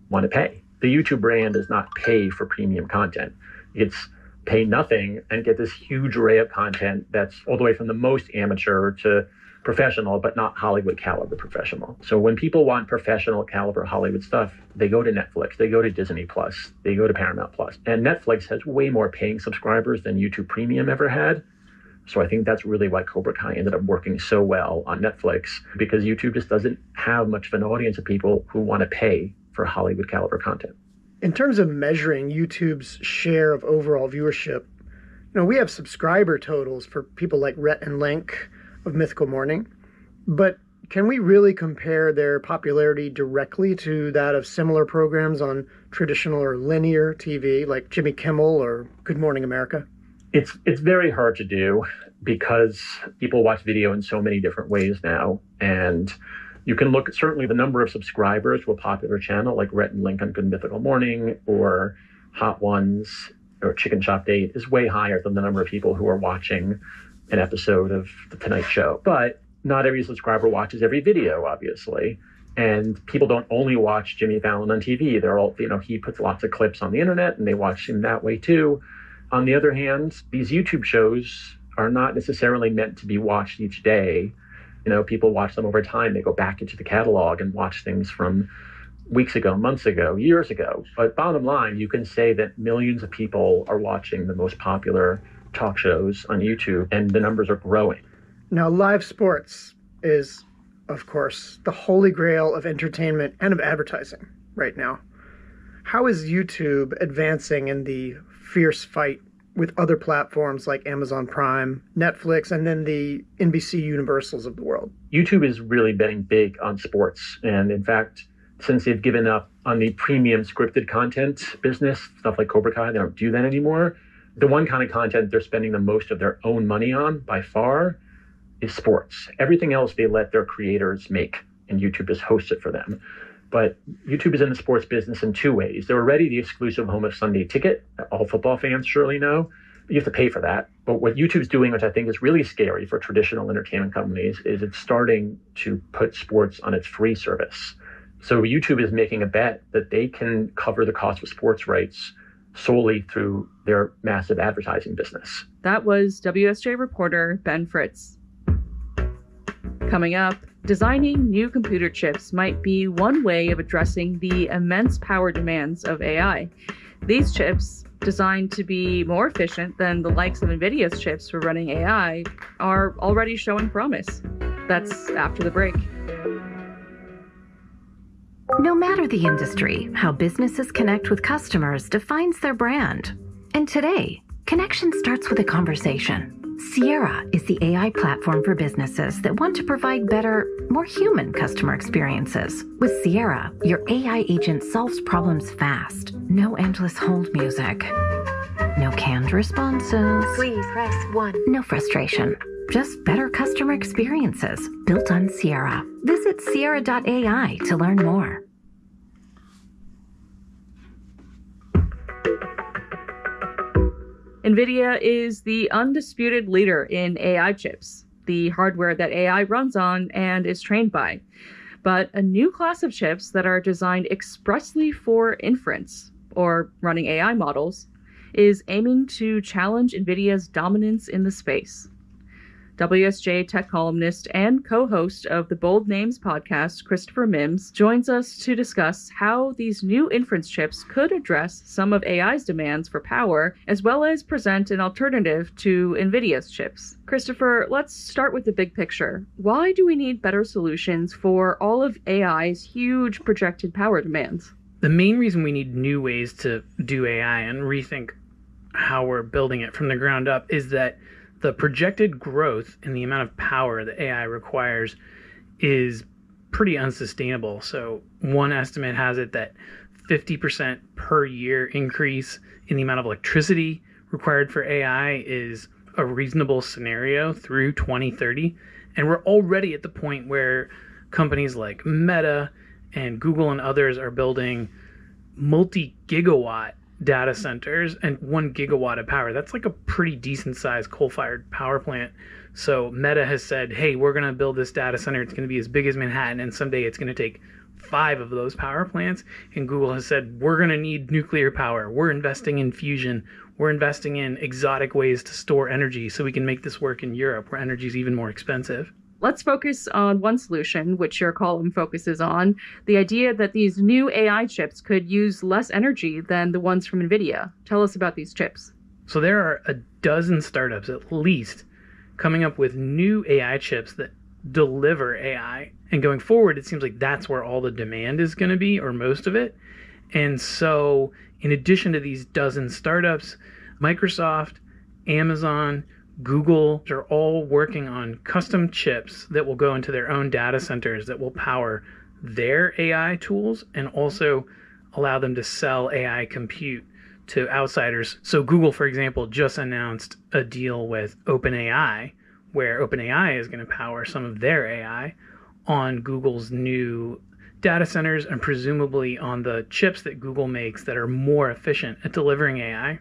want to pay. The YouTube brand does not pay for premium content. It's pay nothing and get this huge array of content that's all the way from the most amateur to professional, but not Hollywood caliber professional. So when people want professional caliber Hollywood stuff, they go to Netflix, they go to Disney Plus, they go to Paramount Plus. And Netflix has way more paying subscribers than YouTube Premium ever had. So I think that's really why Cobra Kai ended up working so well on Netflix, because YouTube just doesn't have much of an audience of people who want to pay for Hollywood caliber content. In terms of measuring YouTube's share of overall viewership, we have subscriber totals for people like Rhett and Link of Mythical Morning, but can we really compare their popularity directly to that of similar programs on traditional or linear TV like Jimmy Kimmel or Good Morning America? It's very hard to do because people watch video in so many different ways now. And you can look at certainly the number of subscribers to a popular channel like Rhett and Link on Good Mythical Morning or Hot Ones or Chicken Shop Date is way higher than the number of people who are watching an episode of The Tonight Show. But not every subscriber watches every video, obviously. And people don't only watch Jimmy Fallon on TV. They're all, he puts lots of clips on the internet and they watch him that way too. On the other hand, these YouTube shows are not necessarily meant to be watched each day. People watch them over time. They go back into the catalog and watch things from weeks ago, months ago, years ago. But bottom line, you can say that millions of people are watching the most popular talk shows on YouTube, and the numbers are growing. Now, live sports is, of course, the holy grail of entertainment and of advertising right now. How is YouTube advancing in the fierce fight with other platforms like Amazon Prime, Netflix, and then the NBC Universals of the world? YouTube is really betting big on sports. And in fact, since they've given up on the premium scripted content business, stuff like Cobra Kai, they don't do that anymore. The one kind of content they're spending the most of their own money on by far is sports. Everything else they let their creators make, and YouTube just hosts it for them. But YouTube is in the sports business in two ways. They're already the exclusive home of Sunday Ticket, that all football fans surely know. But you have to pay for that. But what YouTube's doing, which I think is really scary for traditional entertainment companies, is it's starting to put sports on its free service. So YouTube is making a bet that they can cover the cost of sports rights solely through their massive advertising business. That was WSJ reporter Ben Fritz. Coming up, designing new computer chips might be one way of addressing the immense power demands of AI. These chips, designed to be more efficient than the likes of NVIDIA's chips for running AI, are already showing promise. That's after the break. No matter the industry, how businesses connect with customers defines their brand. And today, connection starts with a conversation. Sierra is the AI platform for businesses that want to provide better, more human customer experiences. With Sierra, your AI agent solves problems fast. No endless hold music. No canned responses. Please press 1. No frustration. Just better customer experiences built on Sierra. Visit Sierra.ai to learn more. NVIDIA is the undisputed leader in AI chips, the hardware that AI runs on and is trained by. But a new class of chips that are designed expressly for inference, or running AI models, is aiming to challenge NVIDIA's dominance in the space. WSJ tech columnist and co-host of the Bold Names podcast, Christopher Mims, joins us to discuss how these new inference chips could address some of AI's demands for power, as well as present an alternative to NVIDIA's chips. Christopher, let's start with the big picture. Why do we need better solutions for all of AI's huge projected power demands? The main reason we need new ways to do AI and rethink how we're building it from the ground up is that the projected growth in the amount of power that AI requires is pretty unsustainable. So one estimate has it that 50% per year increase in the amount of electricity required for AI is a reasonable scenario through 2030. And we're already at the point where companies like Meta and Google and others are building multi-gigawatt data centers and 1 gigawatt of power. That's like a pretty decent sized coal-fired power plant. So Meta has said, hey, we're going to build this data center. It's going to be as big as Manhattan, and someday it's going to take 5 of those power plants, and Google has said, we're going to need nuclear power. We're investing in fusion. We're investing in exotic ways to store energy so we can make this work in Europe, where energy is even more expensive. Let's focus on one solution, which your column focuses on, the idea that these new AI chips could use less energy than the ones from NVIDIA. Tell us about these chips. So there are a dozen startups, at least, coming up with new AI chips that deliver AI. And going forward, it seems like that's where all the demand is going to be, or most of it. And so in addition to these dozen startups, Microsoft, Amazon, Google are all working on custom chips that will go into their own data centers that will power their AI tools and also allow them to sell AI compute to outsiders. So Google, for example, just announced a deal with OpenAI, where OpenAI is going to power some of their AI on Google's new data centers and presumably on the chips that Google makes that are more efficient at delivering AI.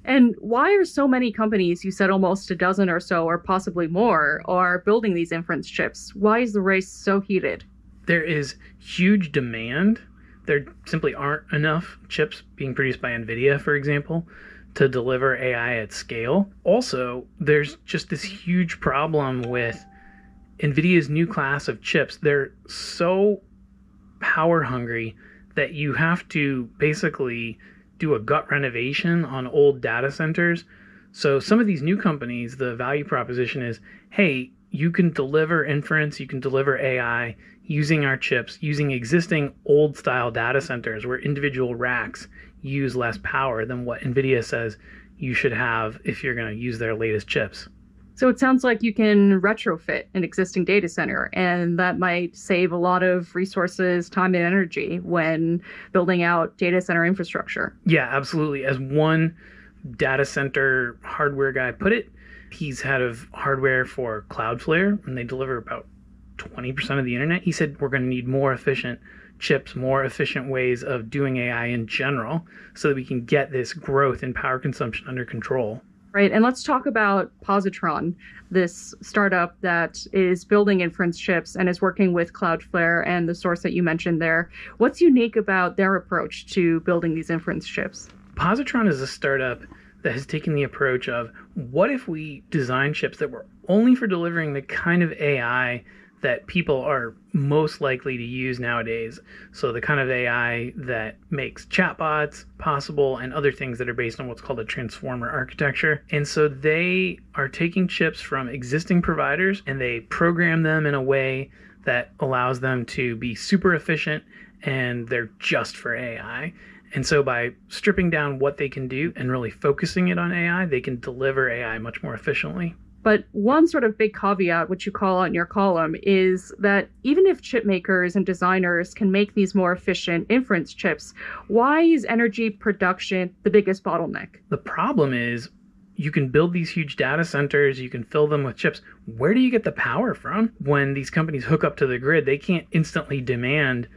And why are so many companies, you said almost a dozen or so, or possibly more, are building these inference chips? Why is the race so heated? There is huge demand. There simply aren't enough chips being produced by NVIDIA, for example, to deliver AI at scale. Also, there's just this huge problem with NVIDIA's new class of chips. They're so power hungry that you have to basically do a gut renovation on old data centers. So some of these new companies, the value proposition is, hey, you can deliver inference, you can deliver AI using our chips, using existing old style data centers where individual racks use less power than what NVIDIA says you should have if you're going to use their latest chips. So it sounds like you can retrofit an existing data center, and that might save a lot of resources, time, and energy when building out data center infrastructure. Yeah, absolutely. As one data center hardware guy put it, he's head of hardware for Cloudflare, and they deliver about 20% of the internet. He said we're going to need more efficient chips, more efficient ways of doing AI in general so that we can get this growth in power consumption under control. Right, and let's talk about Positron, this startup that is building inference chips and is working with Cloudflare and the source that you mentioned there. What's unique about their approach to building these inference chips? Positron is a startup that has taken the approach of, what if we design chips that were only for delivering the kind of AI that people are most likely to use nowadays. So the kind of AI that makes chatbots possible and other things that are based on what's called a transformer architecture. And so they are taking chips from existing providers and they program them in a way that allows them to be super efficient, and they're just for AI. And so by stripping down what they can do and really focusing it on AI, they can deliver AI much more efficiently. But one sort of big caveat, which you call out in your column, is that even if chip makers and designers can make these more efficient inference chips, why is energy production the biggest bottleneck? The problem is you can build these huge data centers, you can fill them with chips. Where do you get the power from? When these companies hook up to the grid, they can't instantly demand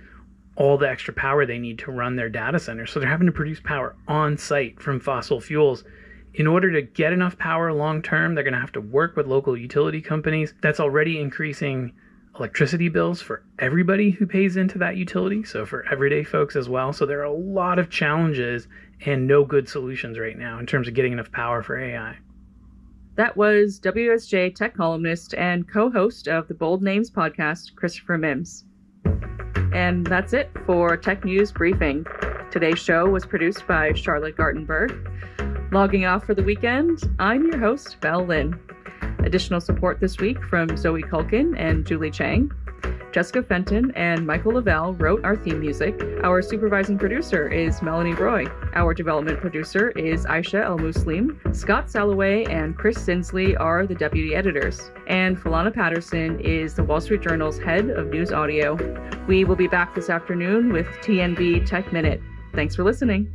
all the extra power they need to run their data centers. So they're having to produce power on site from fossil fuels. In order to get enough power long term, they're going to have to work with local utility companies. That's already increasing electricity bills for everybody who pays into that utility, so for everyday folks as well. So there are a lot of challenges and no good solutions right now in terms of getting enough power for AI. That was WSJ tech columnist and co-host of the Bold Names podcast, Christopher Mims. And that's it for Tech News Briefing. Today's show was produced by Charlotte Gartenberg. Logging off for the weekend, I'm your host, Val Lynn. Additional support this week from Zoe Culkin and Julie Chang. Jessica Fenton and Michael Lavelle wrote our theme music. Our supervising producer is Melanie Roy. Our development producer is Aisha El-Muslim. Scott Salloway and Chris Sinsley are the deputy editors. And Falana Patterson is the Wall Street Journal's head of news audio. We will be back this afternoon with TNB Tech Minute. Thanks for listening.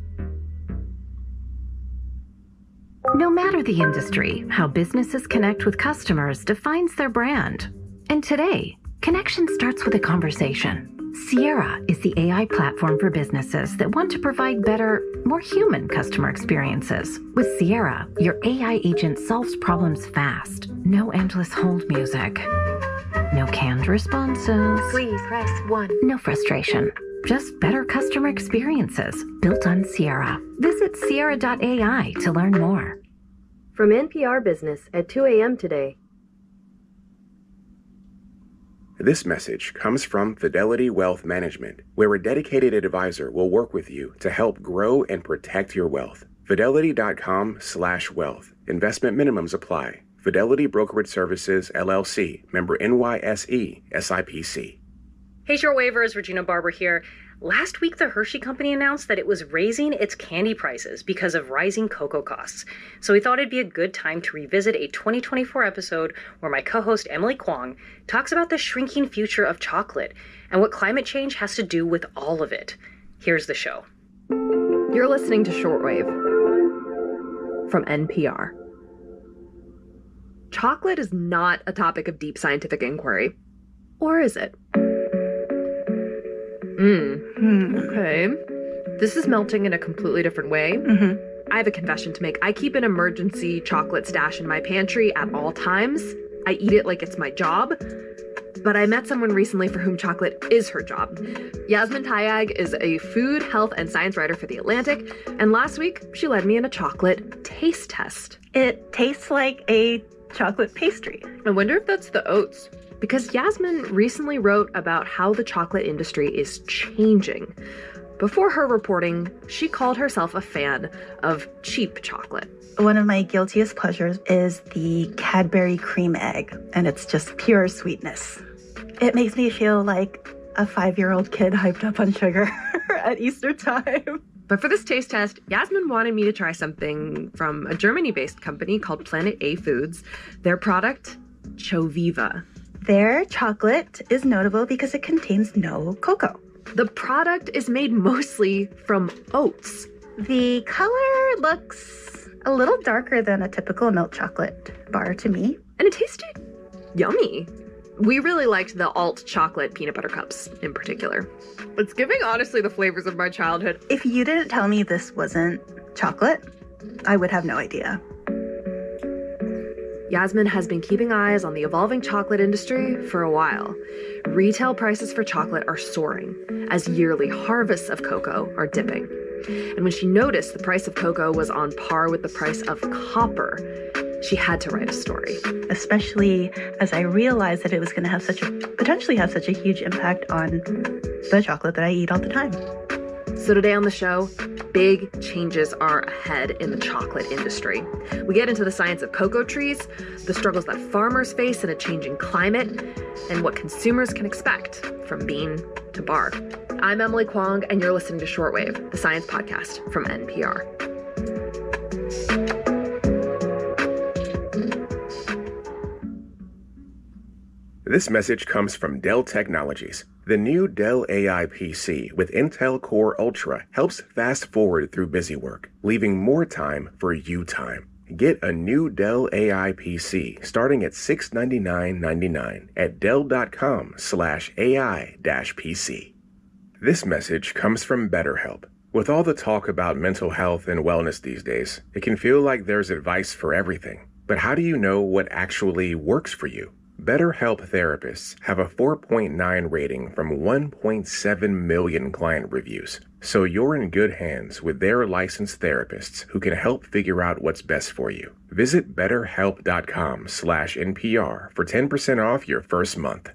No matter the industry, how businesses connect with customers defines their brand. And today, connection starts with a conversation. Sierra is the AI platform for businesses that want to provide better, more human customer experiences. With Sierra, your AI agent solves problems fast. No endless hold music. No canned responses. Please press 1. No frustration. Just better customer experiences built on Sierra. Visit Sierra.ai to learn more. From NPR Business at 2 a.m. today. This message comes from Fidelity Wealth Management, where a dedicated advisor will work with you to help grow and protect your wealth. Fidelity.com/wealth. Investment minimums apply. Fidelity Brokerage Services, LLC, member NYSE, SIPC. Hey, Shortwavers, Regina Barber here. Last week, the Hershey Company announced that it was raising its candy prices because of rising cocoa costs. So we thought it'd be a good time to revisit a 2024 episode where my co-host Emily Kwong talks about the shrinking future of chocolate and what climate change has to do with all of it. Here's the show. You're listening to Shortwave from NPR. Chocolate is not a topic of deep scientific inquiry. Or is it? Okay. This is melting in a completely different way. I have a confession to make. I keep an emergency chocolate stash in my pantry at all times. I eat it like it's my job. But I met someone recently for whom chocolate is her job. Yasmin Tayag is a food, health, and science writer for The Atlantic, and last week she led me in a chocolate taste test. It tastes like a chocolate pastry. I wonder if that's the oats. Because Yasmin recently wrote about how the chocolate industry is changing. Before her reporting, she called herself a fan of cheap chocolate. One of my guiltiest pleasures is the Cadbury cream egg, and it's just pure sweetness. It makes me feel like a 5-year-old kid hyped up on sugar at Easter time. But for this taste test, Yasmin wanted me to try something from a Germany-based company called Planet A Foods. Their product, Choviva. Their chocolate is notable because it contains no cocoa. The product is made mostly from oats. The color looks a little darker than a typical milk chocolate bar to me. And it tasted yummy. We really liked the alt chocolate peanut butter cups in particular. It's giving, honestly, the flavors of my childhood. If you didn't tell me this wasn't chocolate, I would have no idea. Yasmin has been keeping eyes on the evolving chocolate industry for a while. Retail prices for chocolate are soaring as yearly harvests of cocoa are dipping. And when she noticed the price of cocoa was on par with the price of copper, she had to write a story. Especially as I realized that it was going to have potentially have such a huge impact on the chocolate that I eat all the time. So today on the show, big changes are ahead in the chocolate industry. We get into the science of cocoa trees, the struggles that farmers face in a changing climate, and what consumers can expect from bean to bar. I'm Emily Kwong, and you're listening to Shortwave, the science podcast from NPR. This message comes from Dell Technologies. The new Dell AI PC with Intel Core Ultra helps fast forward through busy work, leaving more time for you time. Get a new Dell AI PC starting at $699.99 at Dell.com/AI-PC. This message comes from BetterHelp. With all the talk about mental health and wellness these days, it can feel like there's advice for everything. But how do you know what actually works for you? BetterHelp therapists have a 4.9 rating from 1.7 million client reviews. So you're in good hands with their licensed therapists who can help figure out what's best for you. Visit betterhelp.com/NPR for 10% off your first month.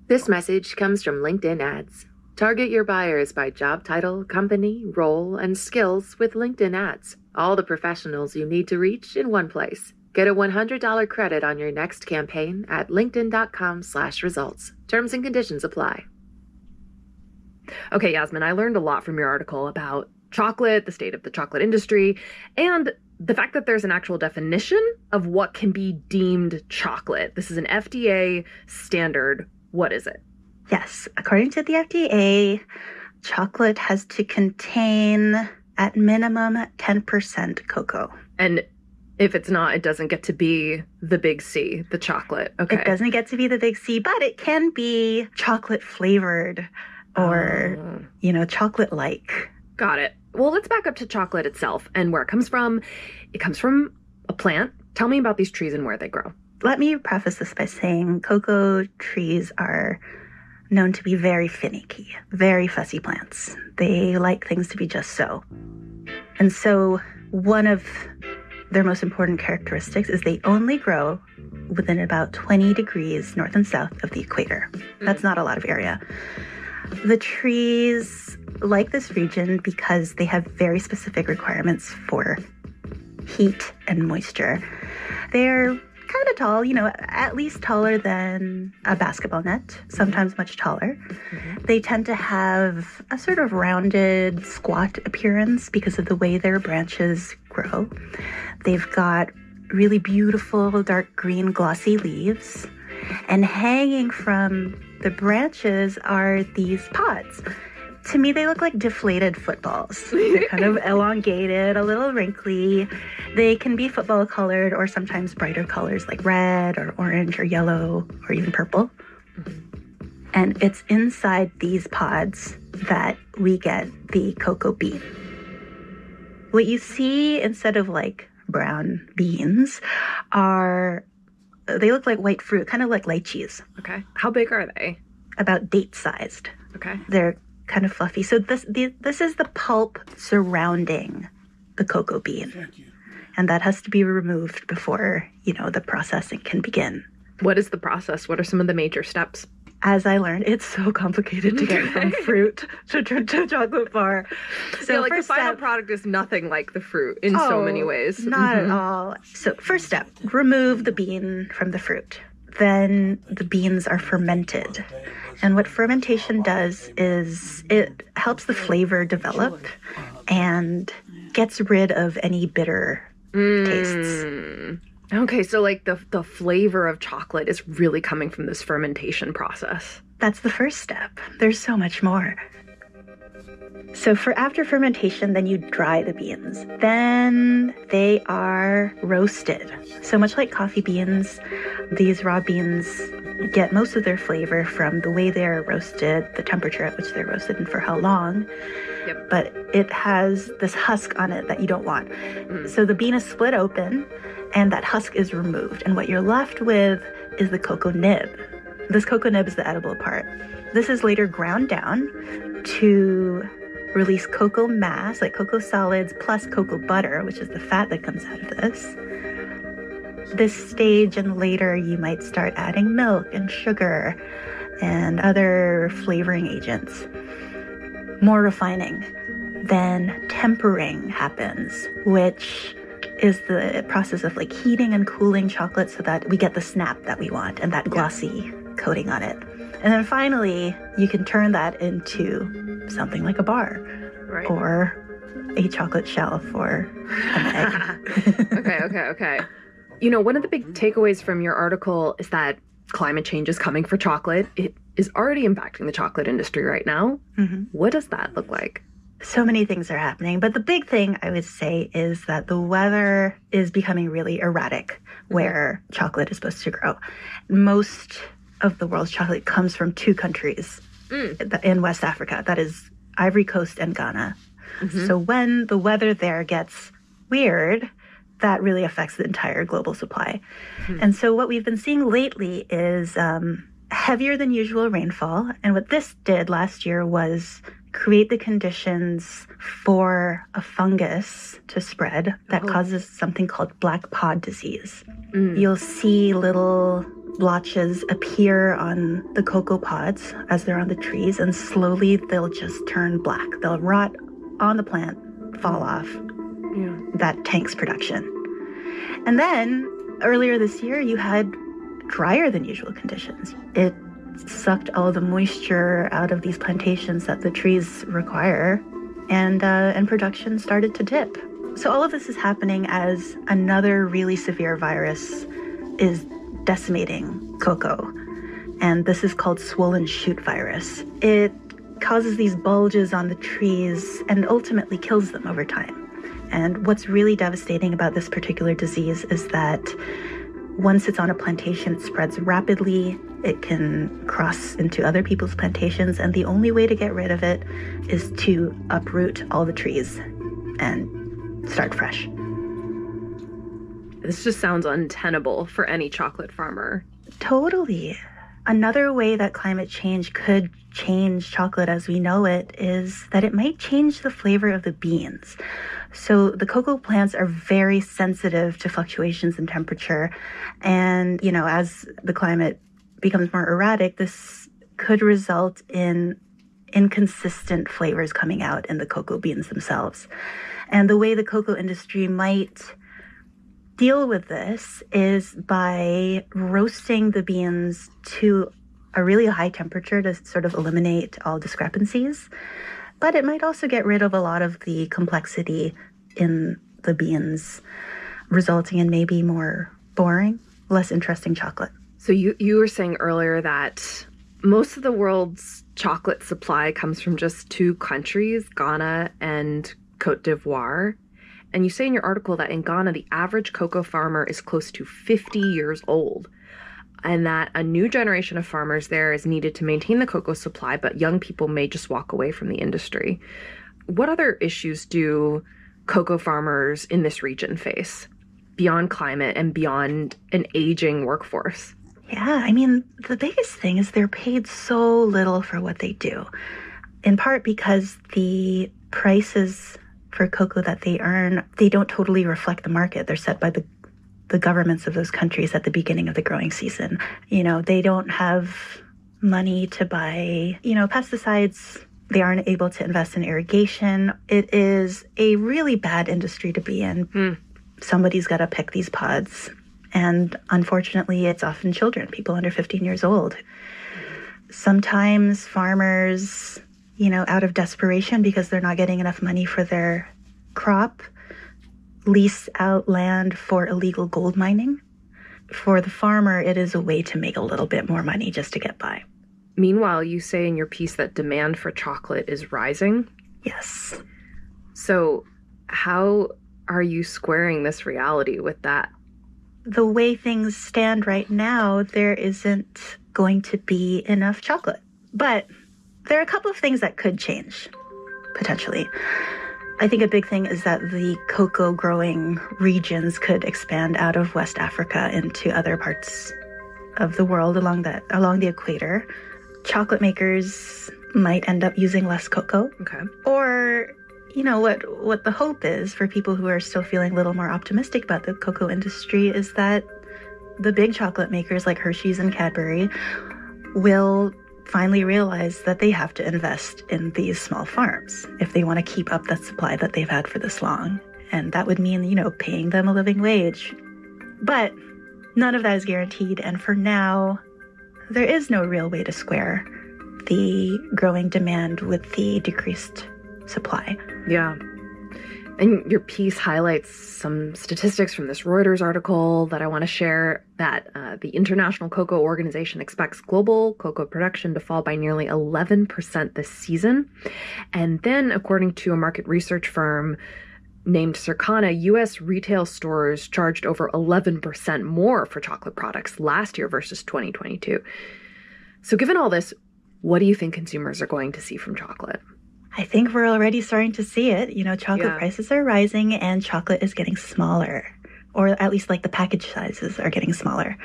This message comes from LinkedIn Ads. Target your buyers by job title, company, role, and skills with LinkedIn Ads. All the professionals you need to reach in one place. Get a $100 credit on your next campaign at linkedin.com/results. Terms and conditions apply. Okay, Yasmin, I learned a lot from your article about chocolate, the state of the chocolate industry, and the fact that there's an actual definition of what can be deemed chocolate. This is an FDA standard. What is it? Yes, according to the FDA, chocolate has to contain at minimum 10% cocoa. And if it's not, it doesn't get to be the big C, the chocolate. Okay. It doesn't get to be the big C, but it can be chocolate flavored or, chocolate-like. Got it. Well, let's back up to chocolate itself and where it comes from. It comes from a plant. Tell me about these trees and where they grow. Let me preface this by saying cocoa trees are known to be very finicky, very fussy plants. They like things to be just so. And so one of their most important characteristics is they only grow within about 20 degrees north and south of the equator. That's not a lot of area. The trees like this region because they have very specific requirements for heat and moisture. They're kind of tall, at least taller than a basketball net, sometimes much taller. They tend to have a sort of rounded, squat appearance because of the way their branches grow. They've got really beautiful, dark green, glossy leaves. And hanging from the branches are these pods. To me, they look like deflated footballs. They're kind of elongated, a little wrinkly. They can be football colored or sometimes brighter colors like red or orange or yellow or even purple. And it's inside these pods that we get the cocoa bean. What you see instead of like brown beans they look like white fruit, kind of like lychees. Okay. How big are they? About date-sized. Okay. They're kind of fluffy. So this is the pulp surrounding the cocoa bean. Thank you. And that has to be removed before, the processing can begin. What is the process? What are some of the major steps? As I learned, it's so complicated to get from fruit to chocolate bar. So the final product is nothing like the fruit in so many ways. Not at all. So first step, remove the bean from the fruit. Then the beans are fermented. And what fermentation does is it helps the flavor develop and gets rid of any bitter tastes. Okay, so like the flavor of chocolate is really coming from this fermentation process. That's the first step. There's so much more. So after fermentation, then you dry the beans. Then they are roasted. So much like coffee beans, these raw beans get most of their flavor from the way they're roasted, the temperature at which they're roasted, and for how long. Yep. But it has this husk on it that you don't want. So the bean is split open, and that husk is removed. And what you're left with is the cocoa nib. This cocoa nib is the edible part. This is later ground down to release cocoa mass, like cocoa solids, plus cocoa butter, which is the fat that comes out of this. This stage and later, you might start adding milk and sugar and other flavoring agents. More refining. Then tempering happens, which is the process of like heating and cooling chocolate so that we get the snap that we want and that glossy coating on it. And then finally, you can turn that into something like a bar, right, or a chocolate shelf or an egg. Okay. One of the big takeaways from your article is that climate change is coming for chocolate. It is already impacting the chocolate industry right now. Mm-hmm. What does that look like? So many things are happening, but the big thing I would say is that the weather is becoming really erratic where chocolate is supposed to grow. Most of the world's chocolate comes from two countries in West Africa. That is Ivory Coast and Ghana. Mm-hmm. So when the weather there gets weird, that really affects the entire global supply. Mm-hmm. And so what we've been seeing lately is heavier than usual rainfall. And what this did last year was create the conditions for a fungus to spread that causes something called black pod disease. You'll see little blotches appear on the cocoa pods as they're on the trees, and slowly they'll just turn black. They'll rot on the plant, fall off. Yeah. That tanks production. And then earlier this year, you had drier than usual conditions. It sucked all the moisture out of these plantations that the trees require, and production started to dip. So all of this is happening as another really severe virus is decimating cocoa, and this is called swollen shoot virus. It causes these bulges on the trees and ultimately kills them over time. And what's really devastating about this particular disease is that once it's on a plantation, it spreads rapidly. It can cross into other people's plantations, and the only way to get rid of it is to uproot all the trees and start fresh. This just sounds untenable for any chocolate farmer. Totally. Another way that climate change could change chocolate as we know it is that it might change the flavor of the beans. So the cocoa plants are very sensitive to fluctuations in temperature. And, as the climate becomes more erratic, this could result in inconsistent flavors coming out in the cocoa beans themselves. And the way the cocoa industry might deal with this is by roasting the beans to a really high temperature to sort of eliminate all discrepancies. But it might also get rid of a lot of the complexity in the beans, resulting in maybe more boring, less interesting chocolate. So you were saying earlier that most of the world's chocolate supply comes from just two countries, Ghana and Cote d'Ivoire. And you say in your article that in Ghana, the average cocoa farmer is close to 50 years old, and that a new generation of farmers there is needed to maintain the cocoa supply, but young people may just walk away from the industry. What other issues do cocoa farmers in this region face beyond climate and beyond an aging workforce? Yeah, the biggest thing is they're paid so little for what they do, in part because the prices for cocoa that they earn, they don't totally reflect the market. They're set by the governments of those countries at the beginning of the growing season. They don't have money to buy, pesticides. They aren't able to invest in irrigation. It is a really bad industry to be in. Somebody's got to pick these pods. And unfortunately, it's often children, people under 15 years old. Sometimes farmers, out of desperation because they're not getting enough money for their crop, lease out land for illegal gold mining. For the farmer, it is a way to make a little bit more money just to get by. Meanwhile, you say in your piece that demand for chocolate is rising. Yes. So how are you squaring this reality with that? The way things stand right now, there isn't going to be enough chocolate. But there are a couple of things that could change, potentially. I think a big thing is that the cocoa growing regions could expand out of West Africa into other parts of the world along the equator. Chocolate makers might end up using less cocoa. Okay. Or, what the hope is for people who are still feeling a little more optimistic about the cocoa industry is that the big chocolate makers like Hershey's and Cadbury will finally realize that they have to invest in these small farms if they want to keep up that supply that they've had for this long. And that would mean, paying them a living wage. But none of that is guaranteed. And for now, there is no real way to square the growing demand with the decreased supply. Yeah. And your piece highlights some statistics from this Reuters article that I want to share, that the International Cocoa Organization expects global cocoa production to fall by nearly 11% this season. And then, according to a market research firm named Circana, U.S. retail stores charged over 11% more for chocolate products last year versus 2022. So given all this, what do you think consumers are going to see from chocolate? I think we're already starting to see it. Chocolate prices are rising and chocolate is getting smaller, or at least the package sizes are getting smaller.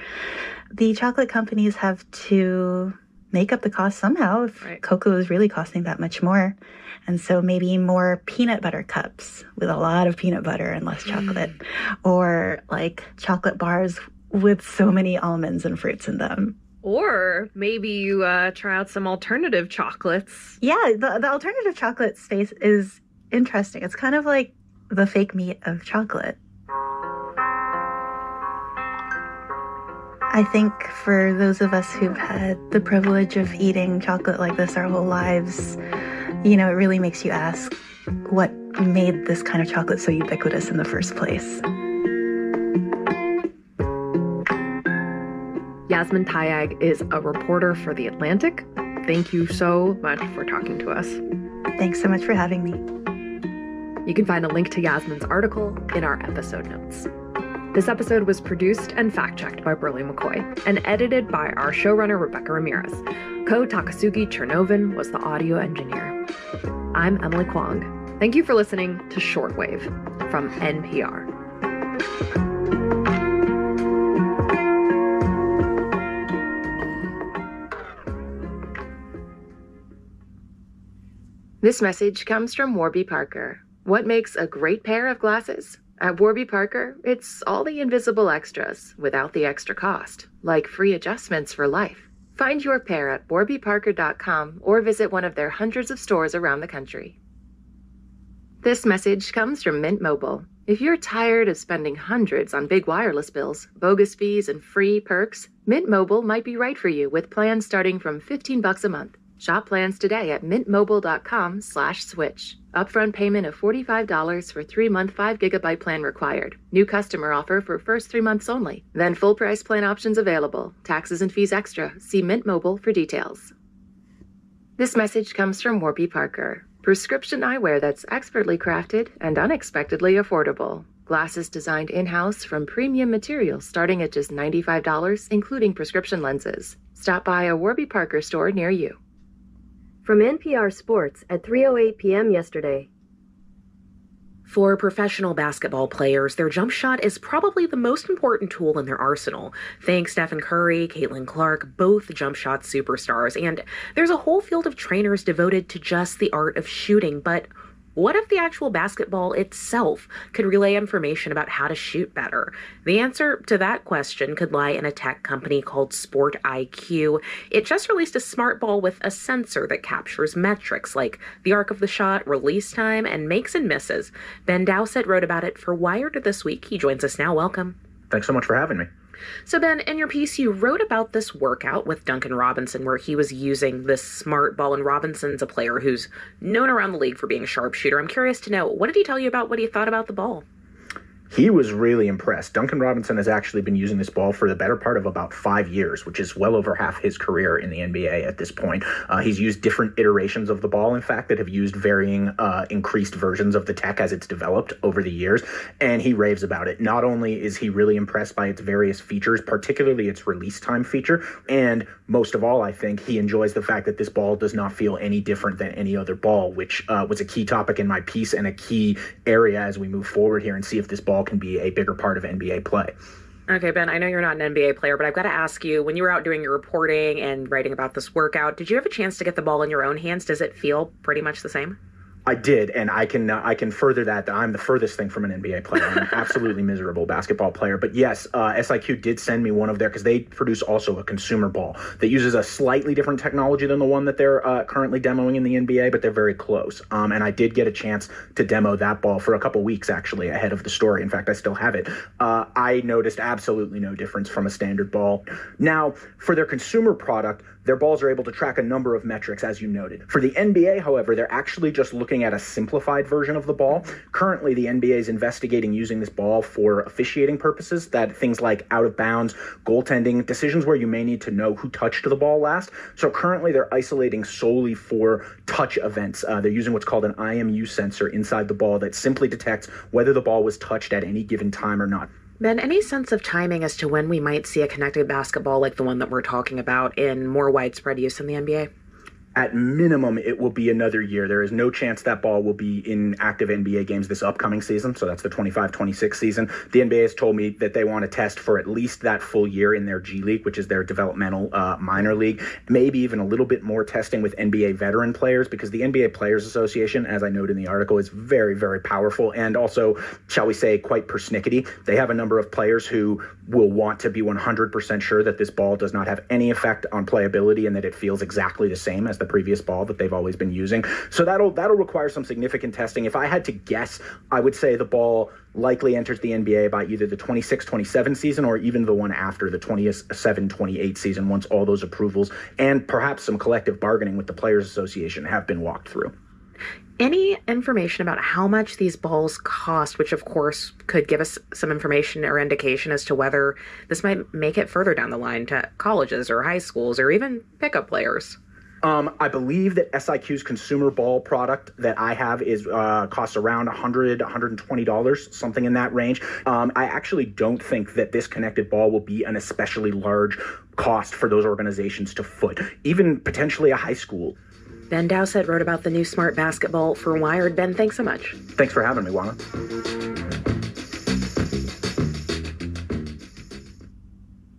The chocolate companies have to make up the cost somehow if cocoa is really costing that much more. And so maybe more peanut butter cups with a lot of peanut butter and less chocolate, or chocolate bars with so many almonds and fruits in them. Or maybe you try out some alternative chocolates. Yeah, the alternative chocolate space is interesting. It's kind of like the fake meat of chocolate. I think for those of us who've had the privilege of eating chocolate like this our whole lives, it really makes you ask what made this kind of chocolate so ubiquitous in the first place. Yasmin Tayag is a reporter for The Atlantic. Thank you so much for talking to us. Thanks so much for having me. You can find a link to Yasmin's article in our episode notes. This episode was produced and fact-checked by Burley McCoy and edited by our showrunner, Rebecca Ramirez. Ko Takasugi Chernovin was the audio engineer. I'm Emily Kwong. Thank you for listening to Shortwave from NPR. This message comes from Warby Parker. What makes a great pair of glasses? At Warby Parker, it's all the invisible extras without the extra cost, like free adjustments for life. Find your pair at warbyparker.com or visit one of their hundreds of stores around the country. This message comes from Mint Mobile. If you're tired of spending hundreds on big wireless bills, bogus fees, and free perks, Mint Mobile might be right for you with plans starting from $15 a month. Shop plans today at mintmobile.com/switch. Upfront payment of $45 for 3-month 5GB plan required. New customer offer for first 3 months only. Then full price plan options available. Taxes and fees extra. See Mint Mobile for details. This message comes from Warby Parker. Prescription eyewear that's expertly crafted and unexpectedly affordable. Glasses designed in-house from premium materials starting at just $95, including prescription lenses. Stop by a Warby Parker store near you. From NPR Sports at 3:08 p.m. yesterday. For professional basketball players, their jump shot is probably the most important tool in their arsenal. Think Stephen Curry, Caitlin Clark, both jump shot superstars. And there's a whole field of trainers devoted to just the art of shooting. But what if the actual basketball itself could relay information about how to shoot better? The answer to that question could lie in a tech company called Sport IQ. It just released a smart ball with a sensor that captures metrics like the arc of the shot, release time, and makes and misses. Ben Dowsett wrote about it for Wired this week. He joins us now. Welcome. Thanks so much for having me. So, Ben, in your piece, you wrote about this workout with Duncan Robinson where he was using this smart ball, and Robinson's a player who's known around the league for being a sharpshooter. I'm curious to know, what did he tell you about what he thought about the ball? He was really impressed. Duncan Robinson has actually been using this ball for the better part of about 5 years, which is well over half his career in the NBA at this point. He's used different iterations of the ball, in fact, that have used varying increased versions of the tech as it's developed over the years, and he raves about it. Not only is he really impressed by its various features, particularly its release time feature, and most of all, I think, he enjoys the fact that this ball does not feel any different than any other ball, which was a key topic in my piece and a key area as we move forward here and see if this ball can be a bigger part of NBA play. Okay, Ben, I know you're not an NBA player, but I've got to ask you, when you were out doing your reporting and writing about this workout, did you have a chance to get the ball in your own hands? Does it feel pretty much the same? I did, and I can further that I'm the furthest thing from an NBA player. I'm an absolutely miserable basketball player. But yes, SIQ did send me one of their, because they produce also a consumer ball that uses a slightly different technology than the one that they're currently demoing in the NBA, but they're very close. And I did get a chance to demo that ball for a couple weeks, actually, ahead of the story. In fact, I still have it. I noticed absolutely no difference from a standard ball. Now, for their consumer product, their balls are able to track a number of metrics, as you noted. For the NBA, however, they're actually just looking at a simplified version of the ball. Currently, the NBA is investigating using this ball for officiating purposes, that things like out of bounds, goaltending, decisions where you may need to know who touched the ball last. So currently, they're isolating solely for touch events. They're using what's called an IMU sensor inside the ball that simply detects whether the ball was touched at any given time or not. Ben, any sense of timing as to when we might see a connected basketball like the one that we're talking about in more widespread use in the NBA? At minimum, it will be another year. There is no chance that ball will be in active NBA games this upcoming season, so that's the 25-26 season. The NBA has told me that they want to test for at least that full year in their G League, which is their developmental minor league, maybe even a little bit more testing with NBA veteran players, because the NBA Players Association, as I noted in the article, is very, very powerful and also, shall we say, quite persnickety. They have a number of players who will want to be 100% sure that this ball does not have any effect on playability and that it feels exactly the same as the previous ball that they've always been using. So that'll require some significant testing. If I had to guess, I would say the ball likely enters the NBA by either the 26-27 season or even the one after, the 27-28 season, once all those approvals and perhaps some collective bargaining with the Players Association have been walked through. Any information about how much these balls cost, which of course could give us some information or indication as to whether this might make it further down the line to colleges or high schools or even pickup players? I believe that SIQ's consumer ball product that I have is costs around $100, $120, something in that range. I actually don't think that this connected ball will be an especially large cost for those organizations to foot, even potentially a high school. Ben Dowsett wrote about the new smart basketball for Wired. Ben, thanks so much. Thanks for having me, Juana.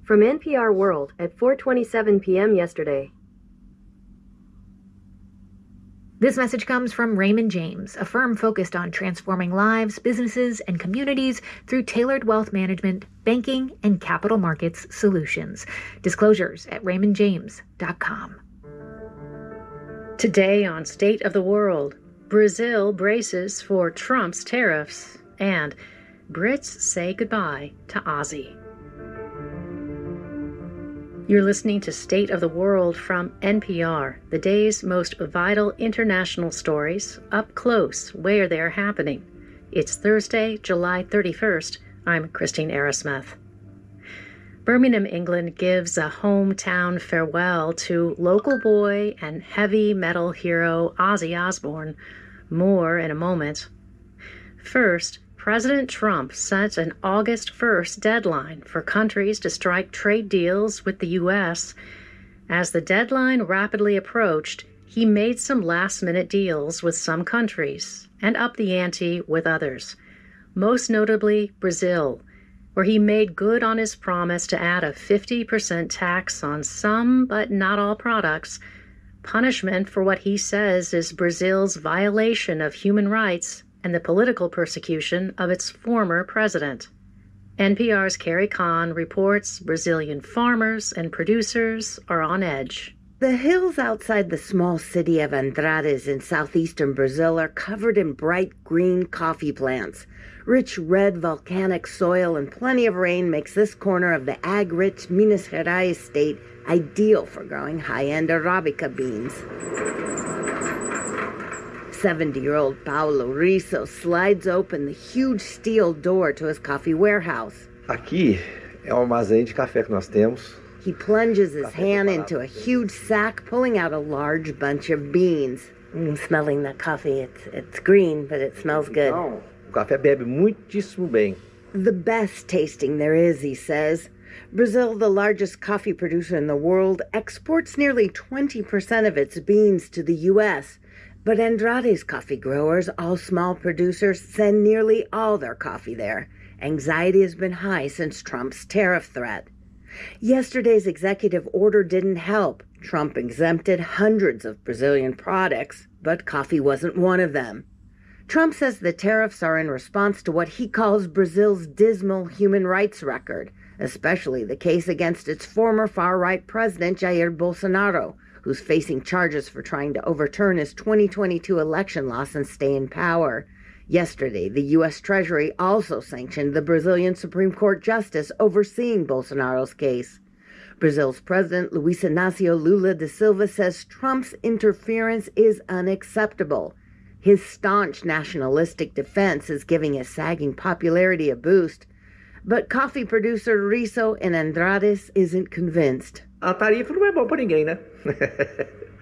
From NPR World at 4:27 p.m. yesterday. This message comes from Raymond James, a firm focused on transforming lives, businesses, and communities through tailored wealth management, banking, and capital markets solutions. Disclosures at raymondjames.com. Today on State of the World, Brazil braces for Trump's tariffs, and Brits say goodbye to Ozzy. You're listening to State of the World from NPR, the day's most vital international stories, up close where they're happening. It's Thursday, July 31st. I'm Christine Arrowsmith. Birmingham, England gives a hometown farewell to local boy and heavy metal hero Ozzy Osbourne. More in a moment. First, President Trump set an August 1st deadline for countries to strike trade deals with the U.S. As the deadline rapidly approached, he made some last-minute deals with some countries and upped the ante with others, most notably Brazil, where he made good on his promise to add a 50% tax on some but not all products, punishment for what he says is Brazil's violation of human rights and the political persecution of its former president. NPR's Carrie Kahn reports Brazilian farmers and producers are on edge. The hills outside the small city of Andrades in southeastern Brazil are covered in bright green coffee plants. Rich red volcanic soil and plenty of rain makes this corner of the ag-rich Minas Gerais state ideal for growing high-end Arabica beans. 70-year-old Paulo Risso slides open the huge steel door to his coffee warehouse. Aqui é o armazém de café que nós temos. He plunges his hand into a huge sack, pulling out a large bunch of beans. Smelling that coffee, it's green, but it smells good. O café bebe muitíssimo bem. The best tasting there is, he says. Brazil, the largest coffee producer in the world, exports nearly 20% of its beans to the U.S., but Andrade's coffee growers, all small producers, send nearly all their coffee there. Anxiety has been high since Trump's tariff threat. Yesterday's executive order didn't help. Trump exempted hundreds of Brazilian products, but coffee wasn't one of them. Trump says the tariffs are in response to what he calls Brazil's dismal human rights record, especially the case against its former far-right president, Jair Bolsonaro, who's facing charges for trying to overturn his 2022 election loss and stay in power. Yesterday, the U.S. Treasury also sanctioned the Brazilian Supreme Court justice overseeing Bolsonaro's case. Brazil's president, Luiz Inácio Lula da Silva, says Trump's interference is unacceptable. His staunch nationalistic defense is giving his sagging popularity a boost. But coffee producer Risso in Andrades isn't convinced. A tarifa não é bom para ninguém, né?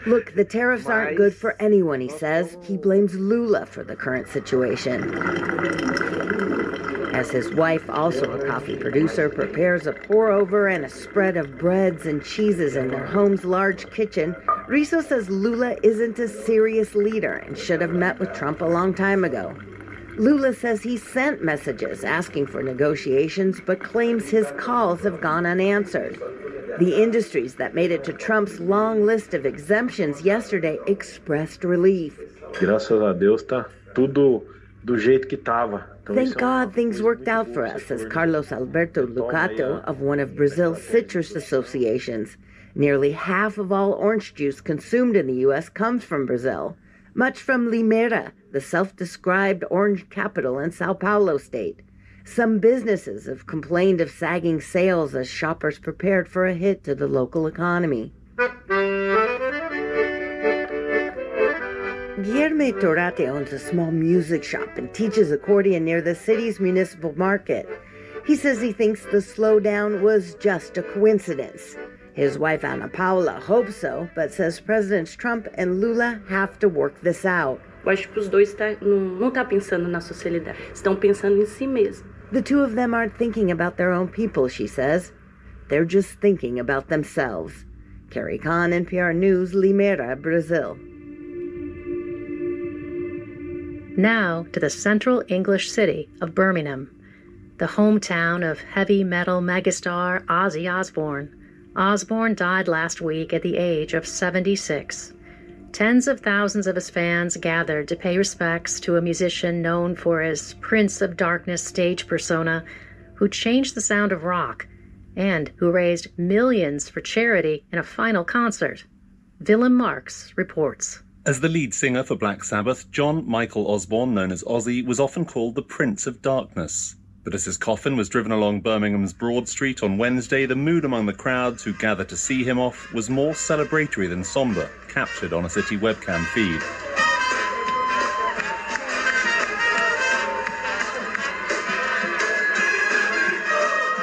Look, the tariffs aren't good for anyone, he says. He blames Lula for the current situation. As his wife, also a coffee producer, prepares a pour-over and a spread of breads and cheeses in their home's large kitchen, Risso says Lula isn't a serious leader and should have met with Trump a long time ago. Lula says he sent messages asking for negotiations, but claims his calls have gone unanswered. The industries that made it to Trump's long list of exemptions yesterday expressed relief. Graças a Deus tá tudo do jeito que tava. Thank God things worked out for us, says Carlos Alberto Lucato of one of Brazil's citrus associations. Nearly half of all orange juice consumed in the U.S. comes from Brazil, much from Limeira, the self-described orange capital in Sao Paulo state. Some businesses have complained of sagging sales as shoppers prepared for a hit to the local economy. Guilherme Torate owns a small music shop and teaches accordion near the city's municipal market. He says he thinks the slowdown was just a coincidence. His wife Ana Paula hopes so, but says Presidents Trump and Lula have to work this out. Eu acho que os dois não tá pensando na sociedade, estão pensando em si mesmo. The two of them aren't thinking about their own people, she says. They're just thinking about themselves. Carrie Kahn, NPR News, Limeira, Brazil. Now to the central English city of Birmingham, the hometown of heavy metal megastar Ozzy Osbourne. Osbourne died last week at the age of 76. Tens of thousands of his fans gathered to pay respects to a musician known for his Prince of Darkness stage persona, who changed the sound of rock and who raised millions for charity in a final concert. Willem Marx reports. As the lead singer for Black Sabbath, John Michael Osborne, known as Ozzy, was often called the Prince of Darkness. But as his coffin was driven along Birmingham's Broad Street on Wednesday, the mood among the crowds who gathered to see him off was more celebratory than somber, captured on a city webcam feed.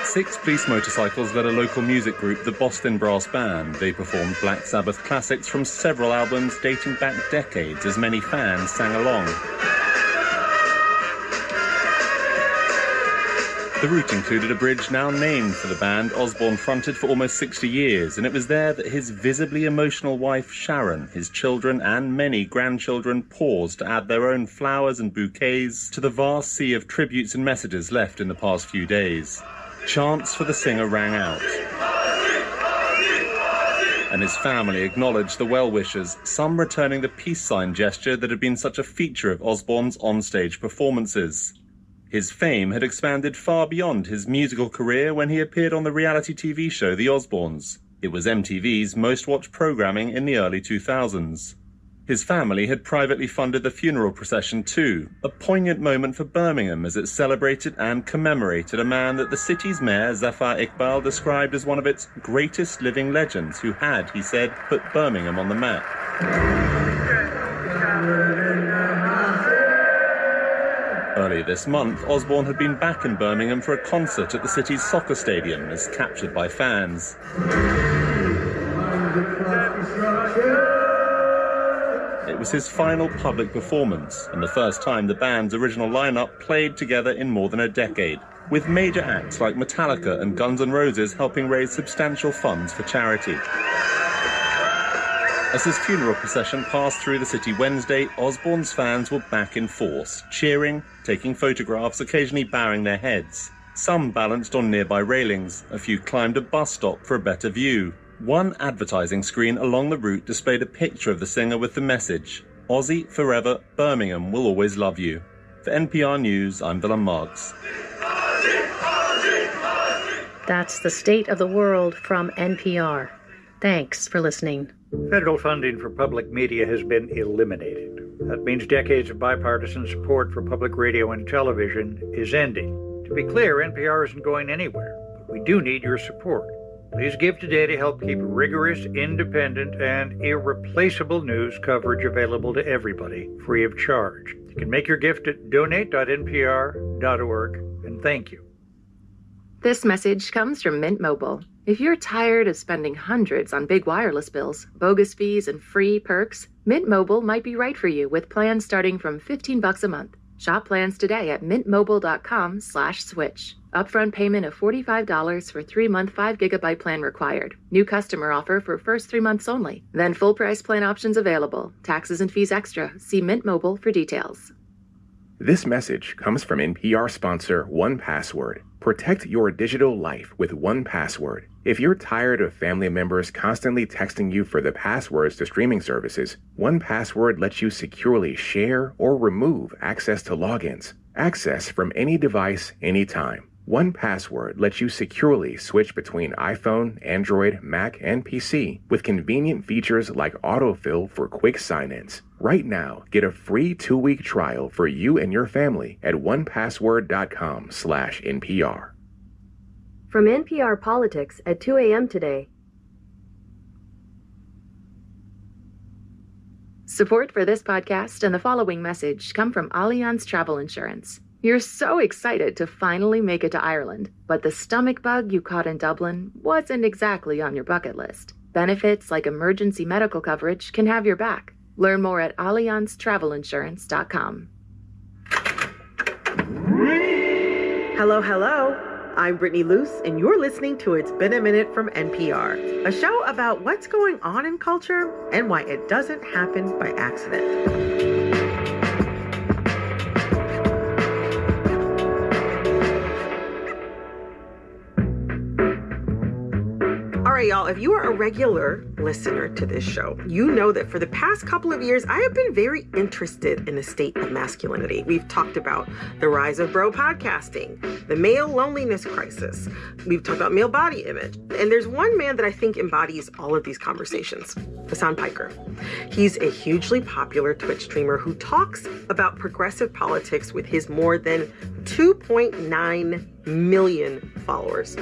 Six police motorcycles led a local music group, the Boston Brass Band. They performed Black Sabbath classics from several albums dating back decades as many fans sang along. The route included a bridge now named for the band Osborne fronted for almost 60 years, and it was there that his visibly emotional wife Sharon, his children and many grandchildren paused to add their own flowers and bouquets to the vast sea of tributes and messages left in the past few days. Chants for the singer rang out, and his family acknowledged the well-wishers, some returning the peace sign gesture that had been such a feature of Osborne's onstage performances. His fame had expanded far beyond his musical career when he appeared on the reality TV show The Osbournes. It was MTV's most-watched programming in the early 2000s. His family had privately funded the funeral procession too, a poignant moment for Birmingham as it celebrated and commemorated a man that the city's mayor, Zafar Iqbal, described as one of its greatest living legends who had, he said, put Birmingham on the map. Earlier this month, Osborne had been back in Birmingham for a concert at the city's soccer stadium, as captured by fans. It was his final public performance, and the first time the band's original lineup played together in more than a decade, with major acts like Metallica and Guns N' Roses helping raise substantial funds for charity. As his funeral procession passed through the city Wednesday, Osborne's fans were back in force, cheering, taking photographs, occasionally bowing their heads. Some balanced on nearby railings, a few climbed a bus stop for a better view. One advertising screen along the route displayed a picture of the singer with the message, "Ozzy forever, Birmingham will always love you." For NPR News, I'm Willem Marx. That's the state of the world from NPR. Thanks for listening. Federal funding for public media has been eliminated. That means decades of bipartisan support for public radio and television is ending. To be clear, NPR isn't going anywhere, but we do need your support. Please give today to help keep rigorous, independent, and irreplaceable news coverage available to everybody, free of charge. You can make your gift at donate.npr.org, and thank you. This message comes from Mint Mobile. If you're tired of spending hundreds on big wireless bills, bogus fees, and free perks, Mint Mobile might be right for you with plans starting from $15 a month. Shop plans today at mintmobile.com/switch. Upfront payment of $45 for 3-month 5 GB plan required. New customer offer for first 3 months only. Then full price plan options available. Taxes and fees extra. See Mint Mobile for details. This message comes from NPR sponsor 1Password. Protect your digital life with 1Password. If you're tired of family members constantly texting you for the passwords to streaming services, 1Password lets you securely share or remove access to logins. Access from any device, anytime. 1Password lets you securely switch between iPhone, Android, Mac, and PC with convenient features like autofill for quick sign-ins. Right now, get a free 2-week trial for you and your family at 1password.com/NPR. From NPR Politics at 2 a.m. today. Support for this podcast and the following message come from Allianz Travel Insurance. You're so excited to finally make it to Ireland, but the stomach bug you caught in Dublin wasn't exactly on your bucket list. Benefits like emergency medical coverage can have your back. Learn more at AllianzTravelInsurance.com. Hello, hello. I'm Brittany Luce, and you're listening to It's Been a Minute from NPR, a show about what's going on in culture and why it doesn't happen by accident. All right, y'all, if you are a regular listener to this show, you know that for the past couple of years, I have been very interested in the state of masculinity. We've talked about the rise of bro podcasting, the male loneliness crisis. We've talked about male body image. And there's one man that I think embodies all of these conversations, Hasan Piker. He's a hugely popular Twitch streamer who talks about progressive politics with his more than 2.9 million followers.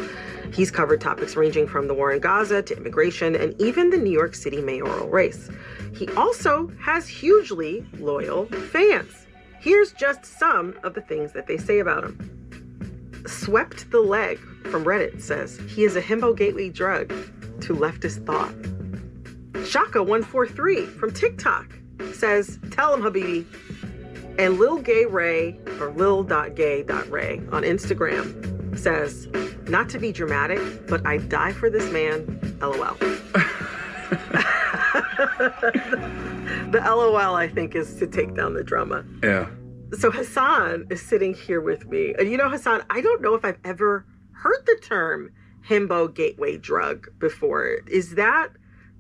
He's covered topics ranging from the war in Gaza to immigration and even the New York City mayoral race. He also has hugely loyal fans. Here's just some of the things that they say about him. Swept the Leg from Reddit says he is a himbo gateway drug to leftist thought. Shaka143 from TikTok says, tell him, Habibi. And Lil Gay Ray, or lil.gay.ray on Instagram says, not to be dramatic, but I'd die for this man, LOL. The LOL, I think, is to take down the drama. Yeah. So Hasan is sitting here with me. And you know, Hasan, I don't know if I've ever heard the term himbo gateway drug before. Is that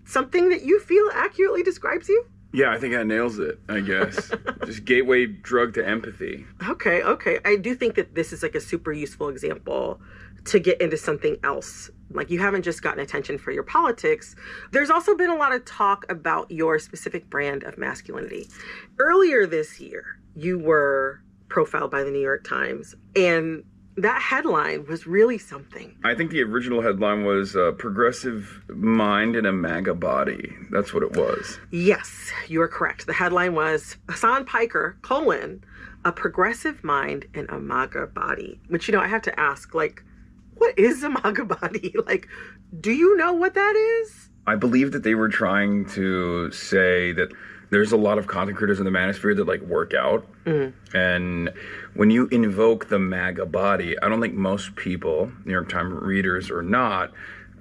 something that you feel accurately describes you? Yeah, I think that nails it, I guess. Just gateway drug to empathy. Okay. I do think that this is like a super useful example to get into something else. Like, you haven't just gotten attention for your politics. There's also been a lot of talk about your specific brand of masculinity. Earlier this year, you were profiled by the New York Times, and that headline was really something. I think the original headline was Progressive Mind in a MAGA Body. That's what it was. Yes, you are correct. The headline was Hasan Piker, a progressive mind in a MAGA body. Which, you know, I have to ask, like, what is a MAGA body? Like, do you know what that is? I believe that they were trying to say that there's a lot of content creators in the manosphere that like work out. And when you invoke the MAGA body, I don't think most people, New York Times readers or not,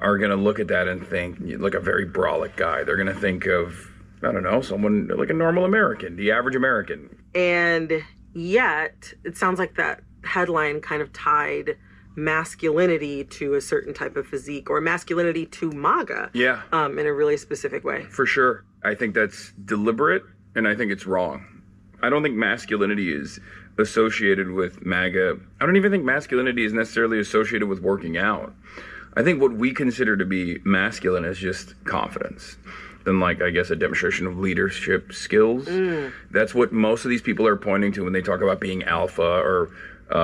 are going to look at that and think like a very brolic guy. They're going to think of, I don't know, someone like a normal American, the average American. And yet, it sounds like that headline kind of tied masculinity to a certain type of physique, or masculinity to MAGA. Yeah. In a really specific way. For sure. I think that's deliberate, and I think it's wrong. I don't think masculinity is associated with MAGA. I don't even think masculinity is necessarily associated with working out. I think what we consider to be masculine is just confidence. And like, I guess, a demonstration of leadership skills. That's what most of these people are pointing to when they talk about being alpha or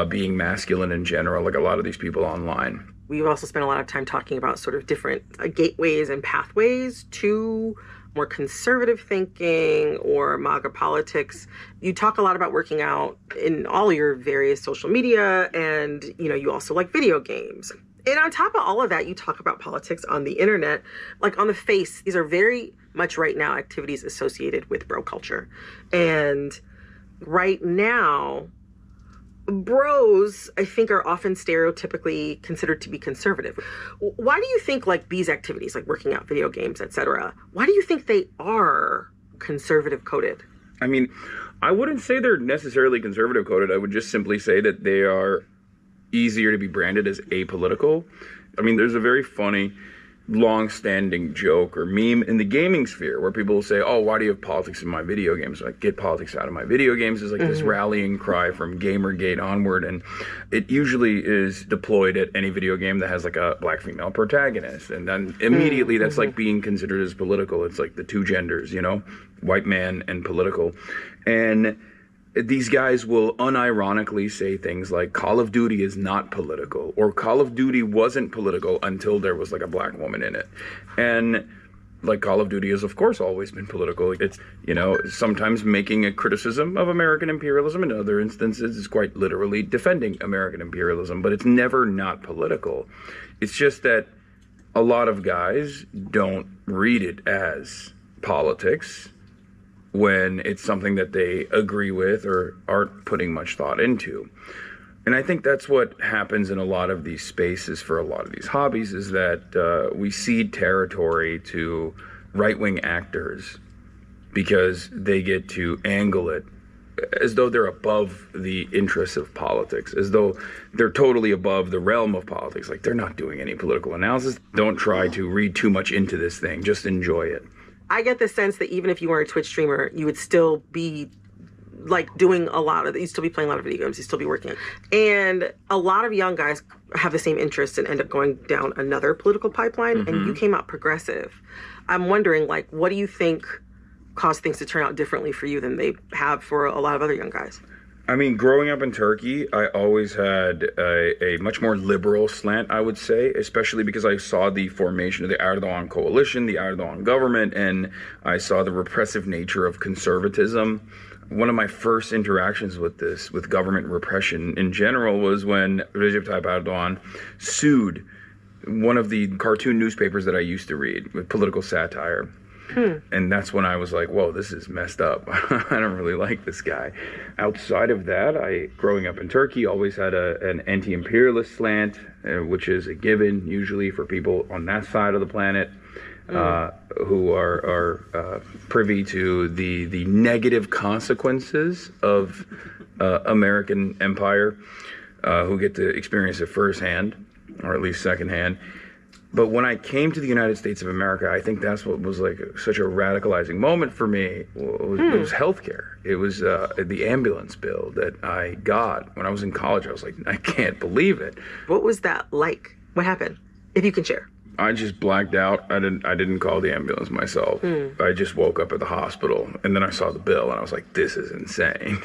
being masculine in general, like a lot of these people online. We've also spent a lot of time talking about sort of different gateways and pathways to more conservative thinking or MAGA politics. You talk a lot about working out in all your various social media, and, you know, you also like video games. And on top of all of that, you talk about politics on the internet. Like, on the face, these are very much right now activities associated with bro culture. And right now, bros, I think, are often stereotypically considered to be conservative. Why do you think, like, these activities, like working out, video games, etc., why do you think they are conservative coded? I mean, I wouldn't say they're necessarily conservative coded. I would just simply say that they are easier to be branded as apolitical. I mean, there's a very funny, long-standing joke or meme in the gaming sphere where people will say, oh, why do you have politics in my video games? Like, get politics out of my video games is like this rallying cry from Gamergate onward, and it usually is deployed at any video game that has like a black female protagonist, and then immediately that's like being considered as political. It's like the two genders, you know, white man and political. And these guys will unironically say things like Call of Duty is not political, or Call of Duty wasn't political until there was like a black woman in it. And like, Call of Duty has of course always been political. It's, you know, sometimes making a criticism of American imperialism. In other instances, it's quite literally defending American imperialism, but it's never not political. It's just that a lot of guys don't read it as politics when it's something that they agree with or aren't putting much thought into. And I think that's what happens in a lot of these spaces for a lot of these hobbies, is that we cede territory to right-wing actors because they get to angle it as though they're above the interests of politics, as though they're totally above the realm of politics. Like, they're not doing any political analysis. Don't try to read too much into this thing. Just enjoy it. I get the sense that even if you weren't a Twitch streamer, you would still be like doing a lot of, you'd still be playing a lot of video games, you'd still be working. And a lot of young guys have the same interests and end up going down another political pipeline, and you came out progressive. I'm wondering, like, what do you think caused things to turn out differently for you than they have for a lot of other young guys? I mean, growing up in Turkey, I always had a much more liberal slant, I would say, especially because I saw the formation of the Erdogan coalition, the Erdogan government, and I saw the repressive nature of conservatism. One of my first interactions with government repression in general, was when Recep Tayyip Erdogan sued one of the cartoon newspapers that I used to read with political satire. And that's when I was like, whoa, this is messed up. I don't really like this guy. Outside of that, growing up in Turkey, always had an anti-imperialist slant, which is a given usually for people on that side of the planet. Who are privy to the negative consequences of American empire, who get to experience it firsthand, or at least secondhand. But when I came to the United States of America, I think that's what was like such a radicalizing moment for me. It was healthcare. It was the ambulance bill that I got when I was in college. I was like, I can't believe it. What was that like? What happened? If you can share. I just blacked out. I didn't call the ambulance myself. I just woke up at the hospital, and then I saw the bill, and I was like, this is insane.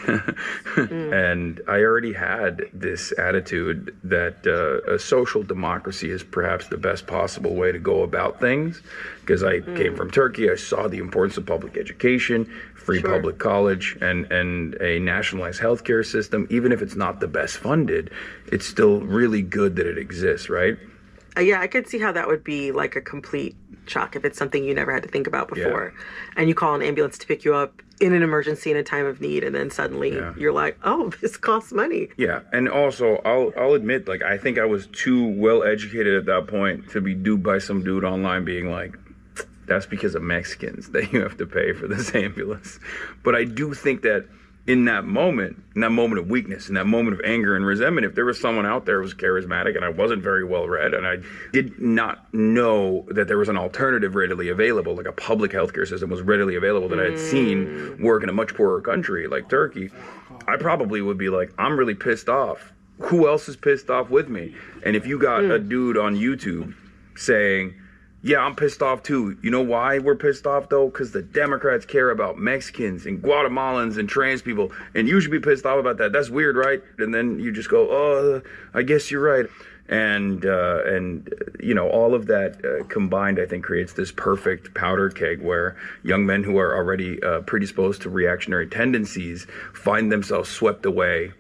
And I already had this attitude that a social democracy is perhaps the best possible way to go about things, because I came from Turkey. I saw the importance of public education, free public college, and a nationalized healthcare system. Even if it's not the best funded, it's still really good that it exists, right? Yeah, I could see how that would be like a complete shock if it's something you never had to think about before. Yeah. And you call an ambulance to pick you up in an emergency in a time of need, and then suddenly you're like, oh, this costs money. Yeah, and also I'll admit, like, I think I was too well educated at that point to be duped by some dude online being like, that's because of Mexicans that you have to pay for this ambulance. But I do think that in that moment of weakness, in that moment of anger and resentment, if there was someone out there who was charismatic and I wasn't very well read and I did not know that there was an alternative readily available, like a public healthcare system was readily available that I had seen work in a much poorer country like Turkey, I probably would be like, I'm really pissed off. Who else is pissed off with me? And if you got a dude on YouTube saying, yeah, I'm pissed off too. You know why we're pissed off though? Because the Democrats care about Mexicans and Guatemalans and trans people, and you should be pissed off about that. That's weird, right? And then you just go, oh, I guess you're right. And you know, all of that combined, I think, creates this perfect powder keg where young men who are already predisposed to reactionary tendencies find themselves swept away,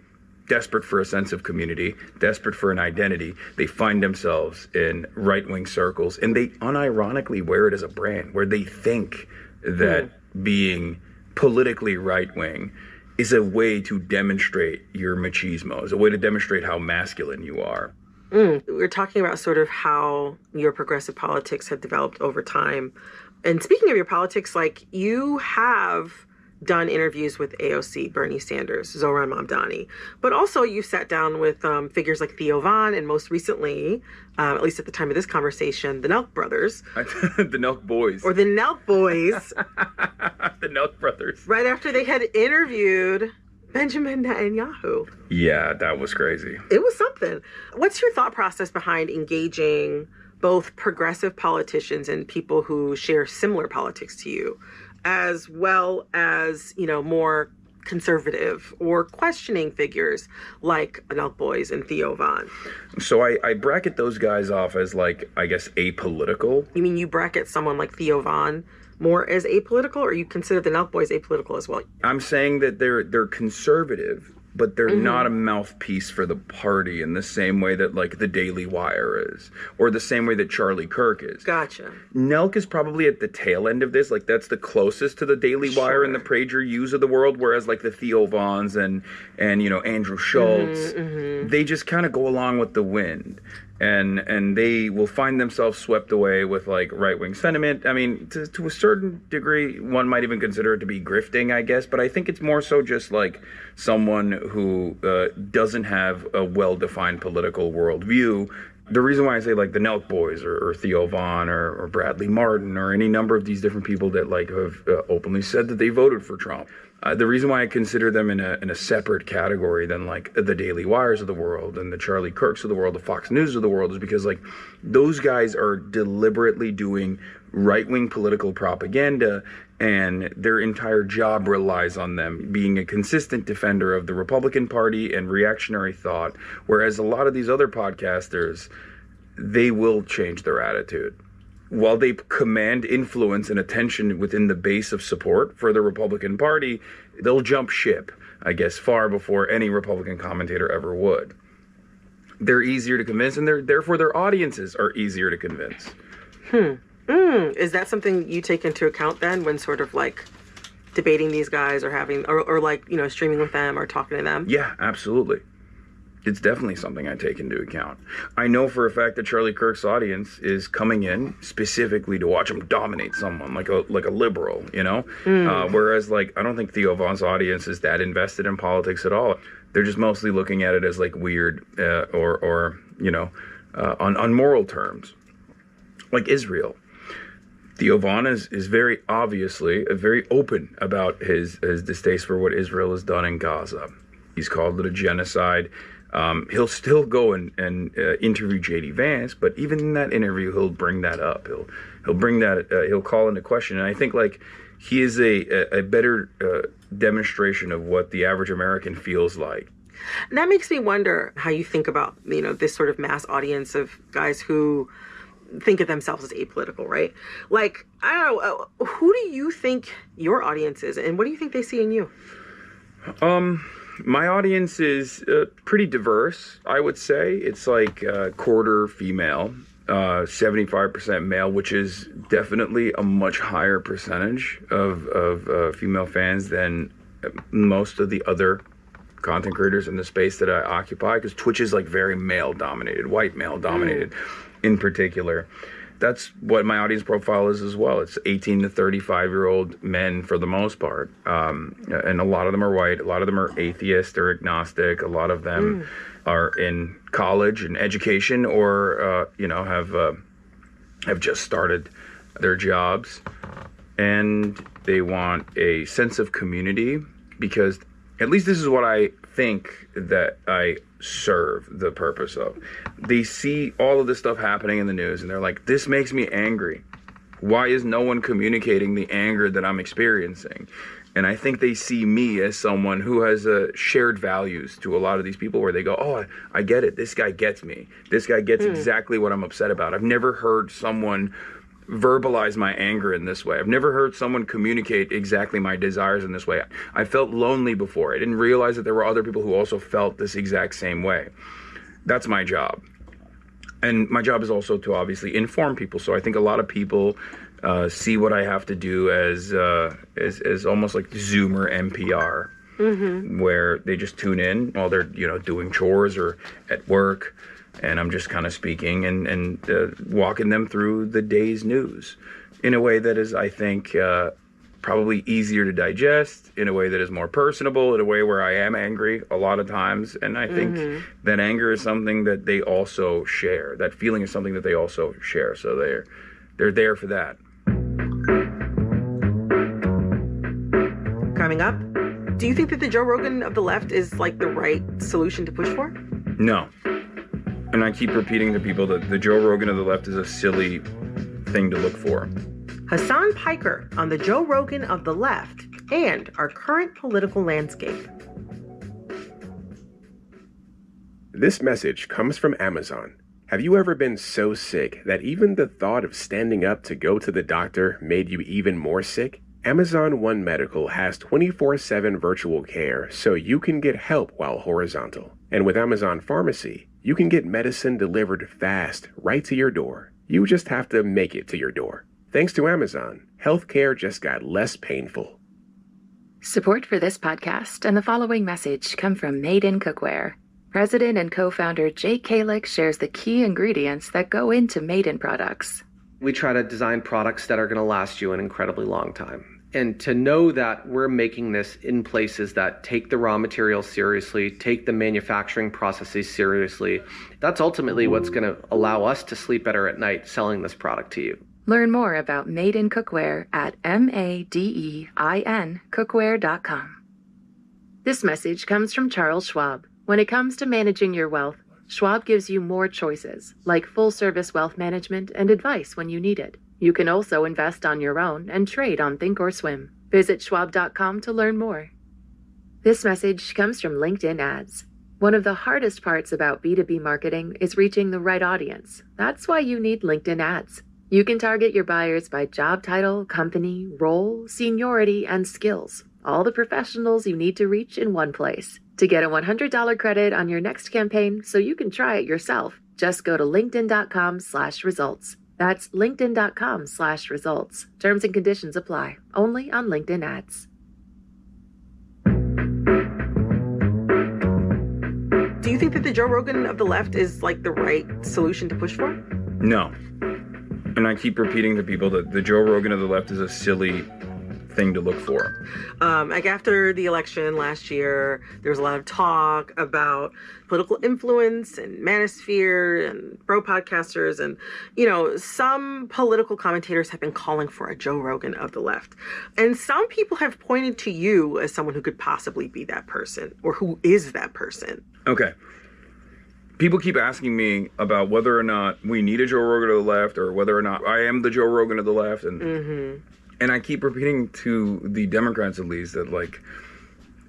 desperate for a sense of community, desperate for an identity. They find themselves in right-wing circles, and they unironically wear it as a brand, where they think that being politically right-wing is a way to demonstrate your machismo, is a way to demonstrate how masculine you are. We're talking about sort of how your progressive politics have developed over time. And speaking of your politics, like, you have done interviews with AOC, Bernie Sanders, Zohran Mamdani, but also you've sat down with figures like Theo Von, and most recently, at least at the time of this conversation, the Nelk brothers. The Nelk boys. Or the Nelk boys. The Nelk brothers. Right after they had interviewed Benjamin Netanyahu. Yeah, that was crazy. It was something. What's your thought process behind engaging both progressive politicians and people who share similar politics to you, as well as, you know, more conservative or questioning figures like Nelk Boys and Theo Von? So I bracket those guys off as, like, I guess, apolitical. You mean you bracket someone like Theo Von more as apolitical, or you consider the Nelk Boys apolitical as well? I'm saying that they're conservative, but they're not a mouthpiece for the party in the same way that, like, the Daily Wire is, or the same way that Charlie Kirk is. Gotcha. Nelk is probably at the tail end of this. Like, that's the closest to the Daily Wire and the PragerUs of the world, whereas, like, the Theo Vons and you know, Andrew Schultz, they just kind of go along with the wind. and they will find themselves swept away with like right-wing sentiment. I mean, to a certain degree, one might even consider it to be grifting, I guess, but I think it's more so just like someone who doesn't have a well-defined political worldview. The reason why I say like the Nelk Boys or Theo Von or Bradley Martin or any number of these different people that like have openly said that they voted for Trump. The reason why I consider them in a separate category than like the Daily Wires of the world and the Charlie Kirks of the world, the Fox News of the world, is because like those guys are deliberately doing right-wing political propaganda, and their entire job relies on them being a consistent defender of the Republican Party and reactionary thought, whereas a lot of these other podcasters, they will change their attitude. While they command influence and attention within the base of support for the Republican Party, they'll jump ship, I guess, far before any Republican commentator ever would. They're easier to convince, and therefore their audiences are easier to convince. Is that something you take into account then when sort of like debating these guys or having, or like, you know, streaming with them or talking to them? Yeah, absolutely. It's definitely something I take into account. I know for a fact that Charlie Kirk's audience is coming in specifically to watch him dominate someone like a liberal, you know? Whereas like, I don't think Theo Von's audience is that invested in politics at all. They're just mostly looking at it as like weird or you know, on moral terms. Like Israel. Theo Von is very obviously very open about his distaste for what Israel has done in Gaza. He's called it a genocide. He'll still go and interview J.D. Vance, but even in that interview, he'll bring that up. He'll bring that. He'll call into question. And I think like he is a better demonstration of what the average American feels like. And that makes me wonder how you think about, you know, this sort of mass audience of guys who think of themselves as apolitical, right? Like, I don't know, who do you think your audience is, and what do you think they see in you? My audience is pretty diverse, I would say. It's like quarter female, 75% male, which is definitely a much higher percentage of female fans than most of the other content creators in the space that I occupy, because Twitch is like very male dominated, white male dominated in particular. That's what my audience profile is as well. It's 18 to 35-year-old men for the most part. And a lot of them are white. A lot of them are atheist or agnostic. A lot of them are in college and education or, you know, have just started their jobs. And they want a sense of community because at least this is what I think that I serve the purpose of. They see all of this stuff happening in the news and they're like, this makes me angry. Why is no one communicating the anger that I'm experiencing? And I think they see me as someone who has shared values to a lot of these people where they go, oh, I get it. This guy gets me. This guy gets exactly what I'm upset about. I've never heard someone verbalize my anger in this way. I've never heard someone communicate exactly my desires in this way. I felt lonely before. I didn't realize that there were other people who also felt this exact same way. That's my job. And my job is also to obviously inform people. So I think a lot of people see what I have to do as almost like Zoomer NPR, where they just tune in while they're, you know, doing chores or at work. And I'm just kind of speaking and walking them through the day's news in a way that is, I think, probably easier to digest, in a way that is more personable, in a way where I am angry a lot of times. And I think that anger is something that they also share. That feeling is something that they also share. So they're there for that. Coming up, do you think that the Joe Rogan of the left is like the right solution to push for? No. And I keep repeating to people that the Joe Rogan of the left is a silly thing to look for. Hasan Piker on the Joe Rogan of the left and our current political landscape. This message comes from Amazon. Have you ever been so sick that even the thought of standing up to go to the doctor made you even more sick? Amazon One Medical has 24/7 virtual care so you can get help while horizontal. And with Amazon Pharmacy, you can get medicine delivered fast right to your door. You just have to make it to your door. Thanks to Amazon, healthcare just got less painful. Support for this podcast and the following message come from Made in Cookware. President and co-founder Jake Kalick shares the key ingredients that go into Made In products. We try to design products that are going to last you an incredibly long time. And to know that we're making this in places that take the raw materials seriously, take the manufacturing processes seriously, that's ultimately what's going to allow us to sleep better at night selling this product to you. Learn more about Made In Cookware at MADEIN cookware.com. This message comes from Charles Schwab. When it comes to managing your wealth, Schwab gives you more choices, like full-service wealth management and advice when you need it. You can also invest on your own and trade on Thinkorswim. Visit schwab.com to learn more. This message comes from LinkedIn Ads. One of the hardest parts about B2B marketing is reaching the right audience. That's why you need LinkedIn Ads. You can target your buyers by job title, company, role, seniority, and skills. All the professionals you need to reach in one place. To get a $100 credit on your next campaign so you can try it yourself, just go to linkedin.com/results. That's linkedin.com/results. Terms and conditions apply. Only on LinkedIn Ads. Do you think that the Joe Rogan of the left is like the right solution to push for? No. And I keep repeating to people that the Joe Rogan of the left is a silly thing to look for. Like after the election last year, there was a lot of talk about political influence and manosphere and bro podcasters. And, some political commentators have been calling for a Joe Rogan of the left. And some people have pointed to you as someone who could possibly be that person, or who is that person. Okay. People keep asking me about whether or not we need a Joe Rogan of the left, or whether or not I am the Joe Rogan of the left. And I keep repeating to the Democrats, at least, that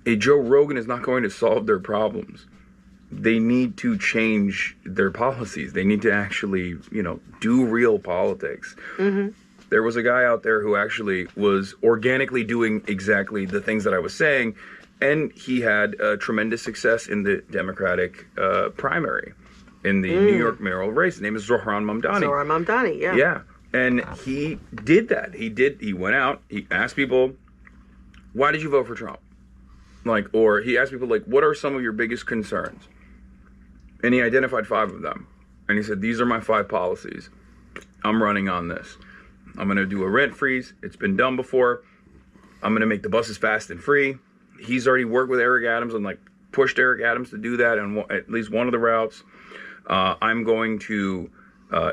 a Joe Rogan is not going to solve their problems. They need to change their policies. They need to actually, do real politics. There was a guy out there who actually was organically doing exactly the things that I was saying, and he had tremendous success in the Democratic primary in the New York mayoral race. His name is Zohran Mamdani. Zohran Mamdani, yeah. Yeah. And he did that. He went out, he asked people, why did you vote for Trump? Or he asked people, what are some of your biggest concerns? And he identified 5 of them. And he said, these are my 5 policies. I'm running on this. I'm going to do a rent freeze. It's been done before. I'm going to make the buses fast and free. He's already worked with Eric Adams and pushed Eric Adams to do that on at least one of the routes. I'm going to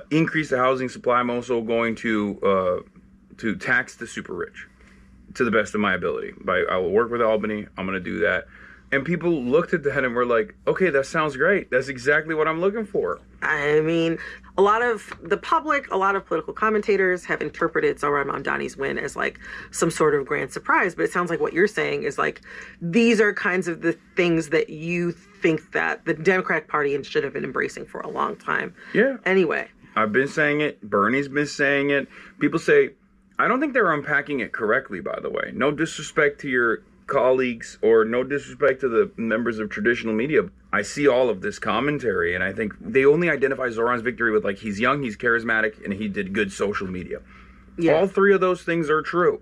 increase the housing supply. I'm also going to tax the super rich to the best of my ability. I will work with Albany. I'm going to do that. And people looked at that and were like, okay, that sounds great. That's exactly what I'm looking for. I mean, a lot of the public, a lot of political commentators have interpreted Zohran Mamdani's win as some sort of grand surprise. But it sounds like what you're saying is these are kinds of the things that you think that the Democratic Party should have been embracing for a long time. Yeah. Anyway. I've been saying it. Bernie's been saying it. People say, I don't think they're unpacking it correctly, by the way. No disrespect to your colleagues or no disrespect to the members of traditional media. I see all of this commentary, and I think they only identify Zohran's victory with he's young, he's charismatic, and he did good social media. Yeah. All 3 of those things are true,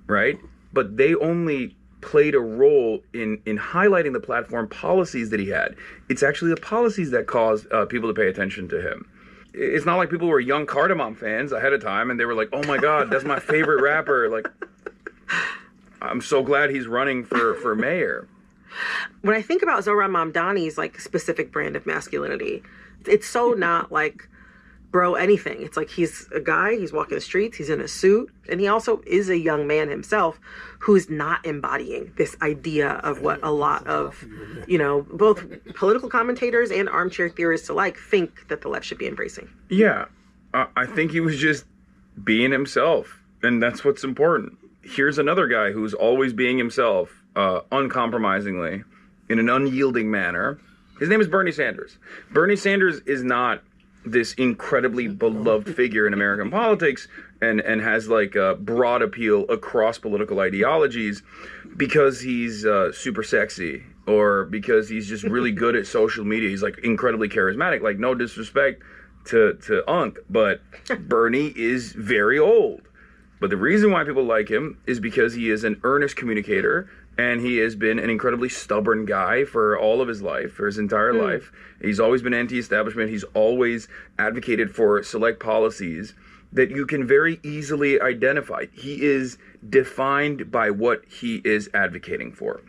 right? But they only played a role in highlighting the platform policies that he had. It's actually the policies that caused people to pay attention to him. It's not like people were young Cardamom fans ahead of time and they were like, oh my God, that's my favorite rapper. I'm so glad he's running for mayor. When I think about Zohran Mamdani's specific brand of masculinity, it's so not bro anything. It's he's a guy, he's walking the streets, he's in a suit, and he also is a young man himself who's not embodying this idea of what a lot of, both political commentators and armchair theorists alike think that the left should be embracing. Yeah, I think he was just being himself, and that's what's important. Here's another guy who's always being himself, uncompromisingly, in an unyielding manner. His name is Bernie Sanders. Bernie Sanders is not this incredibly beloved figure in American politics and has a broad appeal across political ideologies because he's super sexy or because he's just really good at social media. He's incredibly charismatic. No disrespect to Unc, but Bernie is very old. But the reason why people like him is because he is an earnest communicator And he has been an incredibly stubborn guy for all of his life, for his entire life. He's always been anti-establishment. He's always advocated for select policies that you can very easily identify. He is defined by what he is advocating for.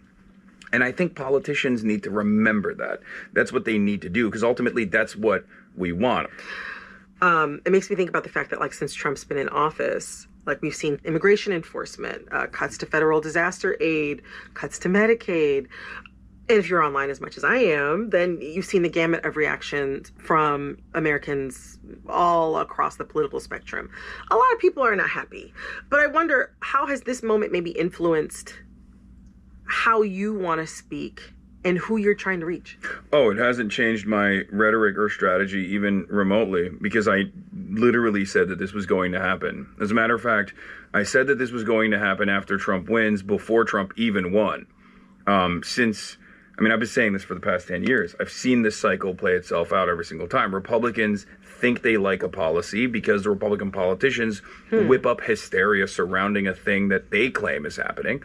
And I think politicians need to remember that. That's what they need to do, because ultimately that's what we want. It makes me think about the fact that, like, since Trump's been in office, like, we've seen immigration enforcement, cuts to federal disaster aid, cuts to Medicaid. And if you're online as much as I am, then you've seen the gamut of reactions from Americans all across the political spectrum. A lot of people are not happy. But I wonder, how has this moment maybe influenced how you want to speak and who you're trying to reach? Oh, it hasn't changed my rhetoric or strategy even remotely, because I literally said that this was going to happen. As a matter of fact, I said that this was going to happen after Trump wins, before Trump even won. I've been saying this for the past 10 years. I've seen this cycle play itself out every single time. Republicans think they like a policy because the Republican politicians whip up hysteria surrounding a thing that they claim is happening.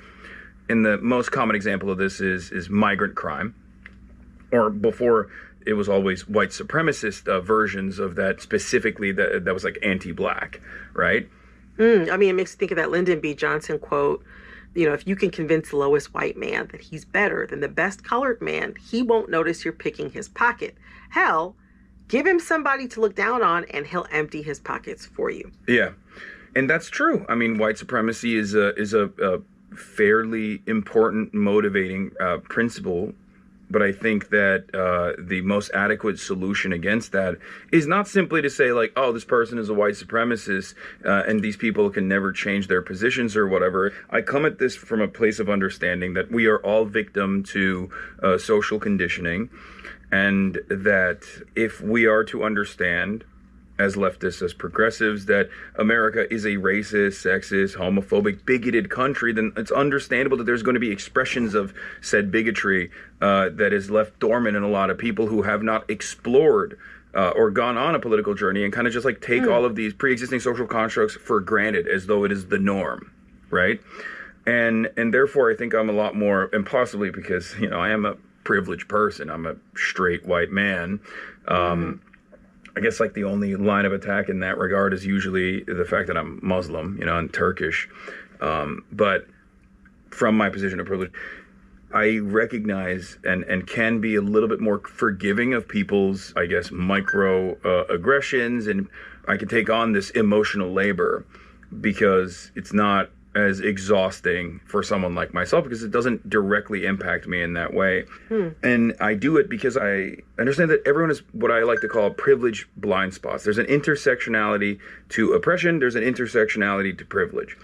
And the most common example of this is migrant crime, or before it was always white supremacist versions of that, specifically that was like anti-black, right? It makes me think of that Lyndon B. Johnson quote, if you can convince the lowest white man that he's better than the best colored man, he won't notice you're picking his pocket. Hell, give him somebody to look down on and he'll empty his pockets for you. Yeah, and that's true. White supremacy is a fairly important motivating principle, but I think that the most adequate solution against that is not simply to say, like, oh, this person is a white supremacist and these people can never change their positions or whatever. I come at this from a place of understanding that we are all victim to social conditioning, and that if we are to understand, as leftists, as progressives, that America is a racist, sexist, homophobic, bigoted country, then it's understandable that there's going to be expressions of said bigotry that is left dormant in a lot of people who have not explored or gone on a political journey, and kind of just like take all of these pre-existing social constructs for granted as though it is the norm, right? And therefore I think I'm a lot more, and possibly because, I am a privileged person, I'm a straight white man, I guess like the only line of attack in that regard is usually the fact that I'm Muslim, and Turkish. But from my position of privilege, I recognize and can be a little bit more forgiving of people's, I guess, micro aggressions, and I can take on this emotional labor because it's not as exhausting for someone like myself, because it doesn't directly impact me in that way. And I do it because I understand that everyone has what I like to call privilege blind spots. There's an intersectionality to oppression. There's an intersectionality to privilege.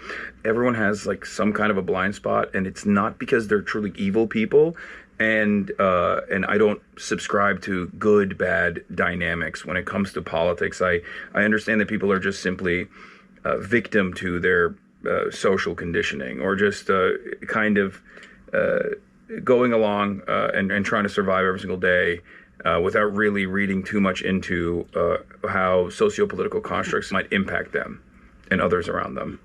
Everyone has like some kind of a blind spot, and it's not because they're truly evil people. And I don't subscribe to good, bad dynamics when it comes to politics. I understand that people are just simply victim to their social conditioning, or just kind of going along and trying to survive every single day without really reading too much into how socio-political constructs might impact them and others around them.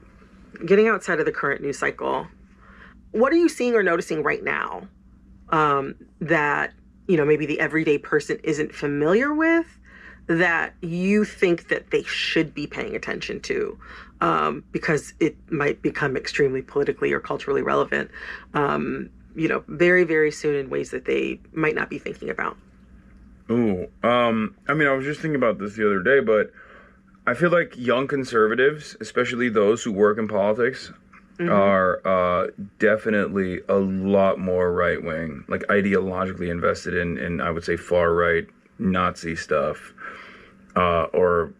Getting outside of the current news cycle, what are you seeing or noticing right now that, maybe the everyday person isn't familiar with, that you think that they should be paying attention to because it might become extremely politically or culturally relevant, very, very soon in ways that they might not be thinking about? I was just thinking about this the other day, but I feel like young conservatives, especially those who work in politics, are definitely a lot more right-wing, like ideologically invested in I would say far-right Nazi stuff, or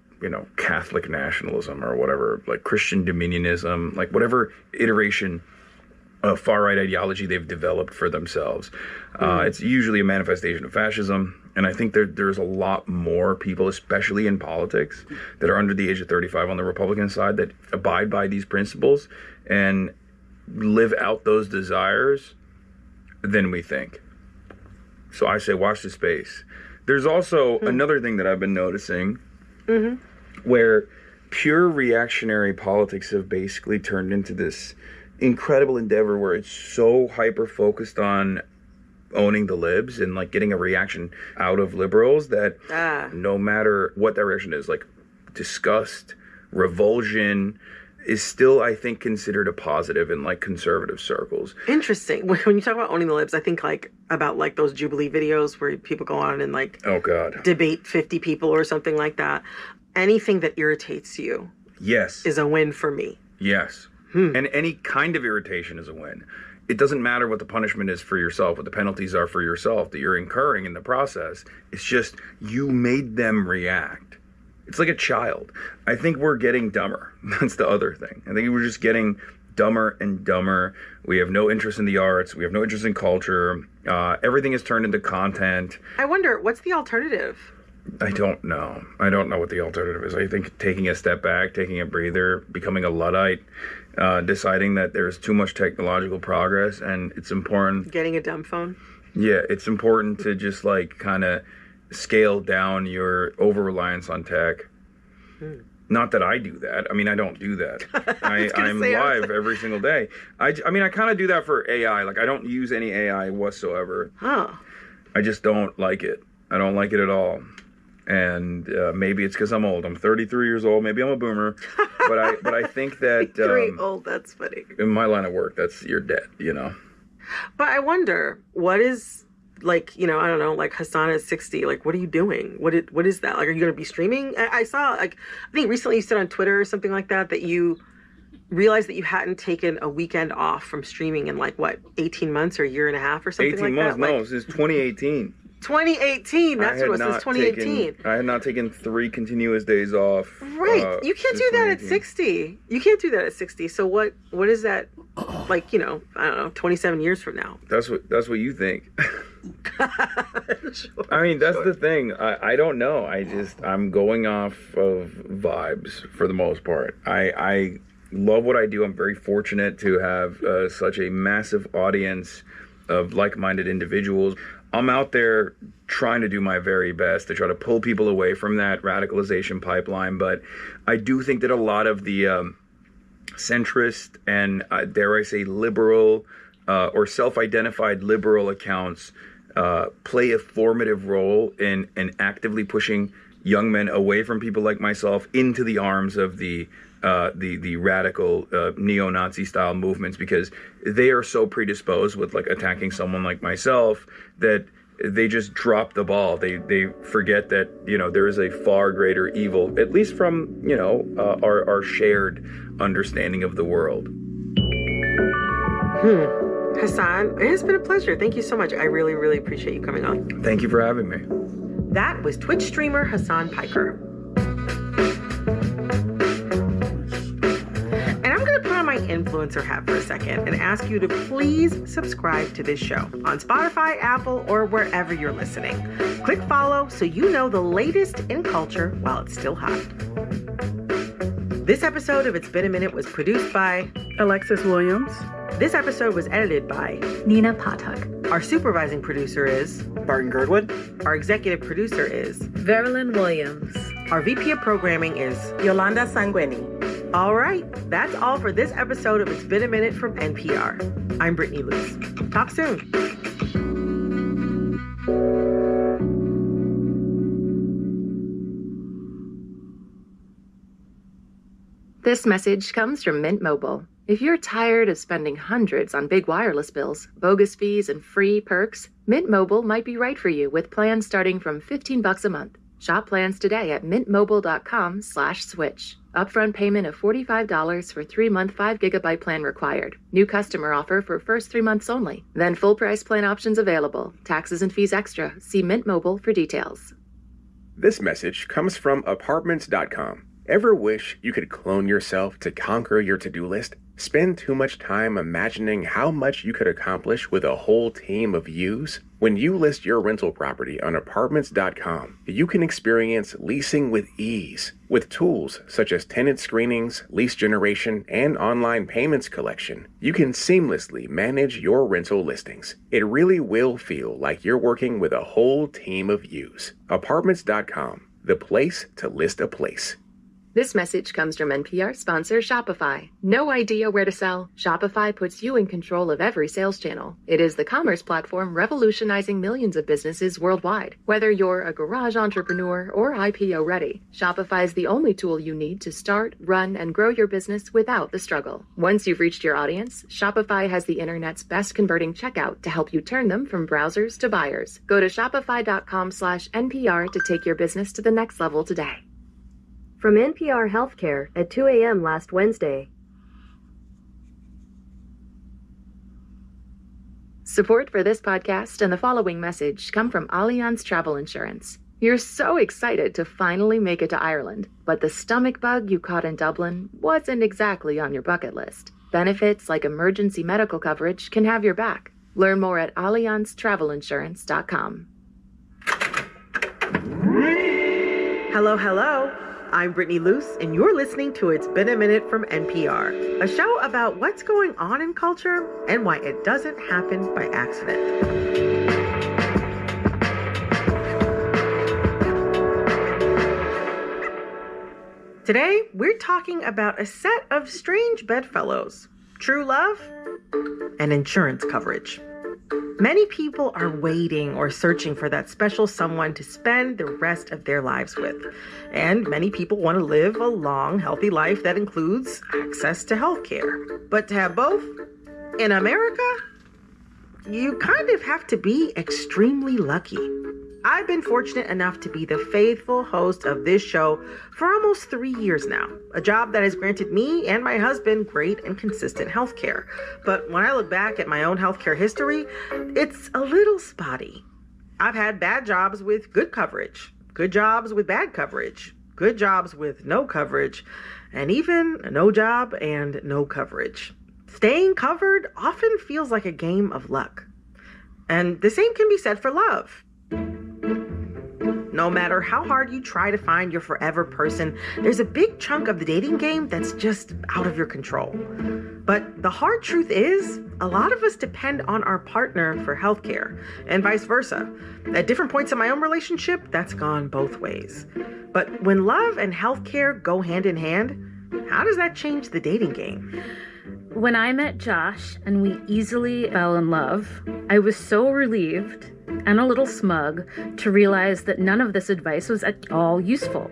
Catholic nationalism, or whatever, like Christian dominionism, like whatever iteration of far-right ideology they've developed for themselves. It's usually a manifestation of fascism, and I think there's a lot more people, especially in politics, that are under the age of 35 on the Republican side that abide by these principles and live out those desires than we think. So I say watch the space. There's also another thing that I've been noticing, where pure reactionary politics have basically turned into this incredible endeavor where it's so hyper focused on owning the libs and like getting a reaction out of liberals that no matter what that reaction is, like disgust, revulsion, is still, I think, considered a positive in like conservative circles. Interesting. When you talk about owning the libs, I think like about like those Jubilee videos where people go on and like debate 50 people or something like that. Anything that irritates you is a win for me. Yes. And any kind of irritation is a win. It doesn't matter what the punishment is for yourself, what the penalties are for yourself that you're incurring in the process. It's just you made them react. It's like a child. I think we're getting dumber. That's the other thing. I think we're just getting dumber and dumber. We have no interest in the arts. We have no interest in culture. Everything is turned into content. I wonder, what's the alternative? I don't know. I don't know what the alternative is. I think taking a step back, taking a breather, becoming a Luddite, deciding that there's too much technological progress and it's important. Getting a dumb phone? Yeah, it's important to just like kind of scale down your over-reliance on tech. Not that I do that. I mean, I don't do that. I'm live every single day. I mean, I kind of do that for AI. Like, I don't use any AI whatsoever. I just don't like it. I don't like it at all. And maybe it's because I'm old. I'm 33 years old. Maybe I'm a boomer. But I think that... old, that's funny. In my line of work, you're dead, you know? But I wonder, what is... like, you know, I don't know, like Hassan is 60. Like, what are you doing? What is that? Like, are you going to be streaming? I saw, like, I think recently you said on Twitter or something like that, that you realized that you hadn't taken a weekend off from streaming in like, what, 18 months or a year and a half or something like that? 18 months, no, since 2018. 2018, that's what it was, since 2018. I had not taken 3 continuous days off. Right, you can't do that at 60. You can't do that at 60. So what is that, like, you know, I don't know, 27 years from now? That's what you think. I mean, that's the thing. I don't know. I'm going off of vibes for the most part. I love what I do. I'm very fortunate to have such a massive audience of like-minded individuals. I'm out there trying to do my very best to try to pull people away from that radicalization pipeline. But I do think that a lot of the centrist and, dare I say, liberal or self-identified liberal accounts play a formative role in actively pushing young men away from people like myself into the arms of the radical neo-Nazi style movements, because they are so predisposed with like attacking someone like myself that they just drop the ball. They forget that, you know, there is a far greater evil, at least from, you know, our shared understanding of the world. Hassan, it has been a pleasure. Thank you so much. I really, really appreciate you coming on. Thank you for having me. That was Twitch streamer Hassan Piker. And I'm going to put on my influencer hat for a second and ask you to please subscribe to this show on Spotify, Apple, or wherever you're listening. Click follow so you know the latest in culture while it's still hot. This episode of It's Been a Minute was produced by Alexis Williams. This episode was edited by Nina Patak. Our supervising producer is Barton Girdwood. Our executive producer is Verlyn Williams. Our VP of programming is Yolanda Sanguini. All right, that's all for this episode of It's Been a Minute from NPR. I'm Brittany Luce. Talk soon. This message comes from Mint Mobile. If you're tired of spending hundreds on big wireless bills, bogus fees, and free perks, Mint Mobile might be right for you with plans starting from $15 a month. Shop plans today at mintmobile.com/switch. Upfront payment of $45 for 3-month 5GB plan required. New customer offer for first 3 months only. Then full price plan options available. Taxes and fees extra. See Mint Mobile for details. This message comes from Apartments.com. Ever wish you could clone yourself to conquer your to-do list? Spend too much time imagining how much you could accomplish with a whole team of yous? When you list your rental property on Apartments.com, you can experience leasing with ease. With tools such as tenant screenings, lease generation, and online payments collection, you can seamlessly manage your rental listings. It really will feel like you're working with a whole team of yous. Apartments.com, the place to list a place. This message comes from NPR sponsor Shopify. No idea where to sell? Shopify puts you in control of every sales channel. It is the commerce platform revolutionizing millions of businesses worldwide. Whether you're a garage entrepreneur or IPO ready, Shopify is the only tool you need to start, run, and grow your business without the struggle. Once you've reached your audience, Shopify has the internet's best converting checkout to help you turn them from browsers to buyers. Go to shopify.com/NPR to take your business to the next level today. From NPR Healthcare at 2 a.m. last Wednesday. Support for this podcast and the following message come from Allianz Travel Insurance. You're so excited to finally make it to Ireland, but the stomach bug you caught in Dublin wasn't exactly on your bucket list. Benefits like emergency medical coverage can have your back. Learn more at AllianzTravelInsurance.com. Hello, hello. I'm Brittany Luce, and you're listening to It's Been a Minute from NPR, a show about what's going on in culture and why it doesn't happen by accident. Today, we're talking about a set of strange bedfellows, true love, and insurance coverage. Many people are waiting or searching for that special someone to spend the rest of their lives with. And many people want to live a long, healthy life that includes access to health care. But to have both in America, you kind of have to be extremely lucky. I've been fortunate enough to be the faithful host of this show for almost 3 years now, a job that has granted me and my husband great and consistent health care. But when I look back at my own healthcare history, it's a little spotty. I've had bad jobs with good coverage, good jobs with bad coverage, good jobs with no coverage, and even a no job and no coverage. Staying covered often feels like a game of luck. And the same can be said for love. No matter how hard you try to find your forever person, there's a big chunk of the dating game that's just out of your control. But the hard truth is, a lot of us depend on our partner for healthcare, and vice versa. At different points in my own relationship, that's gone both ways. But when love and healthcare go hand in hand, how does that change the dating game? When I met Josh and we easily fell in love, I was so relieved and a little smug to realize that none of this advice was at all useful.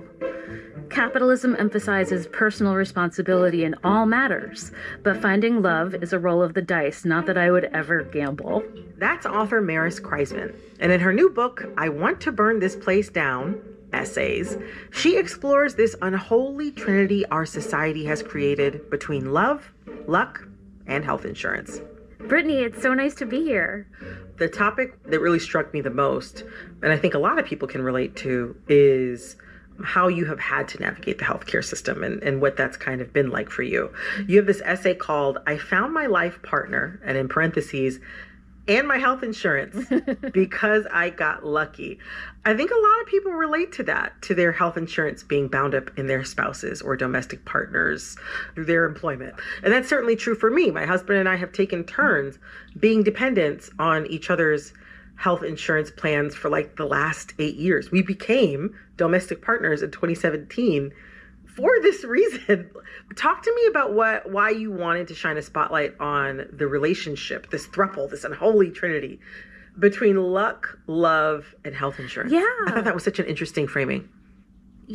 Capitalism emphasizes personal responsibility in all matters, but finding love is a roll of the dice, not that I would ever gamble. That's author Maris Kreisman. And in her new book, I Want to Burn This Place Down, Essays, she explores this unholy trinity our society has created between love, luck, and health insurance. Brittany, it's so nice to be here. The topic that really struck me the most, and I think a lot of people can relate to, is how you have had to navigate the healthcare system and what that's kind of been like for you. You have this essay called I Found My Life Partner, and in parentheses, and my health insurance because I got lucky. I think a lot of people relate to that, to their health insurance being bound up in their spouses or domestic partners through their employment. And that's certainly true for me. My husband and I have taken turns being dependent on each other's health insurance plans for like the last 8 years. We became domestic partners in 2017 for this reason. Talk to me about why you wanted to shine a spotlight on the relationship, this throuple, this unholy trinity between luck, love, and health insurance. Yeah. I thought that was such an interesting framing.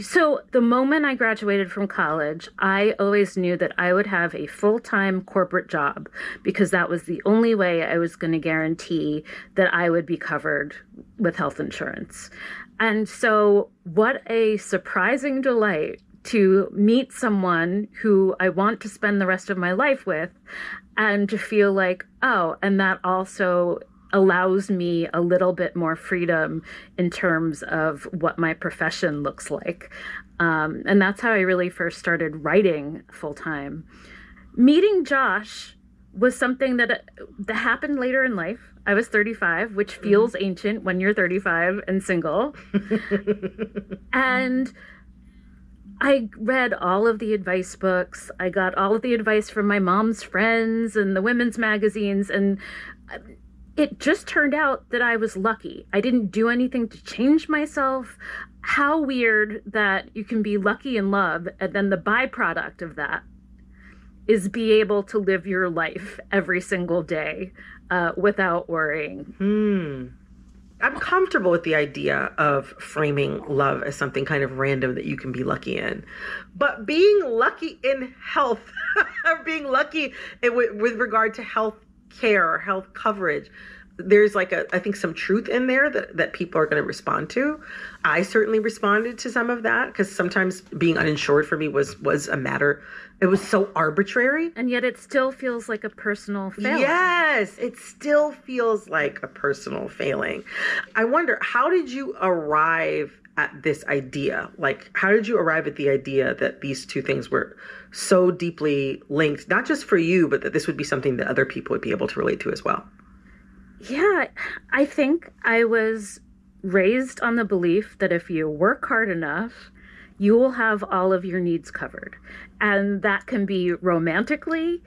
So the moment I graduated from college, I always knew that I would have a full-time corporate job because that was the only way I was going to guarantee that I would be covered with health insurance. And so what a surprising delight to meet someone who I want to spend the rest of my life with and to feel like, oh, and that also allows me a little bit more freedom in terms of what my profession looks like. And that's how I really first started writing full time. Meeting Josh was something that happened later in life. I was 35, which feels ancient when you're 35 and single. And I read all of the advice books. I got all of the advice from my mom's friends and the women's magazines. And it just turned out that I was lucky. I didn't do anything to change myself. how weird that you can be lucky in love, and then the byproduct of that is be able to live your life every single day without worrying. I'm comfortable with the idea of framing love as something kind of random that you can be lucky in. But being lucky in health, or being lucky with regard to health care or health coverage, there's like I think some truth in there that people are going to respond to. I certainly responded to some of that because sometimes being uninsured for me was a matter. It was so arbitrary. And yet it still feels like a personal failing. Yes, it still feels like a personal failing. I wonder, how did you arrive at this idea? Like, how did you arrive at the idea that these two things were so deeply linked, not just for you, but that this would be something that other people would be able to relate to as well? Yeah, I think I was raised on the belief that if you work hard enough, you will have all of your needs covered. And that can be romantically,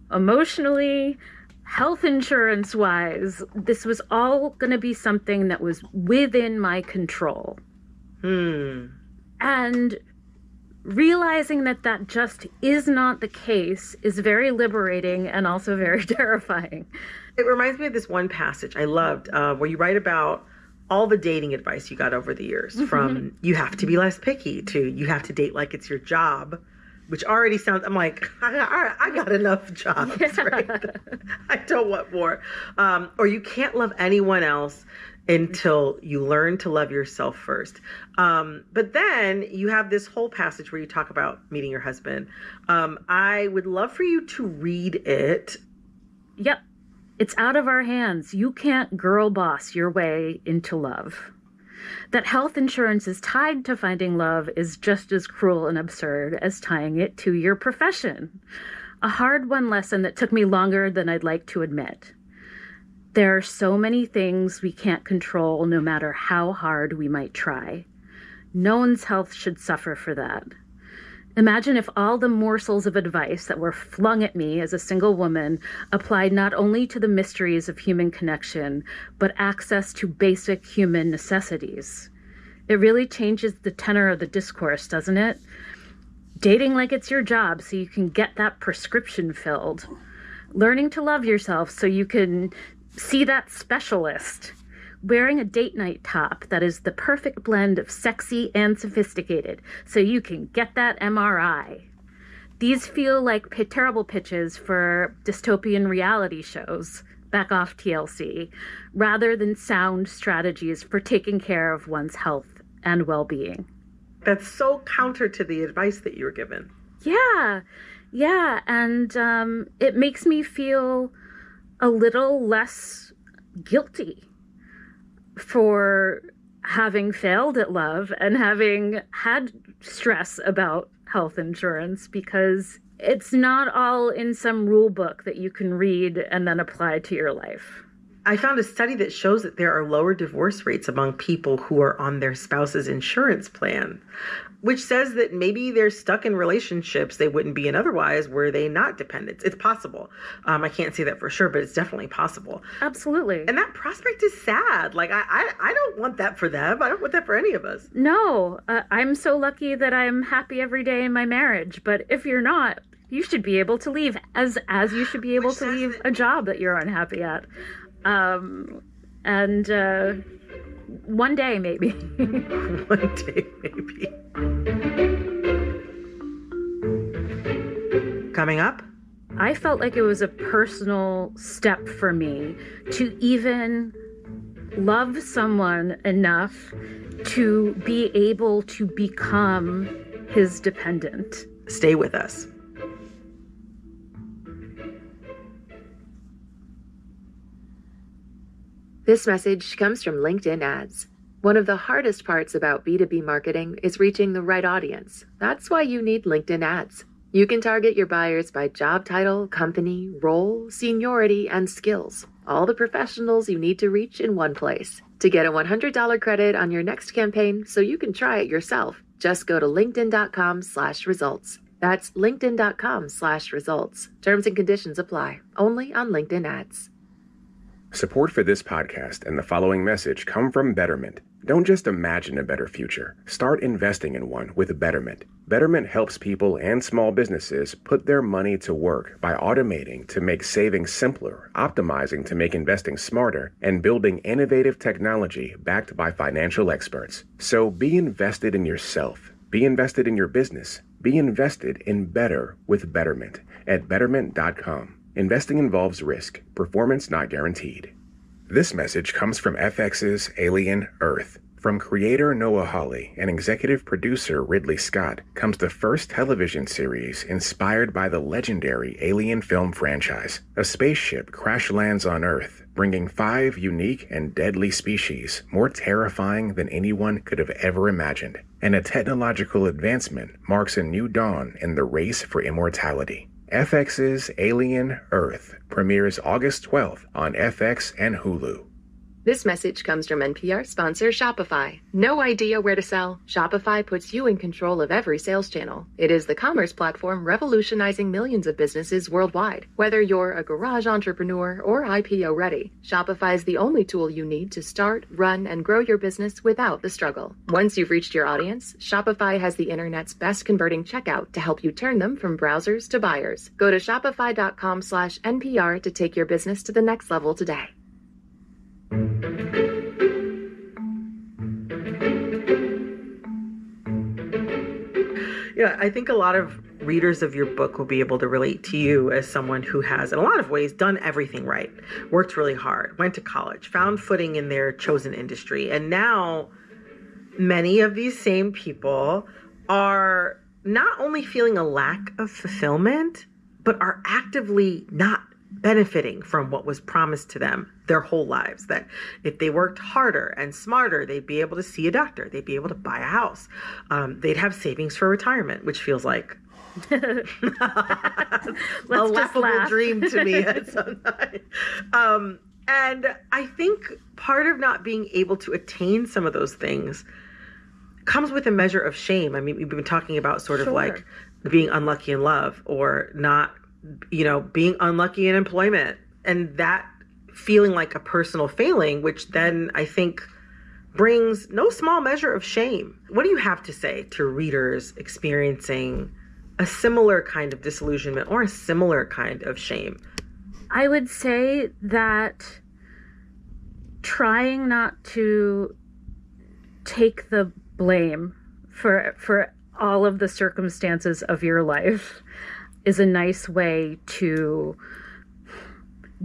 emotionally, health insurance wise. This was all going to be something that was within my control. And realizing that that just is not the case is very liberating and also very terrifying. It reminds me of this one passage I loved where you write about all the dating advice you got over the years, from you have to be less picky to you have to date like it's your job, which already sounds, I'm like, I got enough jobs, right? I don't want more. Or you can't love anyone else until you learn to love yourself first. But then you have this whole passage where you talk about meeting your husband. I would love for you to read it. Yep. It's out of our hands. You can't girl boss your way into love. That health insurance is tied to finding love is just as cruel and absurd as tying it to your profession. A hard-won lesson that took me longer than I'd like to admit. There are so many things we can't control no matter how hard we might try. No one's health should suffer for that. Imagine if all the morsels of advice that were flung at me as a single woman applied not only to the mysteries of human connection, but access to basic human necessities. It really changes the tenor of the discourse, doesn't it? Dating like it's your job so you can get that prescription filled. Learning to love yourself so you can see that specialist. Wearing a date night top that is the perfect blend of sexy and sophisticated so you can get that MRI. These feel like terrible pitches for dystopian reality shows, back off TLC, rather than sound strategies for taking care of one's health and well-being. That's so counter to the advice that you were given. Yeah, and it makes me feel a little less guilty for having failed at love and having had stress about health insurance, because it's not all in some rule book that you can read and then apply to your life. I found a study that shows that there are lower divorce rates among people who are on their spouse's insurance plan, which says that maybe they're stuck in relationships they wouldn't be in otherwise were they not dependent. It's possible. I can't say that for sure, but it's definitely possible. Absolutely. And that prospect is sad. Like, I don't want that for them. I don't want that for any of us. No, I'm so lucky that I'm happy every day in my marriage. But if you're not, you should be able to leave, as you should be able to leave a job that you're unhappy at. One day, maybe. One day, maybe. Coming up, I felt like it was a personal step for me to even love someone enough to be able to become his dependent. Stay with us. This message comes from LinkedIn Ads. One of the hardest parts about B2B marketing is reaching the right audience. That's why you need LinkedIn Ads. You can target your buyers by job title, company, role, seniority, and skills. All the professionals you need to reach in one place. To get a $100 credit on your next campaign so you can try it yourself, just go to linkedin.com/results. That's linkedin.com/results. Terms and conditions apply. Only on LinkedIn Ads. Support for this podcast and the following message come from Betterment. Don't just imagine a better future. Start investing in one with Betterment. Betterment helps people and small businesses put their money to work by automating to make saving simpler, optimizing to make investing smarter, and building innovative technology backed by financial experts. So be invested in yourself. Be invested in your business. Be invested in better with Betterment at Betterment.com. Investing involves risk. Performance not guaranteed. This message comes from FX's Alien Earth. From creator Noah Hawley and executive producer Ridley Scott comes the first television series inspired by the legendary Alien film franchise. A spaceship crash lands on Earth, bringing 5 unique and deadly species, more terrifying than anyone could have ever imagined. And a technological advancement marks a new dawn in the race for immortality. FX's Alien Earth premieres August 12th on FX and Hulu. This message comes from NPR sponsor Shopify. No idea where to sell? Shopify puts you in control of every sales channel. It is the commerce platform revolutionizing millions of businesses worldwide. Whether you're a garage entrepreneur or IPO ready, Shopify is the only tool you need to start, run, and grow your business without the struggle. Once you've reached your audience, Shopify has the internet's best converting checkout to help you turn them from browsers to buyers. Go to shopify.com/NPR to take your business to the next level today. Yeah, I think a lot of readers of your book will be able to relate to you as someone who has, in a lot of ways, done everything right, worked really hard, went to college, found footing in their chosen industry. And now many of these same people are not only feeling a lack of fulfillment, but are actively not benefiting from what was promised to them their whole lives. That if they worked harder and smarter, they'd be able to see a doctor, they'd be able to buy a house, they'd have savings for retirement, which feels like a laughable dream to me at some time. And I think part of not being able to attain some of those things comes with a measure of shame. I mean, we've been talking about sort of like being unlucky in love, or not, being unlucky in employment, and that feeling like a personal failing, which then I think brings no small measure of shame. What do you have to say to readers experiencing a similar kind of disillusionment or a similar kind of shame? I would say that trying not to take the blame for all of the circumstances of your life is a nice way to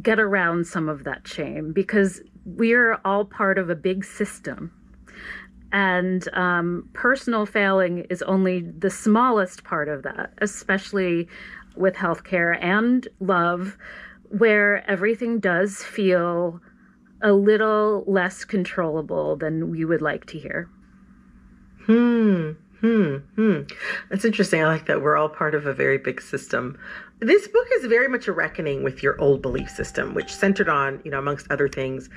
get around some of that shame, because we're all part of a big system. And personal failing is only the smallest part of that, especially with healthcare and love, where everything does feel a little less controllable than we would like to hear. That's interesting. I like that we're all part of a very big system. This book is very much a reckoning with your old belief system, which centered on, amongst other things,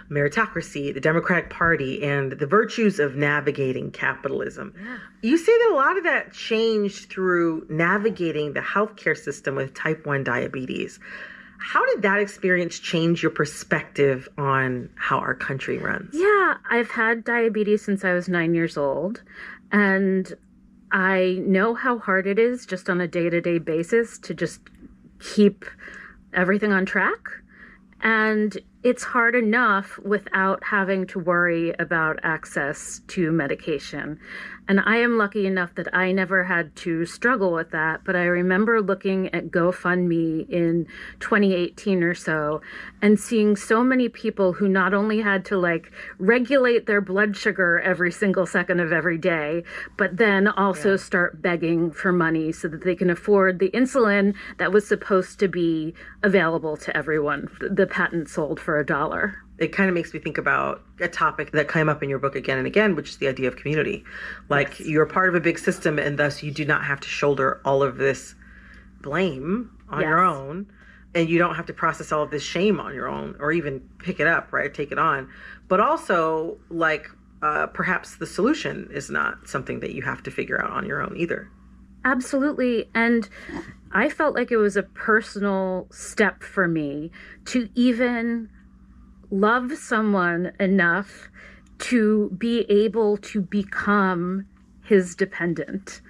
meritocracy, the Democratic Party, and the virtues of navigating capitalism. Yeah. You say that a lot of that changed through navigating the healthcare system with type 1 diabetes. How did that experience change your perspective on how our country runs? Yeah, I've had diabetes since I was 9 years old, and I know how hard it is just on a day-to-day basis to just keep everything on track. And it's hard enough without having to worry about access to medication. And I am lucky enough that I never had to struggle with that. But I remember looking at GoFundMe in 2018 or so and seeing so many people who not only had to regulate their blood sugar every single second of every day, but then also start begging for money so that they can afford the insulin that was supposed to be available to everyone. The patent sold for $1. It kind of makes me think about a topic that came up in your book again and again, which is the idea of community. You're part of a big system, and thus you do not have to shoulder all of this blame on your own, and you don't have to process all of this shame on your own, or even pick it up, right? Take it on. But also, perhaps the solution is not something that you have to figure out on your own either. Absolutely. And I felt like it was a personal step for me to even love someone enough to be able to become his dependent.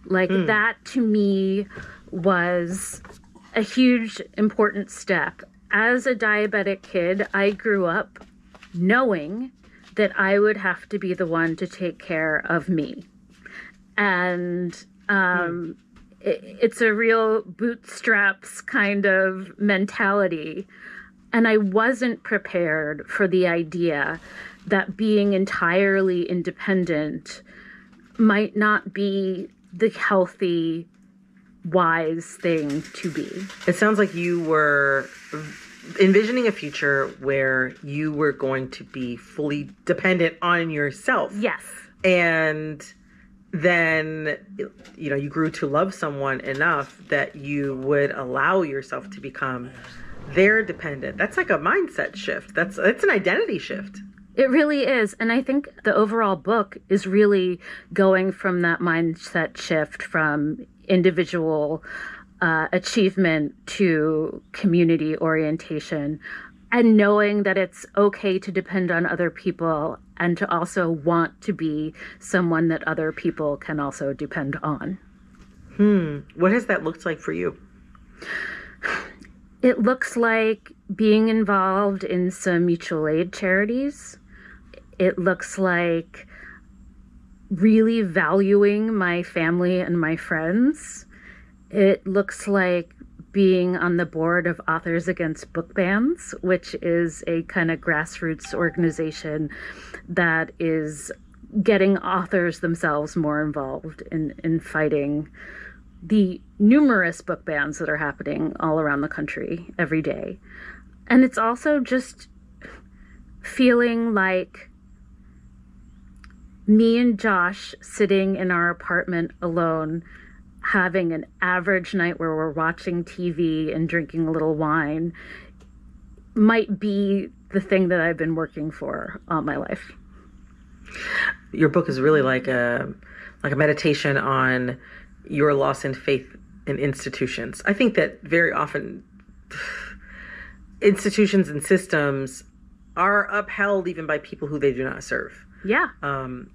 Like that to me was a huge, important step. As a diabetic kid, I grew up knowing that I would have to be the one to take care of me. And it's a real bootstraps kind of mentality. And I wasn't prepared for the idea that being entirely independent might not be the healthy, wise thing to be. It sounds like you were envisioning a future where you were going to be fully dependent on yourself. Yes. And then, you know, you grew to love someone enough that you would allow yourself to become their dependent. That's like a mindset shift. It's an identity shift. It really is. And I think the overall book is really going from that mindset shift from individual achievement to community orientation, and knowing that it's okay to depend on other people and to also want to be someone that other people can also depend on. What has that looked like for you? It looks like being involved in some mutual aid charities. It looks like really valuing my family and my friends. It looks like being on the board of Authors Against Book Bans, which is a kind of grassroots organization that is getting authors themselves more involved in fighting the numerous book bans that are happening all around the country every day. And it's also just feeling like me and Josh sitting in our apartment alone, having an average night where we're watching TV and drinking a little wine, might be the thing that I've been working for all my life. Your book is really like a meditation on your loss in faith in institutions. I think that very often institutions and systems are upheld even by people who they do not serve. Yeah. And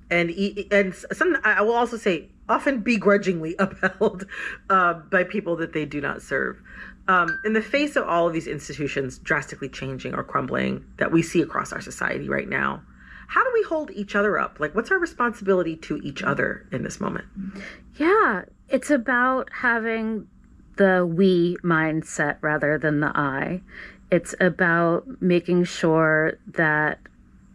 some, I will also say, often begrudgingly upheld by people that they do not serve. In the face of all of these institutions drastically changing or crumbling that we see across our society right now, how do we hold each other up? Like, what's our responsibility to each other in this moment? Yeah, it's about having the we mindset rather than the I. It's about making sure that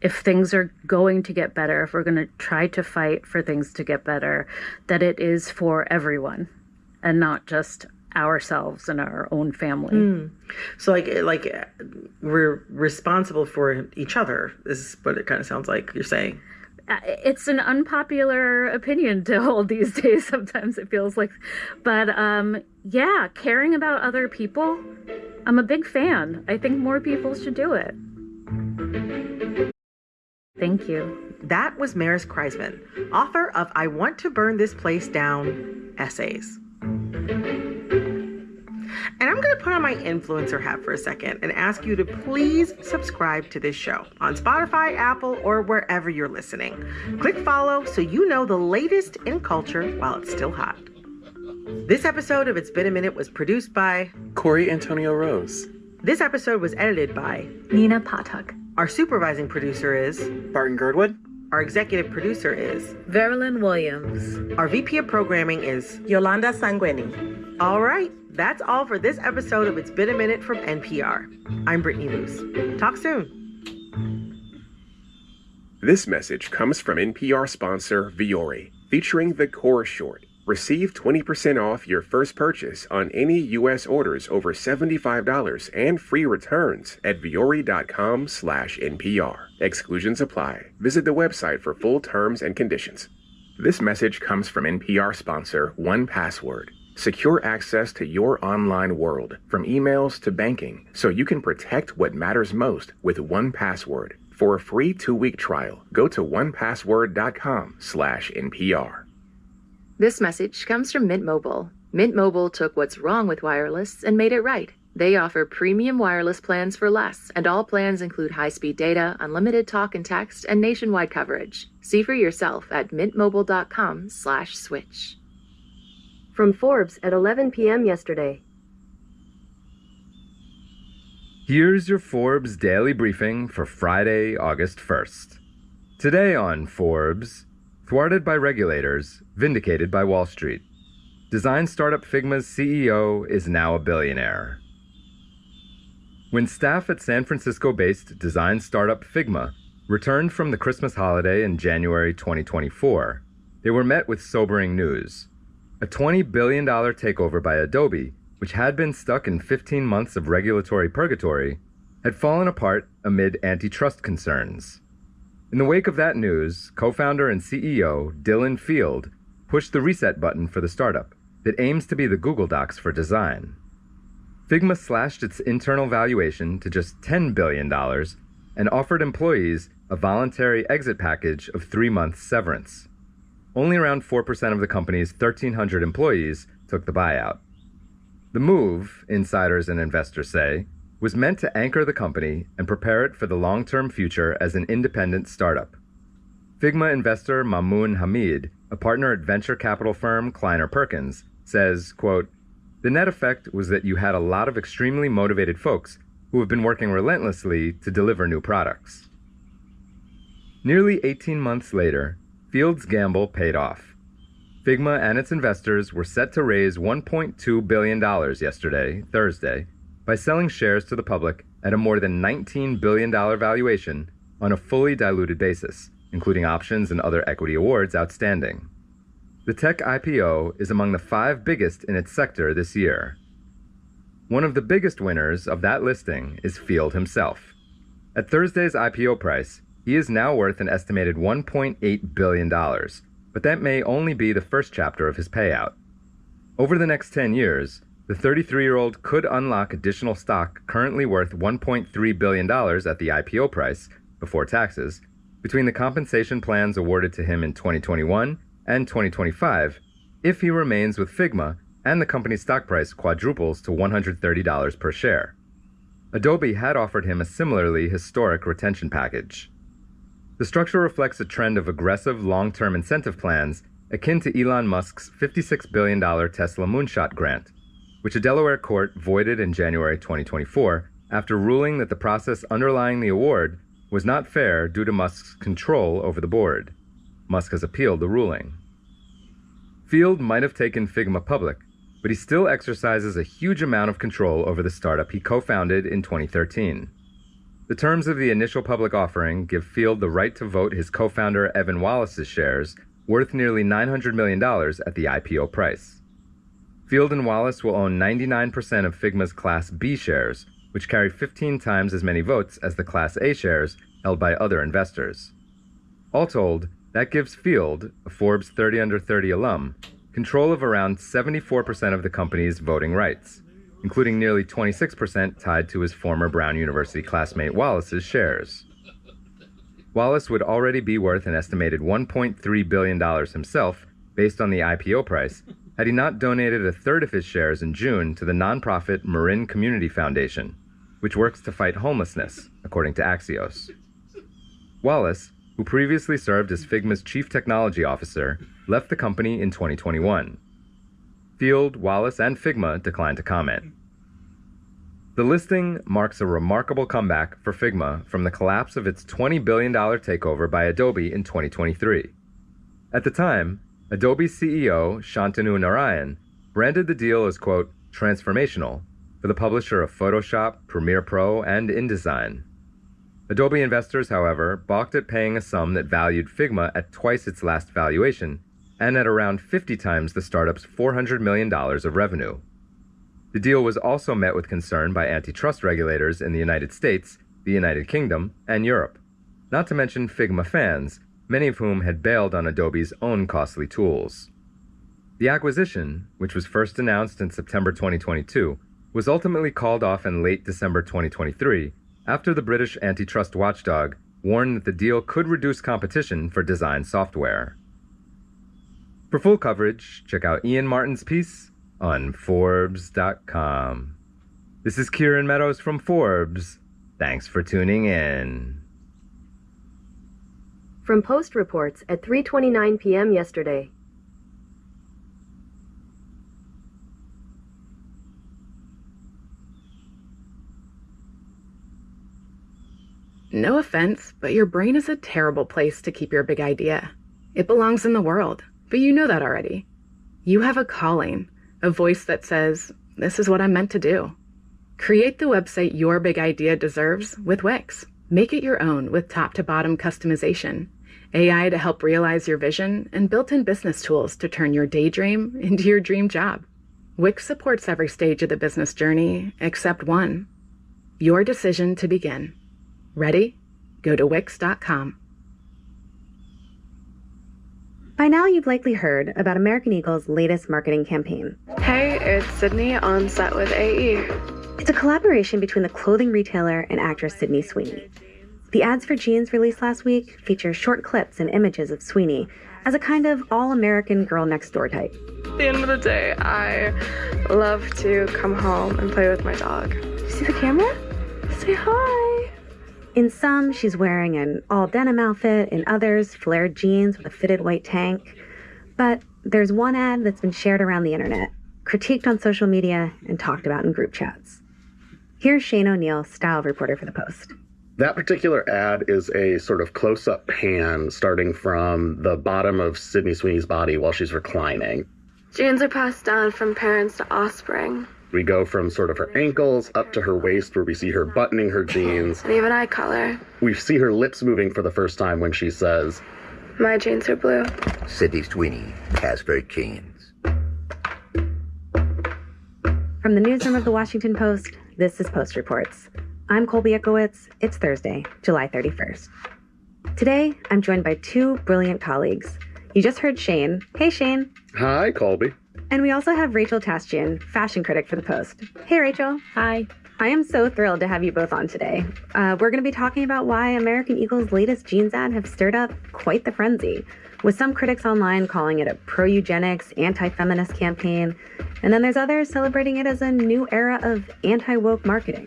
if things are going to get better, if we're going to try to fight for things to get better, that it is for everyone and not just ourselves and our own family. So like we're responsible for each other is what it kind of sounds like you're saying. It's an unpopular opinion to hold these days. Sometimes it feels like, but yeah, caring about other people, I'm a big fan. I think more people should do it. Thank you. That was Maris Kreisman, author of I Want to Burn This Place Down essays. And I'm going to put on my influencer hat for a second and ask you to please subscribe to this show on Spotify, Apple, or wherever you're listening. Click follow so you know the latest in culture while it's still hot. This episode of It's Been a Minute was produced by Corey Antonio Rose. This episode was edited by Nina Patak. Our supervising producer is Barton Girdwood. Our executive producer is Verilyn Williams. Our VP of programming is Yolanda Sanguini. All right, that's all for this episode of It's Been a Minute from NPR. I'm Brittany Luce. Talk soon. This message comes from NPR sponsor Vuori, featuring the Core Short. Receive 20% off your first purchase on any U.S. orders over $75 and free returns at vuori.com/NPR. Exclusions apply. Visit the website for full terms and conditions. This message comes from NPR sponsor 1Password. Secure access to your online world, from emails to banking, so you can protect what matters most with 1Password. For a free 2-week trial, go to onepassword.com/NPR. This message comes from Mint Mobile. Mint Mobile took what's wrong with wireless and made it right. They offer premium wireless plans for less, and all plans include high-speed data, unlimited talk and text, and nationwide coverage. See for yourself at mintmobile.com/switch. From Forbes at 11 p.m. yesterday. Here's your Forbes daily briefing for Friday, August 1st. Today on Forbes, thwarted by regulators, vindicated by Wall Street. Design startup Figma's CEO is now a billionaire. When staff at San Francisco-based design startup Figma returned from the Christmas holiday in January 2024, they were met with sobering news. A $20 billion takeover by Adobe, which had been stuck in 15 months of regulatory purgatory, had fallen apart amid antitrust concerns. In the wake of that news, co-founder and CEO Dylan Field pushed the reset button for the startup that aims to be the Google Docs for design. Figma slashed its internal valuation to just $10 billion and offered employees a voluntary exit package of 3 months severance. Only around 4% of the company's 1,300 employees took the buyout. The move, insiders and investors say, was meant to anchor the company and prepare it for the long-term future as an independent startup. Figma investor Mamoun Hamid, a partner at venture capital firm Kleiner Perkins, says, quote, "The net effect was that you had a lot of extremely motivated folks who have been working relentlessly to deliver new products." Nearly 18 months later, Field's gamble paid off. Figma and its investors were set to raise $1.2 billion yesterday, Thursday, by selling shares to the public at a more than $19 billion valuation on a fully diluted basis, including options and other equity awards outstanding. The tech IPO is among the 5 biggest in its sector this year. One of the biggest winners of that listing is Field himself. At Thursday's IPO price, he is now worth an estimated $1.8 billion, but that may only be the first chapter of his payout. Over the next 10 years, the 33-year-old could unlock additional stock currently worth $1.3 billion at the IPO price, before taxes, between the compensation plans awarded to him in 2021 and 2025, if he remains with Figma and the company's stock price quadruples to $130 per share. Adobe had offered him a similarly historic retention package. The structure reflects a trend of aggressive long-term incentive plans akin to Elon Musk's $56 billion Tesla Moonshot grant, which a Delaware court voided in January 2024 after ruling that the process underlying the award was not fair due to Musk's control over the board. Musk has appealed the ruling. Field might have taken Figma public, but he still exercises a huge amount of control over the startup he co-founded in 2013. The terms of the initial public offering give Field the right to vote his co-founder Evan Wallace's shares, worth nearly $900 million at the IPO price. Field and Wallace will own 99% of Figma's Class B shares, which carry 15 times as many votes as the Class A shares held by other investors. All told, that gives Field, a Forbes 30 Under 30 alum, control of around 74% of the company's voting rights, including nearly 26% tied to his former Brown University classmate Wallace's shares. Wallace would already be worth an estimated $1.3 billion himself, based on the IPO price, had he not donated a third of his shares in June to the nonprofit Marin Community Foundation, which works to fight homelessness, according to Axios. Wallace, who previously served as Figma's chief technology officer, left the company in 2021. Field, Wallace, and Figma declined to comment. The listing marks a remarkable comeback for Figma from the collapse of its $20 billion takeover by Adobe in 2023. At the time, Adobe's CEO, Shantanu Narayan, branded the deal as, quote, transformational for the publisher of Photoshop, Premiere Pro, and InDesign. Adobe investors, however, balked at paying a sum that valued Figma at twice its last valuation and at around 50 times the startup's $400 million of revenue. The deal was also met with concern by antitrust regulators in the United States, the United Kingdom, and Europe, not to mention Figma fans, many of whom had bailed on Adobe's own costly tools. The acquisition, which was first announced in September 2022, was ultimately called off in late December 2023 after the British antitrust watchdog warned that the deal could reduce competition for design software. For full coverage, check out Ian Martin's piece on Forbes.com. This is Kieran Meadows from Forbes. Thanks for tuning in. From Post reports at 3:29 p.m. yesterday. No offense, but your brain is a terrible place to keep your big idea. It belongs in the world, but you know that already. You have a calling, a voice that says, this is what I'm meant to do. Create the website your big idea deserves with Wix. Make it your own with top-to-bottom customization, AI to help realize your vision, and built-in business tools to turn your daydream into your dream job. Wix supports every stage of the business journey except one, your decision to begin. Ready? Go to Wix.com. By now, you've likely heard about American Eagle's latest marketing campaign. Hey, it's Sydney on set with AE. It's a collaboration between the clothing retailer and actress Sydney Sweeney. The ads for jeans released last week feature short clips and images of Sweeney as a kind of all-American girl next door type. At the end of the day, I love to come home and play with my dog. You see the camera? Say hi. In some, she's wearing an all-denim outfit. In others, flared jeans with a fitted white tank. But there's one ad that's been shared around the internet, critiqued on social media, and talked about in group chats. Here's Shane O'Neill, style reporter for The Post. That particular ad is a sort of close-up pan starting from the bottom of Sydney Sweeney's body while she's reclining. Jeans are passed down from parents to offspring. We go from sort of her ankles up to her waist where we see her buttoning her jeans. And even eye color. We see her lips moving for the first time when she says, My jeans are blue. Sydney Sweeney, Casper jeans. From the newsroom of The Washington Post, this is Post Reports. I'm Colby Ekowitz. It's Thursday, July 31st. Today, I'm joined by two brilliant colleagues. You just heard Shane. Hey, Shane. Hi, Colby. And we also have Rachel Tastian, fashion critic for The Post. Hey, Rachel. Hi. I am so thrilled to have you both on today. We're going to be talking about why American Eagle's latest jeans ad have stirred up quite the frenzy, with some critics online calling it a pro-eugenics, anti-feminist campaign, and then there's others celebrating it as a new era of anti-woke marketing.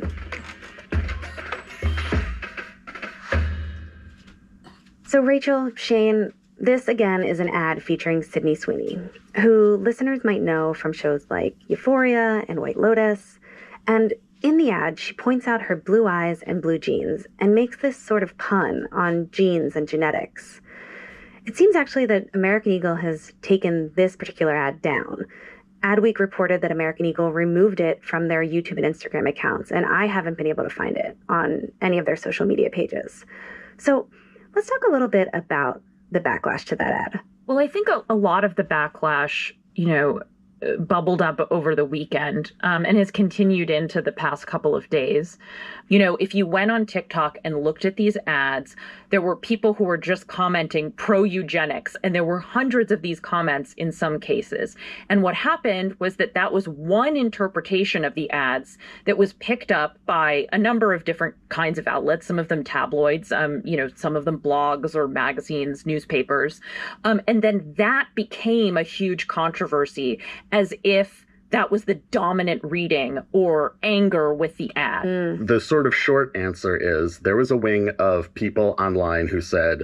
So Rachel, Shane, this again is an ad featuring Sydney Sweeney, who listeners might know from shows like Euphoria and White Lotus. And in the ad, she points out her blue eyes and blue jeans and makes this sort of pun on genes and genetics. It seems actually that American Eagle has taken this particular ad down. Adweek reported that American Eagle removed it from their YouTube and Instagram accounts, and I haven't been able to find it on any of their social media pages. So let's talk a little bit about the backlash to that ad. Well, I think a lot of the backlash, bubbled up over the weekend and has continued into the past couple of days. If you went on TikTok and looked at these ads, there were people who were just commenting pro-eugenics, and there were hundreds of these comments in some cases. And what happened was that was one interpretation of the ads that was picked up by a number of different kinds of outlets, some of them tabloids, some of them blogs or magazines, newspapers. And then that became a huge controversy, as if that was the dominant reading or anger with the ad. The sort of short answer is there was a wing of people online who said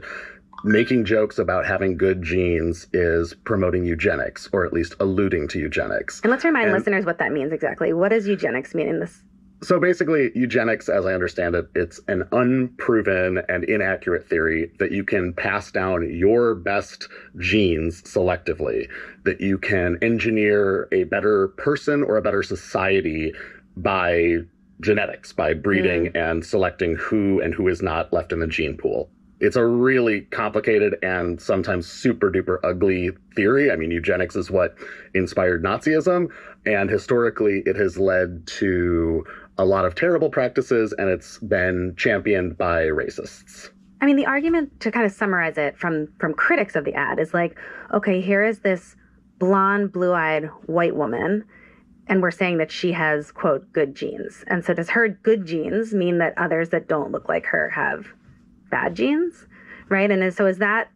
making jokes about having good genes is promoting eugenics, or at least alluding to eugenics. And let's remind listeners what that means exactly. What does eugenics mean in this? So basically, eugenics, as I understand it, it's an unproven and inaccurate theory that you can pass down your best genes selectively, that you can engineer a better person or a better society by genetics, by breeding and selecting who and who is not left in the gene pool. It's a really complicated and sometimes super duper ugly theory. I mean, eugenics is what inspired Nazism, and historically it has led to a lot of terrible practices, and it's been championed by racists. I mean, the argument, to kind of summarize it from critics of the ad, is like, okay, here is this blonde, blue-eyed white woman, and we're saying that she has, quote, good genes. And so does her good genes mean that others that don't look like her have bad genes, right? And so is that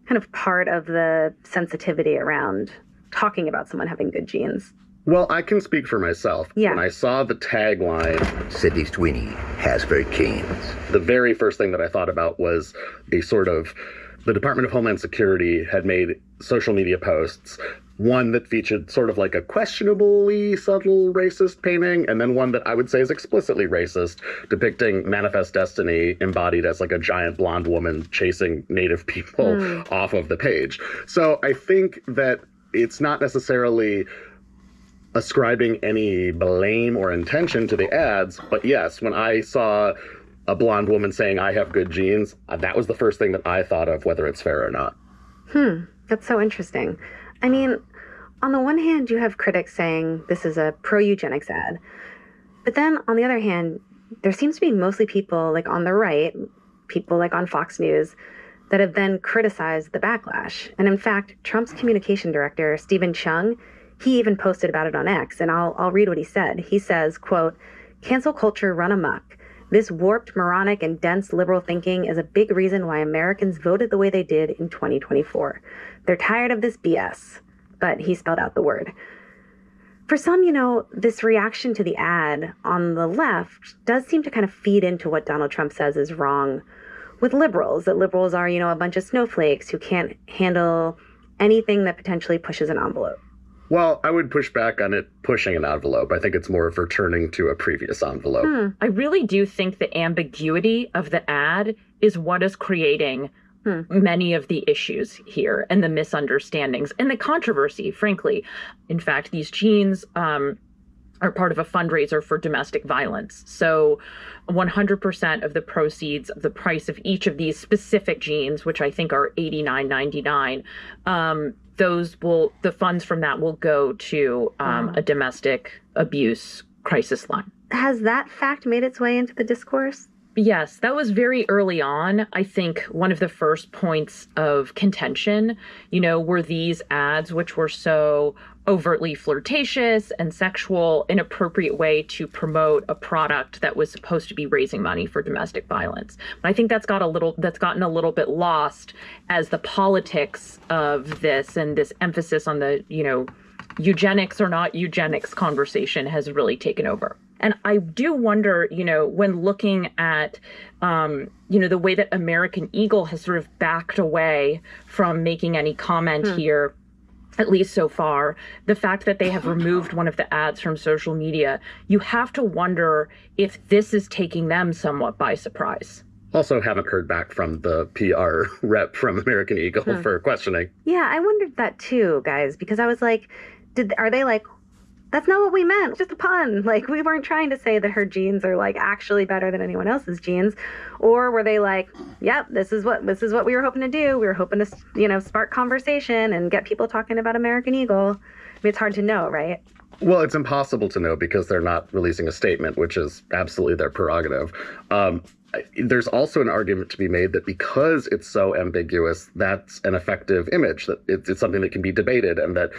kind of part of the sensitivity around talking about someone having good genes? Well, I can speak for myself. Yeah. When I saw the tagline, Sydney Sweeney, Hasbro Canes, the very first thing that I thought about was a sort of, the Department of Homeland Security had made social media posts, one that featured sort of like a questionably subtle racist painting, and then one that I would say is explicitly racist, depicting Manifest Destiny embodied as like a giant blonde woman chasing Native people off of the page. So I think that it's not necessarily ascribing any blame or intention to the ads, but yes, when I saw a blonde woman saying, "I have good genes," that was the first thing that I thought of, whether it's fair or not. That's so interesting. I mean, on the one hand, you have critics saying this is a pro-eugenics ad. But then on the other hand, there seems to be mostly people like on the right, people like on Fox News, that have then criticized the backlash. And in fact, Trump's communication director, Stephen Chung, he even posted about it on X, and I'll read what he said. He says, quote, "Cancel culture run amok. This warped, moronic, and dense liberal thinking is a big reason why Americans voted the way they did in 2024. They're tired of this BS." But he spelled out the word. For some, this reaction to the ad on the left does seem to kind of feed into what Donald Trump says is wrong with liberals, that liberals are, a bunch of snowflakes who can't handle anything that potentially pushes an envelope. Well, I would push back on it pushing an envelope. I think it's more of returning to a previous envelope. I really do think the ambiguity of the ad is what is creating many of the issues here and the misunderstandings and the controversy, frankly. In fact, these jeans are part of a fundraiser for domestic violence. So 100% of the proceeds of the price of each of these specific jeans, which I think are $89.99, the funds from that will go to a domestic abuse crisis line. Has that fact made its way into the discourse? Yes, that was very early on. I think one of the first points of contention, were these ads, which were so overtly flirtatious and sexual, inappropriate way to promote a product that was supposed to be raising money for domestic violence. But I think that's gotten a little bit lost as the politics of this and this emphasis on the, eugenics or not eugenics conversation has really taken over. And I do wonder, when looking at, the way that American Eagle has sort of backed away from making any comment here, at least so far, the fact that they have removed one of the ads from social media, you have to wonder if this is taking them somewhat by surprise. Also haven't heard back from the PR rep from American Eagle for questioning. Yeah, I wondered that too, guys, because I was like, are they like, that's not what we meant, just a pun. Like, we weren't trying to say that her jeans are like actually better than anyone else's jeans. Or were they like, yep, this is what we were hoping to do. We were hoping to, spark conversation and get people talking about American Eagle. I mean, it's hard to know, right? Well, it's impossible to know because they're not releasing a statement, which is absolutely their prerogative. There's also an argument to be made that because it's so ambiguous, that's an effective image, that it's something that can be debated, and that,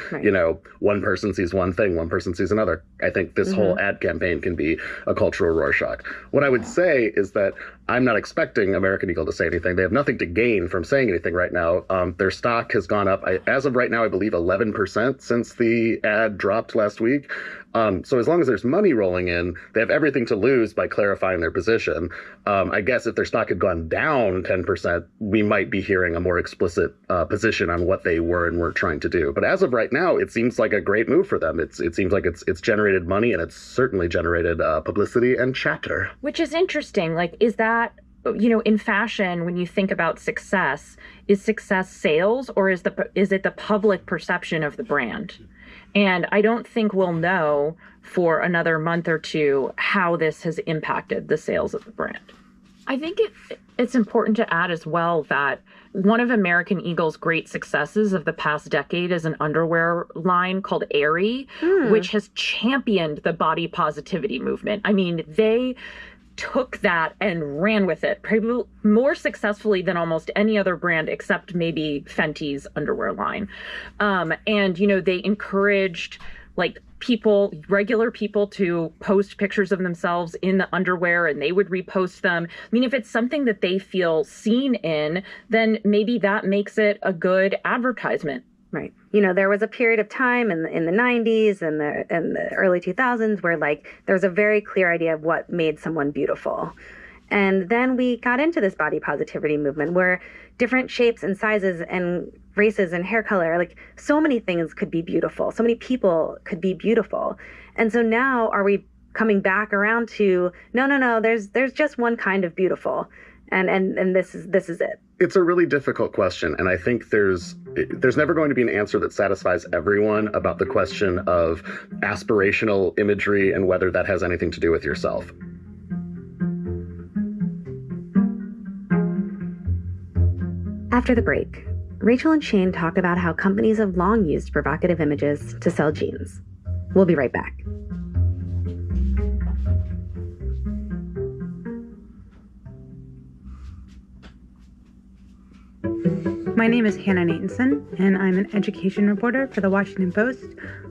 one person sees one thing, one person sees another. I think this whole ad campaign can be a cultural Rorschach. What I would say is that I'm not expecting American Eagle to say anything. They have nothing to gain from saying anything right now. Their stock has gone up, as of right now, I believe 11% since the ad dropped last week. So as long as there's money rolling in, they have everything to lose by clarifying their position. I guess if their stock had gone down 10%, we might be hearing a more explicit position on what they were and weren't trying to do. But as of right now, it seems like a great move for them. It seems like it's generated money, and it's certainly generated publicity and chatter. Which is interesting. Like, is that, in fashion, when you think about success, is success sales, or is it the public perception of the brand? And I don't think we'll know for another month or two how this has impacted the sales of the brand. I think it's important to add as well that one of American Eagle's great successes of the past decade is an underwear line called Aerie, which has championed the body positivity movement. I mean, they took that and ran with it probably more successfully than almost any other brand except maybe Fenty's underwear line. And, they encouraged regular people to post pictures of themselves in the underwear, and they would repost them. I mean, if it's something that they feel seen in, then maybe that makes it a good advertisement. Right. You know, there was a period of time in the 90s and the early 2000s where like there was a very clear idea of what made someone beautiful. And then we got into this body positivity movement where different shapes and sizes and races and hair color, like so many things could be beautiful. So many people could be beautiful. And so now are we coming back around to no, there's just one kind of beautiful. And this is it. It's a really difficult question, and I think there's never going to be an answer that satisfies everyone about the question of aspirational imagery and whether that has anything to do with yourself. After the break, Rachel and Shane talk about how companies have long used provocative images to sell jeans. We'll be right back. My name is Hannah Natanson, and I'm an education reporter for the Washington Post.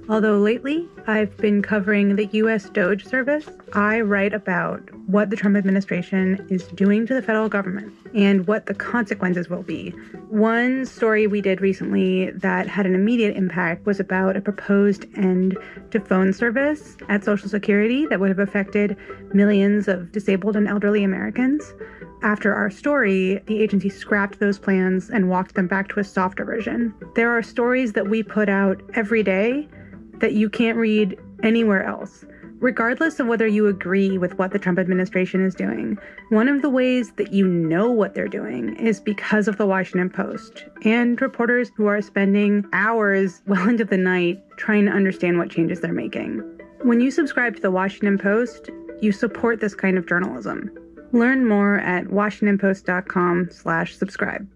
Although lately, I've been covering the U.S. DOGE service. I write about what the Trump administration is doing to the federal government and what the consequences will be. One story we did recently that had an immediate impact was about a proposed end to phone service at Social Security that would have affected millions of disabled and elderly Americans. After our story, the agency scrapped those plans and walked them back to a softer version. There are stories that we put out every day that you can't read anywhere else, regardless of whether you agree with what the Trump administration is doing. One of the ways that you know what they're doing is because of the Washington Post and reporters who are spending hours well into the night trying to understand what changes they're making. When you subscribe to the Washington Post, you support this kind of journalism. Learn more at WashingtonPost.com/subscribe.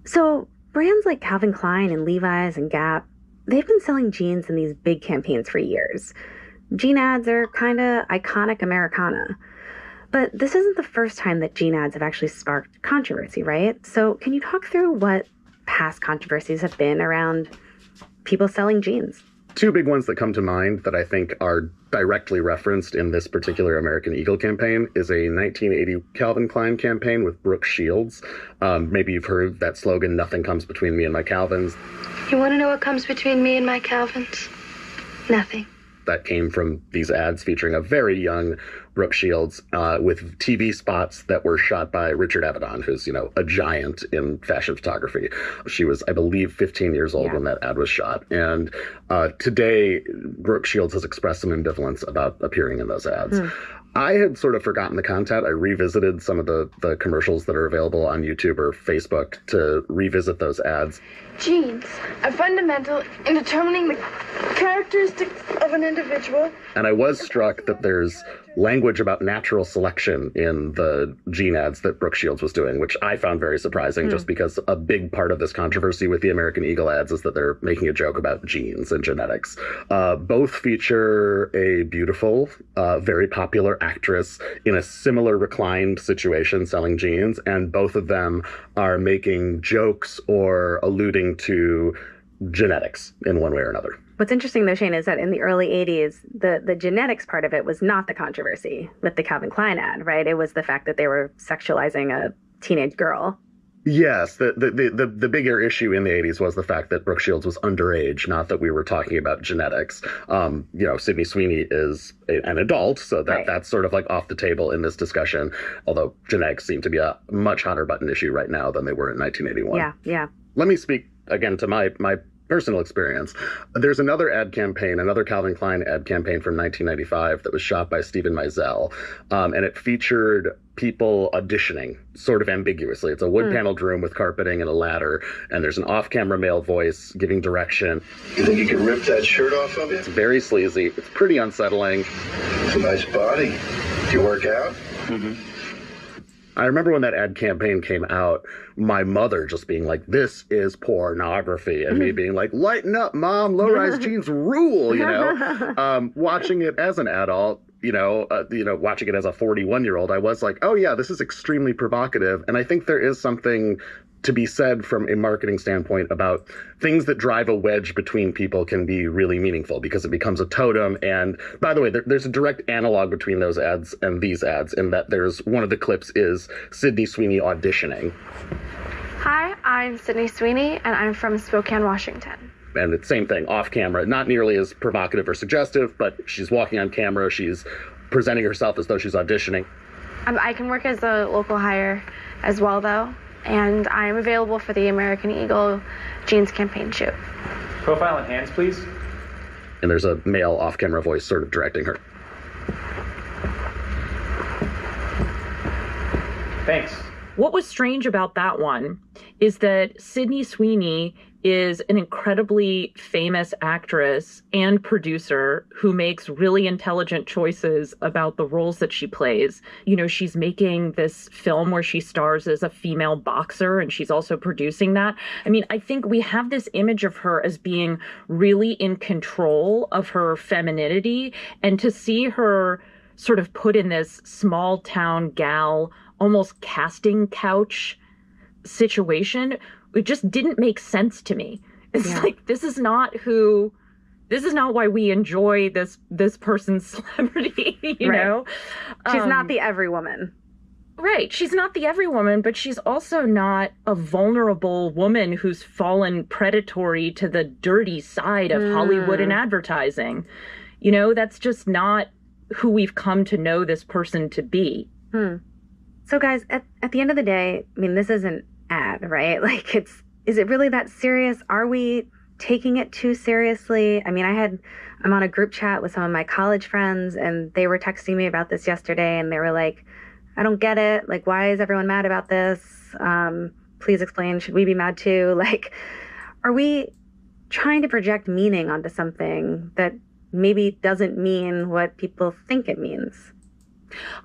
So brands like Calvin Klein and Levi's and Gap, they've been selling jeans in these big campaigns for years. Jean ads are kind of iconic Americana. But this isn't the first time that jean ads have actually sparked controversy, right? So can you talk through what past controversies have been around people selling jeans? Two big ones that come to mind that I think are directly referenced in this particular American Eagle campaign is a 1980 Calvin Klein campaign with Brooke Shields. Maybe you've heard that slogan, "Nothing comes between me and my Calvins." You want to know what comes between me and my Calvins? Nothing. That came from these ads featuring a very young Brooke Shields with TV spots that were shot by Richard Avedon, who's, a giant in fashion photography. She was, I believe, 15 years old when that ad was shot. And today, Brooke Shields has expressed some ambivalence about appearing in those ads. I had sort of forgotten the content. I revisited some of the commercials that are available on YouTube or Facebook to revisit those ads. Genes are fundamental in determining the characteristics of an individual. And I was struck that there's language about natural selection in the gene ads that Brooke Shields was doing, which I found very surprising just because a big part of this controversy with the American Eagle ads is that they're making a joke about genes and genetics. Both feature a beautiful, very popular actress in a similar reclined situation selling jeans, and both of them are making jokes or alluding to genetics in one way or another. What's interesting, though, Shane, is that in the early 80s, the genetics part of it was not the controversy with the Calvin Klein ad, right? It was the fact that they were sexualizing a teenage girl. Yes, the bigger issue in the 80s was the fact that Brooke Shields was underage, not that we were talking about genetics. Sydney Sweeney is an adult, so that's sort of like off the table in this discussion, although genetics seem to be a much hotter button issue right now than they were in 1981. Yeah. Let me speak again to my personal experience. There's another Calvin Klein ad campaign from 1995 that was shot by Steven Meisel, and it featured people auditioning, sort of ambiguously. It's a wood-paneled room with carpeting and a ladder, and there's an off-camera male voice giving direction. You think you can rip that shirt off of you? It's very sleazy. It's pretty unsettling. It's a nice body. Do you work out? Mm-hmm. I remember when that ad campaign came out, my mother just being like, "This is pornography," and me being like, "Lighten up, Mom, low-rise jeans rule," watching it as an adult, watching it as a 41-year-old, I was like, oh yeah, this is extremely provocative. And I think there is something to be said from a marketing standpoint about things that drive a wedge between people can be really meaningful because it becomes a totem. And by the way, there's a direct analog between those ads and these ads in that there's one of the clips is Sydney Sweeney auditioning. Hi, I'm Sydney Sweeney, and I'm from Spokane, Washington. And it's same thing, off camera, not nearly as provocative or suggestive, but she's walking on camera, she's presenting herself as though she's auditioning. I can work as a local hire as well, though, and I'm available for the American Eagle jeans campaign shoot. Profile and hands, please. And there's a male off-camera voice sort of directing her. Thanks. What was strange about that one is that Sydney Sweeney is an incredibly famous actress and producer who makes really intelligent choices about the roles that she plays. You know, she's making this film where she stars as a female boxer, and she's also producing that. I mean, I think we have this image of her as being really in control of her femininity, and to see her sort of put in this small town gal, almost casting couch situation, it just didn't make sense to me. It's like, this is not why we enjoy this person's celebrity, you know? She's not the every woman. Right. She's not the every woman, but she's also not a vulnerable woman who's fallen predatory to the dirty side of Hollywood and advertising. You know, that's just not who we've come to know this person to be. So guys, at the end of the day, I mean, this is an ad, right? Like, is it really that serious? Are we taking it too seriously? I mean, I'm on a group chat with some of my college friends, and they were texting me about this yesterday, and they were like, I don't get it. Like, why is everyone mad about this? Please explain. Should we be mad too? Like, are we trying to project meaning onto something that maybe doesn't mean what people think it means?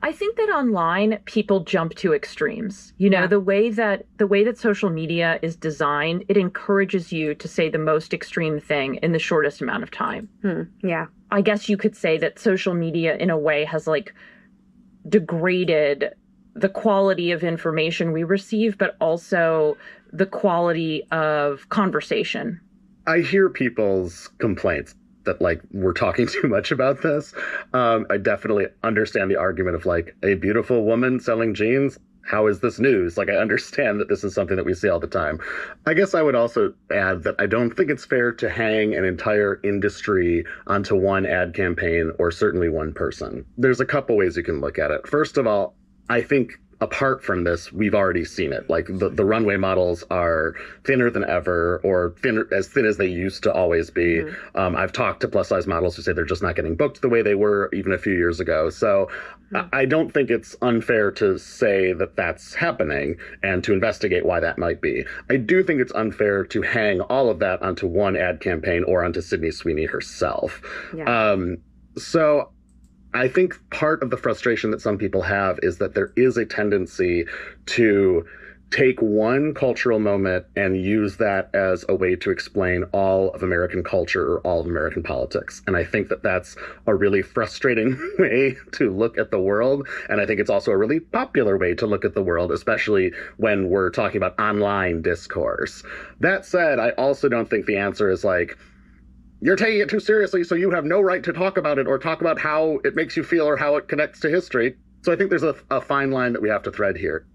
I think that online people jump to extremes. You know, the way that social media is designed, it encourages you to say the most extreme thing in the shortest amount of time. Yeah. I guess you could say that social media in a way has like degraded the quality of information we receive, but also the quality of conversation. I hear people's complaints that like we're talking too much about this. I definitely understand the argument of like a beautiful woman selling jeans. How is this news? Like, I understand that this is something that we see all the time. I guess I would also add that I don't think it's fair to hang an entire industry onto one ad campaign or certainly one person. There's a couple ways you can look at it. First of all, I think apart from this, we've already seen it. Like the runway models are thinner than ever, or as thin as they used to always be. I've talked to plus size models who say they're just not getting booked the way they were even a few years ago. So I don't think it's unfair to say that that's happening and to investigate why that might be. I do think it's unfair to hang all of that onto one ad campaign or onto Sydney Sweeney herself. So I think part of the frustration that some people have is that there is a tendency to take one cultural moment and use that as a way to explain all of American culture or all of American politics. And I think that that's a really frustrating way to look at the world. And I think it's also a really popular way to look at the world, especially when we're talking about online discourse. That said, I also don't think the answer is like, you're taking it too seriously, so you have no right to talk about it or talk about how it makes you feel or how it connects to history. So I think there's a fine line that we have to thread here.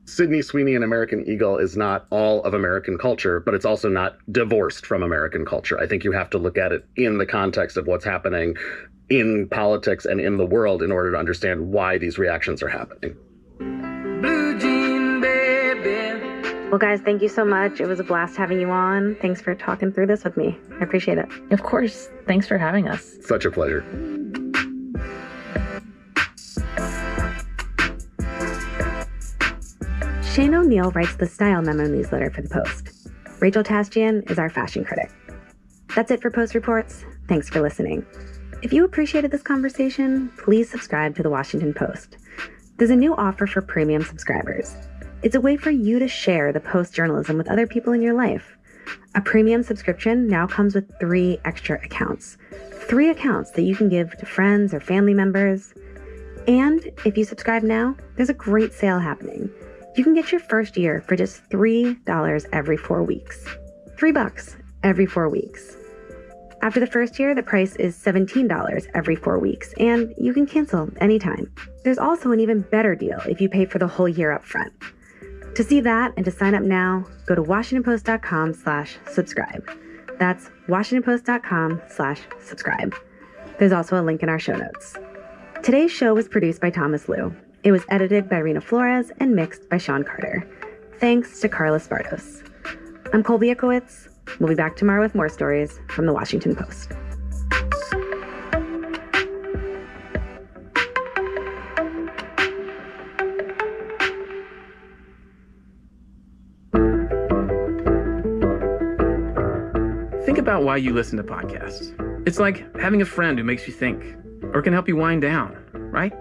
Sydney Sweeney and American Eagle is not all of American culture, but it's also not divorced from American culture. I think you have to look at it in the context of what's happening in politics and in the world in order to understand why these reactions are happening. Well, guys, thank you so much. It was a blast having you on. Thanks for talking through this with me. I appreciate it. Of course. Thanks for having us. Such a pleasure. Shane O'Neill writes the Style Memo newsletter for The Post. Rachel Tastian is our fashion critic. That's it for Post Reports. Thanks for listening. If you appreciated this conversation, please subscribe to The Washington Post. There's a new offer for premium subscribers. It's a way for you to share the Post journalism with other people in your life. A premium subscription now comes with 3 extra accounts. 3 accounts that you can give to friends or family members. And if you subscribe now, there's a great sale happening. You can get your first year for just $3 every 4 weeks. $3 every 4 weeks. After the first year, the price is $17 every 4 weeks, and you can cancel anytime. There's also an even better deal if you pay for the whole year up front. To see that and to sign up now, go to WashingtonPost.com/subscribe. That's WashingtonPost.com/subscribe. There's also a link in our show notes. Today's show was produced by Thomas Liu. It was edited by Rena Flores and mixed by Sean Carter. Thanks to Carla Spardos. I'm Colby Ickowitz. We'll be back tomorrow with more stories from the Washington Post. Think about why you listen to podcasts. It's like having a friend who makes you think or can help you wind down, right?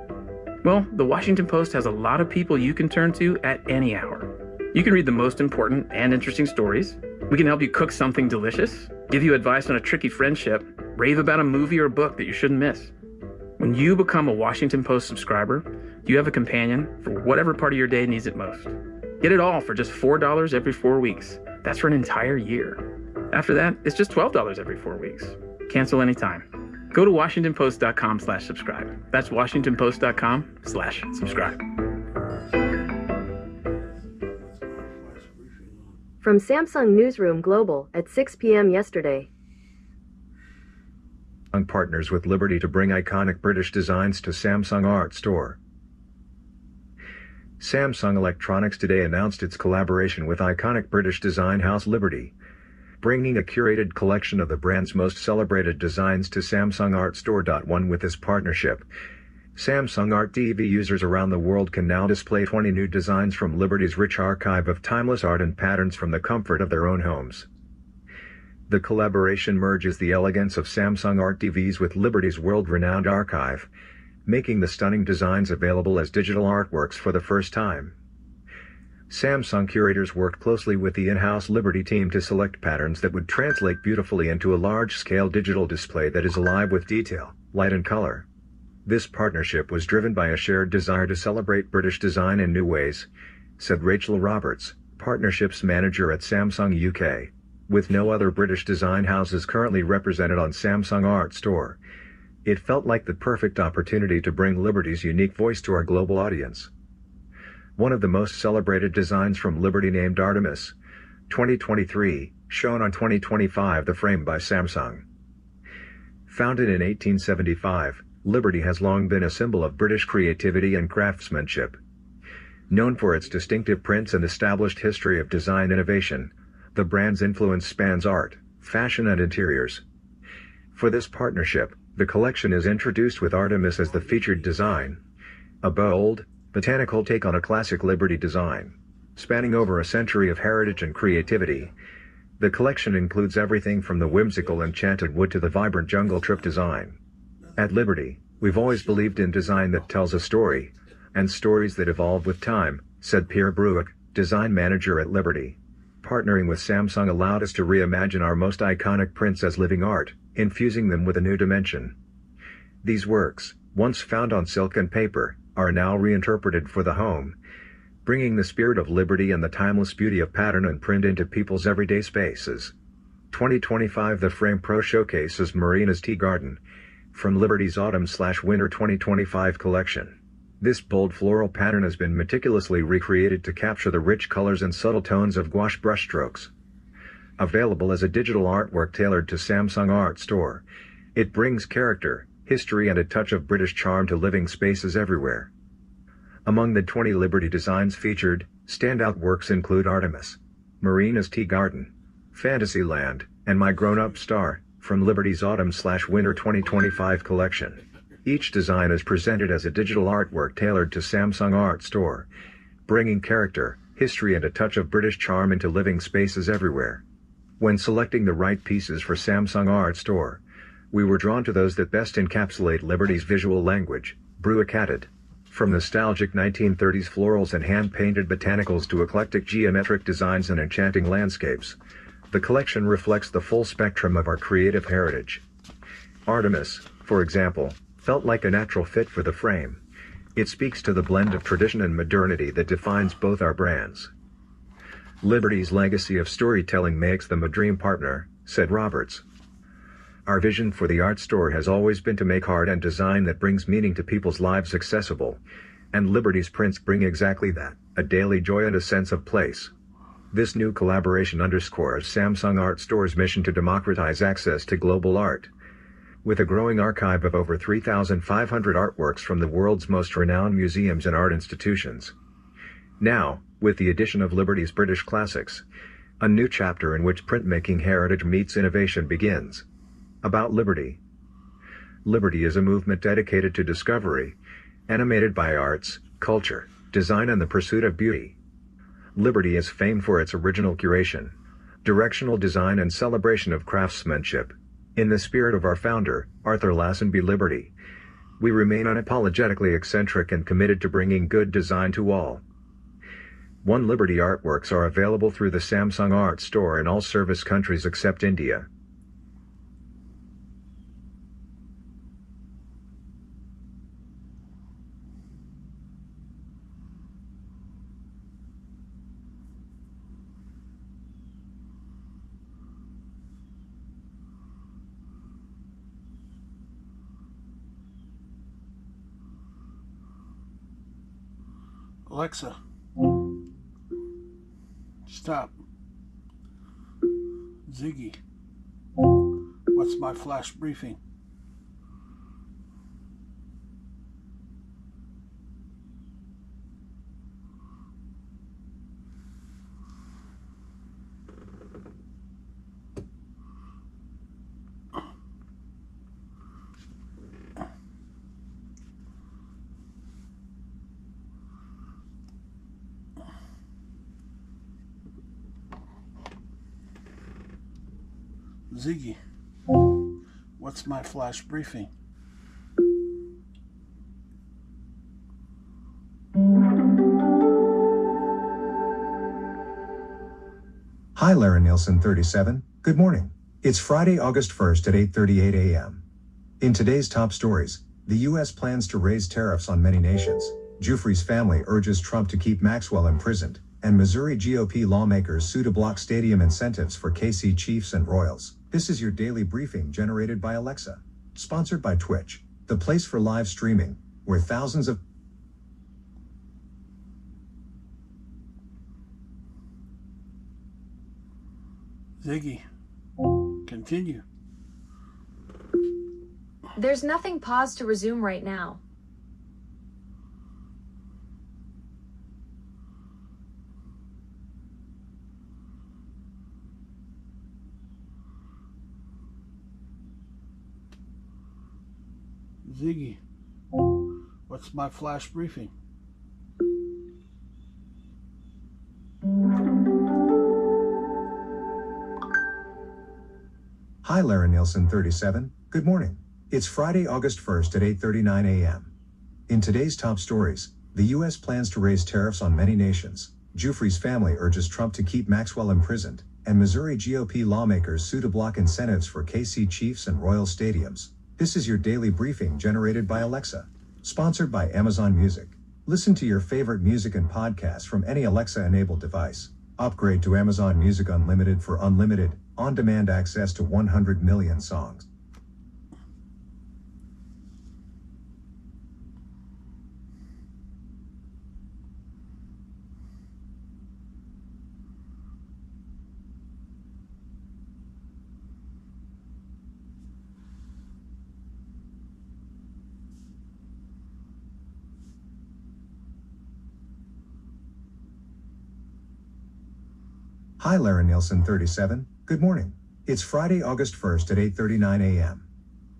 Well, the Washington Post has a lot of people you can turn to at any hour. You can read the most important and interesting stories. We can help you cook something delicious, give you advice on a tricky friendship, rave about a movie or a book that you shouldn't miss. When you become a Washington Post subscriber, you have a companion for whatever part of your day needs it most. Get it all for just $4 every 4 weeks. That's for an entire year. After that, it's just $12 every 4 weeks. Cancel anytime. Go to WashingtonPost.com/subscribe. That's WashingtonPost.com/subscribe. From Samsung Newsroom Global at 6 p.m. yesterday. Partners with Liberty to bring iconic British designs to Samsung Art Store. Samsung Electronics today announced its collaboration with iconic British design house Liberty, bringing a curated collection of the brand's most celebrated designs to Samsung Art Store. With this partnership, Samsung Art TV users around the world can now display 20 new designs from Liberty's rich archive of timeless art and patterns from the comfort of their own homes. The collaboration merges the elegance of Samsung Art TVs with Liberty's world-renowned archive, making the stunning designs available as digital artworks for the first time. Samsung curators worked closely with the in-house Liberty team to select patterns that would translate beautifully into a large-scale digital display that is alive with detail, light and color. This partnership was driven by a shared desire to celebrate British design in new ways, said Rachel Roberts, partnerships manager at Samsung UK. With no other British design houses currently represented on Samsung Art Store, it felt like the perfect opportunity to bring Liberty's unique voice to our global audience. One of the most celebrated designs from Liberty, named Artemis 2023, shown on 2025 The Frame by Samsung. Founded in 1875, Liberty has long been a symbol of British creativity and craftsmanship. Known for its distinctive prints and established history of design innovation, the brand's influence spans art, fashion and interiors. For this partnership, the collection is introduced with Artemis as the featured design, a bold, botanical take on a classic Liberty design. Spanning over a century of heritage and creativity, the collection includes everything from the whimsical enchanted wood to the vibrant jungle trip design. At Liberty, we've always believed in design that tells a story, and stories that evolve with time, said Pierre Bruick, design manager at Liberty. Partnering with Samsung allowed us to reimagine our most iconic prints as living art, infusing them with a new dimension. These works, once found on silk and paper, are now reinterpreted for the home, bringing the spirit of Liberty and the timeless beauty of pattern and print into people's everyday spaces. 2025 The Frame Pro showcases Marina's Tea Garden, from Liberty's Autumn/Winter 2025 collection. This bold floral pattern has been meticulously recreated to capture the rich colors and subtle tones of gouache brushstrokes. Available as a digital artwork tailored to Samsung Art Store, it brings character, history and a touch of British charm to living spaces everywhere. Among the 20 Liberty designs featured, standout works include Artemis, Marina's Tea Garden, Fantasyland, and My Grown-Up Star, from Liberty's Autumn/Winter 2025 collection. Each design is presented as a digital artwork tailored to Samsung Art Store, bringing character, history and a touch of British charm into living spaces everywhere. When selecting the right pieces for Samsung Art Store, we were drawn to those that best encapsulate Liberty's visual language, Bruick added. From nostalgic 1930s florals and hand-painted botanicals to eclectic geometric designs and enchanting landscapes, the collection reflects the full spectrum of our creative heritage. Artemis, for example, felt like a natural fit for the frame. It speaks to the blend of tradition and modernity that defines both our brands. Liberty's legacy of storytelling makes them a dream partner, said Roberts. Our vision for the art store has always been to make art and design that brings meaning to people's lives accessible, and Liberty's prints bring exactly that, a daily joy and a sense of place. This new collaboration underscores Samsung Art Store's mission to democratize access to global art. With a growing archive of over 3,500 artworks from the world's most renowned museums and art institutions. Now, with the addition of Liberty's British Classics, a new chapter in which printmaking heritage meets innovation begins. About Liberty. Liberty is a movement dedicated to discovery, animated by arts, culture, design and the pursuit of beauty. Liberty is famed for its original curation, directional design and celebration of craftsmanship. In the spirit of our founder, Arthur Lassenby Liberty, we remain unapologetically eccentric and committed to bringing good design to all. One Liberty artworks are available through the Samsung Art Store in all service countries except India. Alexa, stop. Ziggy, what's my flash briefing? Ziggy, what's my flash briefing? Hi, Lara Nielsen 37. Good morning. It's Friday, August 1st at 8:38 a.m. In today's top stories, the U.S. plans to raise tariffs on many nations. Giuffre's family urges Trump to keep Maxwell imprisoned, and Missouri GOP lawmakers sue to block stadium incentives for KC Chiefs and Royals. This is your daily briefing generated by Alexa. Sponsored by Twitch, the place for live streaming, where thousands of Ziggy, continue. There's nothing paused to resume right now. Ziggy, what's my flash briefing? Hi, Lara Nielsen 37. Good morning. It's Friday, August 1st at 8:39 a.m. In today's top stories, the U.S. plans to raise tariffs on many nations. Giuffre's family urges Trump to keep Maxwell imprisoned, and Missouri GOP lawmakers sue to block incentives for KC Chiefs and Royal stadiums. This is your daily briefing generated by Alexa. Sponsored by Amazon Music. Listen to your favorite music and podcasts from any Alexa-enabled device. Upgrade to Amazon Music Unlimited for unlimited, on-demand access to 100 million songs. Hi, Lara Nielsen 37. Good morning. It's Friday, August 1st at 8:39 a.m.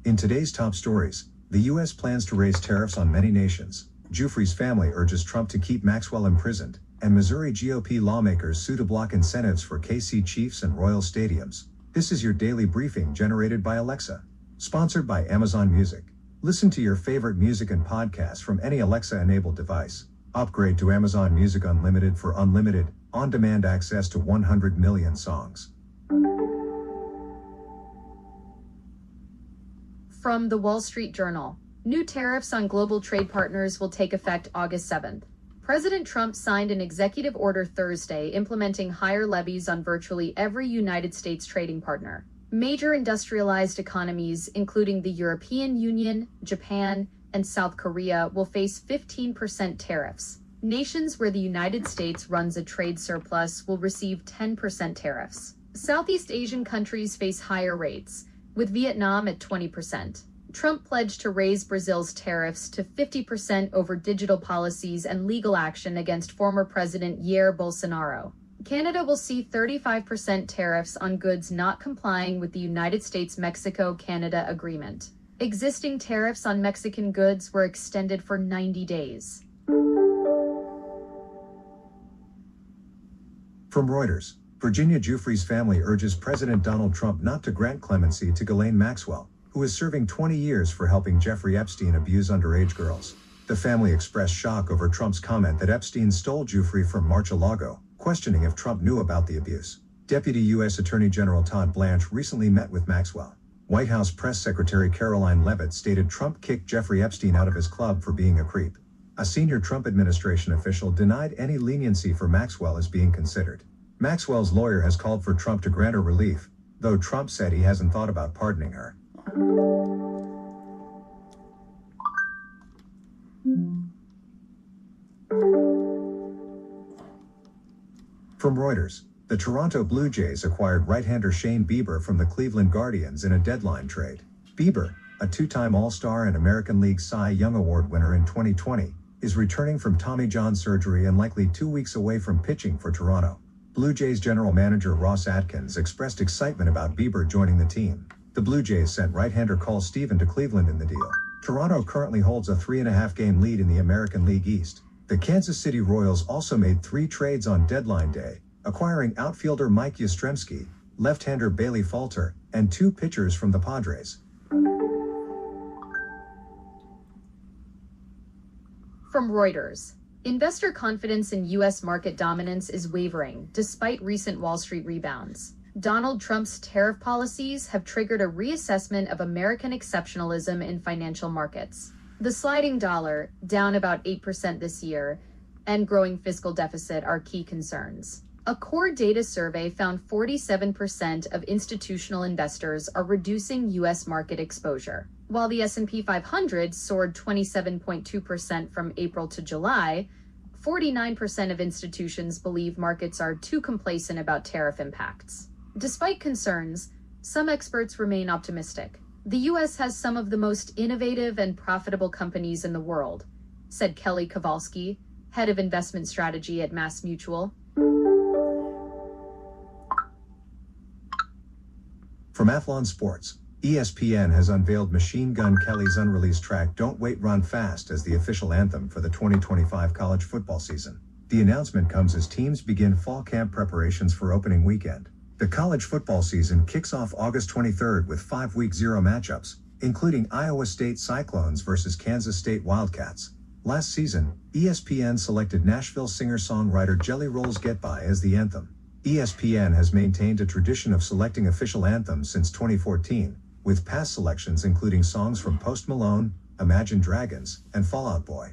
In today's top stories, the U.S. plans to raise tariffs on many nations. Giuffre's family urges Trump to keep Maxwell imprisoned, and Missouri GOP lawmakers sue to block incentives for KC Chiefs and Royal stadiums. This is your daily briefing generated by Alexa. Sponsored by Amazon Music. Listen to your favorite music and podcasts from any Alexa-enabled device. Upgrade to Amazon Music Unlimited for unlimited, on-demand access to 100 million songs. From the Wall Street Journal, New tariffs on global trade partners will take effect August 7th. President Trump signed an executive order Thursday implementing higher levies on virtually every United States trading partner. Major industrialized economies, including the European Union, Japan, and South Korea, will face 15% tariffs. Nations where the United States runs a trade surplus will receive 10% tariffs. Southeast Asian countries face higher rates, with Vietnam at 20%. Trump pledged to raise Brazil's tariffs to 50% over digital policies and legal action against former President Jair Bolsonaro. Canada will see 35% tariffs on goods not complying with the United States-Mexico-Canada agreement. Existing tariffs on Mexican goods were extended for 90 days. From Reuters, Virginia Giuffre's family urges President Donald Trump not to grant clemency to Ghislaine Maxwell, who is serving 20 years for helping Jeffrey Epstein abuse underage girls. The family expressed shock over Trump's comment that Epstein stole Giuffre from Mar-a-Lago, questioning if Trump knew about the abuse. Deputy U.S. Attorney General Todd Blanche recently met with Maxwell. White House Press Secretary Caroline Leavitt stated Trump kicked Jeffrey Epstein out of his club for being a creep. A senior Trump administration official denied any leniency for Maxwell is being considered. Maxwell's lawyer has called for Trump to grant her relief, though Trump said he hasn't thought about pardoning her. From Reuters, the Toronto Blue Jays acquired right-hander Shane Bieber from the Cleveland Guardians in a deadline trade. Bieber, a two-time All-Star and American League Cy Young Award winner in 2020, is returning from Tommy John surgery and likely 2 weeks away from pitching for Toronto. Blue Jays general manager Ross Atkins expressed excitement about Bieber joining the team. The Blue Jays sent right-hander Cole Steven to Cleveland in the deal. Toronto currently holds a 3.5-game lead in the American League East. The Kansas City Royals also made 3 trades on deadline day, acquiring outfielder Mike Yastrzemski, left-hander Bailey Falter, and 2 pitchers from the Padres. From Reuters, investor confidence in U.S. market dominance is wavering despite recent Wall Street rebounds. Donald Trump's tariff policies have triggered a reassessment of American exceptionalism in financial markets. The sliding dollar, down about 8% this year, and growing fiscal deficit are key concerns. A core data survey found 47% of institutional investors are reducing U.S. market exposure. While the S&P 500 soared 27.2% from April to July, 49% of institutions believe markets are too complacent about tariff impacts. Despite concerns, some experts remain optimistic. The U.S. has some of the most innovative and profitable companies in the world, said Kelly Kowalski, head of investment strategy at MassMutual. From Athlon Sports, ESPN has unveiled Machine Gun Kelly's unreleased track Don't Wait Run Fast as the official anthem for the 2025 college football season. The announcement comes as teams begin fall camp preparations for opening weekend. The college football season kicks off August 23rd with 5-week 0 matchups, including Iowa State Cyclones versus Kansas State Wildcats. Last season, ESPN selected Nashville singer-songwriter Jelly Roll's Get By as the anthem. ESPN has maintained a tradition of selecting official anthems since 2014, with past selections including songs from Post Malone, Imagine Dragons, and Fall Out Boy.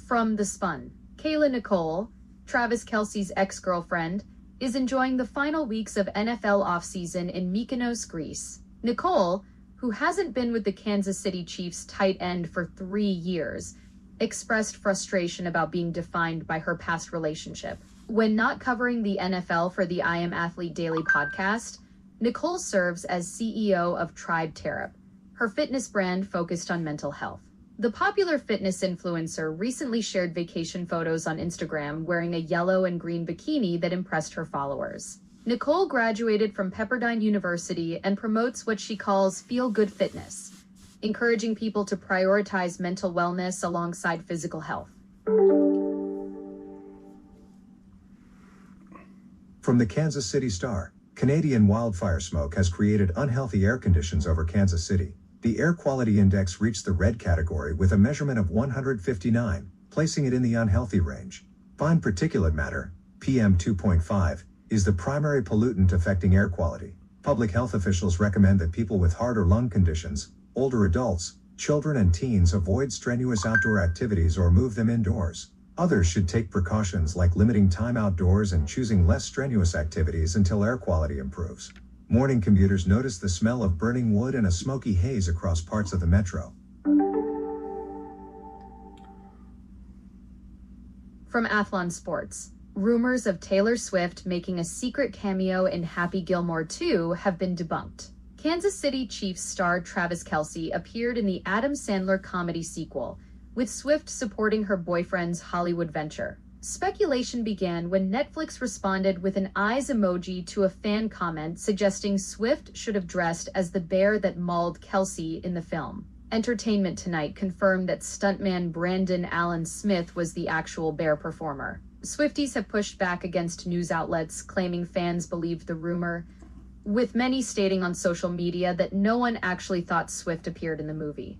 From The Spun, Kayla Nicole, Travis Kelce's ex-girlfriend, is enjoying the final weeks of NFL offseason in Mykonos, Greece. Nicole, who hasn't been with the Kansas City Chiefs tight end for 3 years, expressed frustration about being defined by her past relationship. When not covering the NFL for the I Am Athlete Daily podcast, Nicole serves as CEO of Tribe Terap, her fitness brand focused on mental health. The popular fitness influencer recently shared vacation photos on Instagram wearing a yellow and green bikini that impressed her followers. Nicole graduated from Pepperdine University and promotes what she calls feel-good fitness, encouraging people to prioritize mental wellness alongside physical health. From the Kansas City Star, Canadian wildfire smoke has created unhealthy air conditions over Kansas City. The air quality index reached the red category with a measurement of 159, placing it in the unhealthy range. Fine particulate matter, PM2.5, is the primary pollutant affecting air quality. Public health officials recommend that people with heart or lung conditions, older adults, children and teens avoid strenuous outdoor activities or move them indoors. Others should take precautions like limiting time outdoors and choosing less strenuous activities until air quality improves. Morning commuters notice the smell of burning wood and a smoky haze across parts of the metro. From Athlon Sports, rumors of Taylor Swift making a secret cameo in Happy Gilmore 2 have been debunked. Kansas City Chiefs star Travis Kelce appeared in the Adam Sandler comedy sequel, with Swift supporting her boyfriend's Hollywood venture. Speculation began when Netflix responded with an eyes emoji to a fan comment suggesting Swift should have dressed as the bear that mauled Kelce in the film. Entertainment Tonight confirmed that stuntman Brandon Allen Smith was the actual bear performer. Swifties have pushed back against news outlets claiming fans believed the rumor, with many stating on social media that no one actually thought Swift appeared in the movie.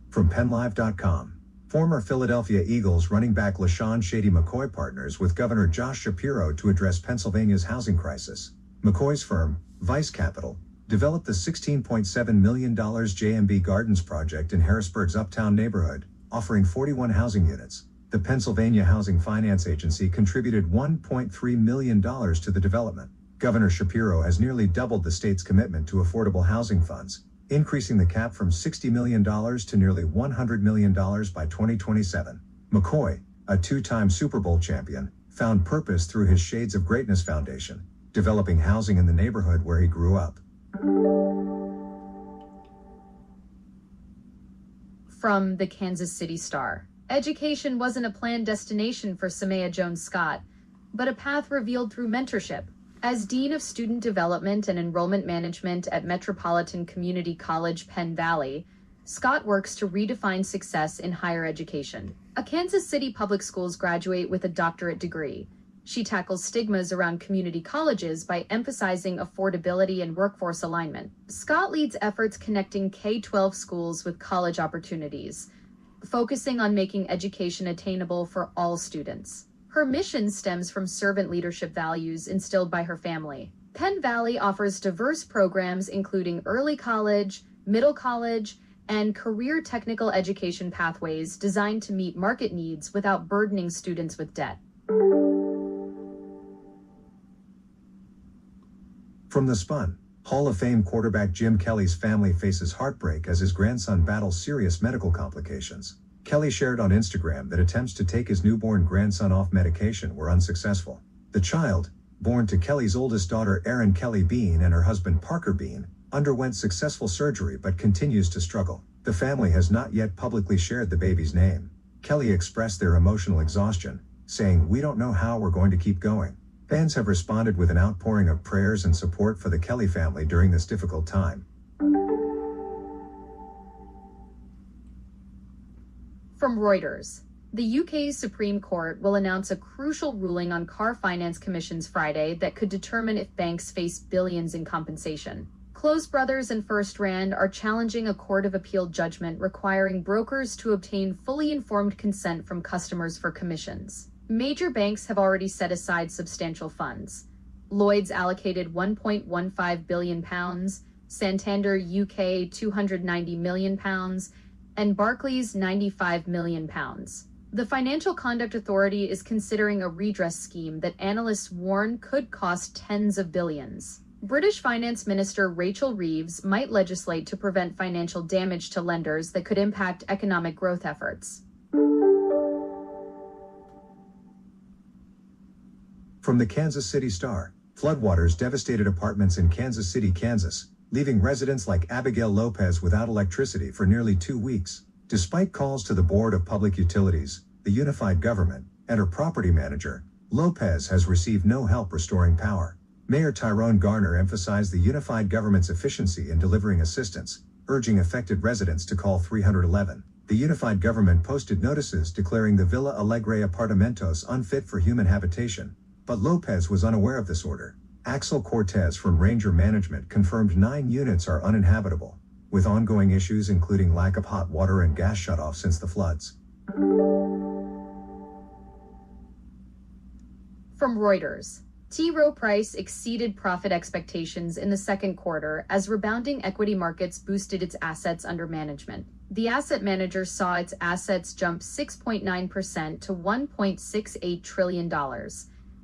From PennLive.com, former Philadelphia Eagles running back LaShawn Shady McCoy partners with Governor Josh Shapiro to address Pennsylvania's housing crisis. McCoy's firm, Vice Capital, developed the $16.7 million JMB Gardens project in Harrisburg's Uptown neighborhood, offering 41 housing units. The Pennsylvania Housing Finance Agency contributed $1.3 million to the development. Governor Shapiro has nearly doubled the state's commitment to affordable housing funds, increasing the cap from $60 million to nearly $100 million by 2027. McCoy, a two-time Super Bowl champion, found purpose through his Shades of Greatness Foundation, developing housing in the neighborhood where he grew up. From the Kansas City Star, education wasn't a planned destination for Samaya Jones-Scott, but a path revealed through mentorship. As Dean of Student Development and Enrollment Management at Metropolitan Community College, Penn Valley, Scott works to redefine success in higher education. A Kansas City public schools graduate with a doctorate degree. She tackles stigmas around community colleges by emphasizing affordability and workforce alignment. Scott leads efforts connecting K-12 schools with college opportunities, focusing on making education attainable for all students. Her mission stems from servant leadership values instilled by her family. Penn Valley offers diverse programs including early college, middle college, and career technical education pathways designed to meet market needs without burdening students with debt. From The Spun, Hall of Fame quarterback Jim Kelly's family faces heartbreak as his grandson battles serious medical complications. Kelly shared on Instagram that attempts to take his newborn grandson off medication were unsuccessful. The child, born to Kelly's oldest daughter Erin Kelly Bean and her husband Parker Bean, underwent successful surgery but continues to struggle. The family has not yet publicly shared the baby's name. Kelly expressed their emotional exhaustion, saying, "We don't know how we're going to keep going." Fans have responded with an outpouring of prayers and support for the Kelly family during this difficult time. From Reuters, the UK's Supreme Court will announce a crucial ruling on car finance commissions Friday that could determine if banks face billions in compensation. Close Brothers and First Rand are challenging a Court of Appeal judgment requiring brokers to obtain fully informed consent from customers for commissions. Major banks have already set aside substantial funds. Lloyds allocated £1.15 billion, Santander UK £290 million, and Barclays £95 million. The Financial Conduct Authority is considering a redress scheme that analysts warn could cost tens of billions. British Finance Minister Rachel Reeves might legislate to prevent financial damage to lenders that could impact economic growth efforts. From the Kansas City Star, floodwaters devastated apartments in Kansas City, Kansas, leaving residents like Abigail Lopez without electricity for nearly 2 weeks. Despite calls to the Board of Public Utilities, the unified government, and her property manager, Lopez has received no help restoring power. Mayor Tyrone Garner emphasized the unified government's efficiency in delivering assistance, urging affected residents to call 311. The unified government posted notices declaring the Villa Alegre Apartamentos unfit for human habitation, but Lopez was unaware of this order. Axel Cortez from Ranger Management confirmed 9 units are uninhabitable, with ongoing issues including lack of hot water and gas shutoff since the floods. From Reuters, T. Rowe Price exceeded profit expectations in the second quarter as rebounding equity markets boosted its assets under management. The asset manager saw its assets jump 6.9% to $1.68 trillion,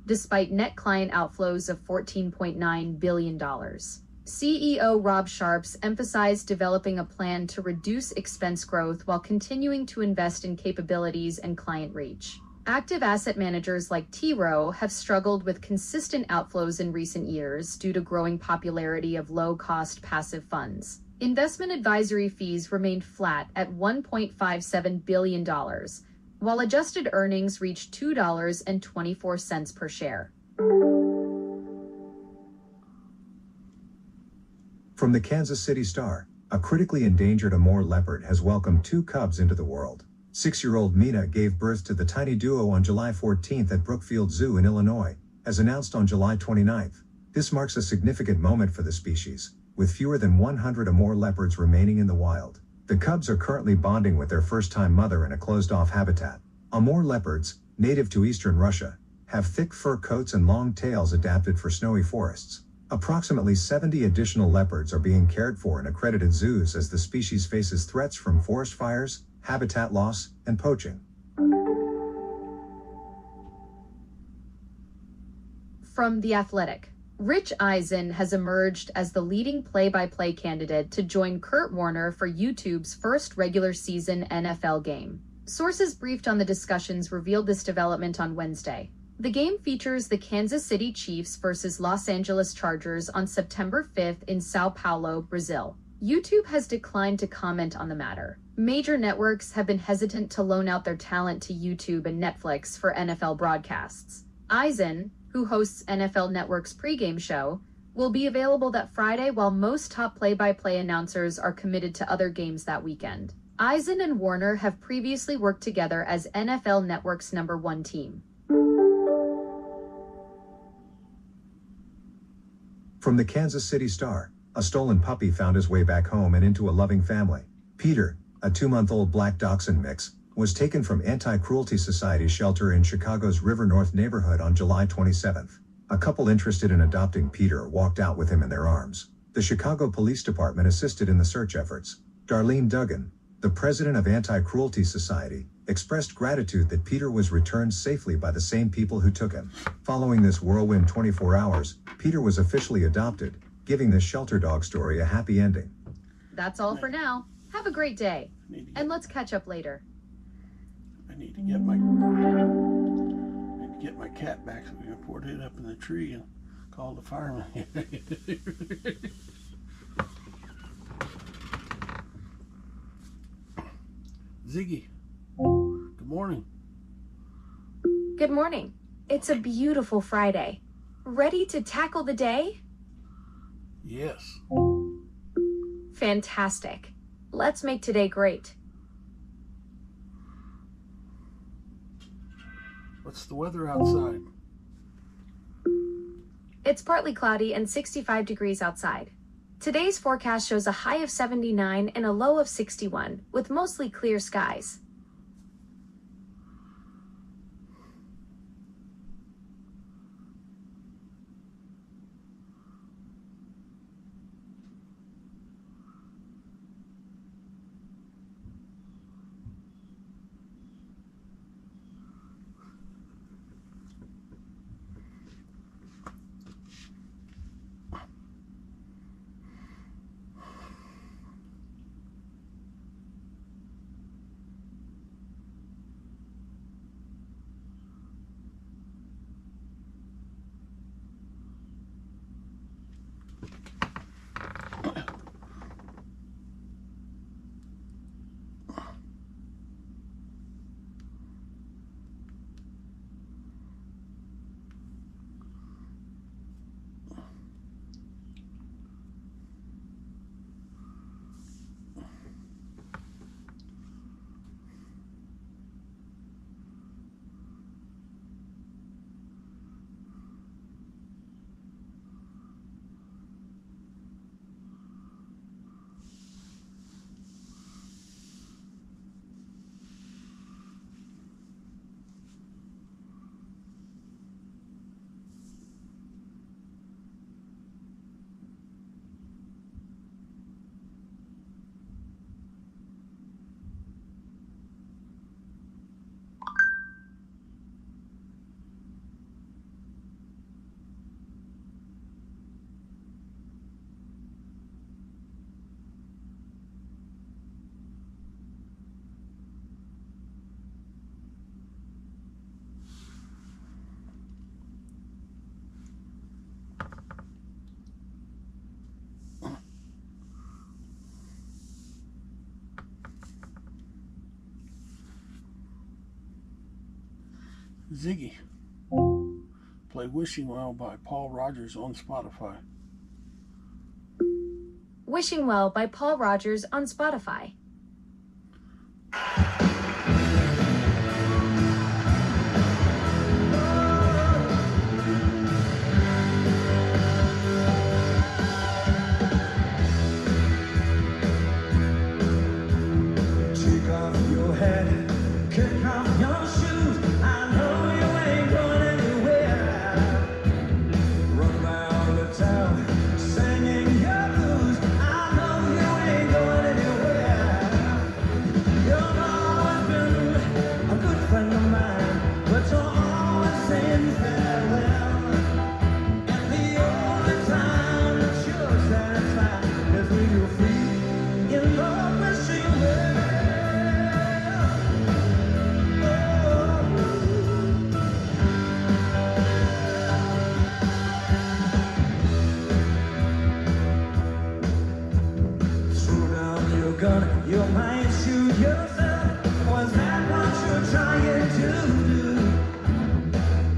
despite net client outflows of $14.9 billion. CEO Rob Sharps emphasized developing a plan to reduce expense growth while continuing to invest in capabilities and client reach. Active asset managers like T. Rowe have struggled with consistent outflows in recent years due to growing popularity of low-cost passive funds. Investment advisory fees remained flat at $1.57 billion, while adjusted earnings reached $2.24 per share. From the Kansas City Star, a critically endangered Amur leopard has welcomed 2 cubs into the world. 6-year-old Mina gave birth to the tiny duo on July 14th at Brookfield Zoo in Illinois, as announced on July 29th. This marks a significant moment for the species, with fewer than 100 Amur leopards remaining in the wild. The cubs are currently bonding with their first-time mother in a closed-off habitat. Amur leopards, native to eastern Russia, have thick fur coats and long tails adapted for snowy forests. Approximately 70 additional leopards are being cared for in accredited zoos as the species faces threats from forest fires, habitat loss, and poaching. From The Athletic, Rich Eisen has emerged as the leading play-by-play candidate to join Kurt Warner for YouTube's first regular season NFL game. Sources briefed on the discussions revealed this development on Wednesday. The game features the Kansas City Chiefs versus Los Angeles Chargers on September 5th in Sao Paulo, Brazil. YouTube has declined to comment on the matter. Major networks have been hesitant to loan out their talent to YouTube and Netflix for NFL broadcasts. Eisen, who hosts NFL Network's pregame show, will be available that Friday while most top play-by-play announcers are committed to other games that weekend. Eisen and Warner have previously worked together as NFL Network's #1 team. From the Kansas City Star, a stolen puppy found his way back home and into a loving family. Peter, a 2-month-old black dachshund mix, was taken from Anti-Cruelty Society's shelter in Chicago's River North neighborhood on July 27th. A couple interested in adopting Peter walked out with him in their arms. The Chicago Police Department assisted in the search efforts. Darlene Duggan, the president of Anti-Cruelty Society, expressed gratitude that Peter was returned safely by the same people who took him. Following this whirlwind 24 hours, Peter was officially adopted, giving this shelter dog story a happy ending. That's all for now. Have a great day. And let's catch up later. I need to get my cat back so we can put it up in the tree and call the fireman. Ziggy, good morning. Good morning. It's a beautiful Friday. Ready to tackle the day? Yes. Fantastic. Let's make today great. What's the weather outside? It's partly cloudy and 65 degrees outside. Today's forecast shows a high of 79 and a low of 61, with mostly clear skies. Ziggy. Play Wishing Well by Paul Rogers on Spotify. Wishing Well by Paul Rogers on Spotify. Take off your hat, kick off your shoes. I know you ain't going anywhere. Run round the town, singing your blues. I know you ain't going anywhere. You've always been a good friend of mine, but you're always saying farewell. And the only time that you're satisfied is when you're free in love wishing well. Gun, you might shoot yourself. Was that what you're trying to do?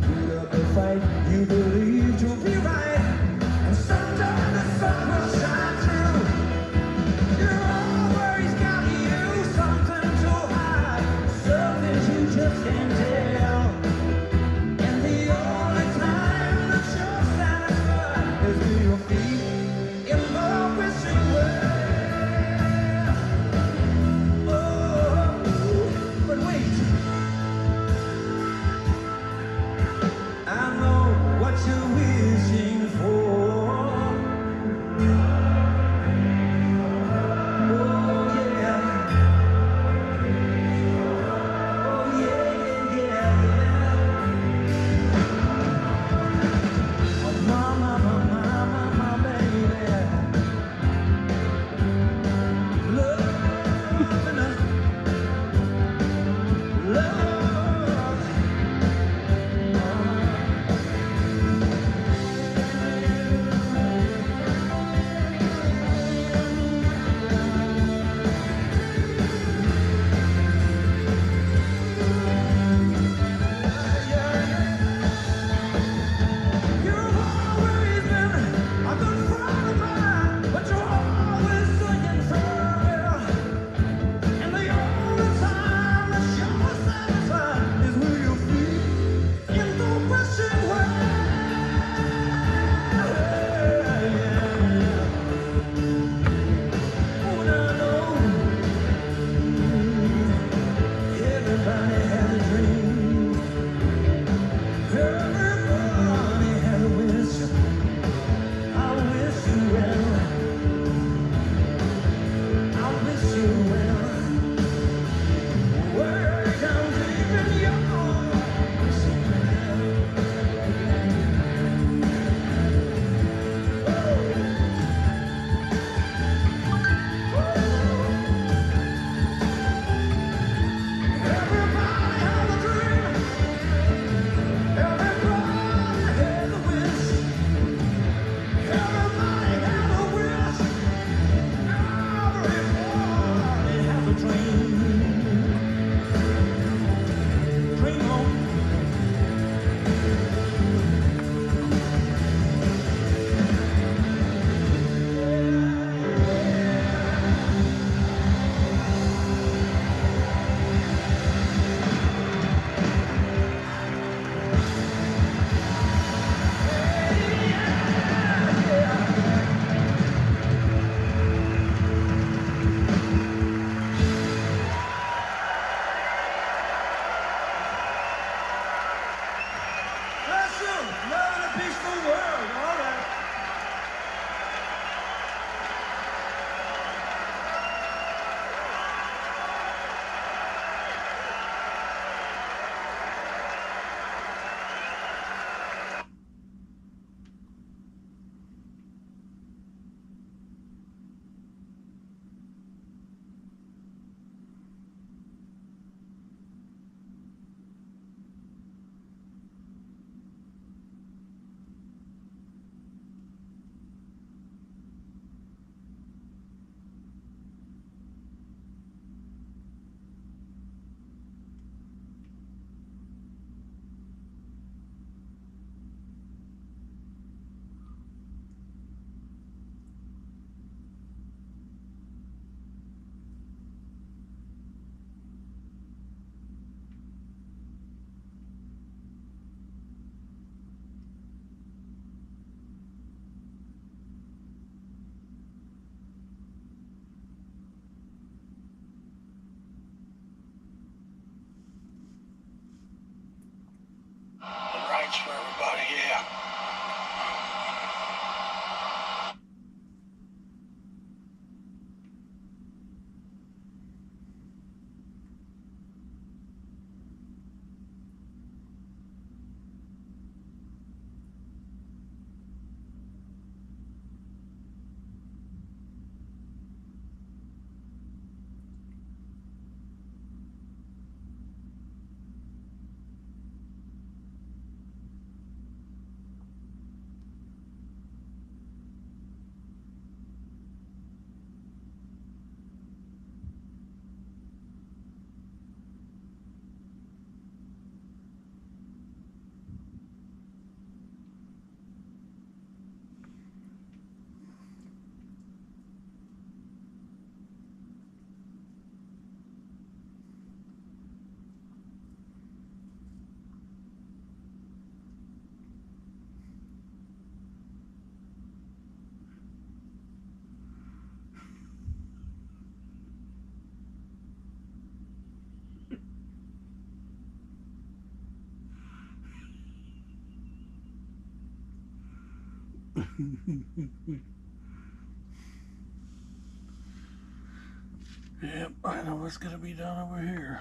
Put up a fight you believe to be right, and sometimes the sun will shine through. You're always got you something to hide, something you just can't tell. And the only time that you're satisfied is with your feet in love wishing well. But wait, I know what you're wishing for. Oh yeah, oh yeah, yeah. Oh mama, baby, love enough. Yep, I know what's gonna be done over here.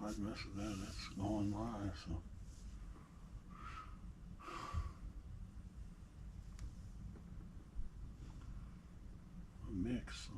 I'd mess with that. That's going live, so. A mix. So.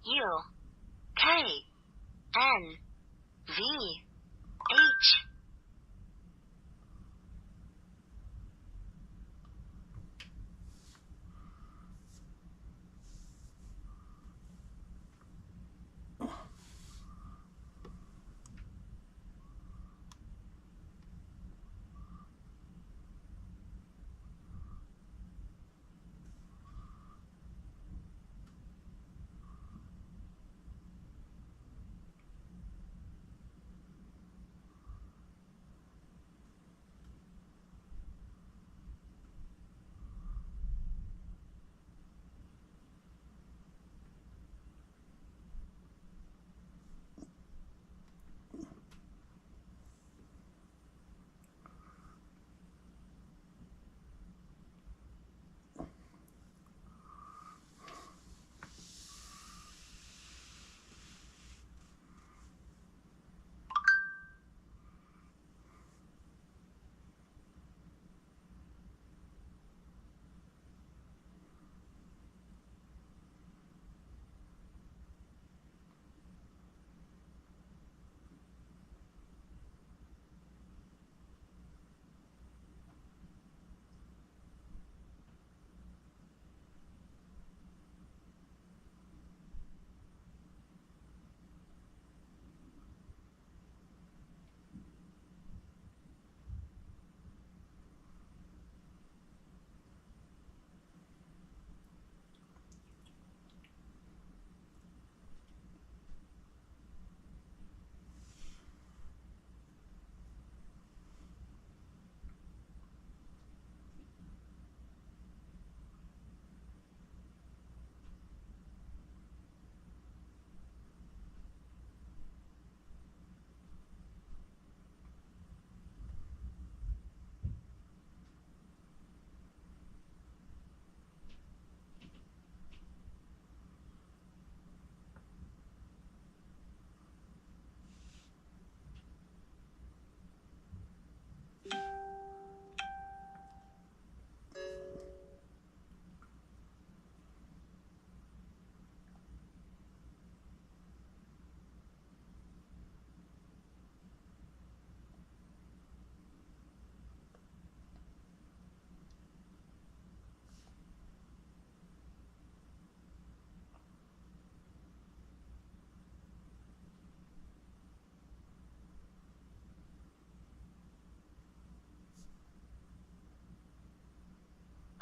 U K N V H.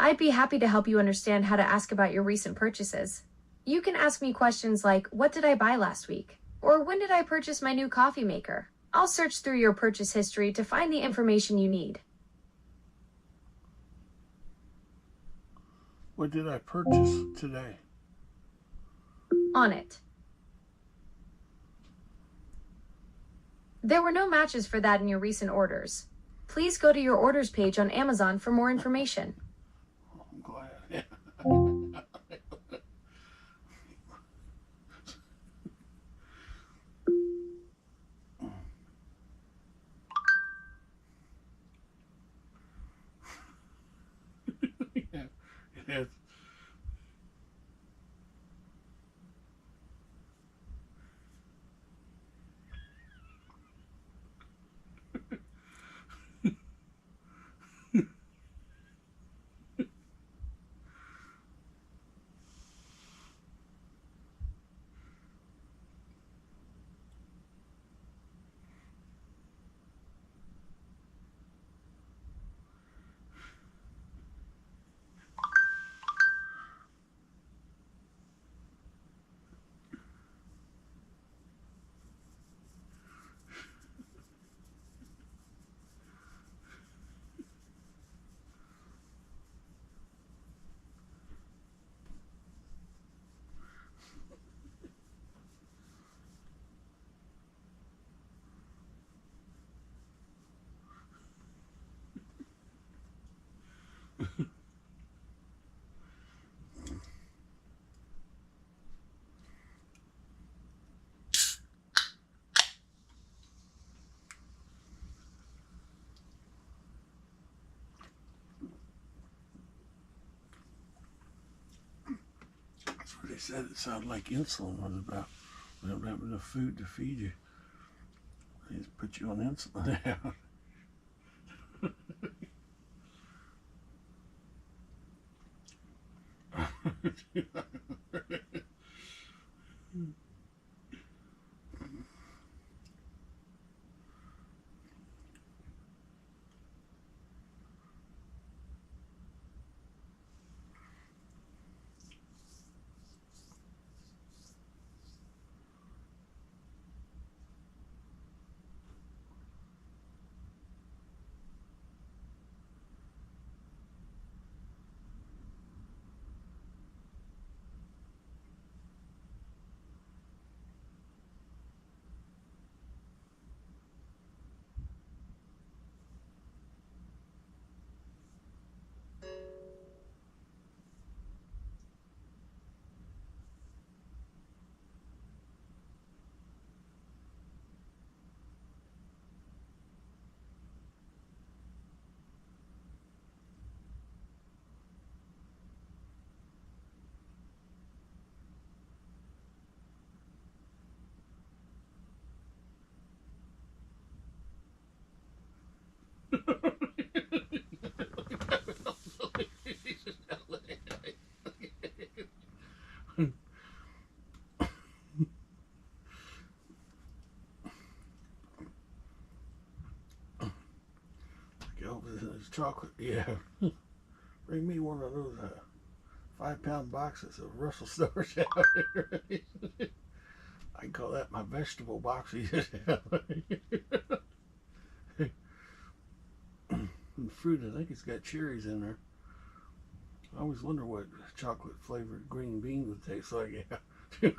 I'd be happy to help you understand how to ask about your recent purchases. You can ask me questions like, what did I buy last week? Or when did I purchase my new coffee maker? I'll search through your purchase history to find the information you need. What did I purchase today? On it. There were no matches for that in your recent orders. Please go to your orders page on Amazon for more information. I'm glad. Yes. That's what they said. It sounded like insulin was about. We don't have enough food to feed you. They just put you on insulin now. There's chocolate, yeah. Bring me one of those 5-pound boxes of Russell Stover's out here. I can call that my vegetable box. And fruit, I think it's got cherries in there. I always wonder what chocolate flavored green bean would taste like. Yeah.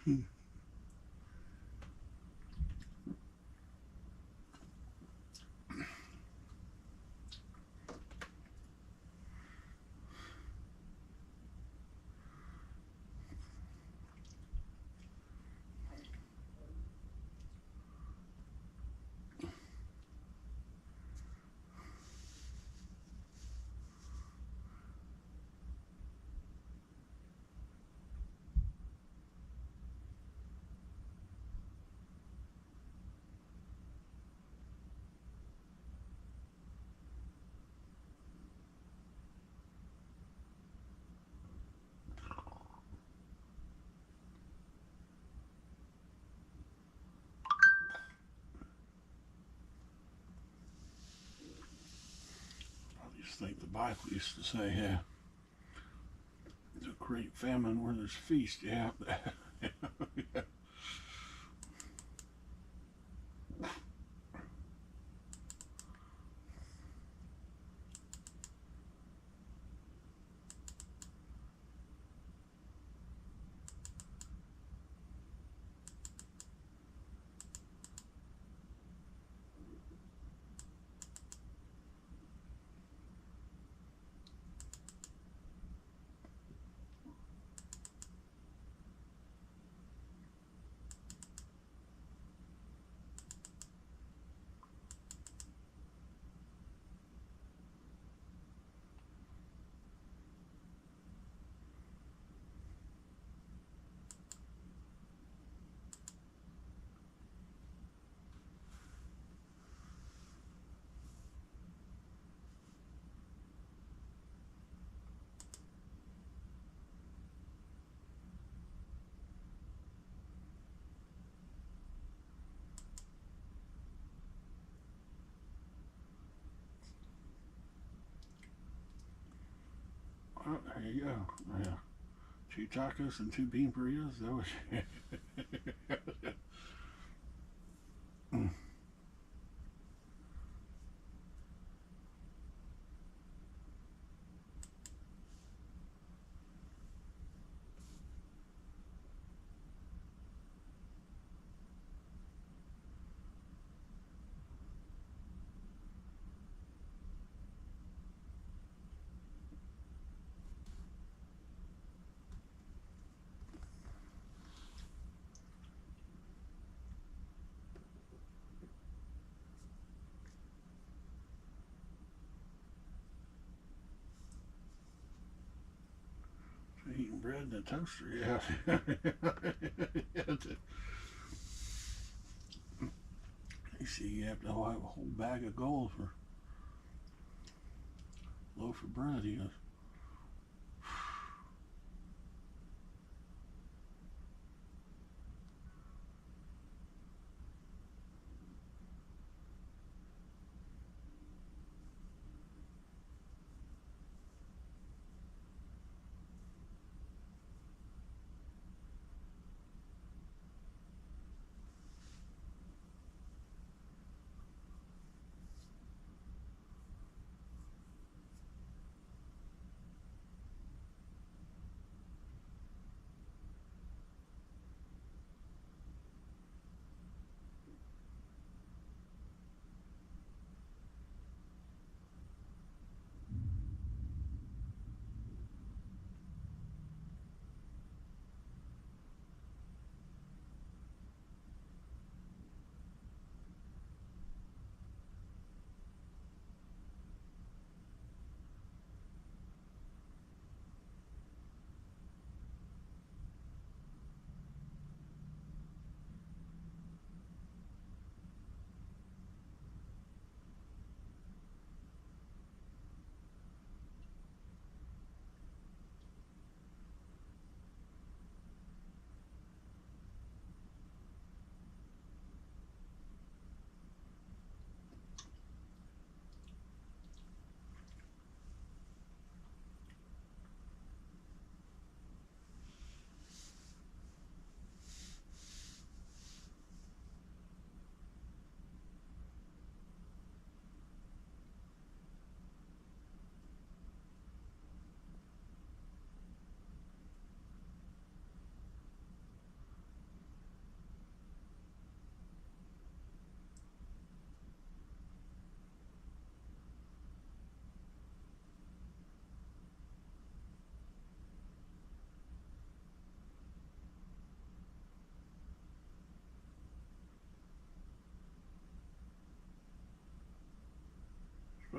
I just think the Bible used to say, yeah, there's a great famine where there's feast, yeah. Yeah. Oh, there you go. Yeah. 2 tacos and 2 bean burritos. That was. Eating bread in a toaster, yeah. You see, you have to have a whole bag of gold for a loaf of bread, you know.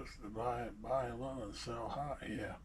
Just to buy low and sell high, yeah.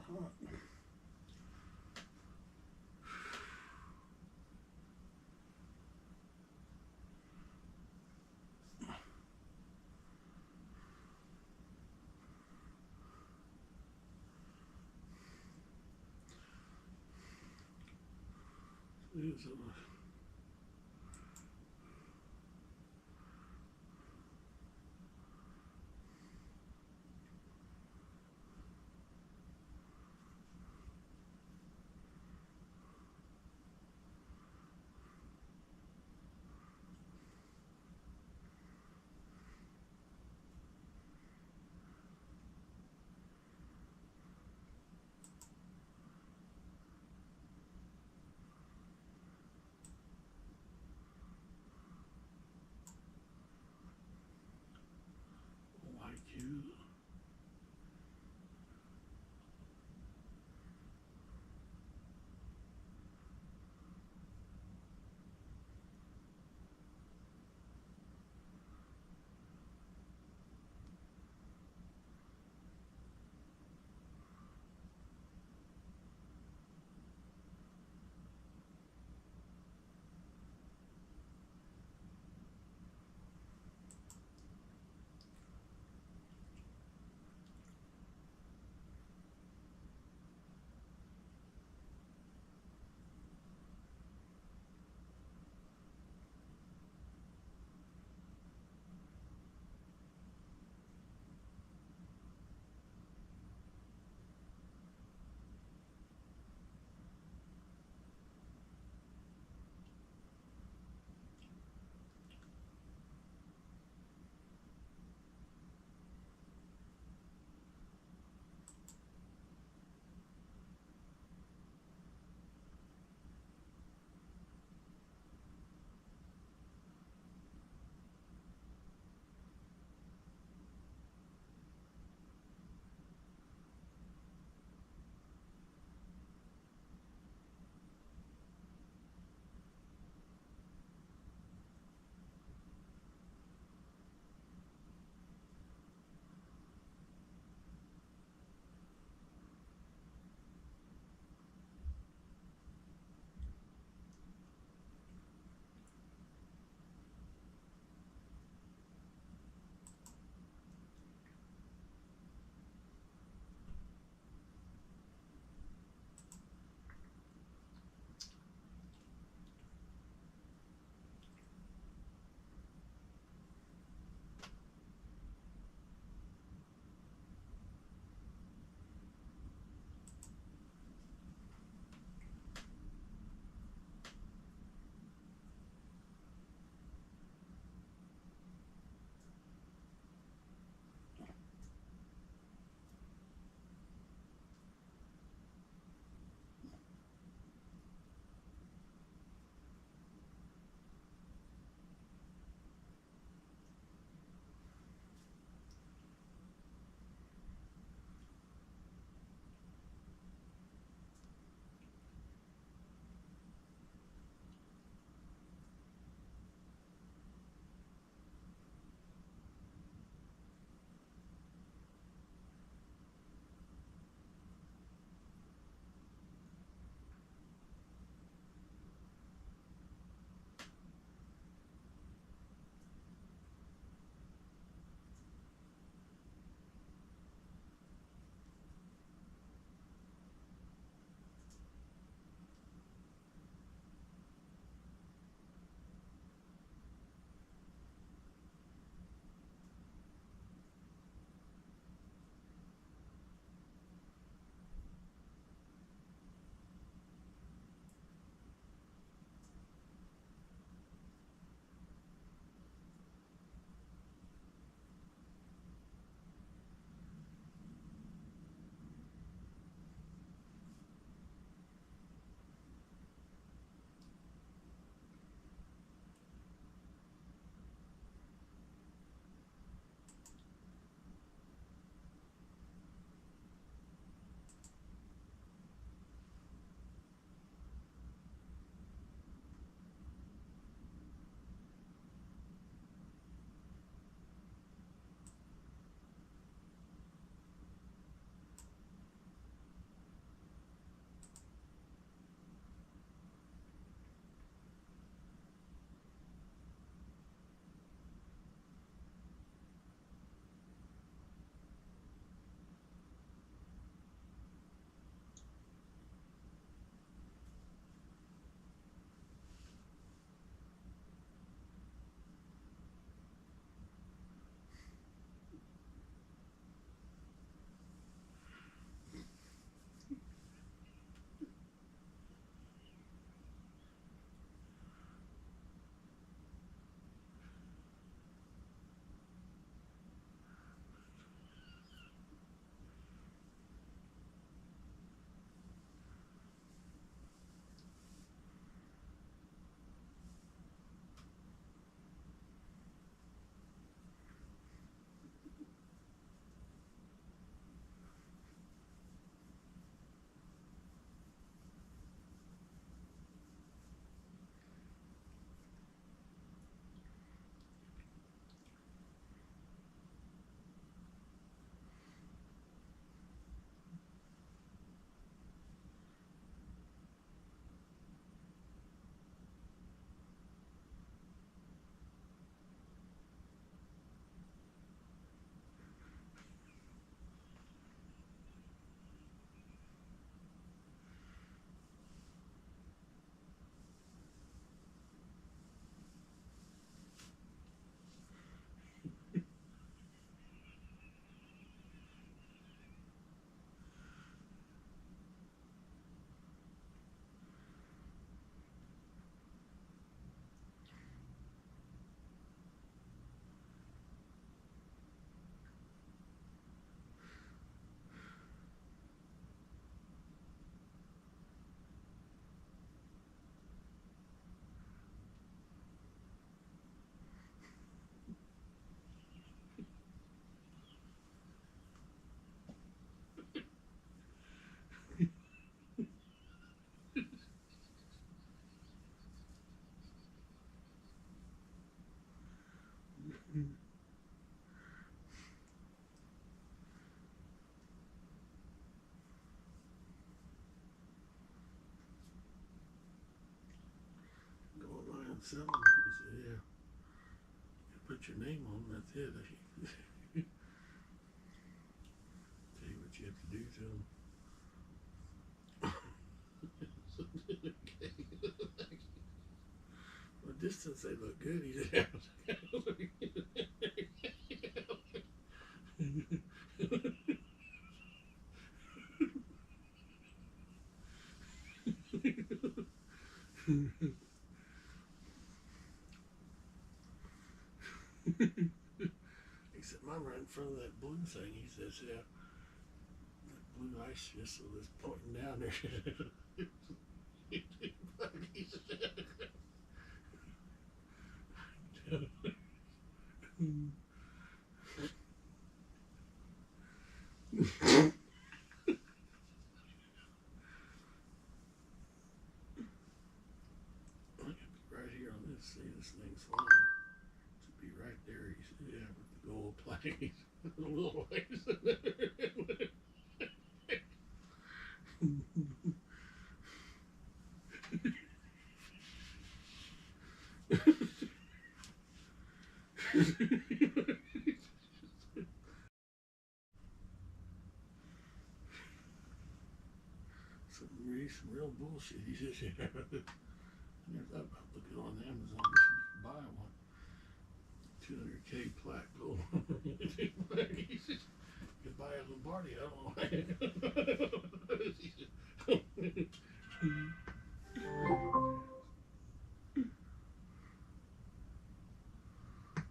hot. Here's a like you. and sell them. He said, yeah. You put your name on them, that's it. Tell you what you have to do to them. From a distance, they look good. He said, he said, Mom, right in front of that blue thing. He says, yeah, that blue ice missile is pointing down there. Right here on this, see this thing's flying. To be right there, he said, yeah, with the gold plate. A little ways. Some real bullshit. He says, yeah. I never thought about looking on Amazon. You should buy one. 200K plaque gold. He says, you could buy a Lombardi. I don't know.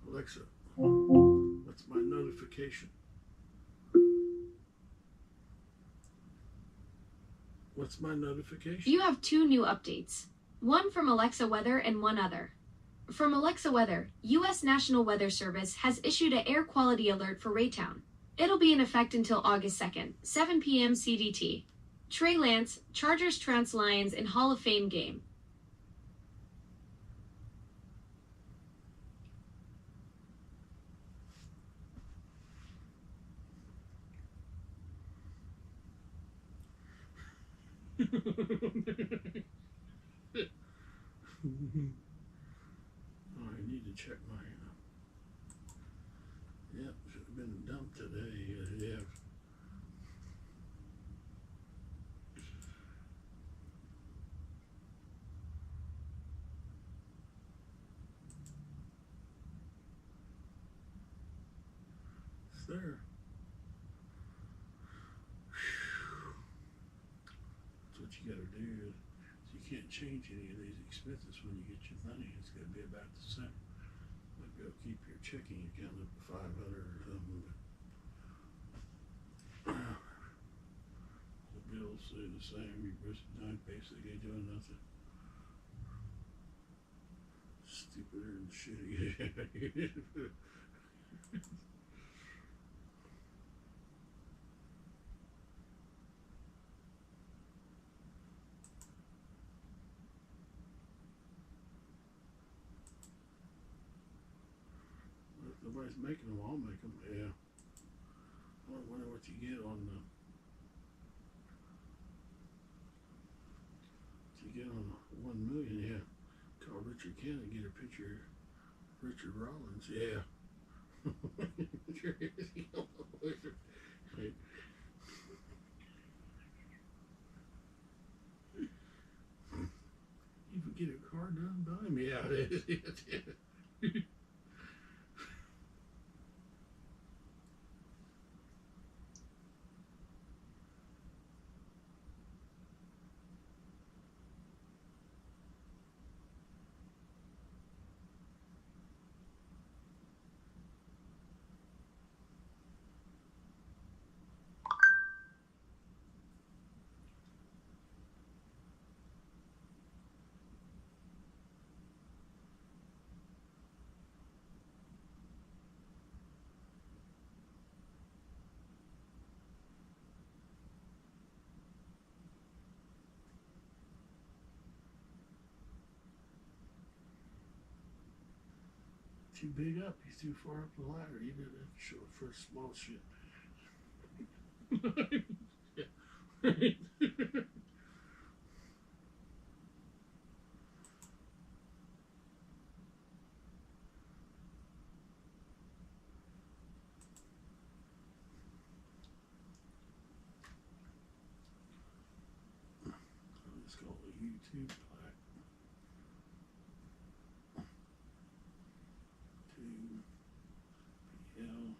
Alexa, what's my notification? What's my notification? You have 2 new updates. One from Alexa Weather and one other. From Alexa Weather, U.S. National Weather Service has issued an air quality alert for Raytown. It'll be in effect until August 2nd, 7 p.m. CDT. Trey Lance, Chargers Trans Lions in Hall of Fame game. Oh, I need to check my. Yep, should have been dumped today. Yeah. It's there. That's what you gotta do. You can't change any of these expenses when you get your money. It's going to be about the same. Like, go keep your checking account up to 500 or something. But the bills stay the same. You basically ain't doing nothing. Stupider than shitty. Nobody's making them, I'll make them, yeah. I wonder what you get on the... What you get on 1 million, yeah. Call Richard Cannon, get a picture of Richard Rollins, yeah. You could get a car done by me, yeah. Too big up, he's too far up the ladder. You did that show for small shit. YouTube plaque. To PLA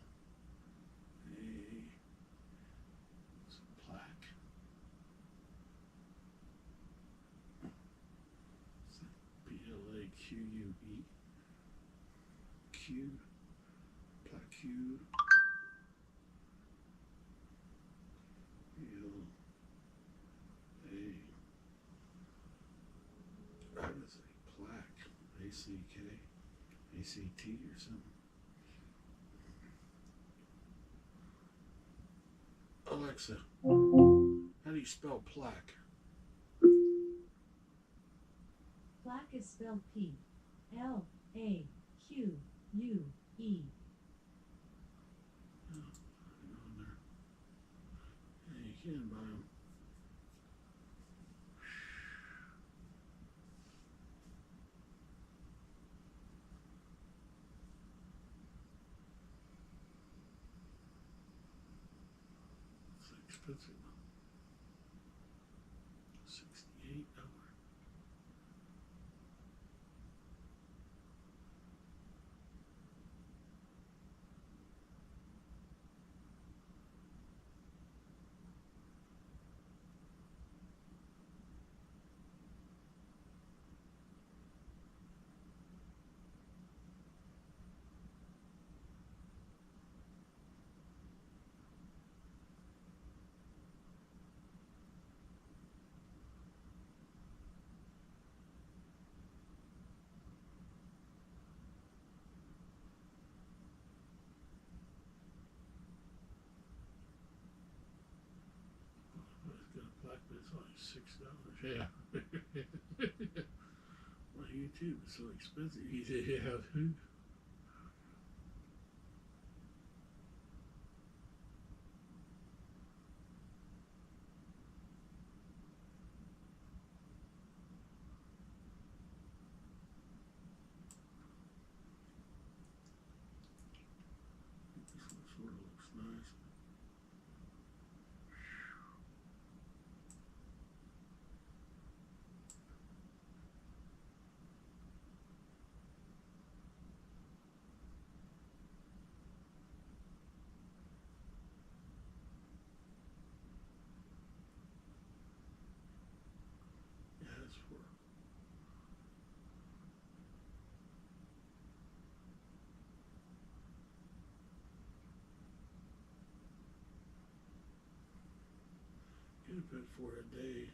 plaque. PLAQUE. Q. Plaque Q. What is a plaque? ACK, ACT or something. Alexa, how do you spell plaque? Plaque is spelled Plaque. Yeah, you can buy them. It's expensive. $68. It's got a plaque, but it's only $6. Yeah. Well, YouTube is so expensive. You have who? This one sort of looks nice. Yeah, that's for get a bit for a day,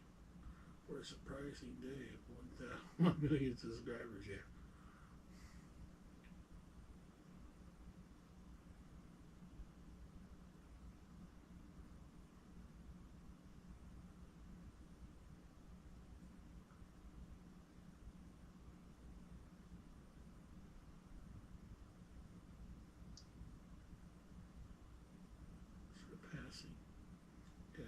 for a surprising day of 1 million subscribers. Yeah. Surpassing. Yeah.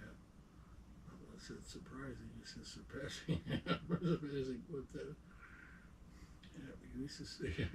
I said surprising. It says surpassing. Amazing. What the? Yeah, we used to say.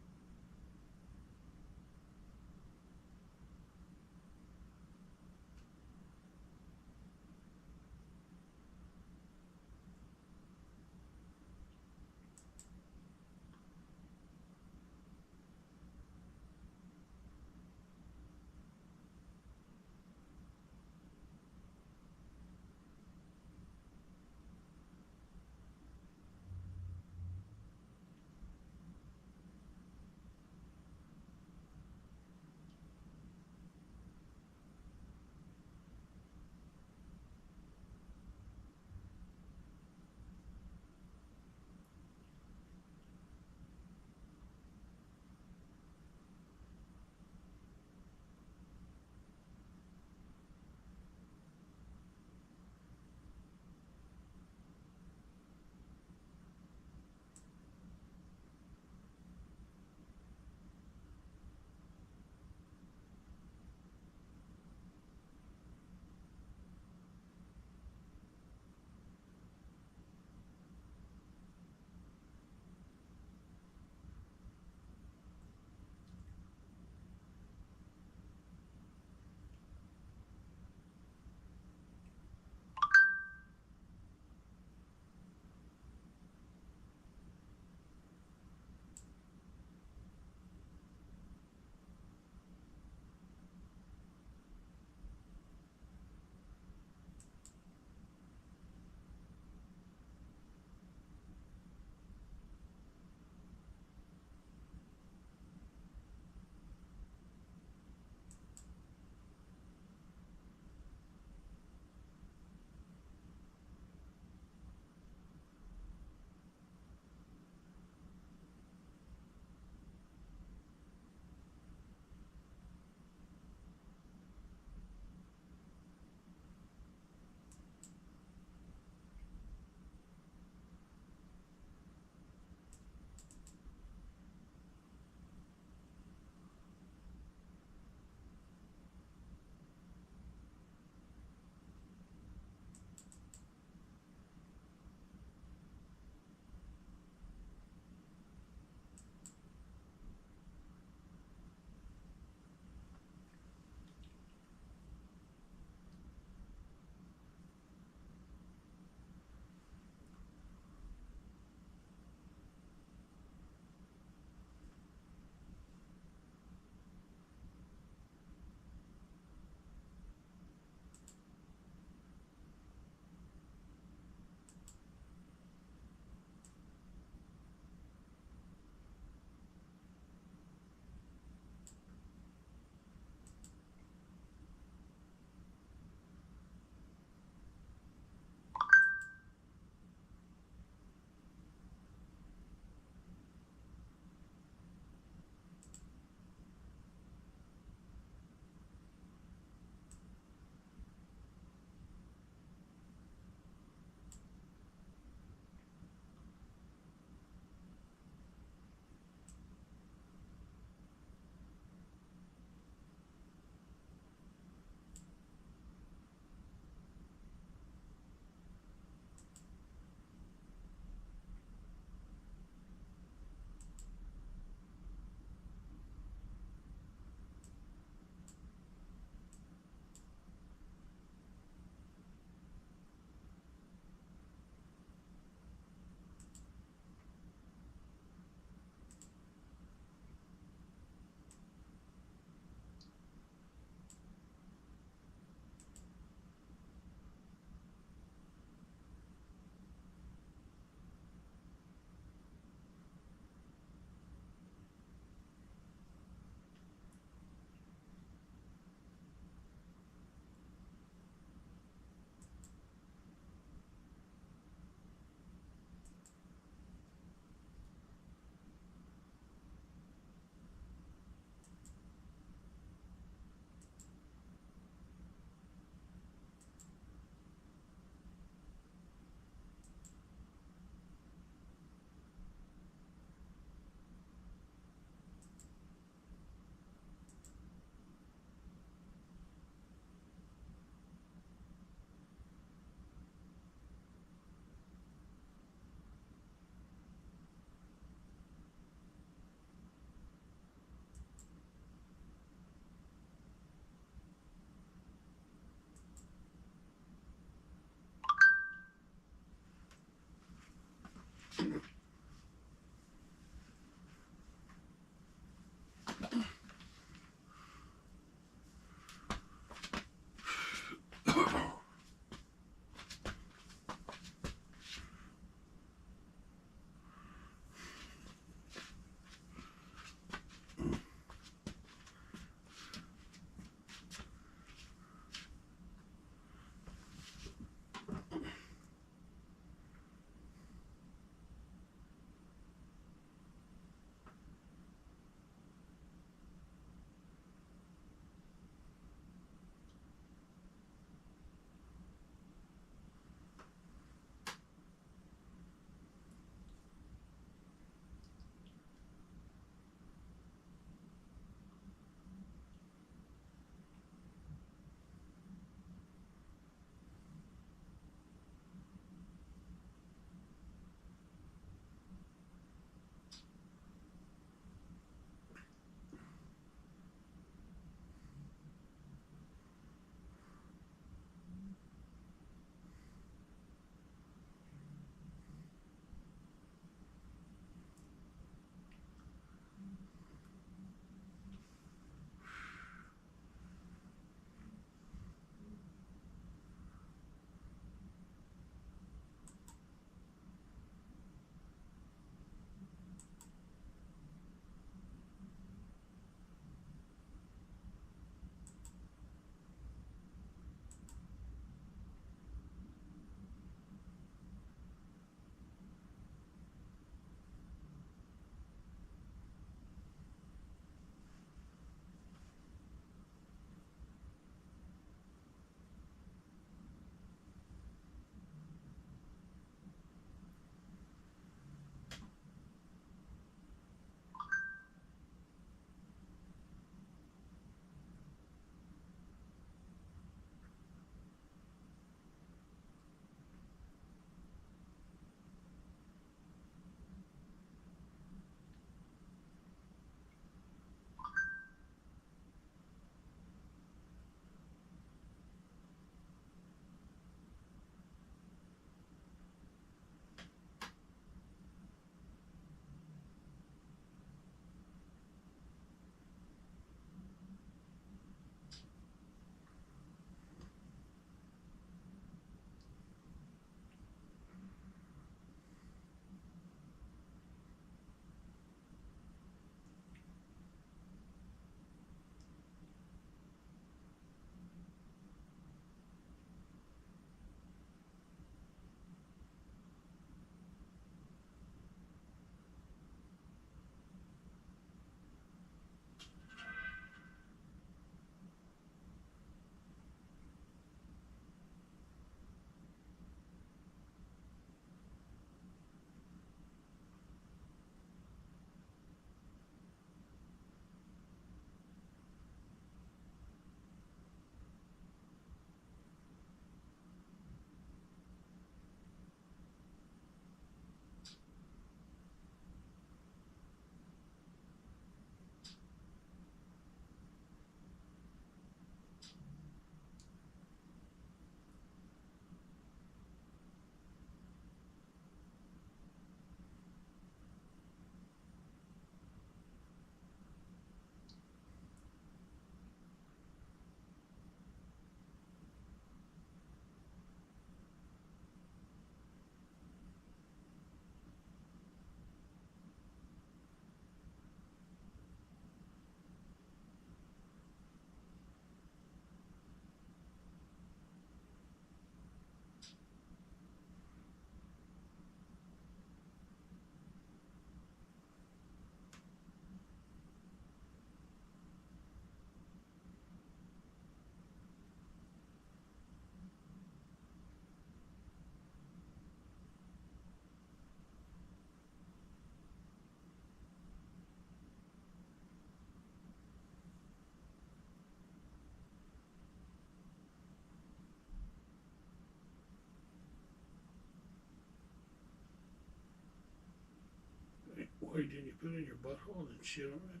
in your butthole and shit on it?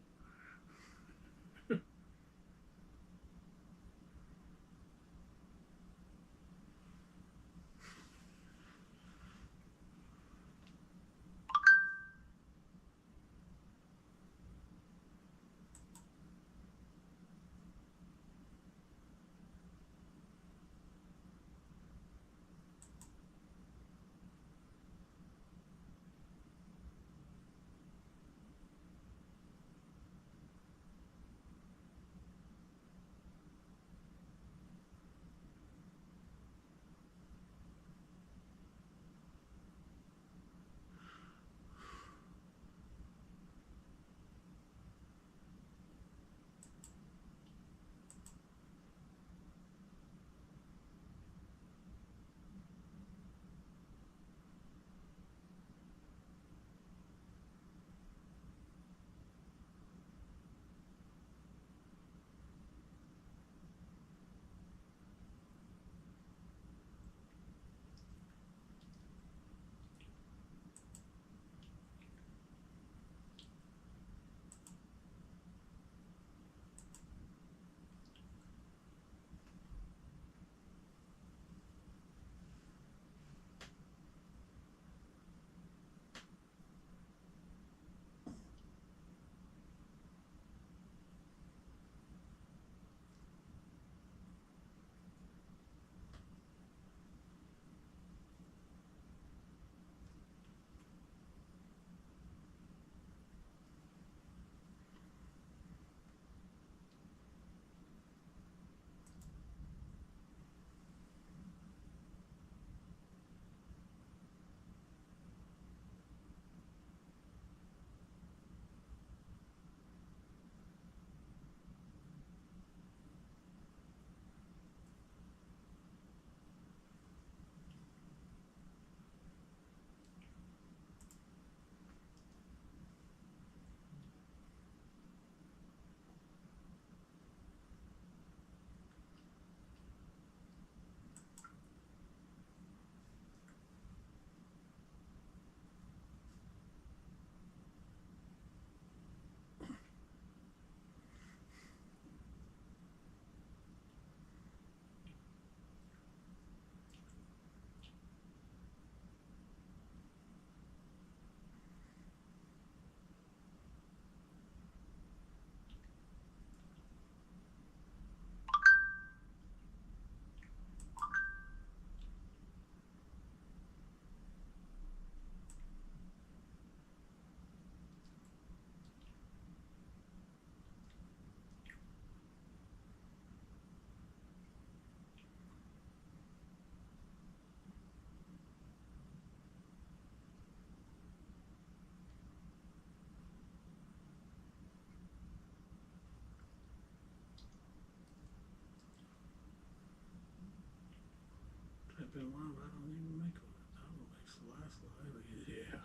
I've been live, I don't even make one. I don't make the last live. Yeah.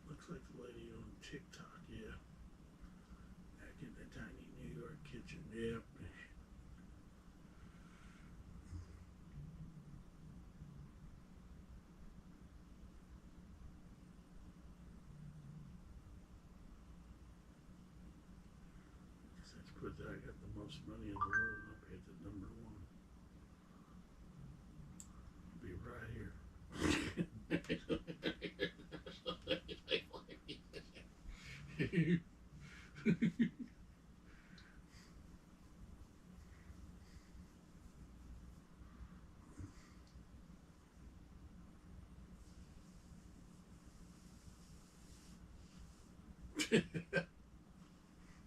Looks like the lady on TikTok, yeah. Back in the tiny New York kitchen, yep. That's good that I got the most money in the world up here at the number one. I'll be right here.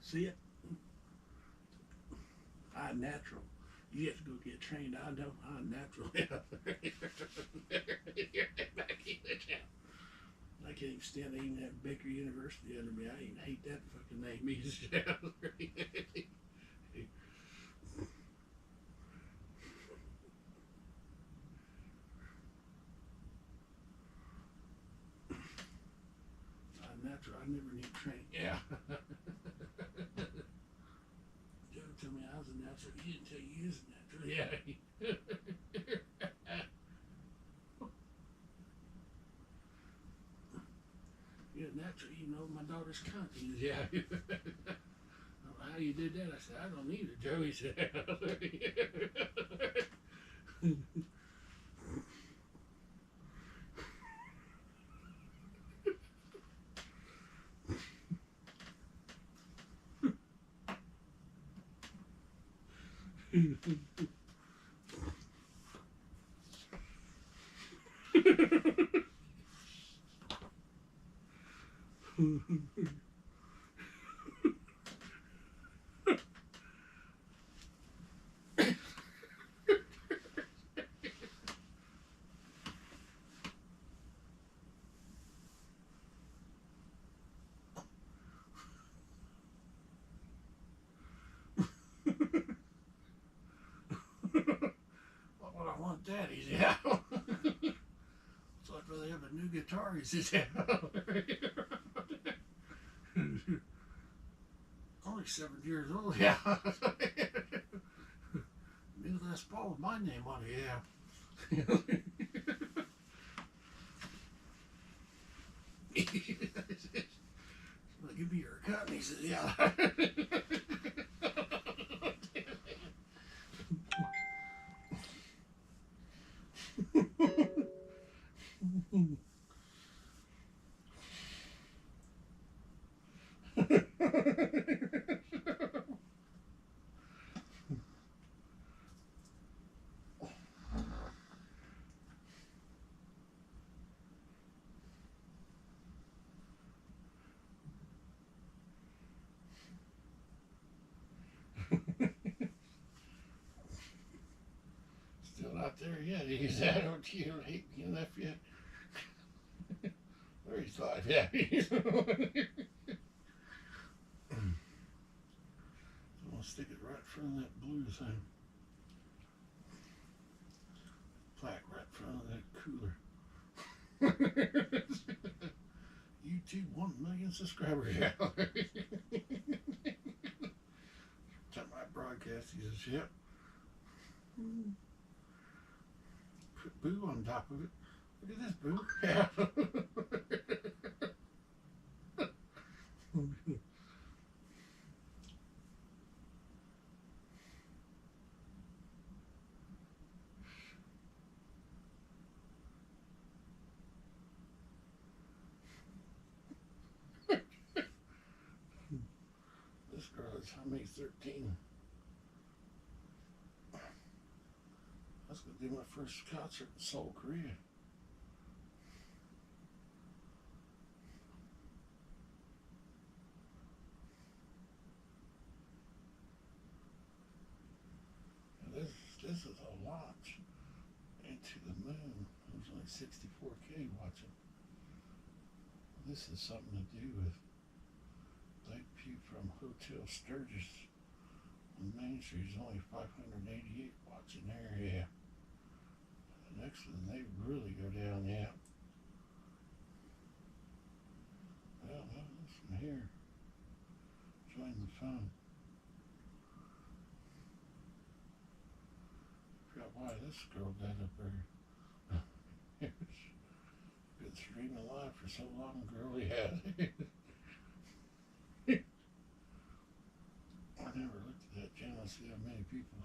See it? I'm natural. You have to go get trained. I know I'm natural. Back in the town. I I can't even stand to even have Baker University under me. I even hate that fucking name. Yeah. Natural. I never need training. Yeah. Joe told me I was a natural. You didn't tell you was a natural. Yeah. You're a natural. You know my daughter's cunt. Yeah. I don't know how you did that. I said, I don't need it, Joe. He said. Well, I want that. He said, yeah. So I'd rather have a new guitar. He says, yeah. Only 7 years old. Yeah. New Les Paul with my name on it. Yeah. Like, give me your cut. And he says, yeah. Still not there yet. He said, I don't hate me enough yet. 35, yeah. I'll stick it right in front of that blue thing. Plaque right in front of that cooler. YouTube 1 million subscribers. Yeah. Time I broadcast, he says, yep. Put boo on top of it. Look at this, boo. Yeah. This girl is how many? 13. I was going to do my first concert in Seoul, Korea. This is a launch into the moon. It was only 64K watching. This is something to do with Lakeview from Hotel Sturgis on Main Street. Is only 588 watching there. Yeah. The next one, they really go down. Yeah. Well, this one here. Join the fun. Why this girl got up there. Been streaming live for so long, girl. Yeah. I never looked at that channel to see how many people.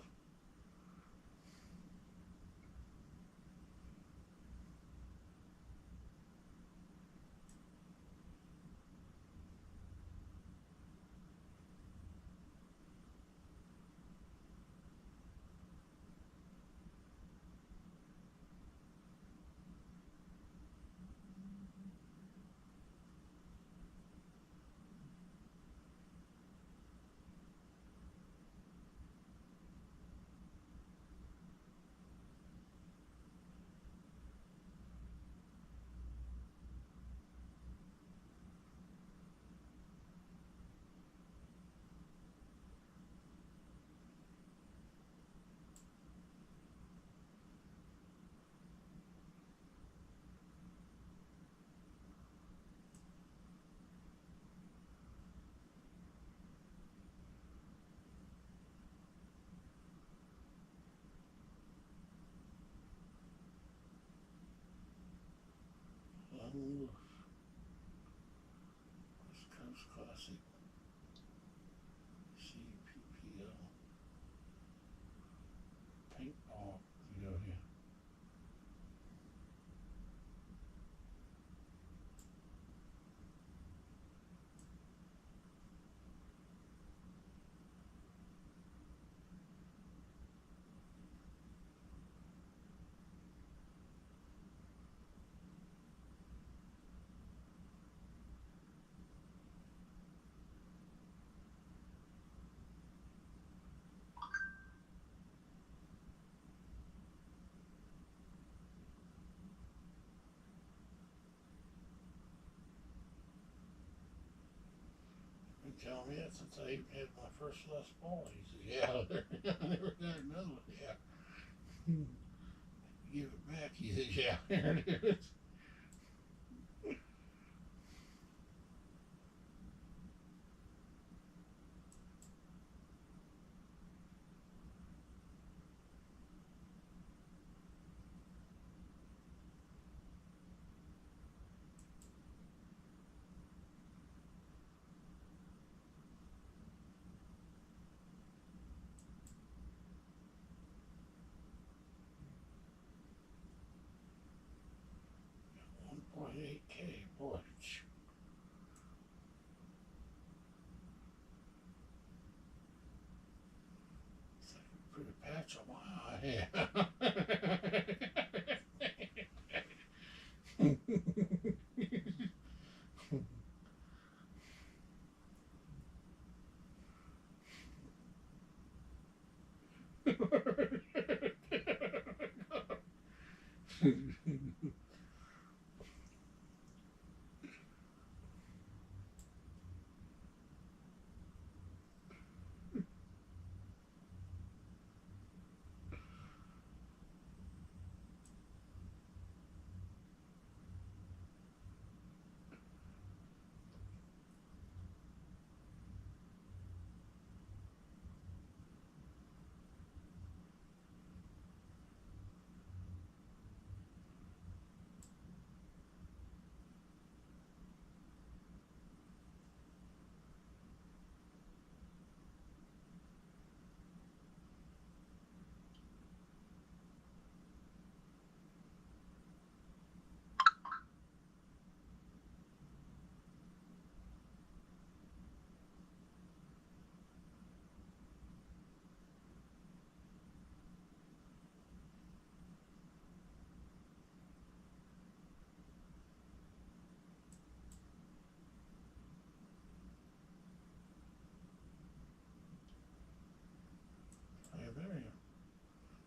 telling me that since I had my first Les Paul. He said, yeah, I never got another one. Yeah. Give it back. He said, yeah, there it is. $1.8K, boy. It's like a pretty patch on my eye.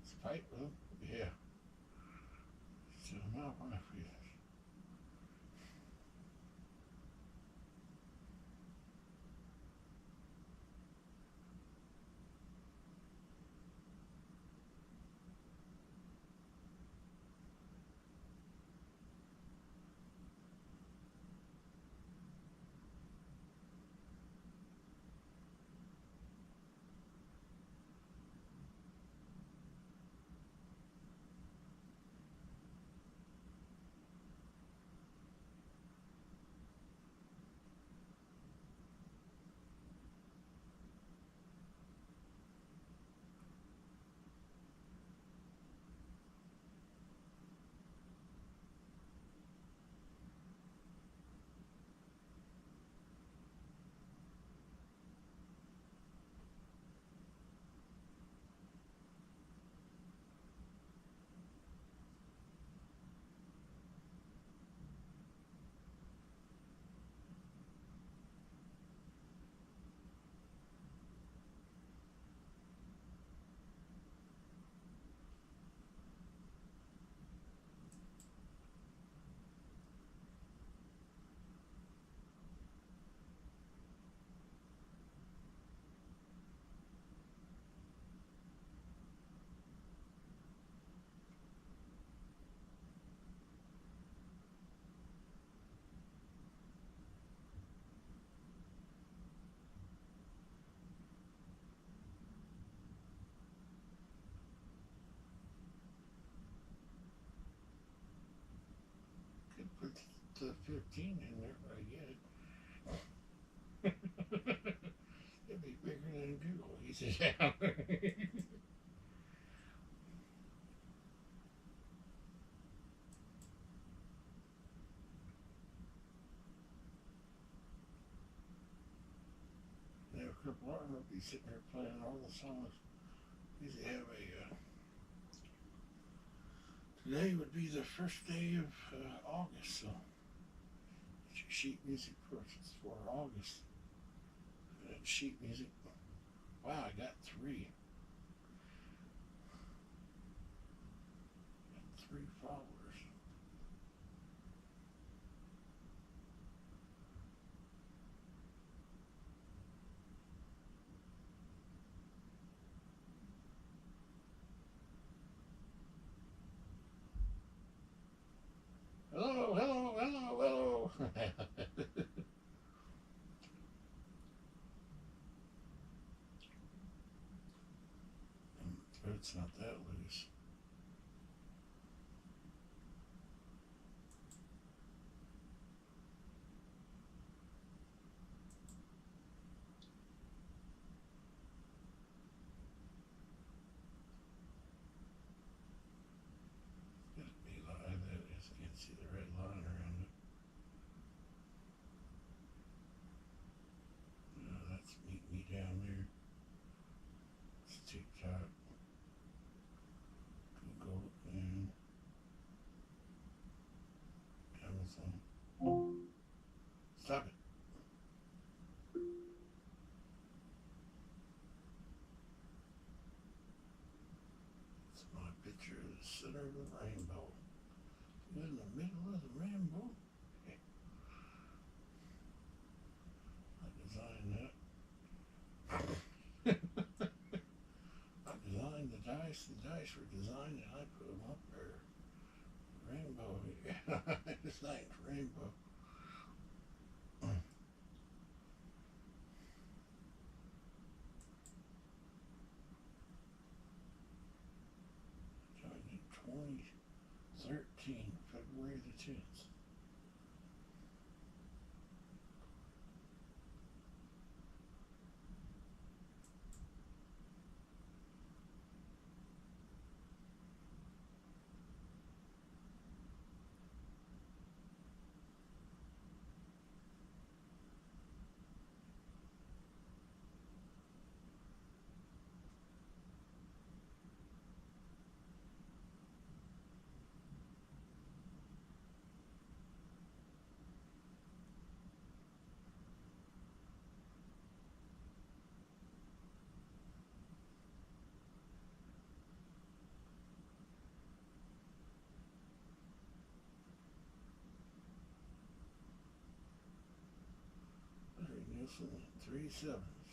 Spike them? Yeah. So now when I feel it. Put the 15 in there, but I get it. It'd be bigger than Google. He says, yeah. There were a couple of them would be sitting there playing all the songs. Usually have a today would be the first day of August, so it's your sheet music purchase for August. And sheet music. Wow, I got 3. Got 3 followers. Throat's not that loose. Got a beeline that is, you can see the red line around it. No, that's meet me down there. It's TikTok. Google and Amazon. Stop it. It's my picture of the center of the rainbow. You're in the middle of the rainbow. I designed that. I designed the dice. The dice were designed and I put them up there. Rainbow. I designed rainbow. Joined in 2013, February the 10th. Larry Nielsen, 3 sevens.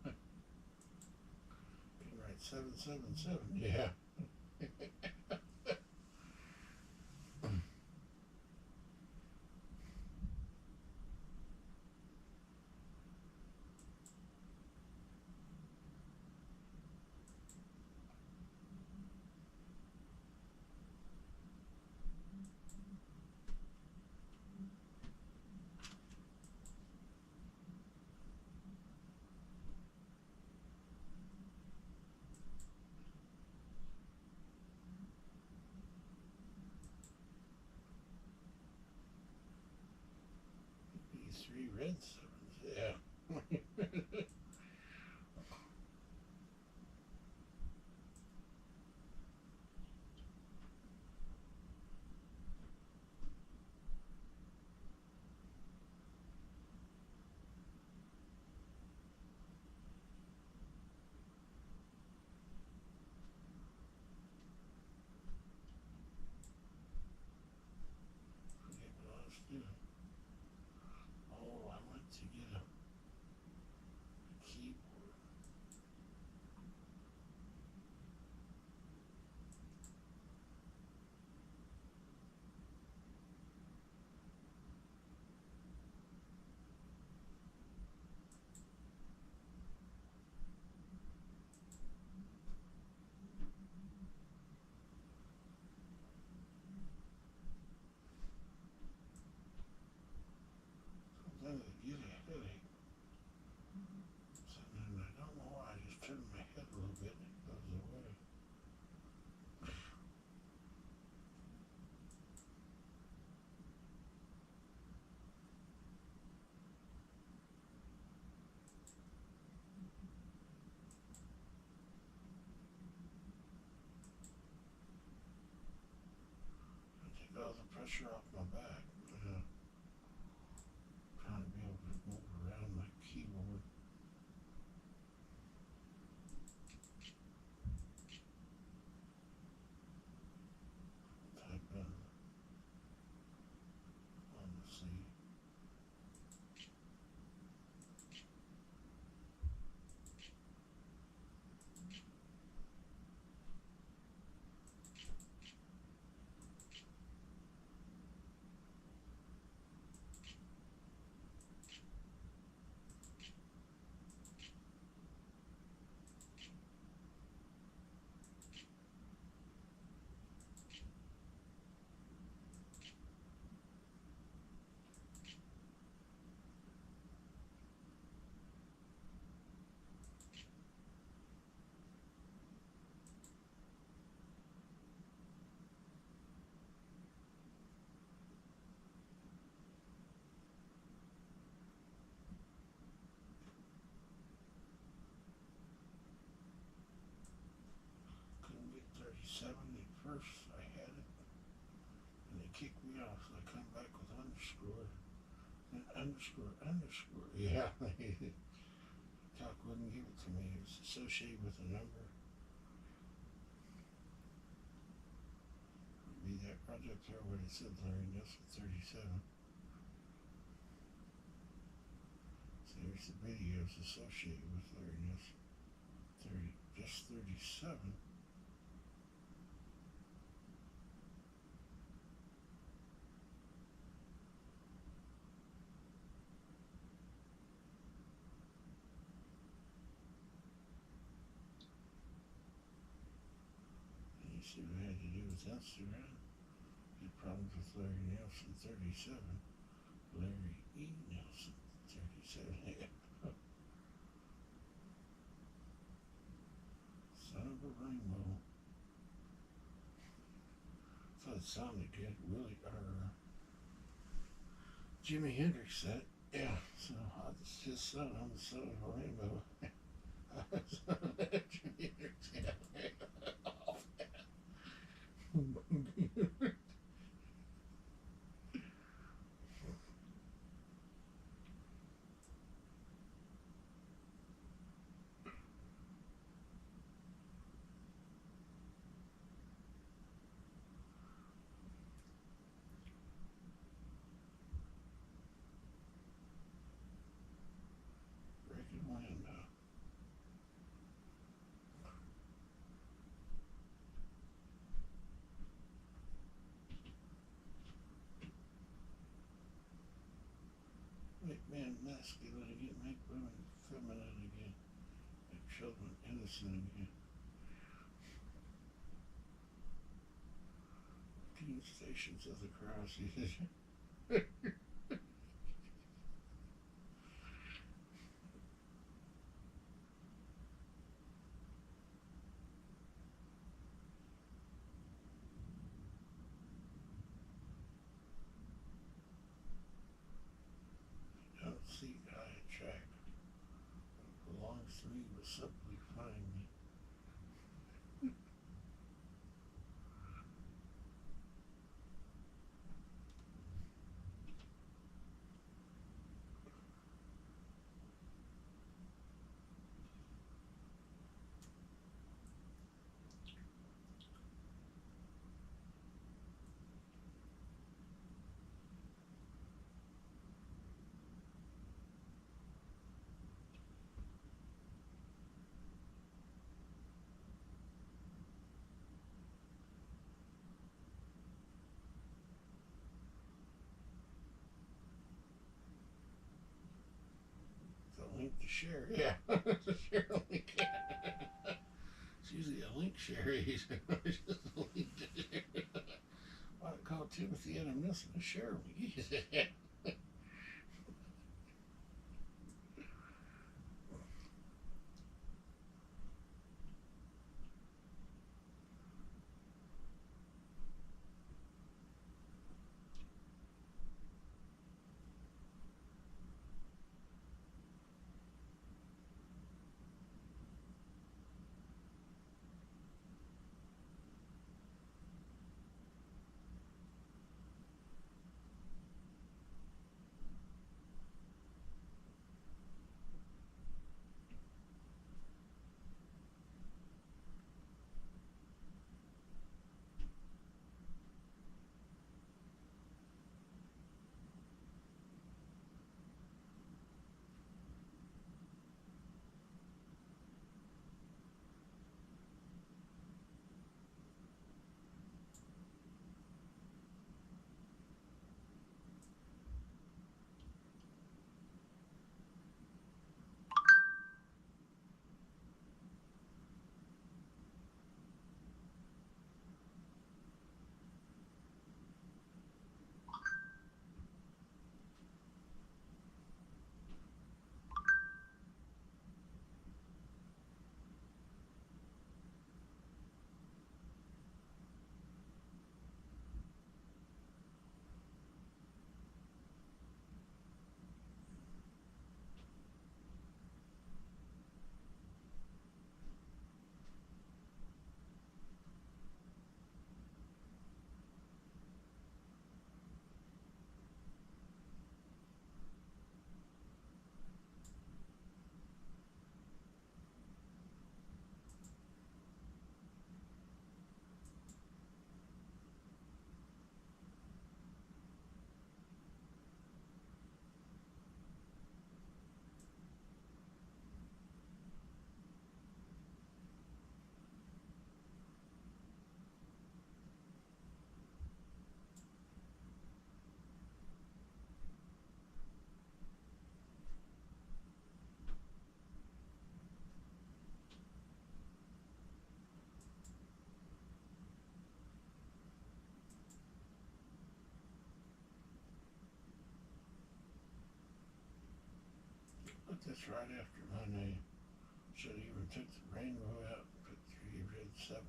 You can write 777, yeah. These 3 red sevens, yeah. Forget what I was doing. Oh, I went to 7 at first. I had it, and they kicked me off, so I come back with underscore, and underscore. Yeah, Talk wouldn't give it to me. It was associated with a number. Would be that project there where it said Larry Nelson 37. So there's the videos associated with Larry Nelson 37. And you see what I had to do with Instagram. Had problems with Larry Nelson 37. Larry E. Nelson 37. Son of a rainbow. Thought it sounded good. Willie, or Jimi Hendrix said, yeah, so I just son, I'm the son of a rainbow. Jimi Hendrix, yeah. Recommend, make men masculine again, make women feminine again, make children innocent again. Teen Stations of the Cross. Don't seek high attract. What belongs to me will simply find me. The link to share, yeah. The share link. It's usually a link share. It's just a link to share. I call Timothy and I'm missing a share link. That's right after my name. Should have even took the rainbow out and put 3 red 7.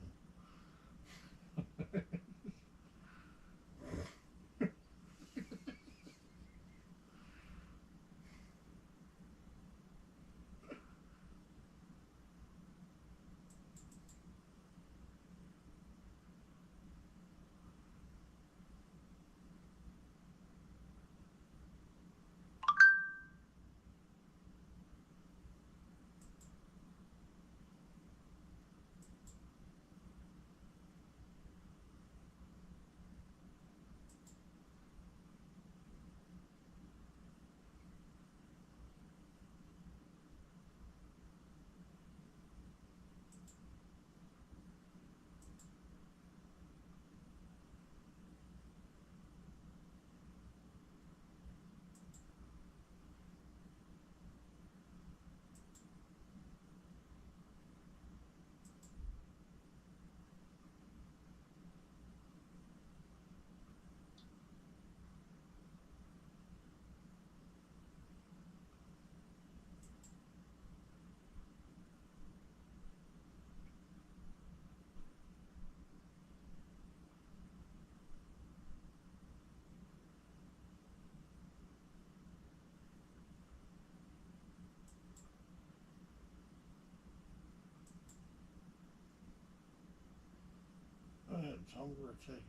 Go ahead, tell me where to take it.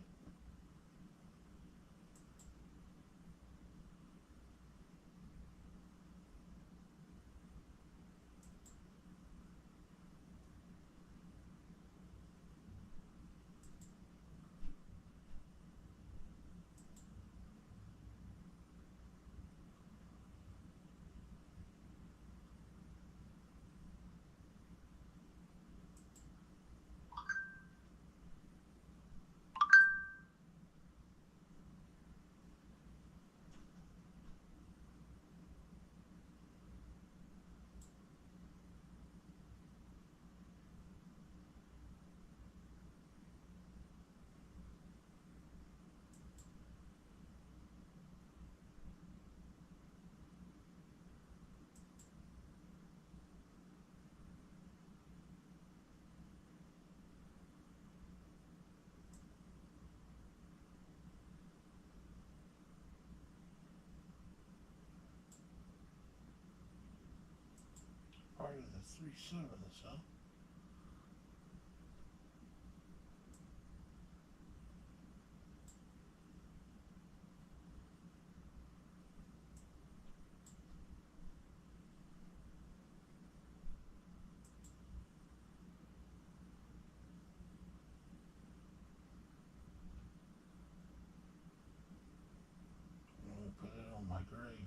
Part of the 3 7s, huh? I'm gonna put it on my grave.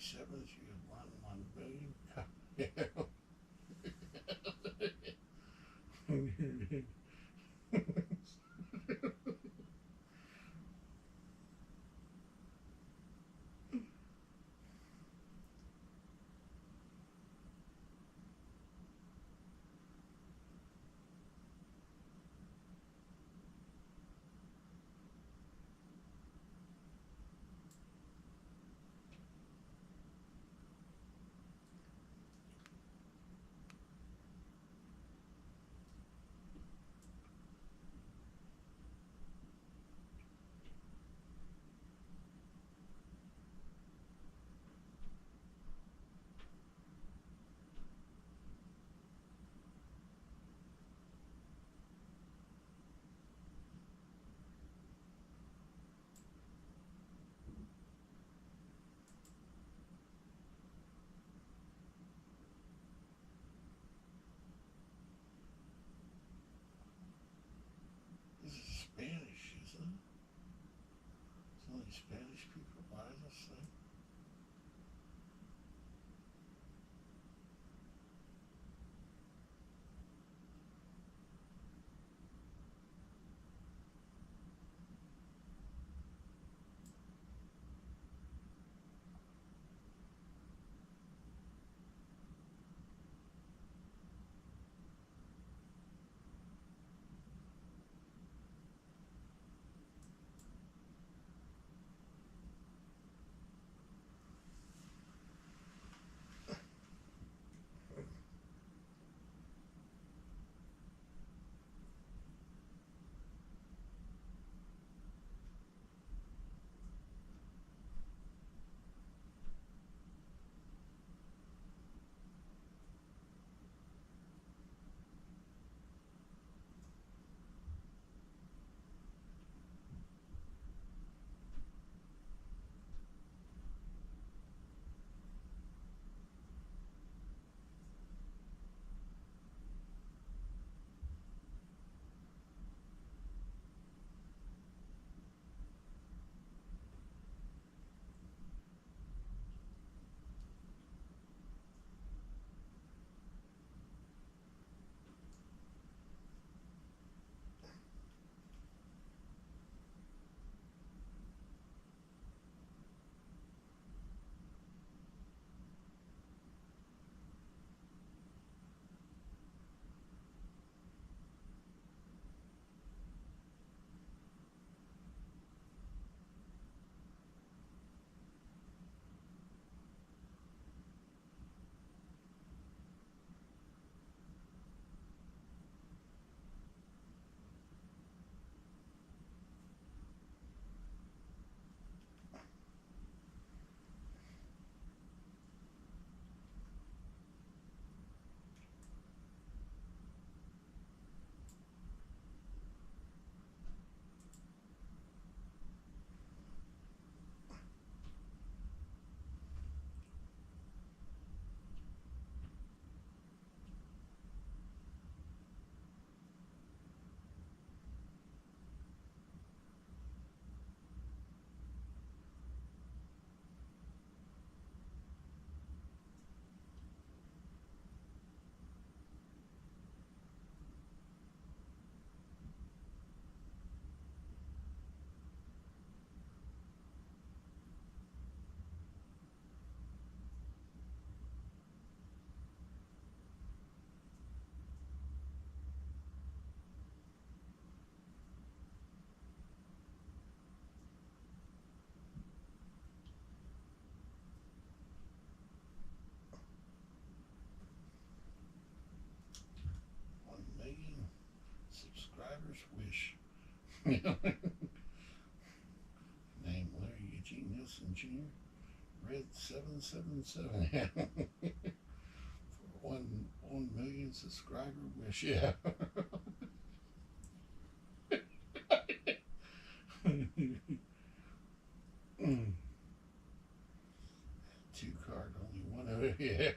37th, you have 1 billion. This is Spanish, isn't it? It's only Spanish people buy this thing. Wish. Name Larry Eugene Nielsen Jr. Red 777. For 1 million subscriber wish. Yeah. Two card, only one of it. Yeah.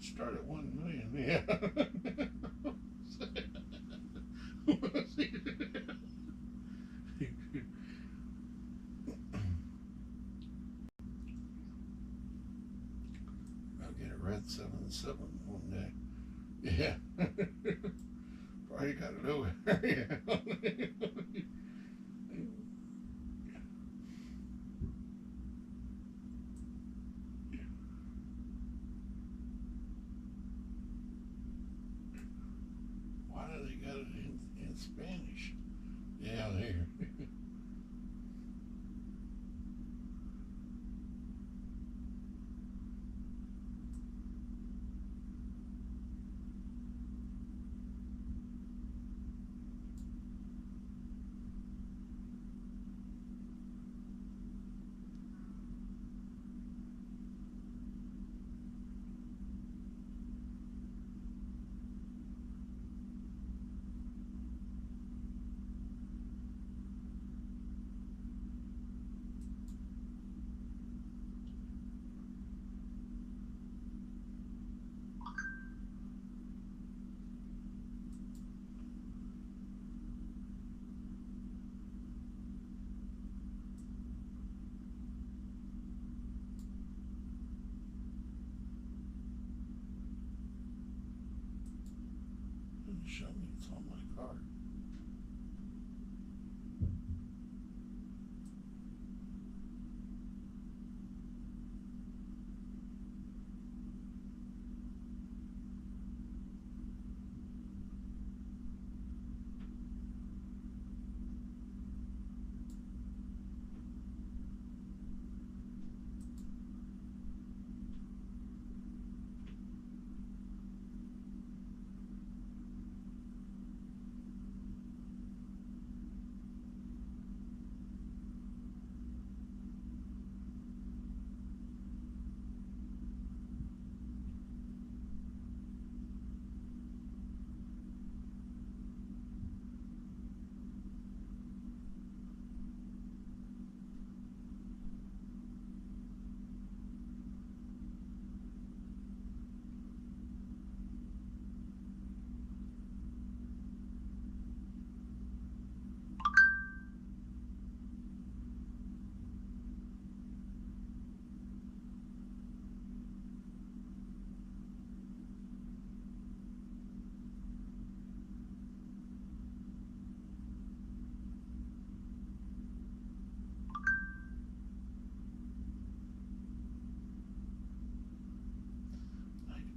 Start at 1 million, yeah. I'll get a red 7-7 one day. Yeah. Probably got it over. Yeah. Why do they got it in Spanish? Yeah, there. Show me, it's on my card.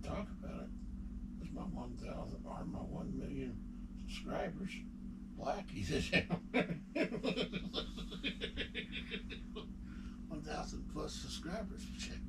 Talk about it. There's my 1,000 or my 1 million subscribers. Blackie says 1,000 plus subscribers. Check.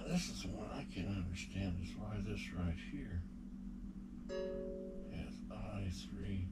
this is one I can't understand, is why this right here has I3.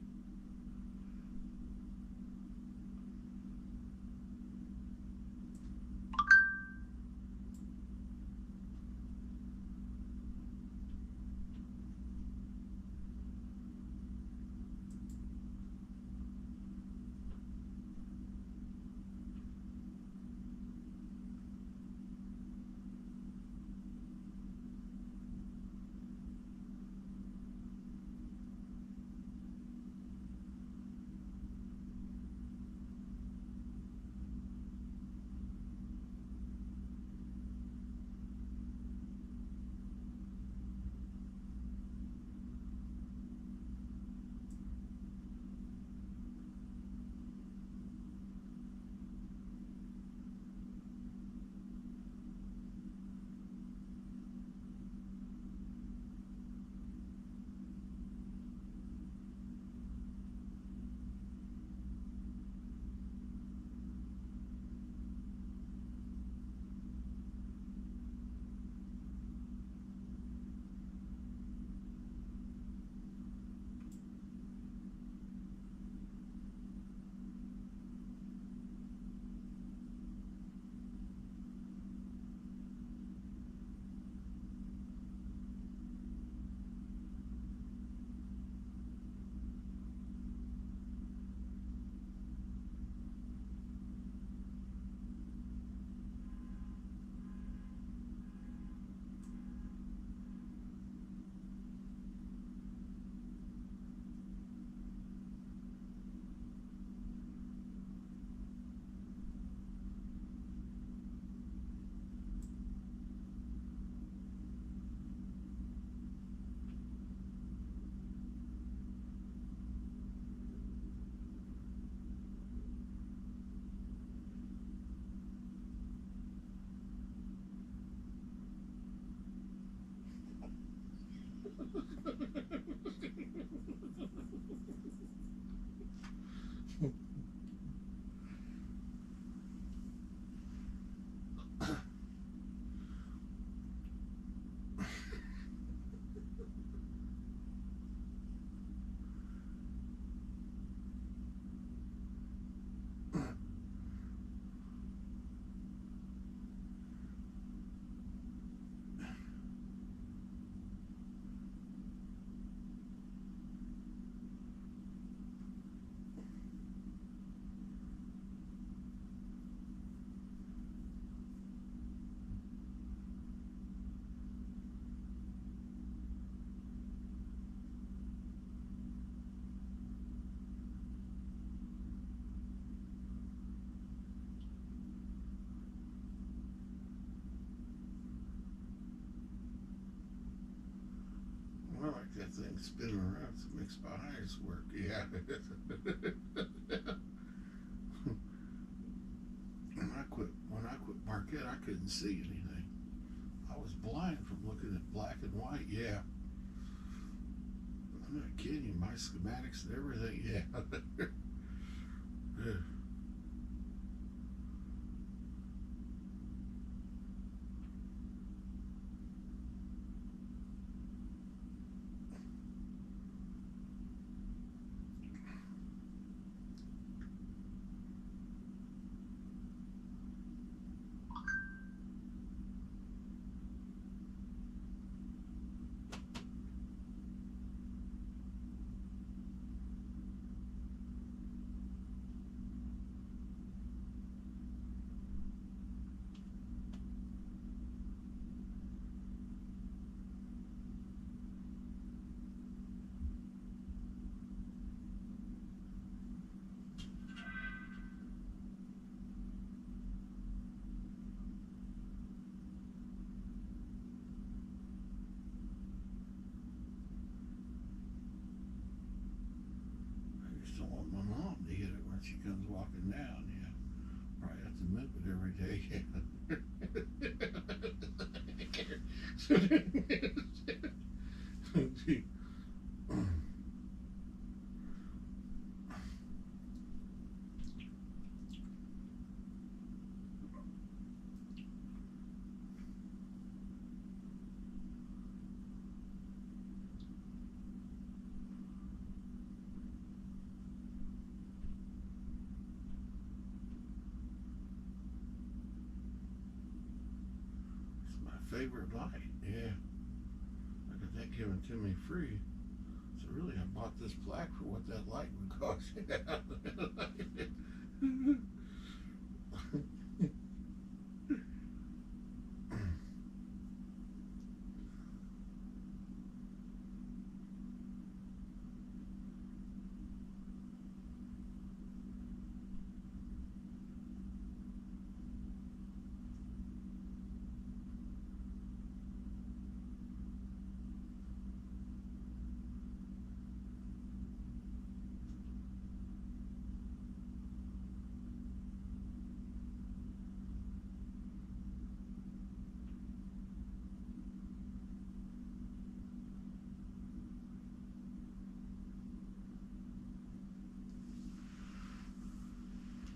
I like that thing spinning around. It makes my eyes work. Yeah. When I quit Marquette, I couldn't see anything. I was blind from looking at black and white. Yeah. I'm not kidding you. My schematics and everything. Yeah. Yeah. Don't want my mom to hit it when she comes walking down, yeah. Probably have to move it every day. favorite light. Yeah. I got that given to me free. So really, I bought this plaque for what that light would cost.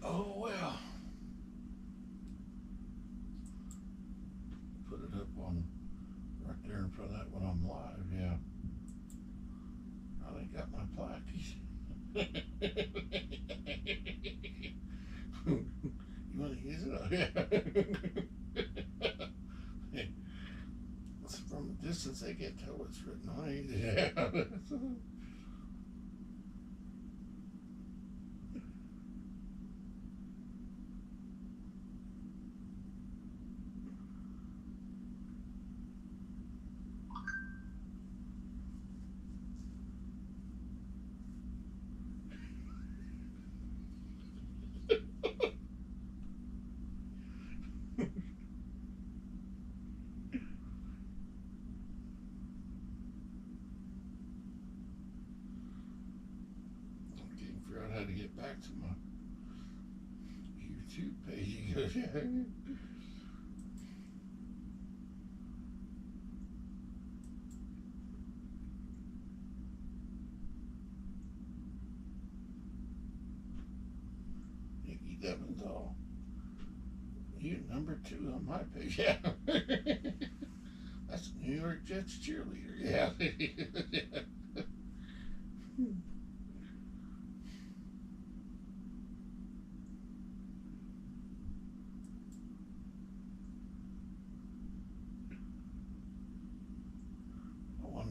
Oh well. Put it up on right there in front of that when I'm live, yeah. I ain't got my plaque. You wanna use it? Yeah. From a distance they can't tell what's written on it. Yeah. Figure out how to get back to my YouTube page. He goes, yeah. Nikki Deventhal, you're #2 on my page. Yeah. That's a New York Jets cheerleader. Yeah. Yeah.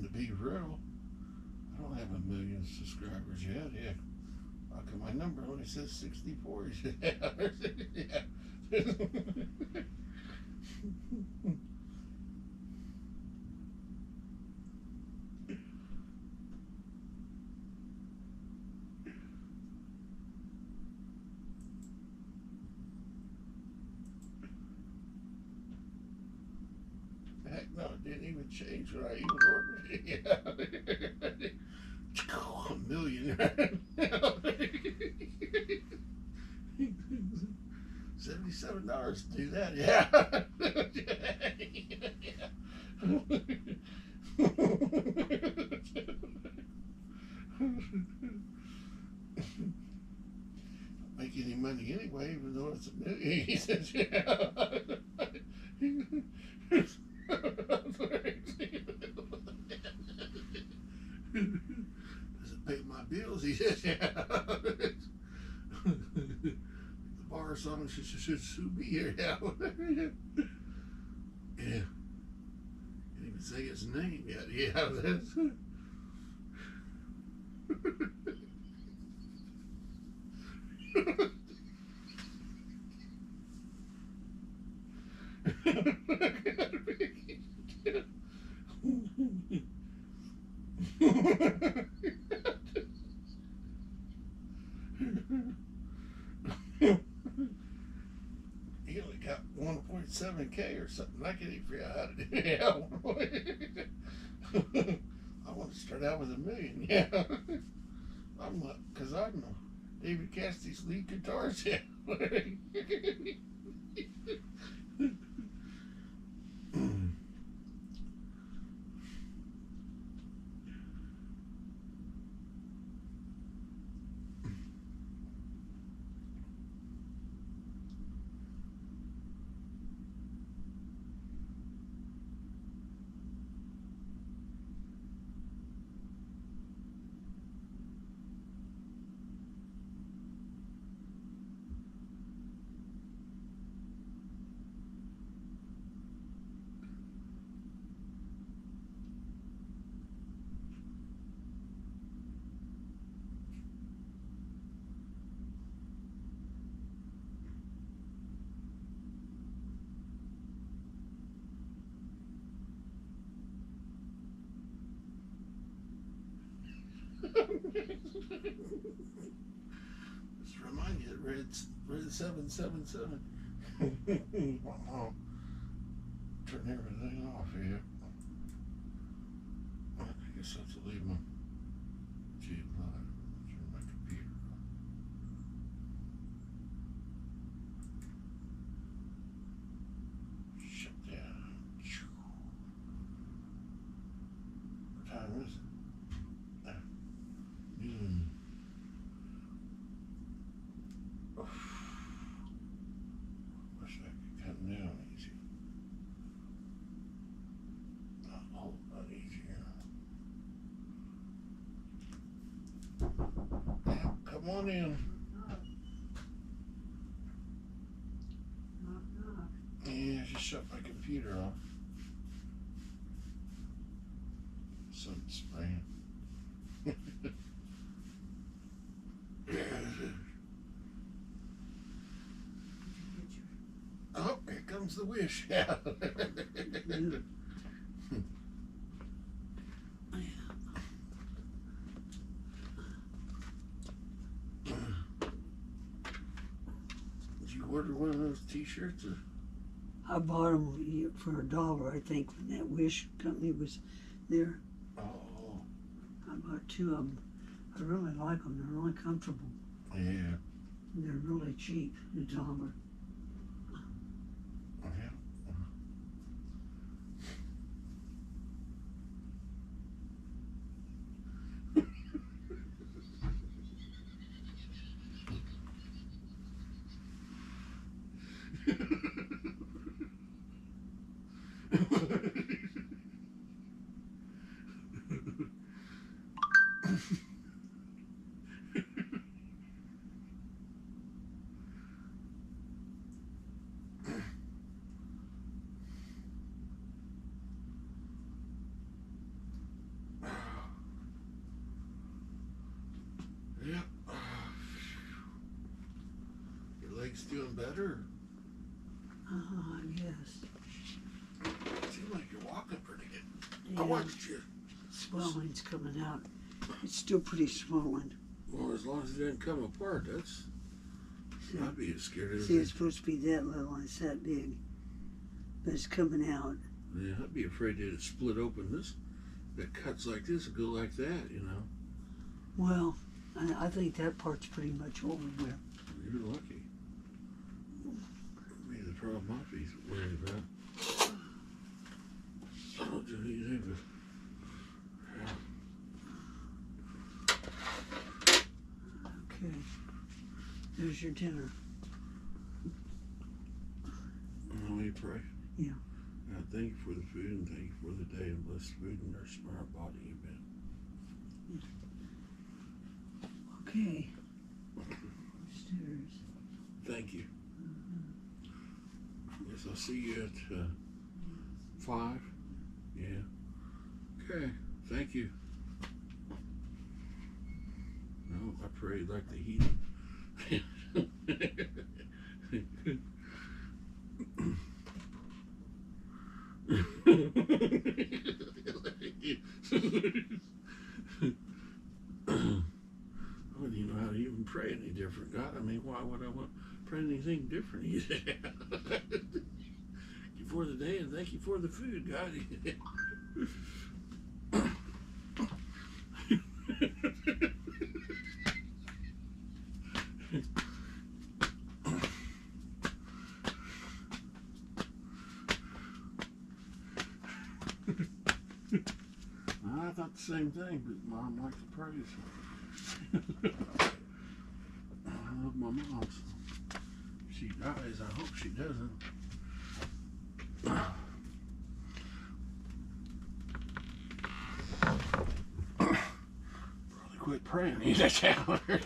To be real, I don't have 1 million subscribers yet. Yeah. How come my number only says 64? He said, yeah. Yeah. Heck no, it didn't even change when I even ordered it. Yeah. 1 million. $77 to do that. Yeah. Make any money anyway, even though it's 1 million. He says, yeah. Doesn't pay my bills, he says, yeah. The bar song should sue me here, yeah. Yeah. Can't even say his name yet, yeah. That's he only got 1.7K or something. I can't even figure out how to do it. I want to start out with 1 million. Yeah. I'm not, because I'm David Cassidy's lead guitarist. Yeah. Just remind you, red 777. Wow. Turn everything off here. I guess I have to leave my G line. Turn my computer on. Shut down. What time is it? Noon. Wish I could come down easy. Not a whole lot easier. Now, come on in. Yeah, just shut my computer off. Sun spraying. Oh, here comes the wish. Yeah. Did you order one of those t-shirts? Or? I bought them for $1, I think, when that Wish company was there. Oh. I bought 2 of them. I really like them. They're really comfortable. Yeah. They're really cheap. $1. Yeah. Yeah. Your leg's doing better? I guess. Seems like you're walking pretty good. Yeah. I watched you. Swelling's coming out. It's still pretty swollen. Well, as long as it didn't come apart, that's... I'd be as scared as... See, it's supposed to be that little and it's that big. But it's coming out. Yeah, I'd be afraid it'd split open. This, that cuts like this would go like that, you know. Well, I think that part's pretty much over with. You're lucky. Maybe the problem I'd be worried about. I don't do anything but... Okay. There's your dinner. Let me pray. Yeah. God, thank you for the food and thank you for the day and blessed food and nourishment our body you've been. Okay. Upstairs. Thank you. Yes, I'll see you at 5. Yeah. Okay. Thank you. No, I pray like the heathen. I wouldn't even know how to even pray any different. God, I mean, why would I want to pray anything different? Thank you for the day and thank you for the food, God. I thought the same thing, but Mom likes to praise. I love my mom, so if she dies, I hope she doesn't. Probably quit praying. He's a coward.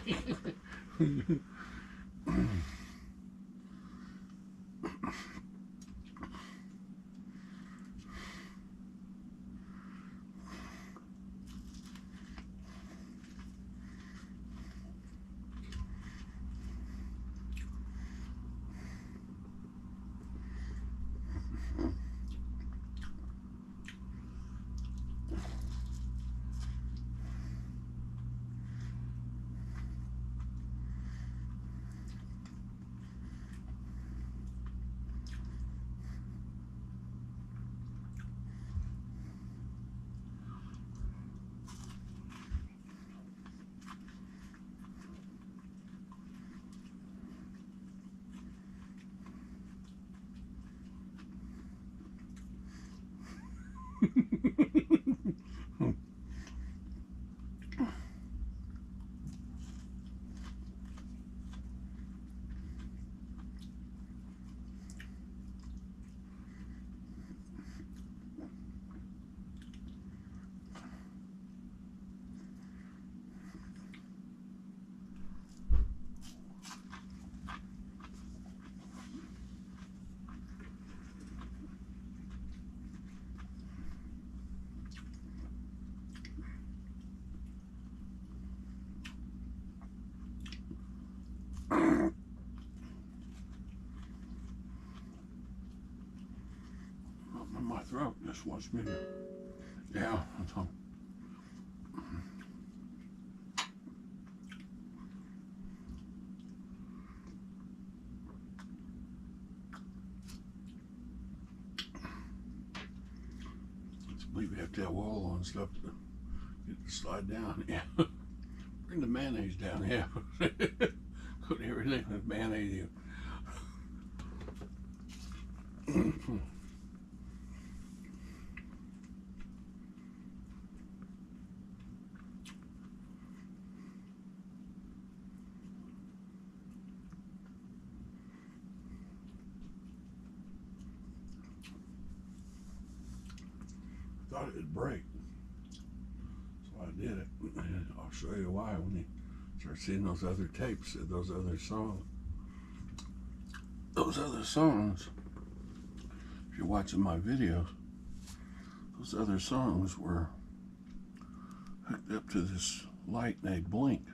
My throat just wants me to, yeah, that's all. I believe you have to have wall on stuff to get it to slide down, yeah. Bring the mayonnaise down, yeah. Put everything with mayonnaise. Thought it'd break, so I did it. And I'll show you why when you start seeing those other tapes, those other songs. If you're watching my videos, those other songs were hooked up to this light and they'd blink.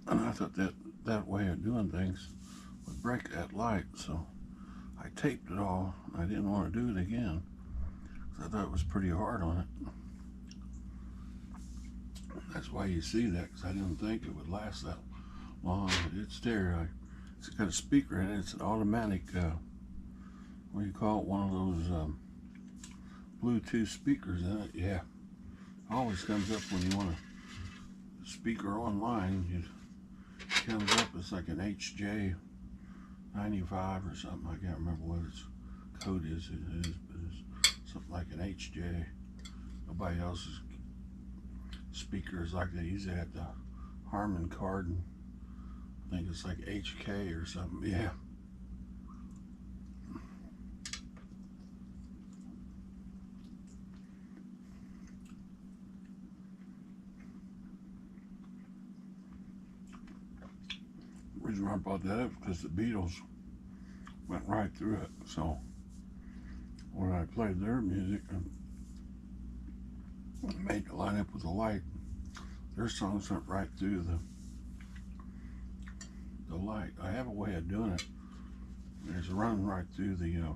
And I thought that way of doing things would break that light, so I taped it all. I didn't want to do it again. I thought it was pretty hard on it. That's why you see that, because I didn't think it would last that long. But it's there. It's got a speaker in it. It's an automatic, what do you call it? One of those Bluetooth speakers in it. Yeah. Always comes up when you want a speaker online. It comes up, it's like an HJ95 or something. I can't remember what its code is. It is, but it's something like an HJ. Nobody else's speakers like they use it at the Harman Kardon. I think it's like HK or something. Yeah. The reason why I brought that up is because the Beatles went right through it. So when I played their music and made it line up with the light, their songs went right through the light. I have a way of doing it. There's a run right through the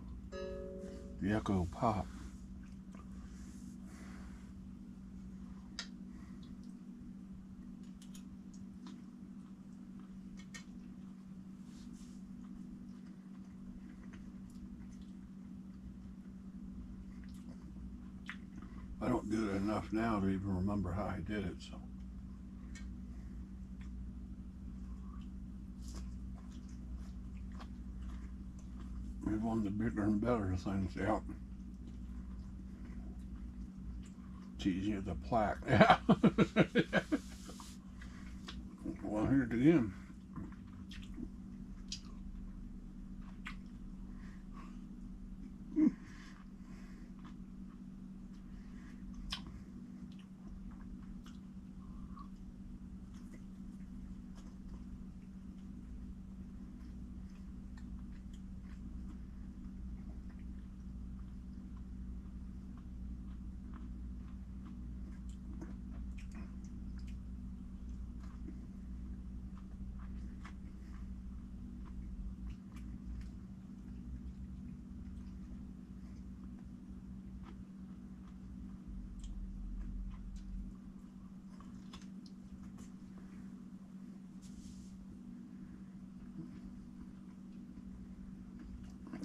Echo Pop. I don't do it enough now to even remember how I did it, so. It's one of the bigger and better things out. It's easier to plaque. Yeah. Well, here it again.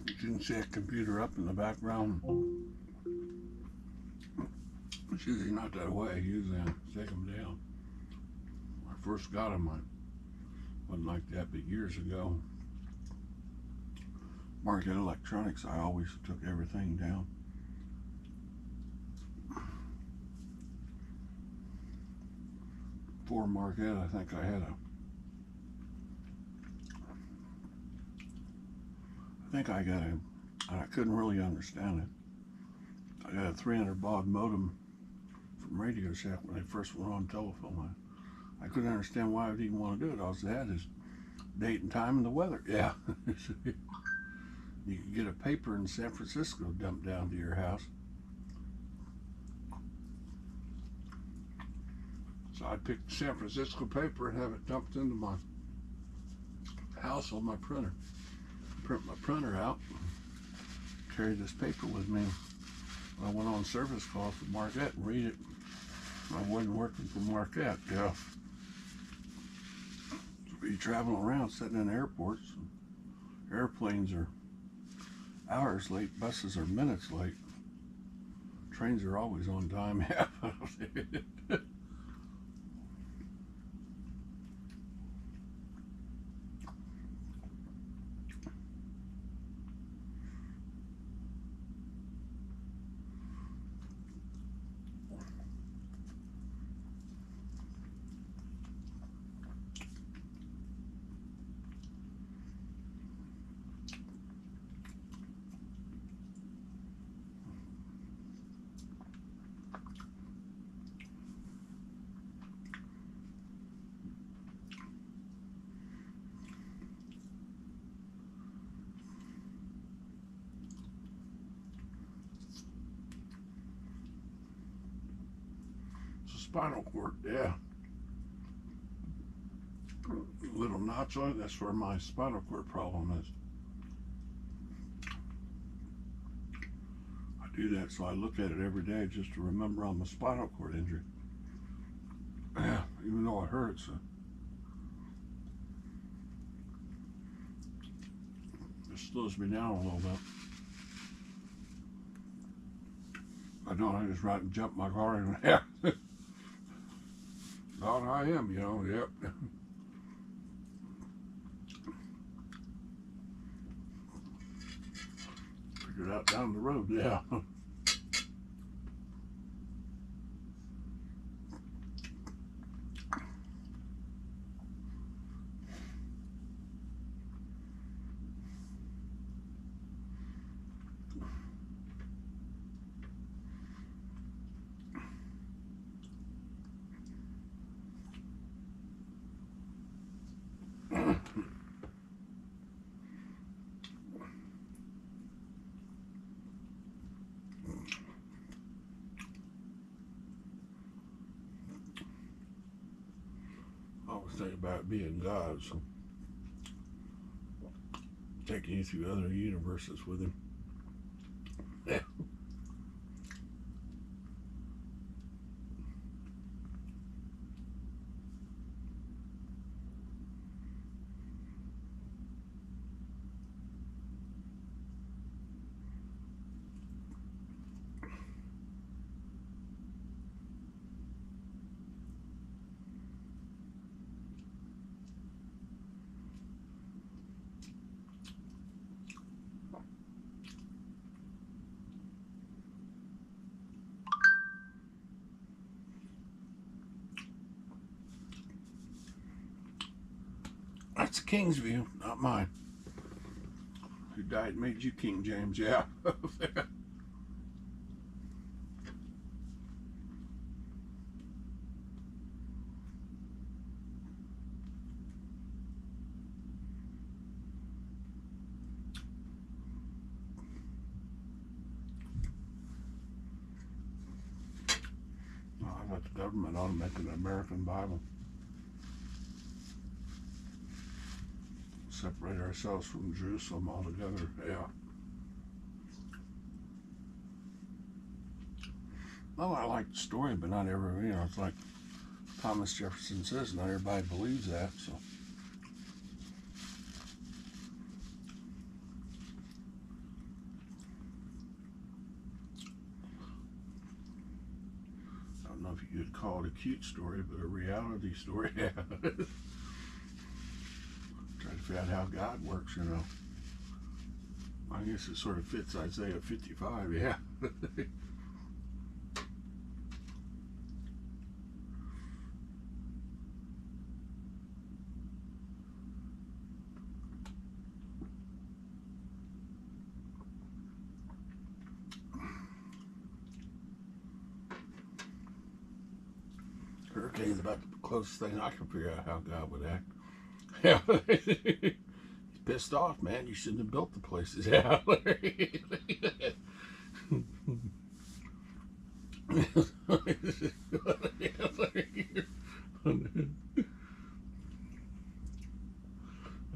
You can see a computer up in the background. It's usually not that way. Usually I take them down. When I first got them, I wasn't like that, but years ago, Market Electronics, I always took everything down. before Marquette, I think I had I couldn't really understand it. I got a 300 baud modem from Radio Shack when they first went on telephone. I couldn't understand why I would even want to do it. All I had is date and time and the weather. Yeah. You could get a paper in San Francisco dumped down to your house. So I'd pick the San Francisco paper and have it dumped into my house on my printer. Print my printer out, carry this paper with me. I went on service call for Marquette and read it. I wasn't working for Marquette, yeah. So you traveling around, sitting in airports. Airplanes are hours late, buses are minutes late. Trains are always on time. Spinal cord, yeah. Little notch on it, that's where my spinal cord problem is. I do that, so I look at it every day just to remember on my spinal cord injury. Yeah, even though it hurts. It slows me down a little bit. I don't, I just ride and jump my car and yeah. Thought I am, you know, yep. Figured out down the road, yeah. Think about being God, so taking you through other universes with him. Yeah. That's the king's view, not mine. Who died and made you King James, yeah. I got the government ought to make an American Bible. Separate ourselves from Jerusalem altogether, yeah. Well, I like the story, but not every, you know, it's like Thomas Jefferson says, not everybody believes that, so. I don't know if you could call it a cute story, but a reality story, yeah. Trying to figure out how God works, you know. I guess it sort of fits Isaiah 55, yeah. Hurricane's about the closest thing I can figure out how God would act. Yeah. He's pissed off, man. You shouldn't have built the places. Yeah.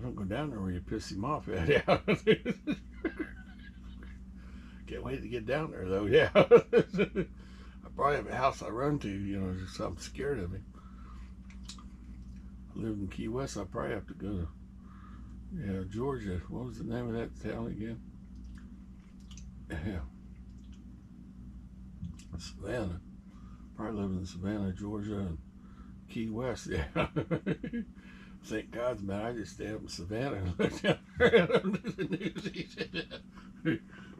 Don't go down there where you piss him off. Yeah. Can't wait to get down there, though. Yeah. I probably have a house I run to, just I'm scared of him. I live in Key West. I probably have to go to, Georgia. What was the name of that town again? Yeah. Savannah. Probably live in Savannah, Georgia, and Key West. Yeah. Thank God, man. I just stay up in Savannah and look down there under the news. He said,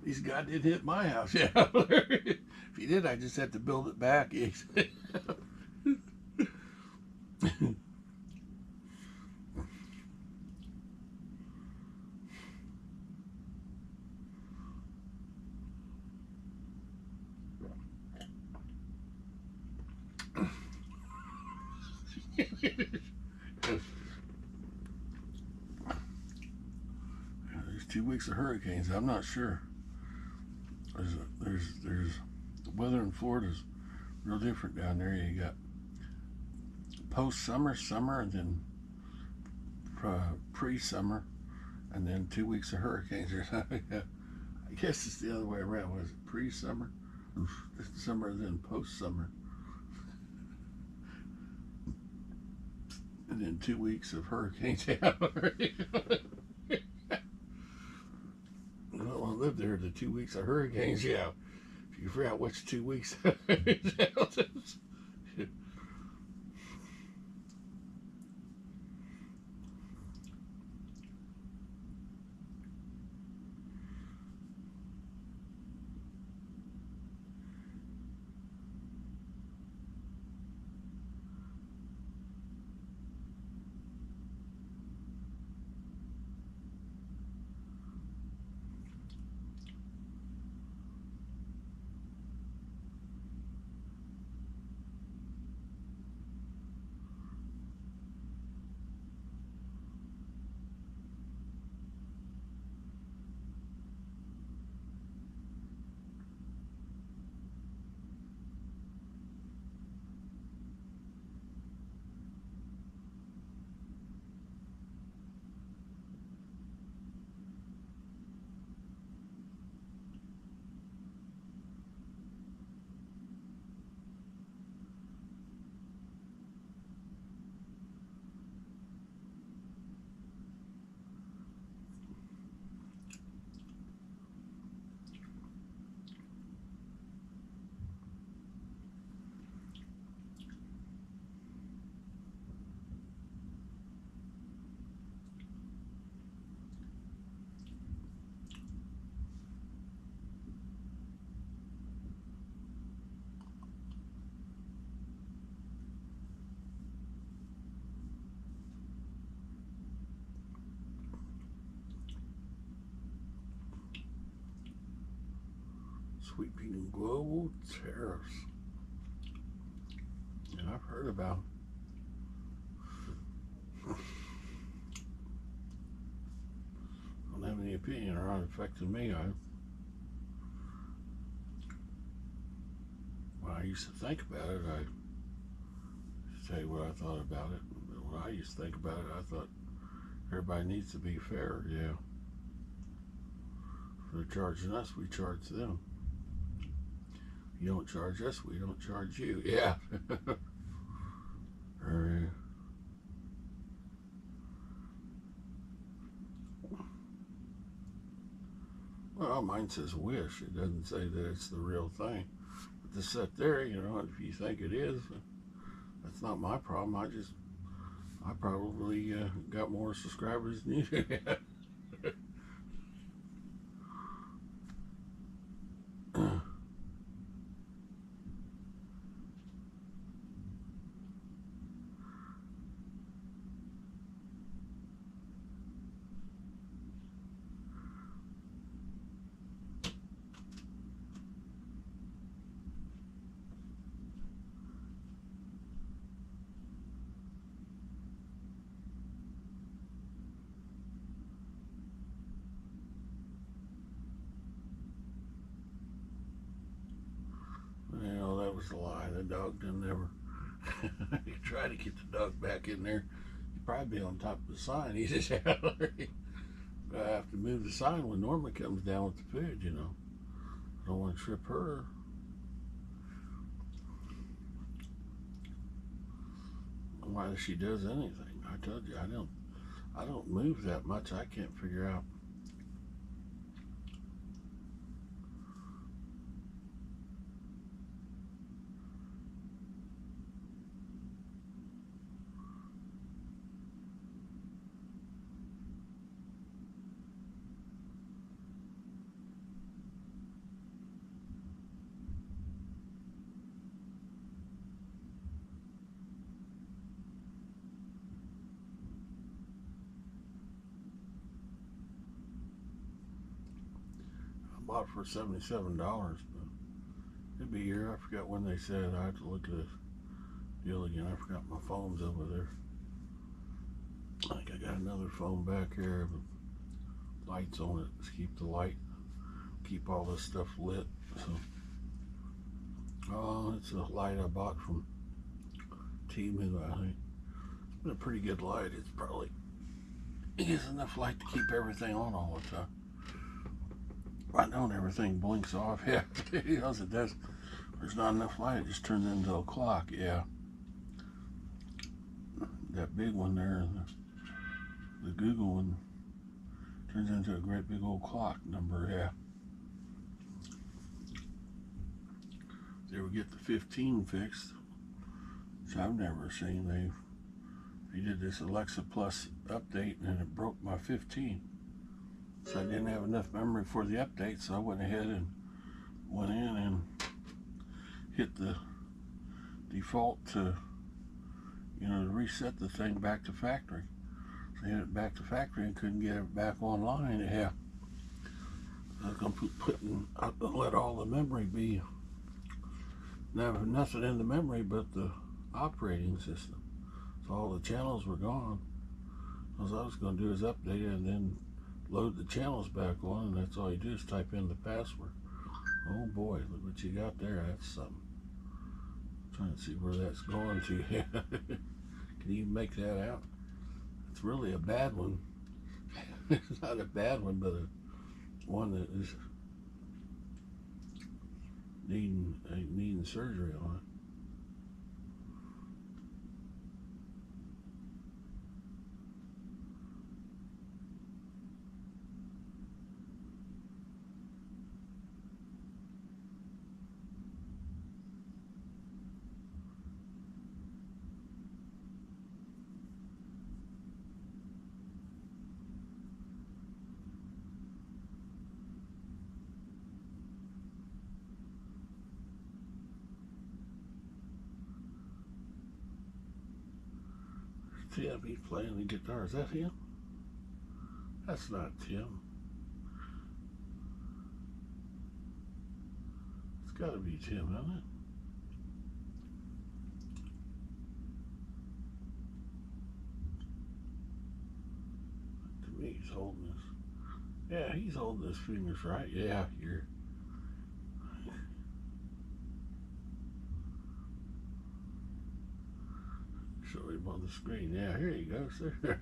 these guys didn't hit my house. Yeah. If he did, I just had to build it back. There's 2 weeks of hurricanes. I'm not sure. There's the weather in Florida's real different down there. You got post-summer, summer, and then pre-summer, and then 2 weeks of hurricanes or something. I guess it's the other way around. Was it pre-summer, summer, then post-summer, and then 2 weeks of hurricanes? Well, I lived there the 2 weeks of hurricanes. Yeah, if you figure out which 2 weeks. Sweeping global tariffs. And I've heard about don't have any opinion or how it affected me. When I used to think about it, I tell you what I thought about it. When I used to think about it, I thought everybody needs to be fair. Yeah. If they're charging us, we charge them. You don't charge us, we don't charge you. Yeah. Well, mine says wish. It doesn't say that it's the real thing. But to sit there, if you think it is, that's not my problem. I probably got more subscribers than you do. was a lie. The dog didn't ever. You try to get the dog back in there. He'd probably be on top of the sign. He just I have to move the sign when Norma comes down with the food, you know. I don't want to trip her. Why she does anything? I told you I don't move that much. I can't figure out. Bought for $77, but it'd be here. I forgot when they said. I have to look at this deal again. I forgot my phone's over there. I think I got another phone back here, but lights on it. Let's keep the light, keep all this stuff lit. So, oh, it's a light I bought from Temu. I think it's been a pretty good light. It's probably it gives enough light to keep everything on all the time. I know everything blinks off. Yeah, it does. It does. There's not enough light. It just turns into a clock. Yeah. That big one there, the Google one, turns into a great big old clock number. Yeah. They would get the 15 fixed, which I've never seen. They did this Alexa Plus update and it broke my 15. So I didn't have enough memory for the update, so I went ahead and went in and hit the default to, you know, to reset the thing back to factory. So I hit it back to factory and couldn't get it back online. Yeah. So I let all the memory be, never nothing in the memory but the operating system. So all the channels were gone. All I was going to do is update it and then load the channels back on, and that's all you do is type in the password. Oh boy, look what you got there. That's something. I'm trying to see where that's going to. Can you make that out? It's really a bad one. It's not a bad one, but one that is needing surgery on it. Tim, he's playing the guitar. Is that him? That's not Tim. It's got to be Tim, hasn't it? To me, he's holding this. Yeah, he's holding his fingers right. Yeah, you're. Show him on the screen. Yeah, here you go, sir.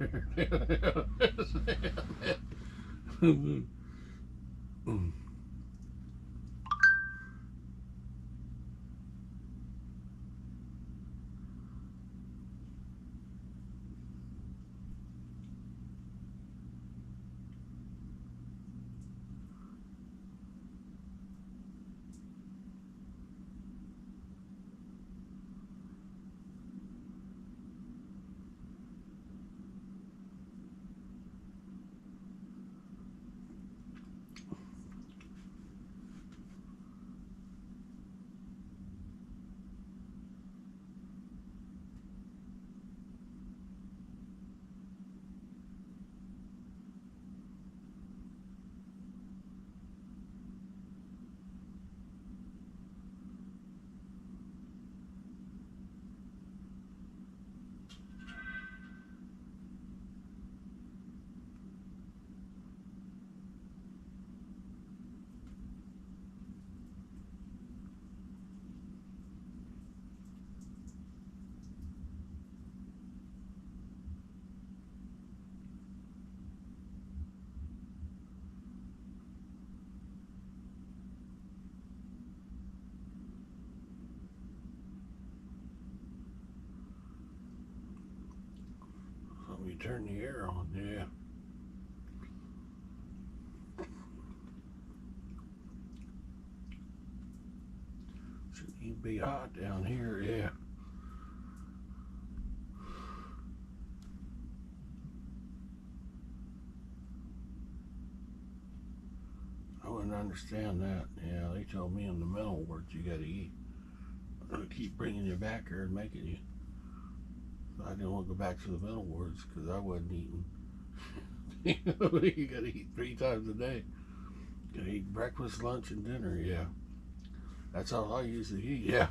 turn the air on, yeah. Shouldn't even be hot down here, yeah. I wouldn't understand that. Yeah, they told me in the mental wards you gotta eat. They'll keep bringing you back here and making you. I didn't want to go back to the mental wards because I wasn't eating. You know, you gotta eat 3 times a day. You gotta eat breakfast, lunch, and dinner, yeah. That's all I usually eat, yeah.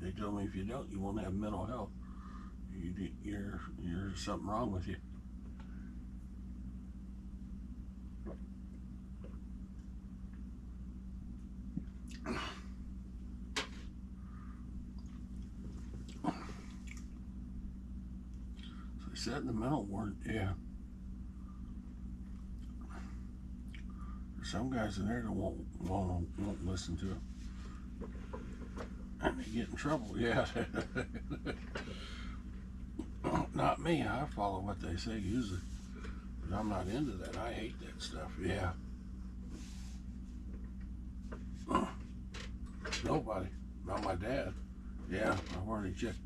They told me if you don't, you won't have mental health. You're something wrong with you. So they said in the mental ward, yeah. There's some guys in there that won't listen to it. And they get in trouble, yeah. Not me, I follow what they say usually. But I'm not into that. I hate that stuff, yeah. Nobody. Not my dad. Yeah, I've already checked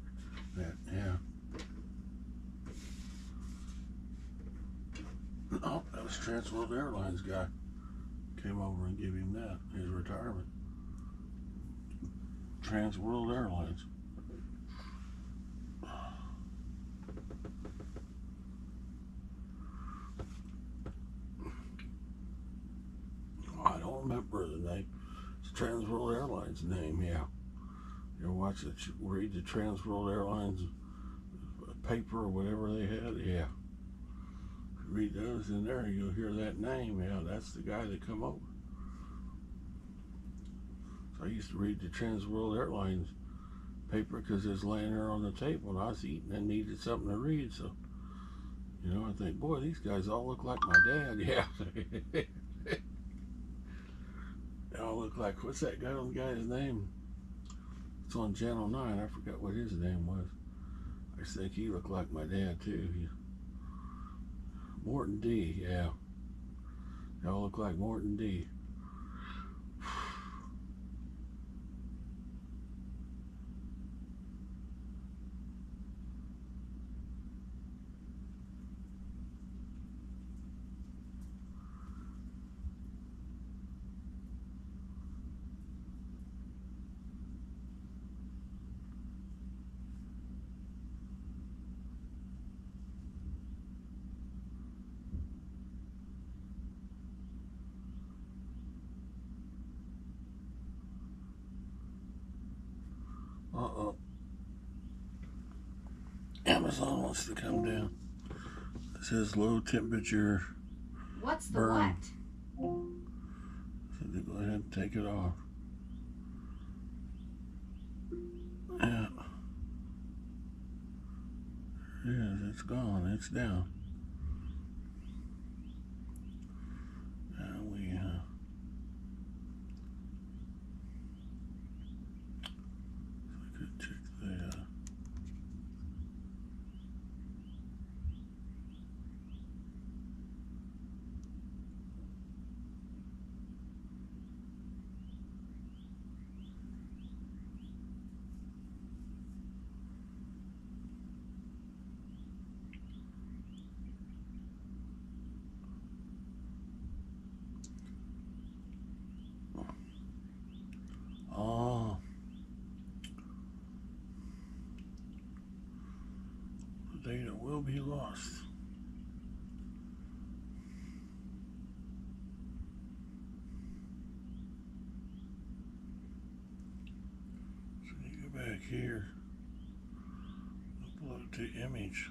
that, yeah. Oh, that was Trans World Airlines guy. Came over and gave him that, his retirement. Trans World Airlines. I don't remember the name. It's Trans World Airlines name, yeah. You ever watch it, read the Trans World Airlines paper or whatever they had? Yeah. Read those in there, you'll hear that name. Yeah, that's the guy that come over. So I used to read the Trans World Airlines paper because it was laying there on the table and I was eating and needed something to read. So, you know, I think, boy, these guys all look like my dad. Yeah. They all look like, what's that guy's name? It's on Channel 9. I forgot what his name was. I just think he looked like my dad too. Morton D, yeah. They all look like Morton D. Uh-oh. Amazon wants to come down. It says low temperature. What's the burn. what? So they go ahead and take it off. Yeah. Yeah, it's gone. It's down. Oh. The data will be lost. So you go back here, upload to image.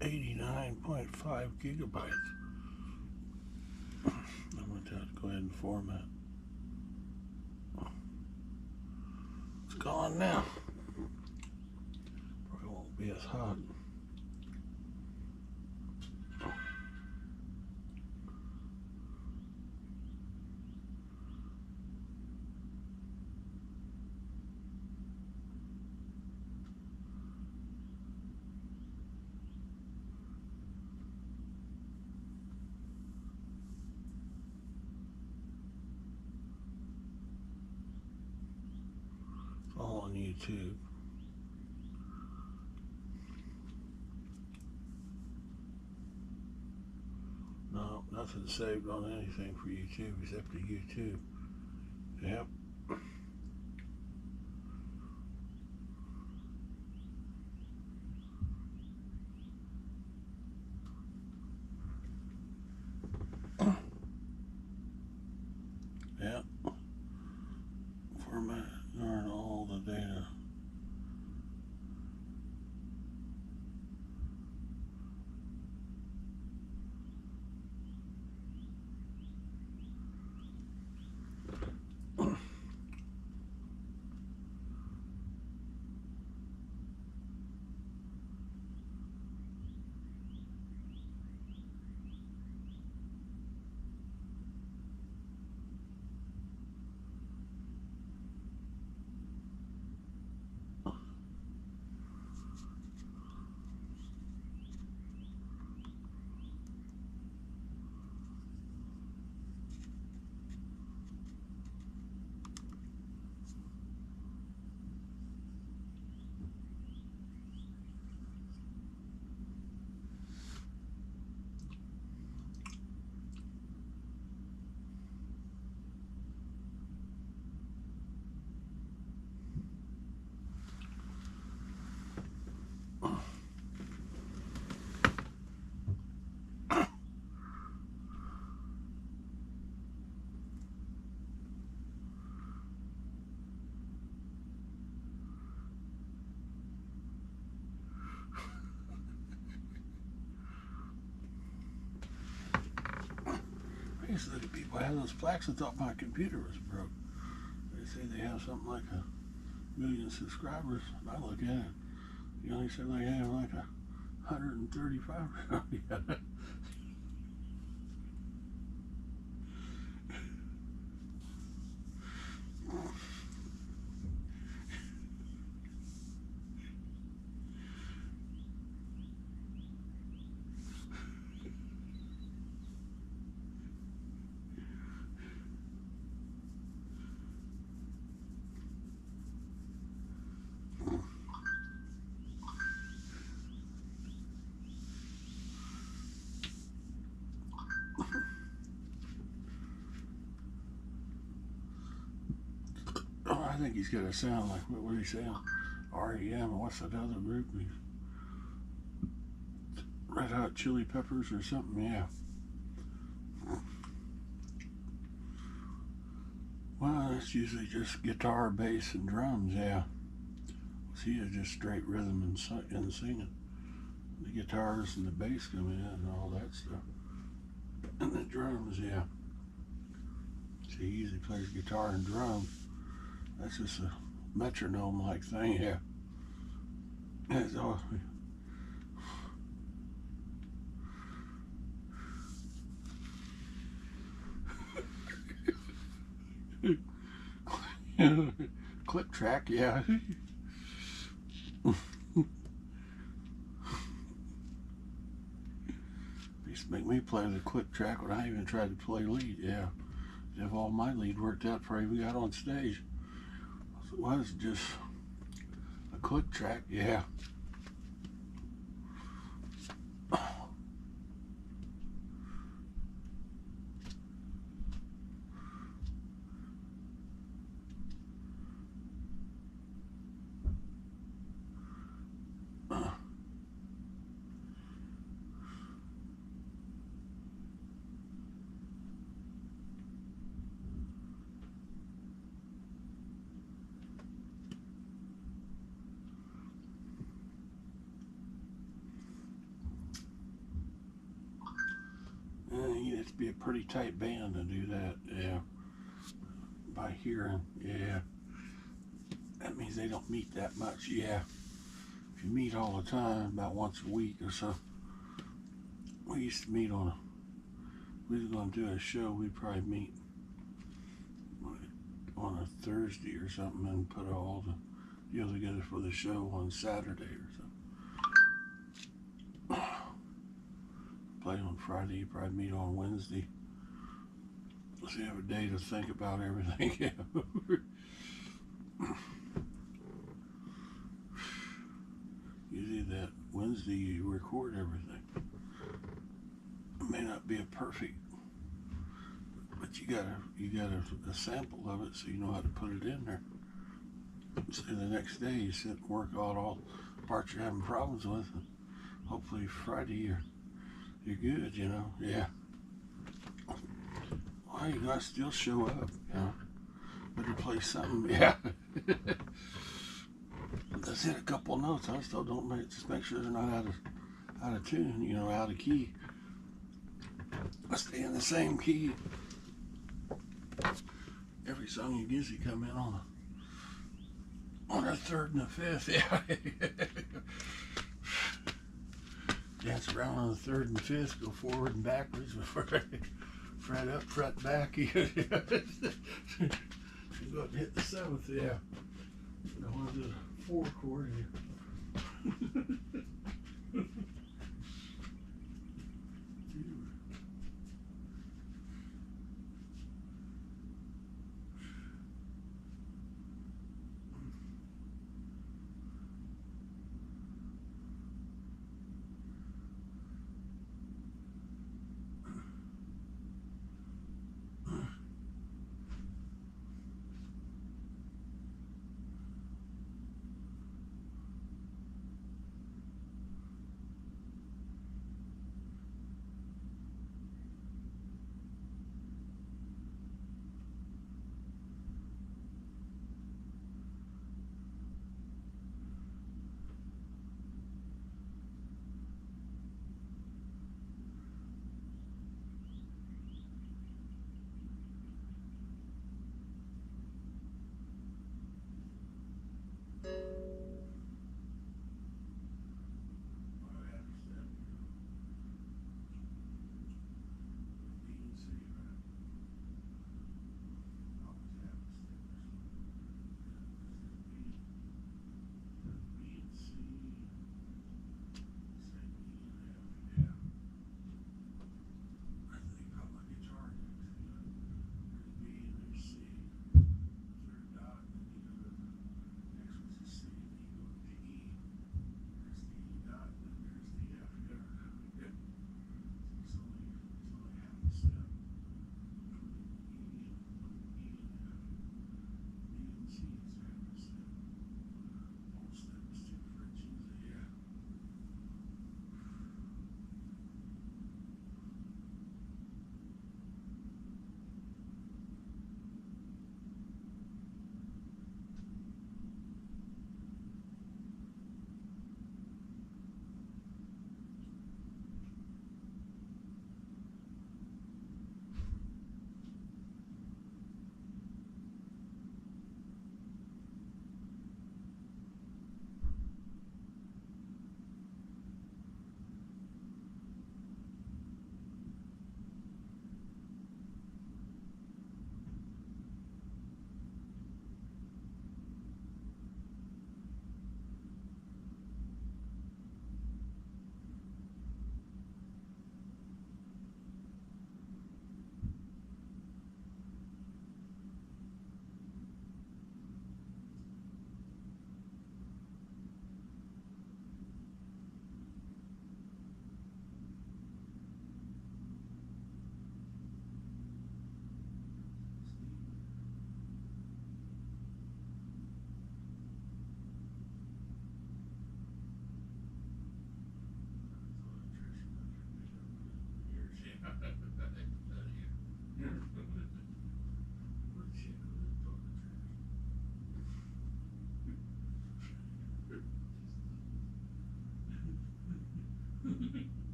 89.5 gigabytes. I'm going to have to go ahead and format. It's gone now. Probably won't be as hot. All on YouTube. No, nothing saved on anything for YouTube except the YouTube. Yep. Yep. Format, learn all the data. I used to look at people who had those plaques and thought my computer was broke. They say they have something like 1,000,000 subscribers. I look at it. You only said they have like 135 or something. I think he's got a sound like, what did he sound? REM, and what's that other group? Red Hot Chili Peppers or something, yeah. Well, that's usually just guitar, bass, and drums, yeah. See, it's just straight rhythm and singing. The guitars and the bass come in and all that stuff. And the drums, yeah. See, he usually plays guitar and drums. That's just a metronome-like thing, yeah. That's all. Click track, yeah. Used to make me play the click track when I even tried to play lead, yeah. If all my lead worked out before I even got on stage. It was just a click track, yeah. pretty tight band to do that, yeah. By hearing, yeah. That means they don't meet that much, yeah. If you meet all the time, about once a week or so. We used to meet on we was going to do a show, we'd probably meet on a Thursday or something and put all the deal together for the show on Saturday or something. Play on Friday, you probably meet on Wednesday. So you have a day to think about everything. Usually that Wednesday you record everything. It may not be a perfect, but you got a sample of it so you know how to put it in there. So the next day you sit and work out all the parts you're having problems with, and hopefully Friday you're good, you know, yeah. Well, you gotta still show up, you know. Better play something, yeah. Let's hit a couple notes. I still don't just make sure they're not out of tune, you know, out of key. I stay in the same key. Every song you usually come in on a third and a fifth, yeah. Dance around on the third and fifth, go forward and backwards before fret up, fret back. You go up and hit the seventh, yeah. I want to do the 4 chord here.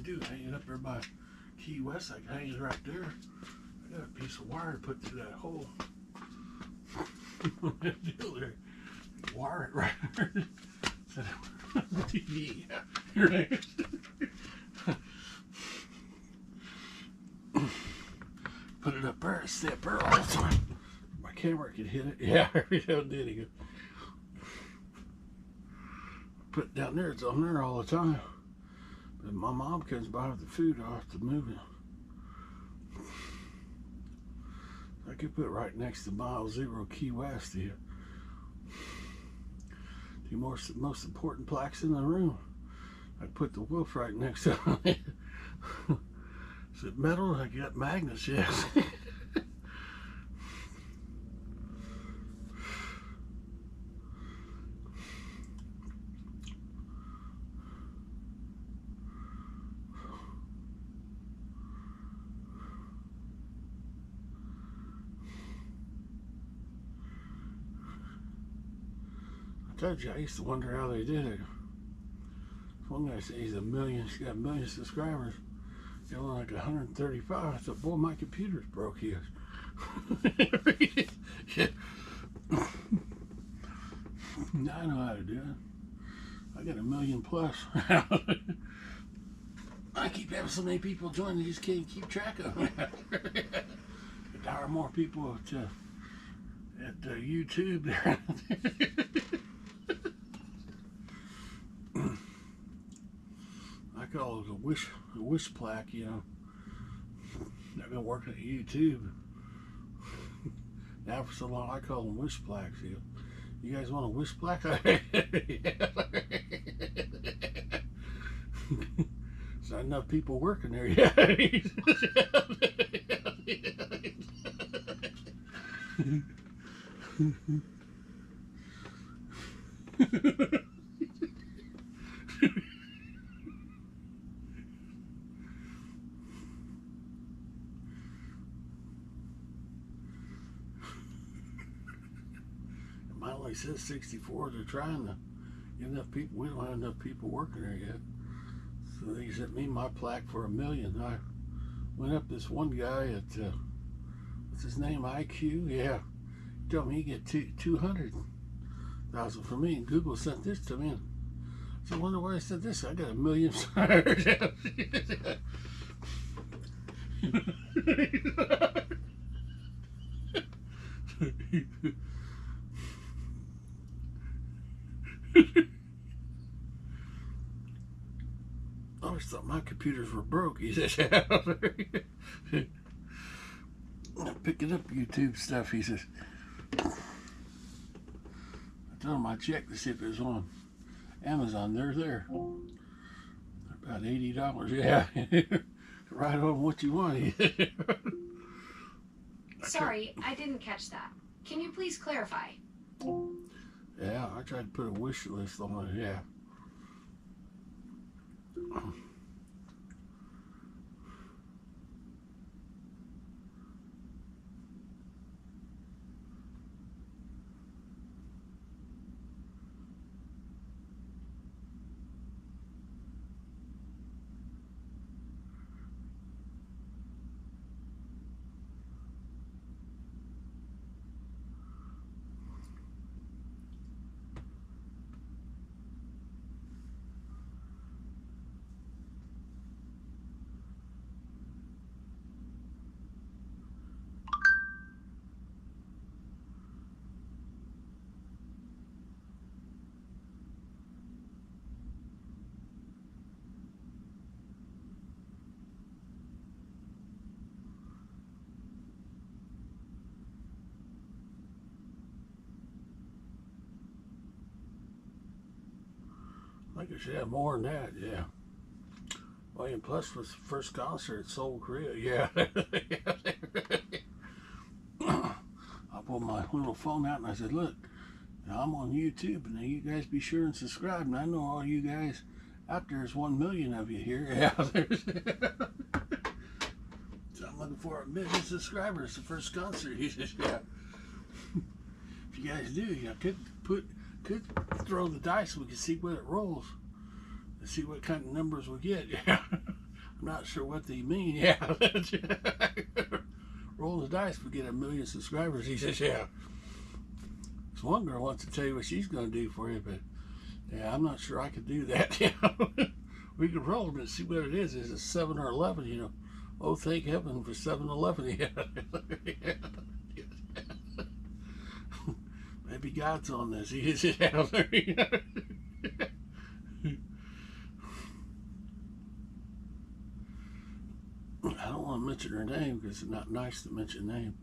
do, hang it up there by Key West. I can hang it right there. I got a piece of wire to put through that hole. Deal there. Wire it right there. Yeah, right. Put it up there and stay up there all the time. My camera could hit it. Yeah, every now and then he goes. Put it down there, it's on there all the time. But if my mom comes by with the food, I'll have to move it. I could put it right next to Mile Zero Key West here. The most important plaques in the room. I put the wolf right next to it. Is it metal? I got magnets, yes. I told you, I used to wonder how they did it. One guy said he's got a million subscribers. He only like 135. I thought, boy, my computer's broke here. Yeah. Now I know how to do it. I got 1 million plus. I keep having so many people join, they just can't keep track of it. There are more people at YouTube there. I call it a wish plaque, you know. I've been working at YouTube now for so long. I call them wish plaques. You guys want a wish plaque? There's not enough people working there yet. Mine only says 64. They're trying to get enough people. We don't have enough people working there yet. So they sent me my plaque for 1 million. I went up this one guy at, what's his name, IQ? Yeah. He told me he'd get 200,000 for me, and Google sent this to me. So I wonder why I said this. I got 1 million stars. I always thought my computers were broke. He says, picking up YouTube stuff. He says, I told him I checked to see if it was on Amazon. They're there. They're about $80. Yeah. Right on what you want. Sorry, I didn't catch that. Can you please clarify? Yeah, I tried to put a wish list on it, yeah. I think I should have more than that, yeah. Million plus was the first concert at Seoul, Korea, yeah. I pulled my little phone out and I said, look, now I'm on YouTube, and now you guys be sure and subscribe. And I know all you guys out there is 1 million of you here. Yeah, there's so I'm looking for 1 million subscribers. The first concert. He says, yeah. If you guys do, you could throw the dice. We can see where it rolls and see what kind of numbers we get. Yeah. I'm not sure what they mean. Yeah. Roll the dice, we get 1 million subscribers. He says, yeah. This one girl wants to tell you what she's going to do for you, but yeah, I'm not sure I could do that. We could roll them and see what it is. Is it 7 or 11? Oh, thank heaven for 7-Eleven. Yeah. Maybe God's on this. He is out there. I don't want to mention her name because it's not nice to mention name.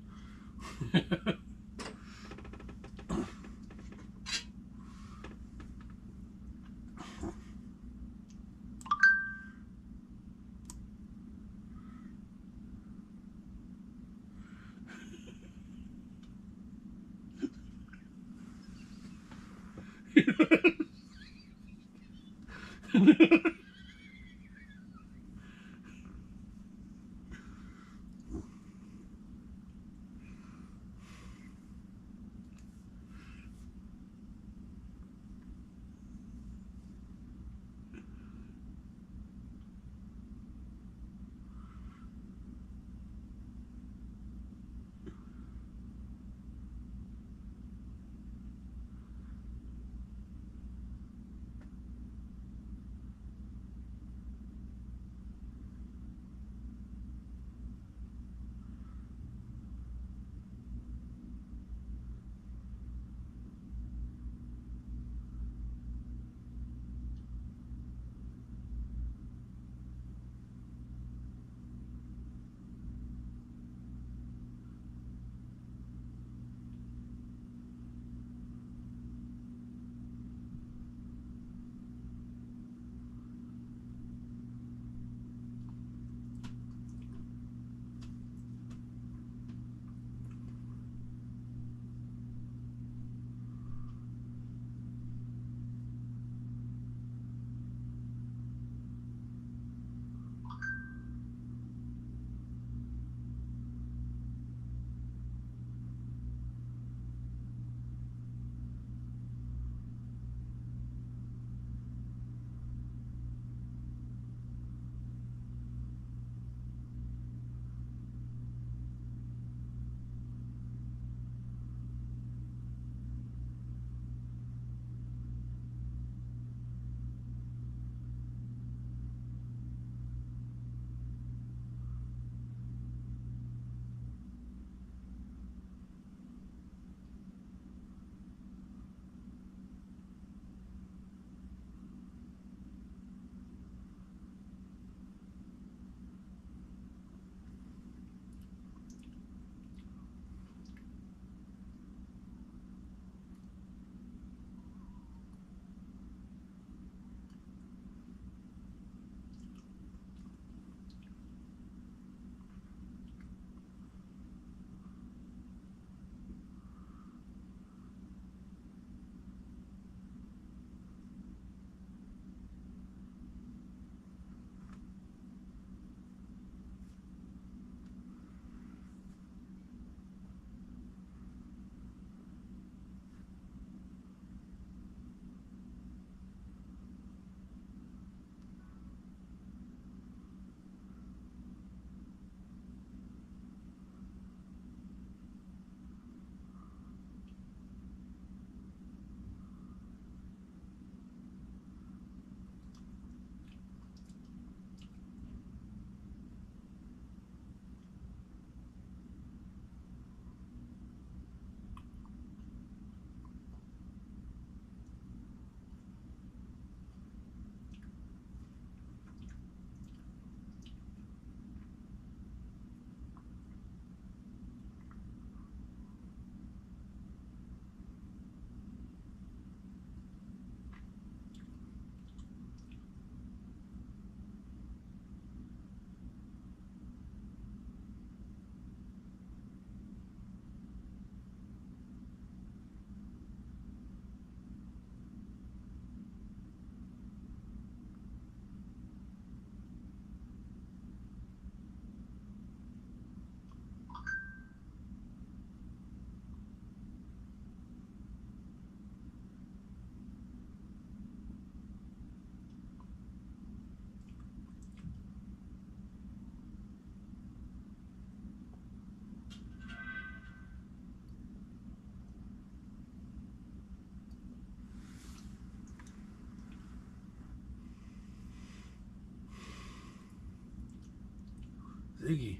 Iggy,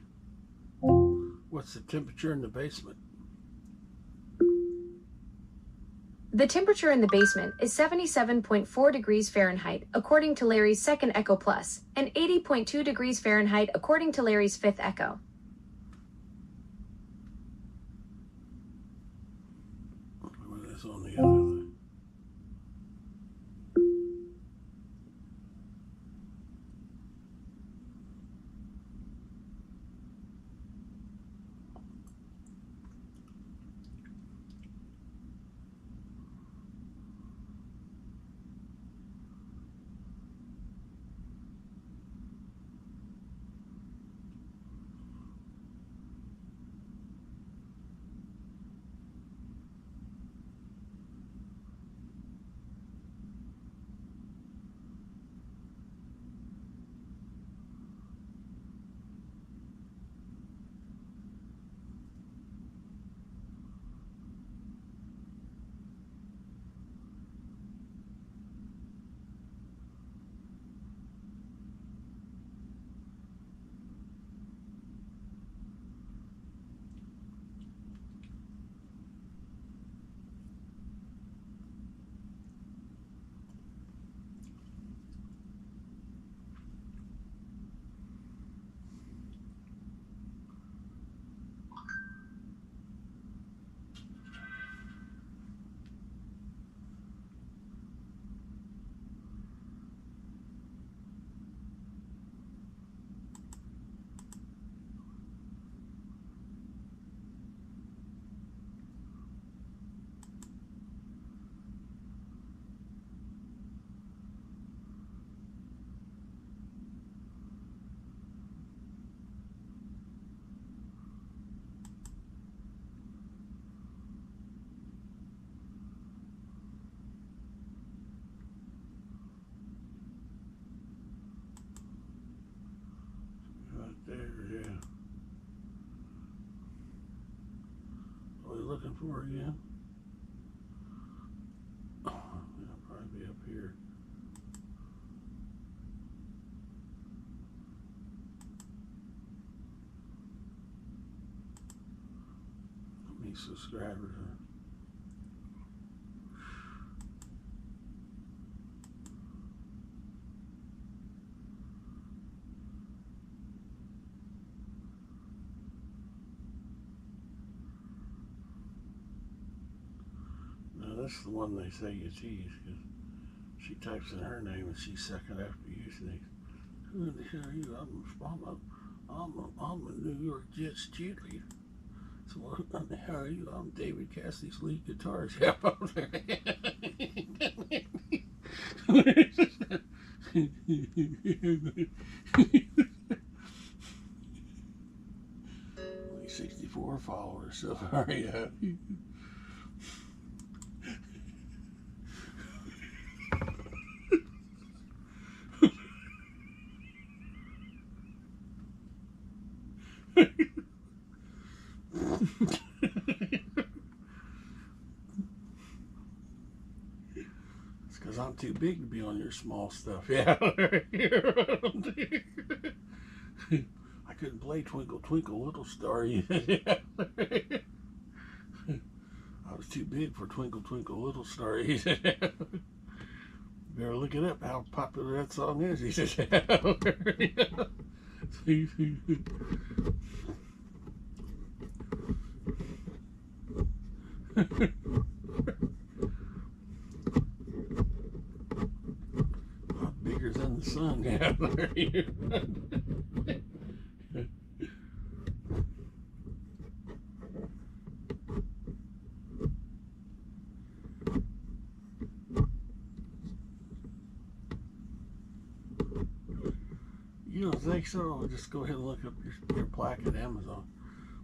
what's the temperature in the basement? The temperature in the basement is 77.4 degrees Fahrenheit, according to Larry's second Echo Plus, and 80.2 degrees Fahrenheit, according to Larry's fifth Echo. Well, that's on the other thing. There, yeah. What are you looking for again? Oh, it'll probably be up here. How many subscribers are? That's the one they say you tease, because she types in her name and she's second after you. She thinks, who in the hell are you? I'm a New York Jets cheerleader. So what the hell are you? I'm David Cassidy's lead guitarist. Yeah, up there. 64 followers so far, yeah. It's because I'm too big to be on your small stuff. Yeah. I couldn't play Twinkle Twinkle Little Star. I was too big for Twinkle Twinkle Little Star. He said, you better look it up how popular that song is. He said, bigger than the sun. Yeah. You don't think so? I'll just go ahead and look up your plaque at Amazon.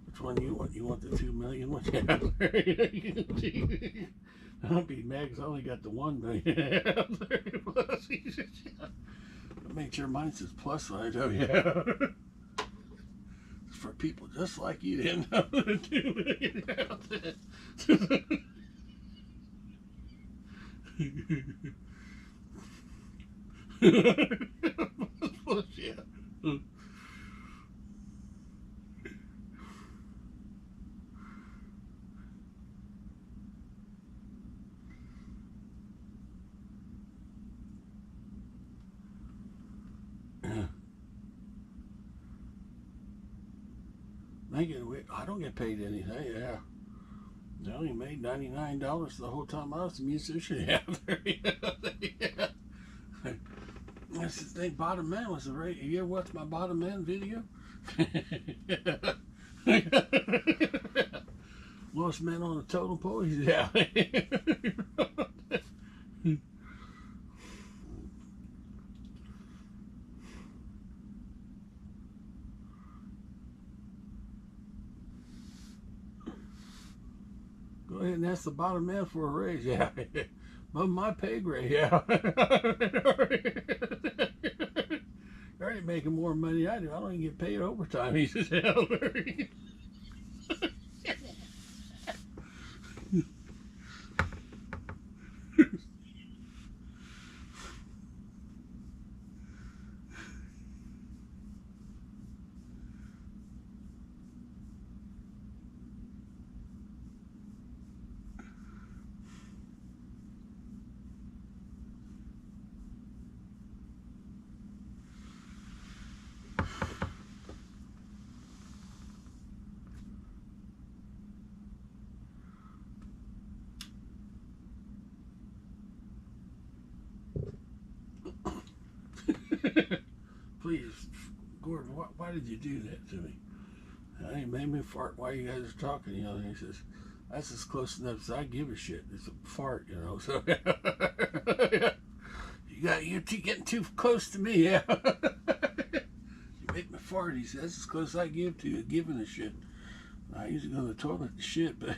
Which one you want? You want the 2 million one? I'll be mad because I only got the 1 million. I made sure mine says plus on it. Oh yeah. It's for people just like you didn't know the 2 million out there. Plus, yeah. I don't get paid anything. Yeah. I only made $99 the whole time I was a musician. Yeah. Yeah. That's the thing. Bottom Man was a great. You ever watch my Bottom Man video? Lowest man on the totem pole. Yeah. Go ahead and ask the bottom man for a raise. Yeah. Above my pay grade. Yeah. You're already making more money than I do. I don't even get paid overtime. He says, hell. Please, Gordon, why did you do that to me? He made me fart while you guys are talking, you know. And he says, that's as close enough as I give a shit. It's a fart, you know. So you're getting too close to me, yeah. You make me fart. He says, that's as close as I give to giving a shit. I usually go to the toilet to shit, but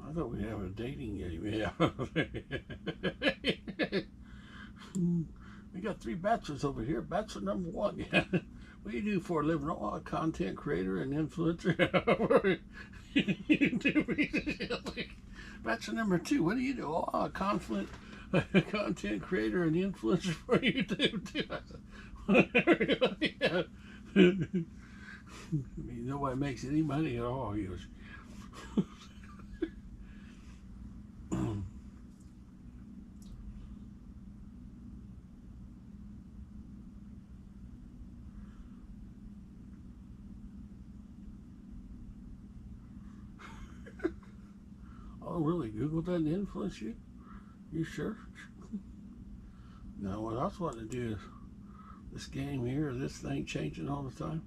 I thought we'd have a dating game. Yeah. We got 3 bachelors over here. Bachelor number 1. Yeah. What do you do for a living? Oh, a content creator and influencer. Bachelor number 2. What do you do? Oh, a content creator and influencer for YouTube too. Yeah. I mean, nobody makes any money at all. He goes. Oh, really? Google doesn't influence you? You sure? No, what I was wanting to do is this game here, this thing changing all the time.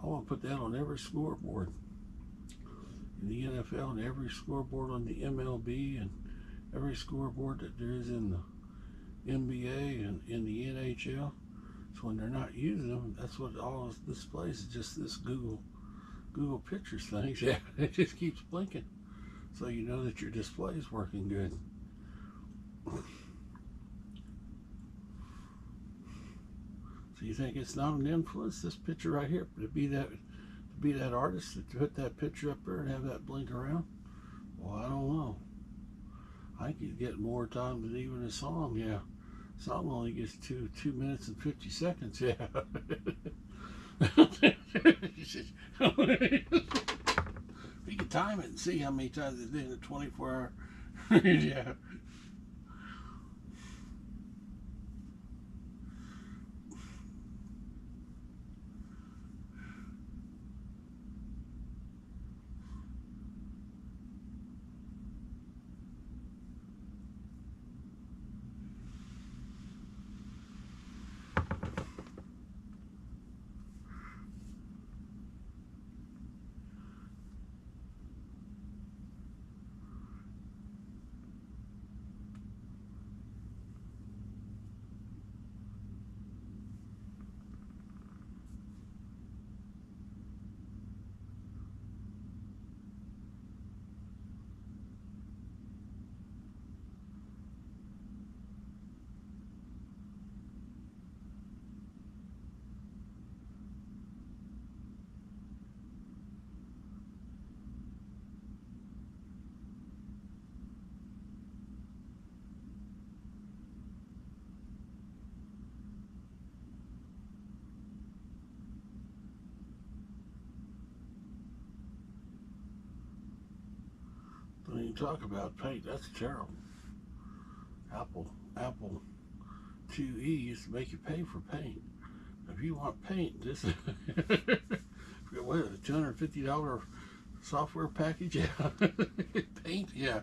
I want to put that on every scoreboard in the NFL and every scoreboard on the MLB and every scoreboard that there is in the NBA and in the NHL. So when they're not using them, that's what all this displays is, just this Google Pictures thing. Yeah, it just keeps blinking. So you know that your display is working good. So you think it's not an influence, this picture right here, to be that artist, to put that picture up there and have that blink around? Well, I don't know. I think you'd get more time than even a song. Yeah, song only gets 2 minutes and 50 seconds. Yeah. We can time it and see how many times it's in a 24-hour. Yeah. talk about paint. That's terrible. Apple IIe used to make you pay for paint. If you want paint, this what is it, $250 software package? Yeah. Paint, yeah.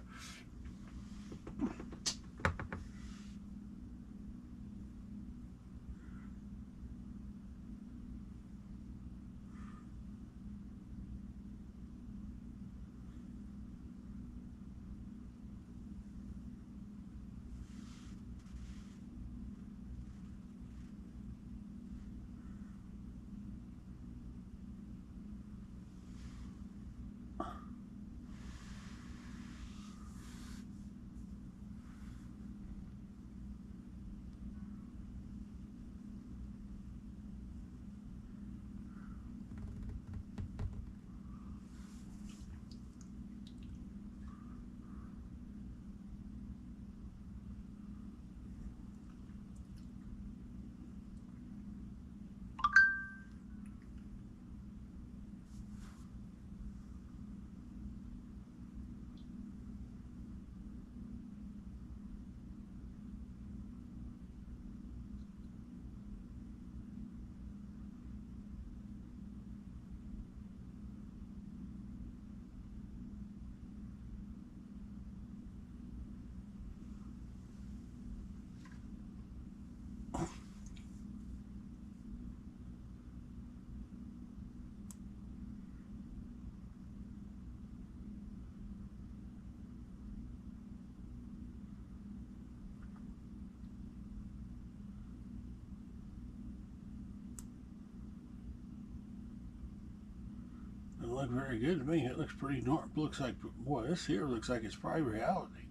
Doesn't look very good to me. It looks pretty normal. Looks like, boy, this here looks like it's probably reality.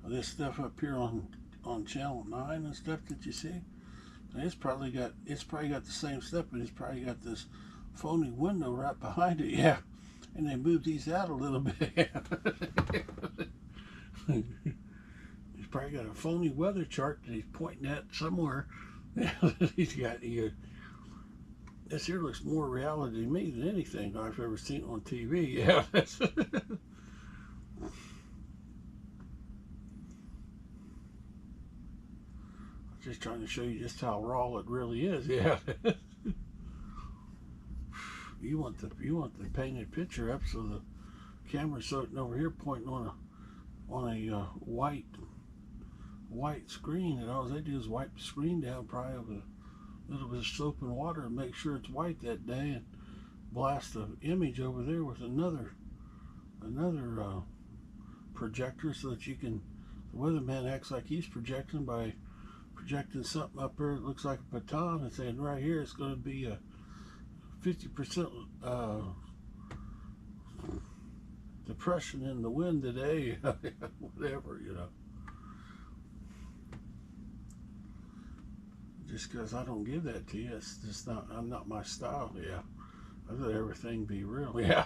This stuff up here on channel 9 and stuff that you see, it's probably got the same stuff, but it's probably got this phony window right behind it. Yeah, and they moved these out a little bit. He's probably got a phony weather chart that he's pointing at somewhere. He's got here. This here looks more reality to me than anything I've ever seen on TV. Yeah. Just trying to show you just how raw it really is. Yeah. you want the painted picture up, so the camera's sitting over here pointing on a white screen, and all they do is wipe the screen down probably with a little bit of soap and water and make sure it's white that day, and blast the image over there with another projector, so that you can, the weatherman acts like he's projecting by projecting something up there that looks like a baton and saying right here it's going to be a 50% depression in the wind today. Whatever, you know. Just because I don't give that to you, it's just not, I'm not my style. Yeah, I let everything be real. Yeah.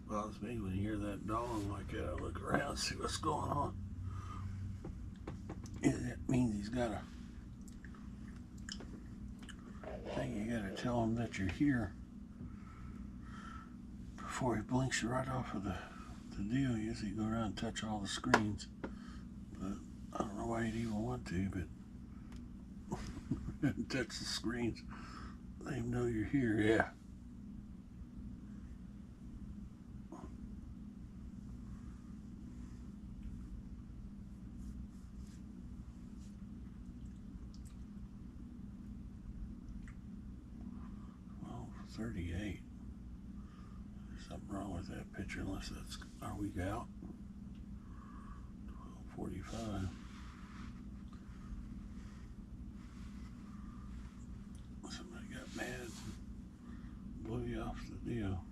Bothers me when you hear that dong like that. I look around, see what's going on. And that means he's got a thing. You gotta tell him that you're here before he blinks you right off of the deal. You usually go around and touch all the screens, but I don't know why you'd even want to, but touch the screens. Let him know you're here. Yeah. 12:38. There's something wrong with that picture unless that's our week out. 12:45. Somebody got mad and blew you off the deal.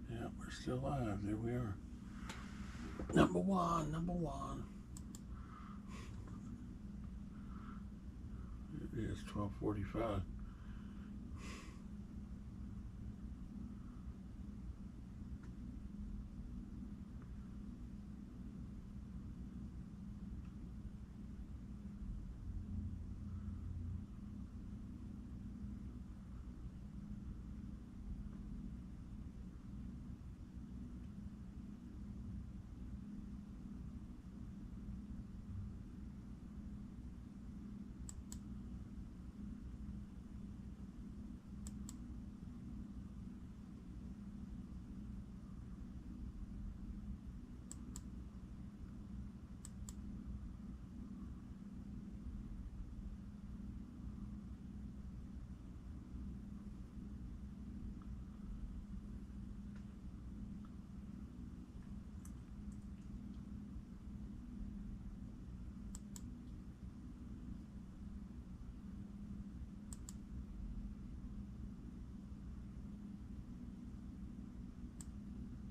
Yeah, we're still live. There we are. Number one. It is 12:45.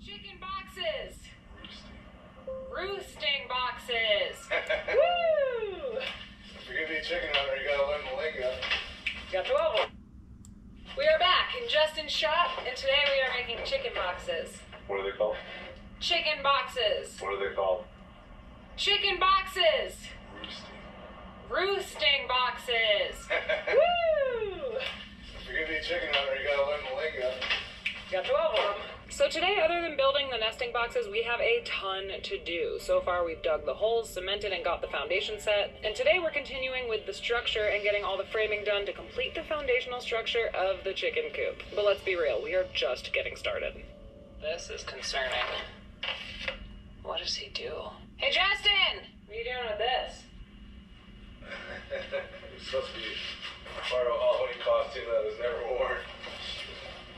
Chicken boxes! Roosting boxes! Woo! If you're gonna be a chicken hunter, you gotta learn the lingo. Got 12 of them. We are back in Justin's shop, and today we are making chicken boxes. What are they called? Chicken boxes! What are they called? Chicken boxes! Roosting boxes! Woo! If you're gonna be a chicken hunter, you gotta learn the lingo. Got 12 of them. So today, other than building the nesting boxes, we have a ton to do. So far, we've dug the holes, cemented, and got the foundation set. And today, we're continuing with the structure and getting all the framing done to complete the foundational structure of the chicken coop. But let's be real, we are just getting started. This is concerning. What does he do? Hey, Justin! What are you doing with this? It's supposed to be part of a Halloween costume that was never worn.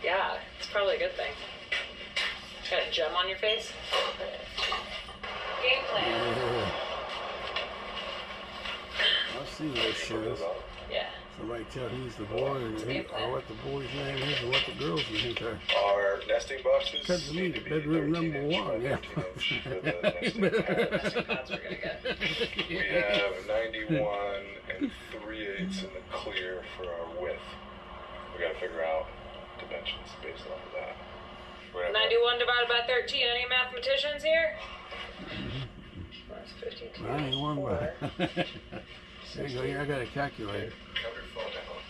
Yeah, it's probably a good thing. Got a gem on your face? Game plan. I've seen those shows. Yeah. Somebody tell who's the boy or what the boy's name is or what the girl's name is. Our nesting boxes. Cut to me, bedroom number one. Yeah. We have 91 and 3/8 in the clear for our width. We gotta figure out dimensions based off of that. 91 divided by 13. Any mathematicians here? That's 15. 91 by. There you go. Here, I got a calculator.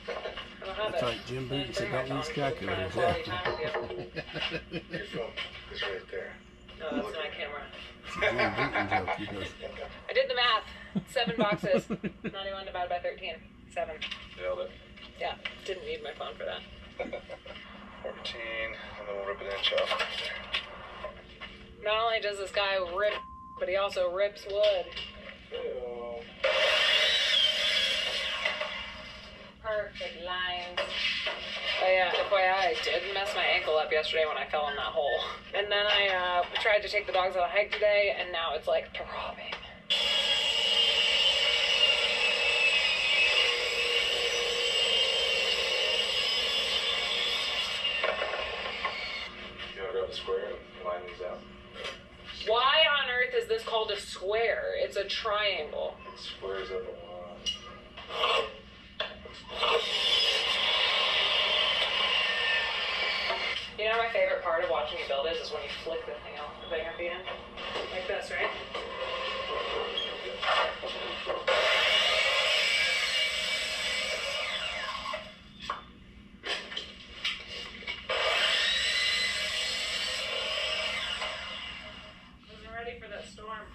I don't have That's it. like Jim Booten said, don't use calculators. Your phone is right there. No, that's my camera. It's a Jim Booten joke. He goes, I did the math. 7 boxes. 91 divided by 13. 7. Nailed it. Yeah, didn't need my phone for that. 14, and then we'll rip an inch off. Not only does this guy rip, but he also rips wood. Ew. Perfect lines. Oh yeah, FYI, I did mess my ankle up yesterday when I fell in that hole. And then I tried to take the dogs on a hike today, and now it's like throbbing. You wanna grab a square and line these out? Why on earth is this called a square? It's a triangle. It squares up a line. You know my favorite part of watching you build is when you flick the thing out, the thing at the end. Like this, right? I'm ready for that storm.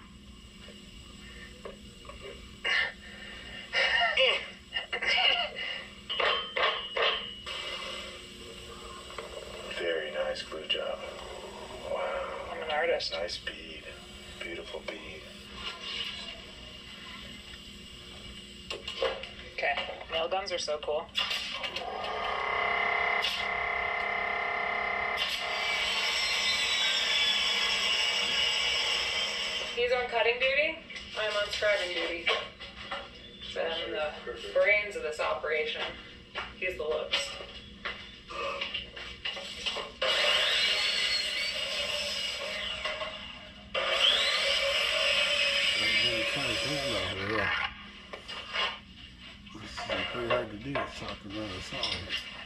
Very nice glue job. an artist. Nice bead. Beautiful bead. Okay, nail guns are so cool. He's on cutting duty. I'm on scribing duty. I'm the brains of this operation. He's the looks. Yeah. This is pretty hard to do. It's talking around a saw.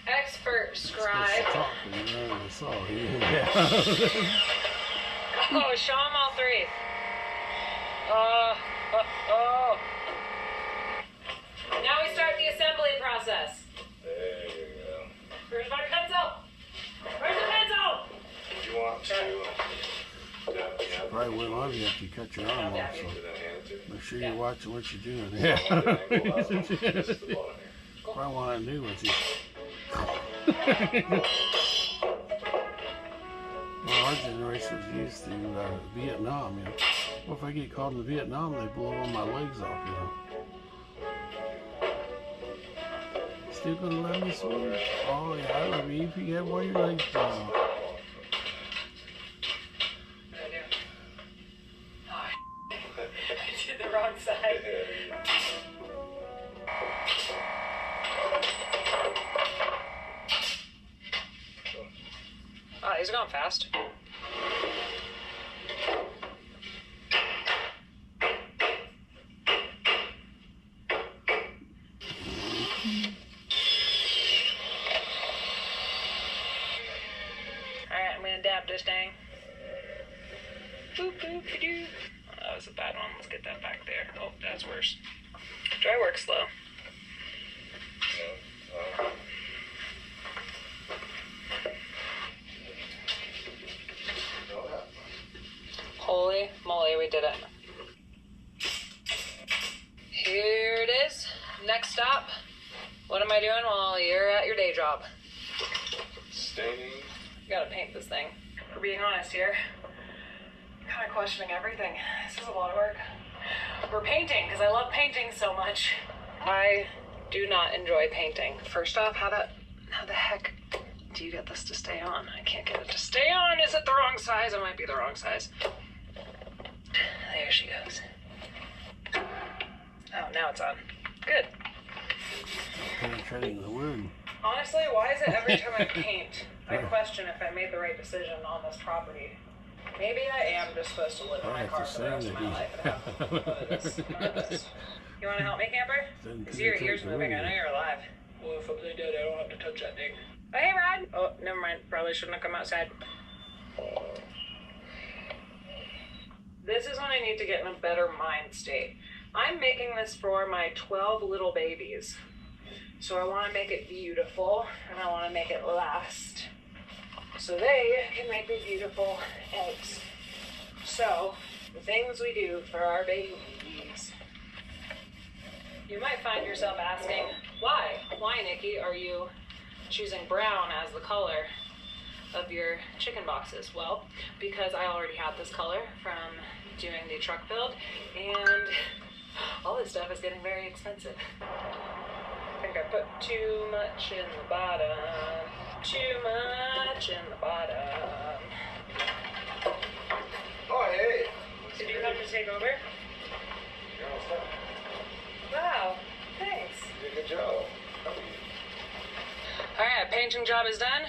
Expert scribe. Talking around a saw. Yeah. Oh, show them all three. Oh. Now we start the assembly process. There you go. Where's my pencil? Where's the pencil? You want to... Probably wouldn't love you if you cut your arm off, so make sure you're watching what you're doing. Yeah. Probably want to do with you. Well, our generation was used to Vietnam, you know. Well, if I get caught in Vietnam, they blow all my legs off, you know. Still gonna let me swim? Oh, yeah, I love you if you have one of your legs blown off. The wrong side. Oh, these are going fast. Alright, I'm gonna dab this thing. Boop, boop, doo. That was a bad one. Let's get that back there. Oh, that's worse. Dry work slow. Holy moly, we did it. Here it is. Next stop. What am I doing while you're at your day job? Staining. You gotta paint this thing. For being honest here, I'm kind of questioning everything. This is a lot of work. We're painting because I love painting so much. I do not enjoy painting. First off, how the heck do you get this to stay on? I can't get it to stay on. Is it the wrong size? It might be the wrong size. There she goes. Oh, now it's on. Good. Penetrating the wood. Honestly, why is it every time I paint, I question if I made the right decision on this property? Maybe I am just supposed to live in my car for the rest of my life and have fun with this. You want to help me, camper? I see your ears moving. I know you're alive. Well, if I'm dead, I don't have to touch that thing. Oh, hey, Rod. Oh, never mind. Probably shouldn't have come outside. This is when I need to get in a better mind state. I'm making this for my 12 little babies. So I want to make it beautiful, and I want to make it last. So they can make me beautiful eggs. So, the things we do for our babies. You might find yourself asking, why? Why, Nikki, are you choosing brown as the color of your chicken boxes? Well, because I already had this color from doing the truck build, and all this stuff is getting very expensive. I think I put too much in the bottom. Too much in the bottom. Oh, hey. Did you come to take over? You're all set. Wow, thanks. You did a good job. Alright, painting job is done.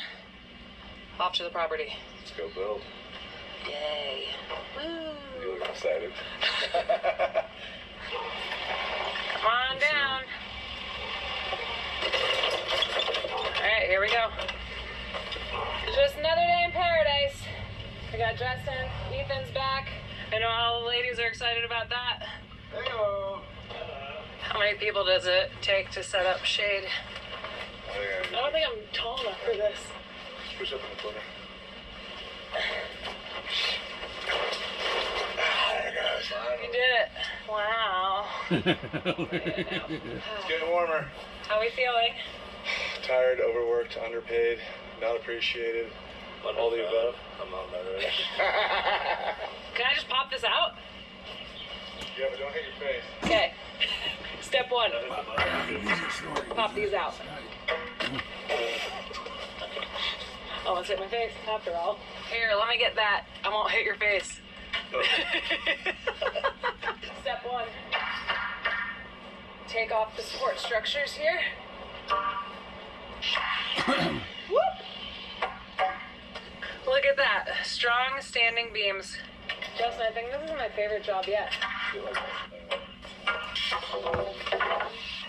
Off to the property. Let's go build. Yay. Woo. You look excited. Come on down. Alright, here we go. Just another day in paradise. We got Justin, Ethan's back. I know all the ladies are excited about that. Hello. How many people does it take to set up shade? I don't think I'm tall enough for this. Push up in the corner. You did it. Wow. It's getting warmer. How are we feeling? Tired, overworked, underpaid, not appreciated. All the above? I'm not ready. Can I just pop this out? Yeah, but don't hit your face. Okay. Step 1. Pop these out. Almost hit my face, after all. Here, let me get that. I won't hit your face. Step 1. Take off the support structures here. Whoop! Look at that. Strong standing beams. Justin, I think this is my favorite job yet.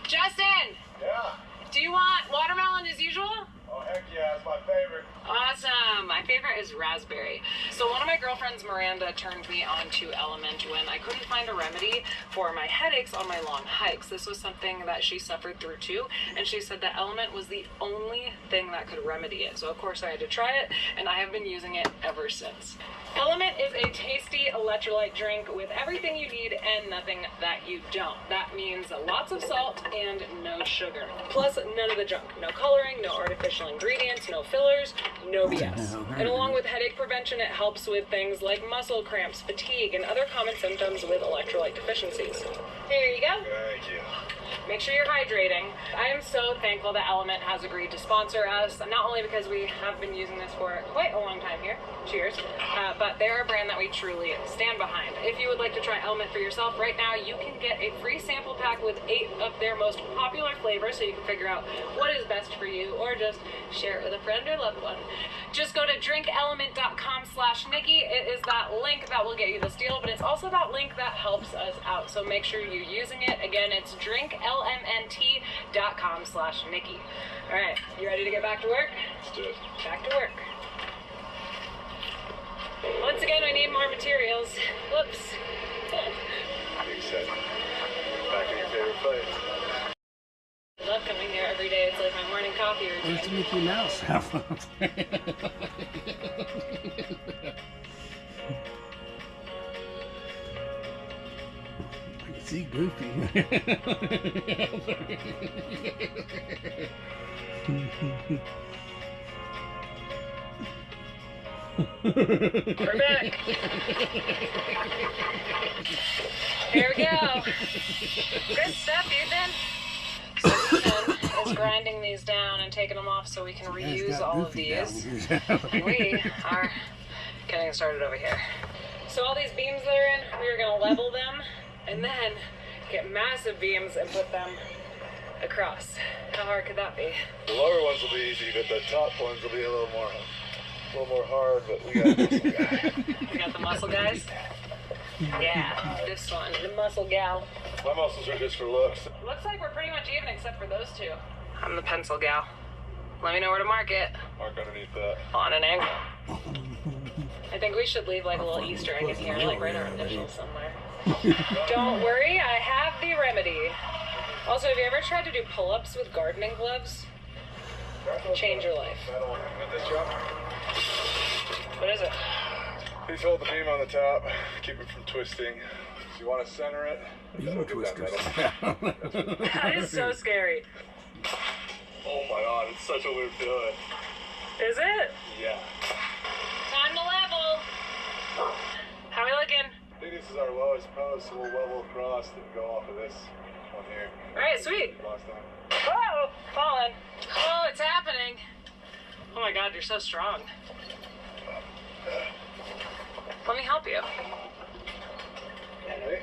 Justin! Yeah? Do you want watermelon as usual? Oh, heck yeah, it's my favorite. Awesome. My favorite is raspberry. So one of my girlfriends, Miranda, turned me on to Element when I couldn't find a remedy for my headaches on my long hikes. This was something that she suffered through too, and she said that Element was the only thing that could remedy it. So of course I had to try it, and I have been using it ever since. Element is a tasty electrolyte drink with everything you need and nothing that you don't. That means lots of salt and no sugar. Plus, none of the junk. No coloring, no artificial ingredients, no fillers, no BS. And along with headache prevention, it helps with things like muscle cramps, fatigue, and other common symptoms with electrolyte deficiencies. Here you go. Thank you. Make sure you're hydrating. I am so thankful that Element has agreed to sponsor us, not only because we have been using this for quite a long time here, cheers, but they're a brand that we truly stand behind. If you would like to try Element for yourself, right now you can get a free sample pack with 8 of their most popular flavors so you can figure out what is best for you or just share it with a friend or loved one. Just go to drinkelement.com/Nikki. It is that link that will get you this deal, but it's also that link that helps us out, so make sure you're using it. Again, it's drinklmnt.com/Nikki. All right, you ready to get back to work? Let's do it. Back to work. Once again, I need more materials. Whoops. Excited. Back in your favorite place. I love coming here every day. It's like my morning coffee routine. Where's the Mickey Mouse house? I can see Goofy. We're back. Here we go. Good stuff, Ethan. So Ethan is grinding these down and taking them off so we can reuse all of these. And we are getting started over here. So all these beams that are in, we are going to level them and then get massive beams and put them across. How hard could that be? The lower ones will be easy, but the top ones will be a little more hard, but we got this guy. We got the muscle guys? Yeah, this one, the muscle gal. My muscles are just for looks. Looks like we're pretty much even except for those two. I'm the pencil gal. Let me know where to mark it. Mark underneath that. On an angle. I think we should leave like a little Easter egg in here, like write our initials somewhere. Don't worry, I have the remedy. Also, have you ever tried to do pull-ups with gardening gloves? Change your life. What is it? Please hold the beam on the top. Keep it from twisting. If you want to center it, You twisters. That is so scary. Oh my god, it's such a weird feeling. Is it? Yeah. Time to level. How are we looking? I think this is our lowest post, so we'll level across and go off of this one here. Alright, sweet. Last time. Whoa, falling. Oh, it's happening. Oh my god, you're so strong. Let me help you. Ready?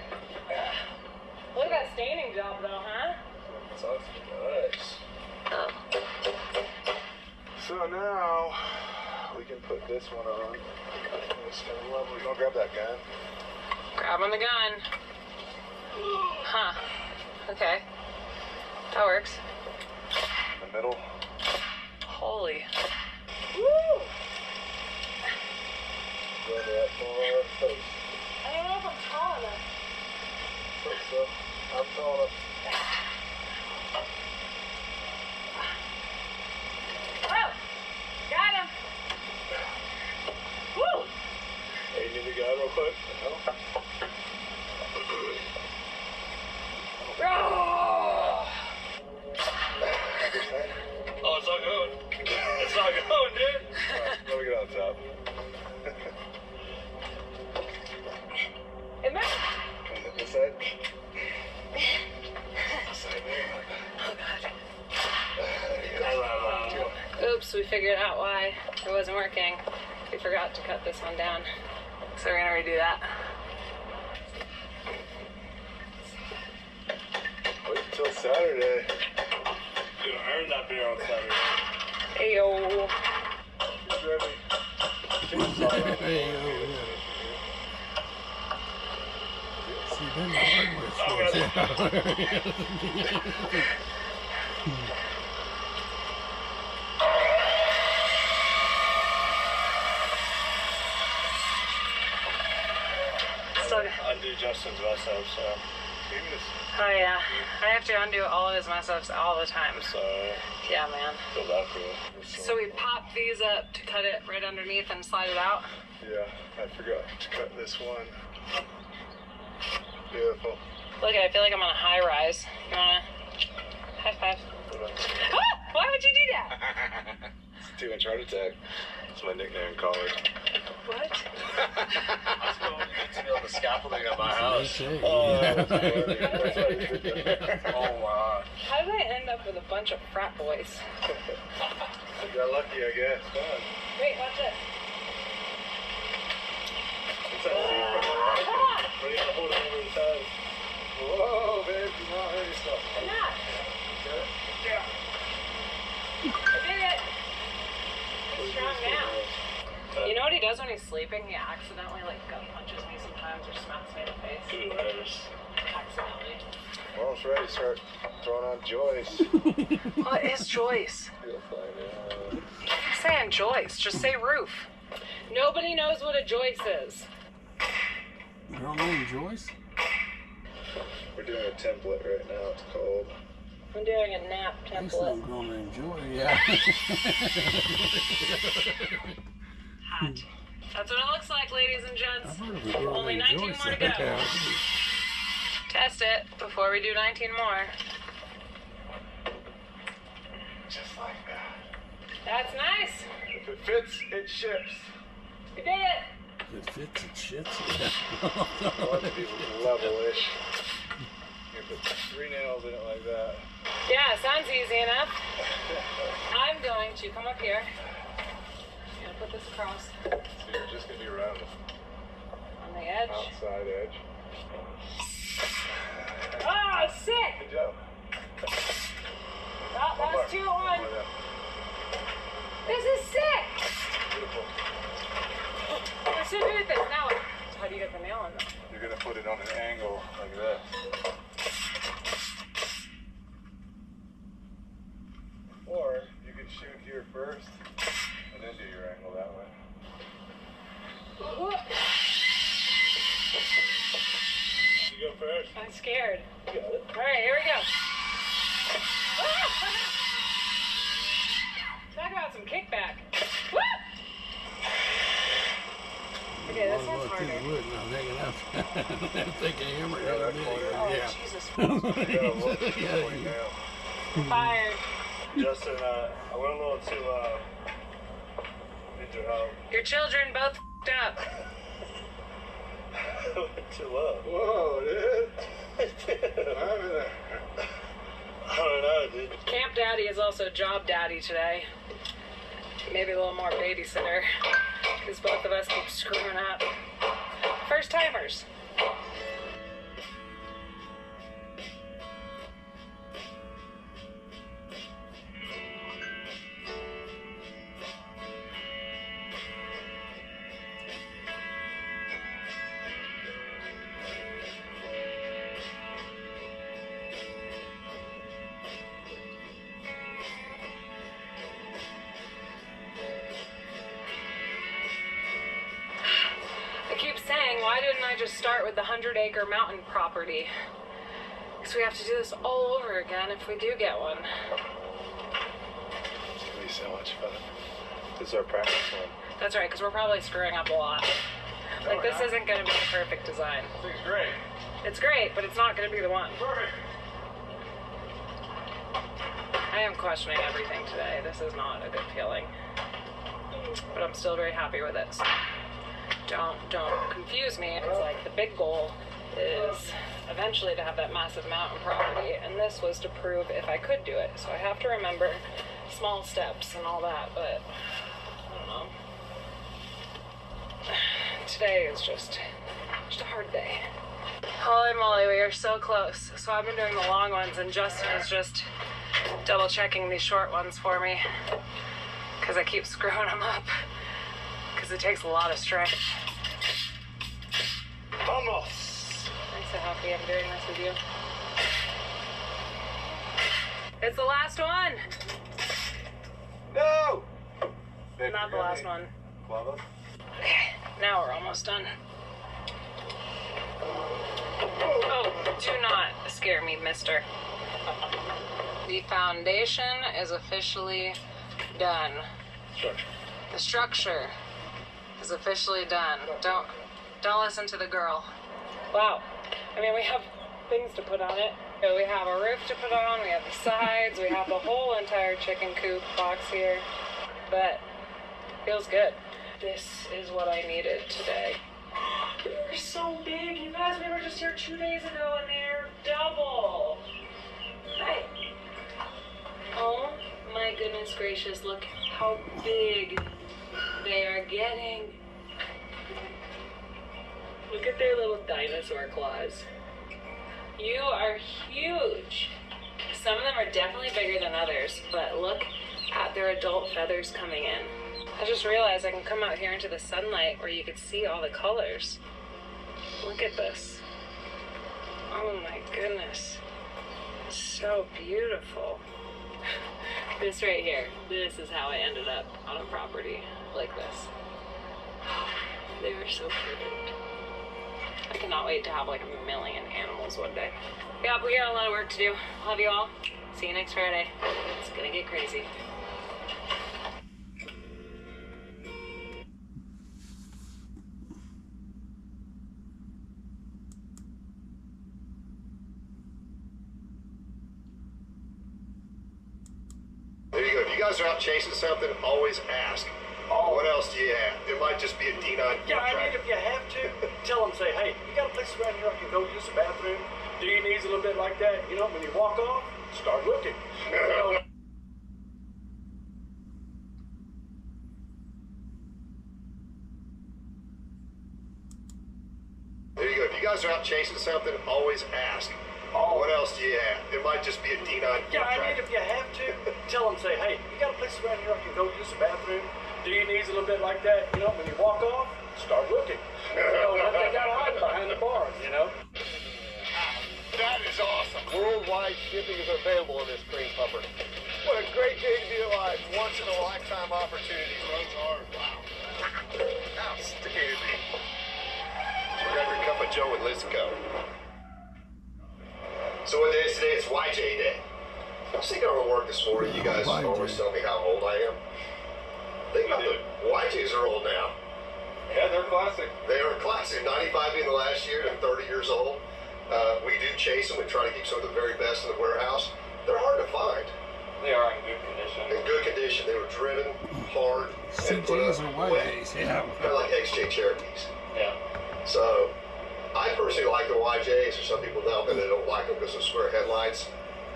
Look at that staining job though, huh? Sounds nice. Oh. So now we can put this one on. Just gonna level. You gonna grab that gun? Grabbing the gun. Huh. Okay. That works. In the middle. Holy. Woo! Go to that far post. I don't know if I'm tall enough. So, I'm tall enough. Oh! Got him! Woo! Hey, you need the guy real quick? No? Oh, it's not going. It's not going, dude. Alright, let me get out. what's up. It might. Come this side. This side there. Oh god. Oops, we figured out why it wasn't working. We forgot to cut this one down. So we're gonna redo that. Wait until Saturday. You're gonna earn that beer on Saturday. Ayo. See, then the hardware stores. Undo Justin's mess up, so. Oh yeah, I have to undo all of his mess ups all the time. So. Yeah, man. Feel bad for you. So we pop these up to cut it right underneath and slide it out. Yeah, I forgot to cut this one. Beautiful. Look, I feel like I'm on a high rise. You wanna high five? Ah! Why would you do that? It's a 2-inch heart attack. It's my nickname in college. What? I was going to build the scaffolding at my house. Oh, wow. How did I end up with a bunch of frat boys? I got lucky, I guess. Wait, watch it. What's that seat from the right? But you gotta hold it over his head. Whoa, babe, do not hurt yourself. I'm not. Okay? Yeah. I did it. He's strong now. You know what he does when he's sleeping? He accidentally gut punches me sometimes or smacks me in the face. Accidentally. Well, it's ready to start throwing on Joyce. What is Joyce? You'll find out. Keep saying Joyce. Just say roof. Nobody knows what a Joyce is. Girl named Joyce? We're doing a template right now. It's called. I'm doing a nap Some template. girl named Joy, yeah. Hot. That's what it looks like, ladies and gents. I've heard of a girl Only named 19 Joyce. more to go. Test it before we do 19 more. Just like that. That's nice. If it fits, it ships. We did it. If it fits, it shits. I want it to be level-ish. You put 3 nails in it like that. Yeah, sounds easy enough. I'm going to come up here. I'm gonna put this across So you're just gonna be around on the edge. outside edge. Oh, sick! Good job. Oh, that was 2 at 1. This is sick! Beautiful. We're so good at this. Now what? How do you get the nail in though? You're gonna put it on an angle like this. Or you can shoot here first and then do your angle that way. You go first. I'm scared. You got it. Alright, here we go. Talk about some kickback. Woo! Okay, this one's harder. Wood, and I'm hanging out. I think a hammer Yeah, got a that bit. corner. Oh, Yeah. Jesus. You gotta look before you nail. Fired. Justin, I went a little too need your help. Your children both f***ed up. Too low. Whoa, dude. I don't know, dude. Camp Daddy is also Job Daddy today. Maybe a little more babysitter. Because both of us keep screwing up. First timers. Why didn't I just start with the 100-acre mountain property? Because we have to do this all over again if we do get one. It's gonna be so much fun. This is our practice one. That's right, because we're probably screwing up a lot. Like, this isn't going to be the perfect design. It's great. It's great, but it's not going to be the one. Perfect. I am questioning everything today. This is not a good feeling. but I'm still very happy with it. So don't confuse me. It's like the big goal is eventually to have that massive mountain property, and this was to prove if I could do it. So I have to remember small steps and all that, but I don't know. Today is just a hard day. Holy moly, we are so close. So I've been doing the long ones, and Justin is just double checking these short ones for me because I keep screwing them up because it takes a lot of strength. Vamos! I'm so happy I'm doing this with you. It's the last one! No! Not the last one. Okay, now we're almost done. Oh, do not scare me, mister. The foundation is officially done. The structure is officially done. Don't listen to the girl. Wow. I mean, we have things to put on it. We have a roof to put on, we have the sides, we have the whole entire chicken coop box here. But feels good. This is what I needed today. They're so big, you guys. We were just here 2 days ago and they're double. Hey. Oh my goodness gracious, look how big they are getting. Look at their little dinosaur claws. You are huge. Some of them are definitely bigger than others, but look at their adult feathers coming in. I just realized I can come out here into the sunlight where you can see all the colors. Look at this. Oh my goodness. It's so beautiful. This right here, this is how I ended up on a property like this. They were so perfect. I cannot wait to have like 1 million animals one day. Yeah, we got a lot of work to do. Love you all. See you next Friday. It's gonna get crazy. There you go. If you guys are out chasing something, always ask. What else do you have? It might just be a D9 Yeah, I mean, if you have to, tell them, say, hey, you got a place around here I can go use the bathroom? Do your knees a little bit like that? You know, when you walk off, start looking. You know, There you go. If you guys are out chasing something, always ask. What else do you have? It might just be a D9 Yeah, I mean, if you have to, tell them, say, hey, you got a place around here I can go use the bathroom? Do your knees a little bit like that? You know, when you walk off, start looking. You know, what they got hiding behind the bars, you know? That is awesome. Worldwide shipping is available on this cream pupper. What a great day to be alive. Once in a lifetime opportunity. Roads are, wow. Outstanding. Grab your cup of Joe and let's go. So what day is today? It's YJ Day. I was thinking over work this morning, you guys always tell me how old I am. Think about it. YJs are old now. Yeah, they're classic. They are classic. 95 being the last year, and 30 years old. We do chase them. We try to keep some of the very best in the warehouse. They're hard to find. They are in good condition. In good condition. They were driven hard. CJs or YJs, yeah. They're like XJ Cherokees. Yeah. So, I personally like the YJs. There's some people out there that don't like them because of square headlights.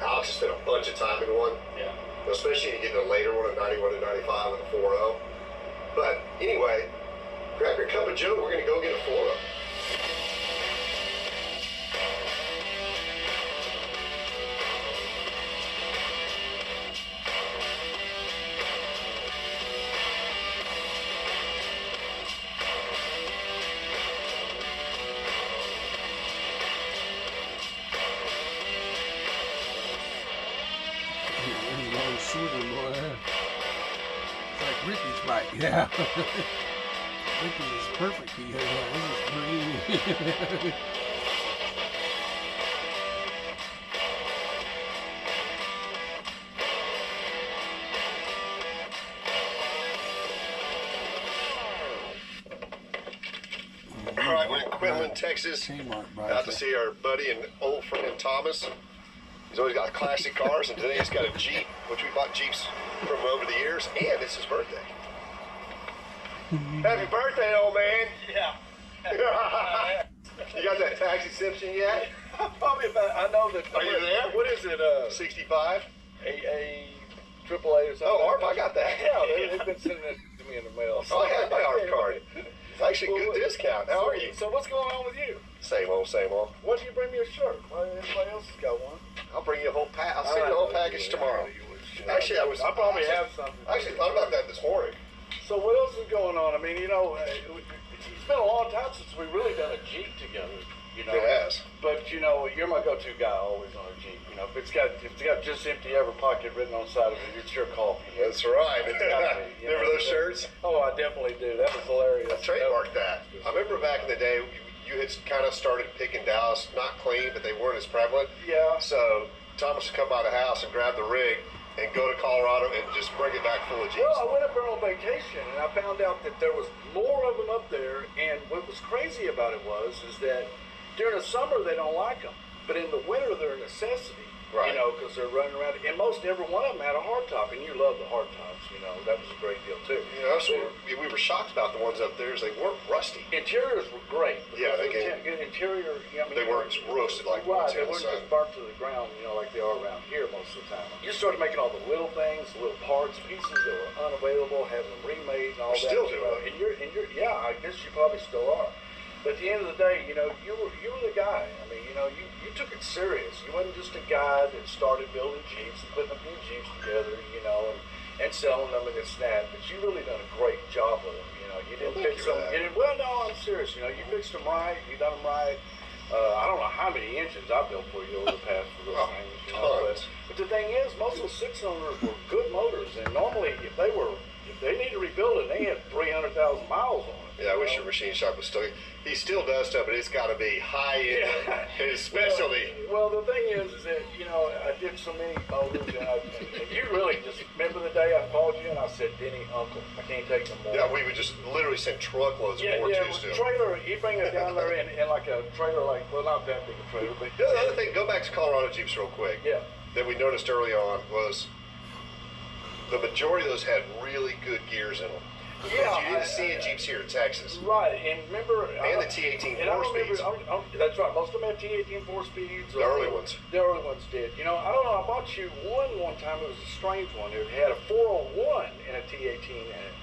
Alex has spent a bunch of time in one. Yeah. Especially when you get in a later one, a 91 to 95 with a 4.0. But anyway, grab your cup of Joe. We're going to go get a 4.0. Long shooter, boy. It's like Ricky's bike, yeah. Ricky is perfect. He has this green. All right, we're in Quinlan, Texas. Out to see our buddy and old friend Thomas. He's always got classic cars, and today he's got a Jeep, which we bought Jeeps from over the years, and it's his birthday. Happy birthday, old man. Yeah. You got that taxi Simpson yet? Probably about, I know that. Are you there? What is it? 65? AA, AAA or something? Oh, ARP, I got that. Yeah, they've been sending it to me in the mail. Oh, I have my ARP card. It's actually a good discount. How are you? So what's going on with you? Same old, same old. Why did you bring me a shirt? Why everybody else has got one? I'll bring you a whole I'll send you a whole package tomorrow. Actually, I probably have something. I actually thought about that this morning. So what else is going on? I mean, you know, it's been a long time since we've really done a Jeep together. You know, It has. But you know, you're my go-to guy always on a Jeep. You know, if it's got just empty every pocket written on the side of it, it's your coffee. That's right. It's gotta be, Remember those shirts? Oh, I definitely do. That was hilarious. I trademarked that. I remember back in the day, you had kind of started picking Dallas, not clean, but they weren't as prevalent. Yeah. So Thomas would come by the house and grab the rig and go to Colorado and just bring it back full of Jeeps. Well, I went up there on vacation and I found out that there was more of them up there. And what was crazy about it is that during the summer they don't like them, but in the winter they're a necessity. Right. You know, because they're running around, and most every one of them had a hardtop, and you love the hardtops. You know, that was a great deal too. You know, so we were shocked about the ones up there, is they weren't rusty. Interiors were great. Yeah, they good interior. I mean, they weren't roasted like right. ones They in the weren't sun. just burnt to the ground, you know, like they are around here most of the time. You started making all the little things, the little parts, pieces that were unavailable, having them remade and all that. Still you doing know. And you're, yeah, I guess you probably still are. But at the end of the day, you know, you were the guy. I mean, you know, you took it serious. You wasn't just a guy that started building Jeeps and putting a few Jeeps together, you know, and selling them and this and that. But you really done a great job with them. You know, you didn't fix them. Well, no, I'm serious. You know, you fixed them right. You done them right. I don't know how many engines I built for you over the past for those things. You know, but the thing is, most of the 6-cylinders were good motors, and normally if they need to rebuild it, they had 300,000 miles on it. Yeah, I wish your machine shop was still. He still does stuff, but it's got to be high end. His specialty. Well, the thing is that, you know, I did so many motors, and you really just remember the day I called you and I said, Denny, Uncle, I can't take no more. Yeah, we would just literally send truckloads of more yeah, to trailer. You bring it down there in like a trailer, like, well, not that big a trailer, but the other thing, go back to Colorado Jeeps real quick. Yeah. That we noticed early on was the majority of those had really good gears in them. Yeah, you didn't see in Jeeps here in Texas. Right, and remember... And the T18 and I 4-speeds. That's right, most of them had T18 4-speeds. The early ones. The early ones did. You know, I don't know, I bought you one time, it was a strange one. It had a 401 and a T18 in it.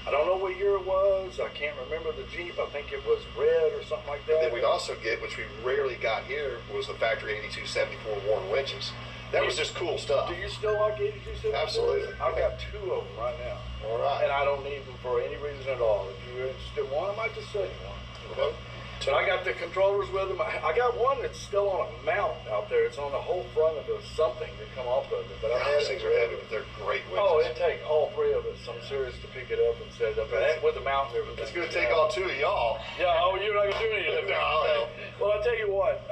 I don't know what year it was, I can't remember the Jeep, I think it was red or something like that. And then we'd also get, which we rarely got here, was the factory 8274 Warren winches. That was just cool stuff. Do you still like 8274? Absolutely. I've got 2 of them right now. All right. And I don't need them for any reason at all. If you're interested in one, I might just sell you one. Okay? So I got the controllers with them. I got one that's still on a mount out there. It's on the whole front of the something that come off of it. But those things are heavy, but they're great winches. Oh, it'd take all 3 of us. I'm serious to pick it up and set it up. And with the mount and everything. It's going to take all 2 of y'all. Yeah, oh, you're not going to do anything. No. Well, I'll tell you what.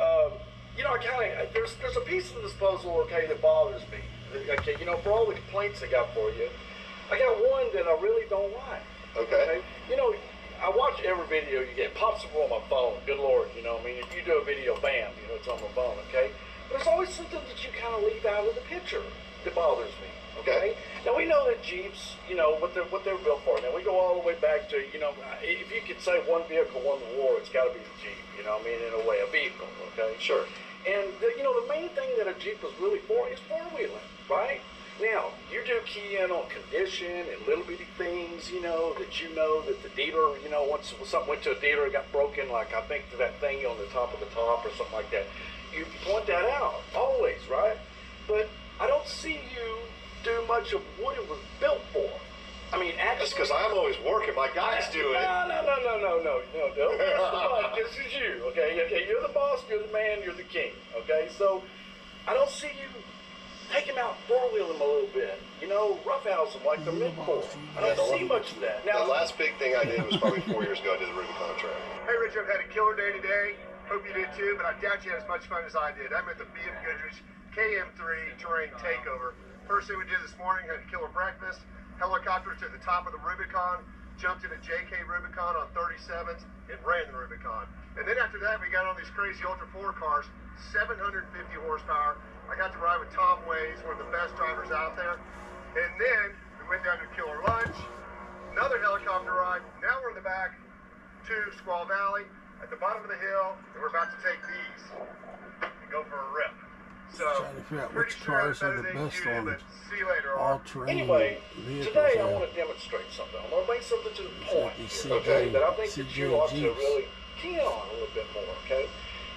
You know, I kind of, there's a piece of the disposal, okay, that bothers me. Okay, you know, for all the complaints I got for you, I got one that I really don't like. Okay. You know, I watch every video you get. It pops up on my phone. Good Lord, you know, I mean, if you do a video, bam, you know, it's on my phone, okay? But there's always something that you kind of leave out of the picture that bothers me, okay? Now, we know that Jeeps, you know, what they're built for. Now, we go all the way back to, you know, if you could say one vehicle won the war, it's got to be the Jeep, you know, I mean, in a way, a vehicle, okay? Sure. And, you know, the main thing that a Jeep was really for is four-wheeling, right? Now, you do key in on condition and little bitty things, you know that the dealer, you know, once something went to a dealer, it got broken, like I think that thing on the top of the top or something like that. You point that out, always, right? But I don't see you do much of what it was built for. I mean, actually... That's because I'm always working. My guys do it. No. This is you, okay? You're the boss, you're the man, you're the king, okay? So, I don't see you take him out, four-wheel him a little bit. You know, roughhouse him like the mid-four. I don't see much of that. Now, the last big thing I did was probably 4 years ago. I did the Rubicon track. Hey, Rich, I've had a killer day today. Hope you did too, but I doubt you had as much fun as I did. I'm at the BM Goodrich KM3 Terrain Takeover. First thing we did this morning, had a killer breakfast. Helicopter to the top of the Rubicon, jumped in a JK Rubicon on 37th, and ran the Rubicon. And then after that, we got on these crazy Ultra 4 cars, 750 horsepower. I got to ride with Tom Ways, one of the best drivers out there. And then we went down to Killer Lunch, Another helicopter ride. Now we're in the back to Squaw Valley at the bottom of the hill, and we're about to take these and go for a rip. So, Trying to figure out pretty which sure cars are better the than best you, on but see you later. all-terrain Anyway, vehicles. today I there. want to demonstrate something. I want to bring something to the point, CJ okay, that I think that CJ you ought to Jeeps. really key on a little bit more, okay?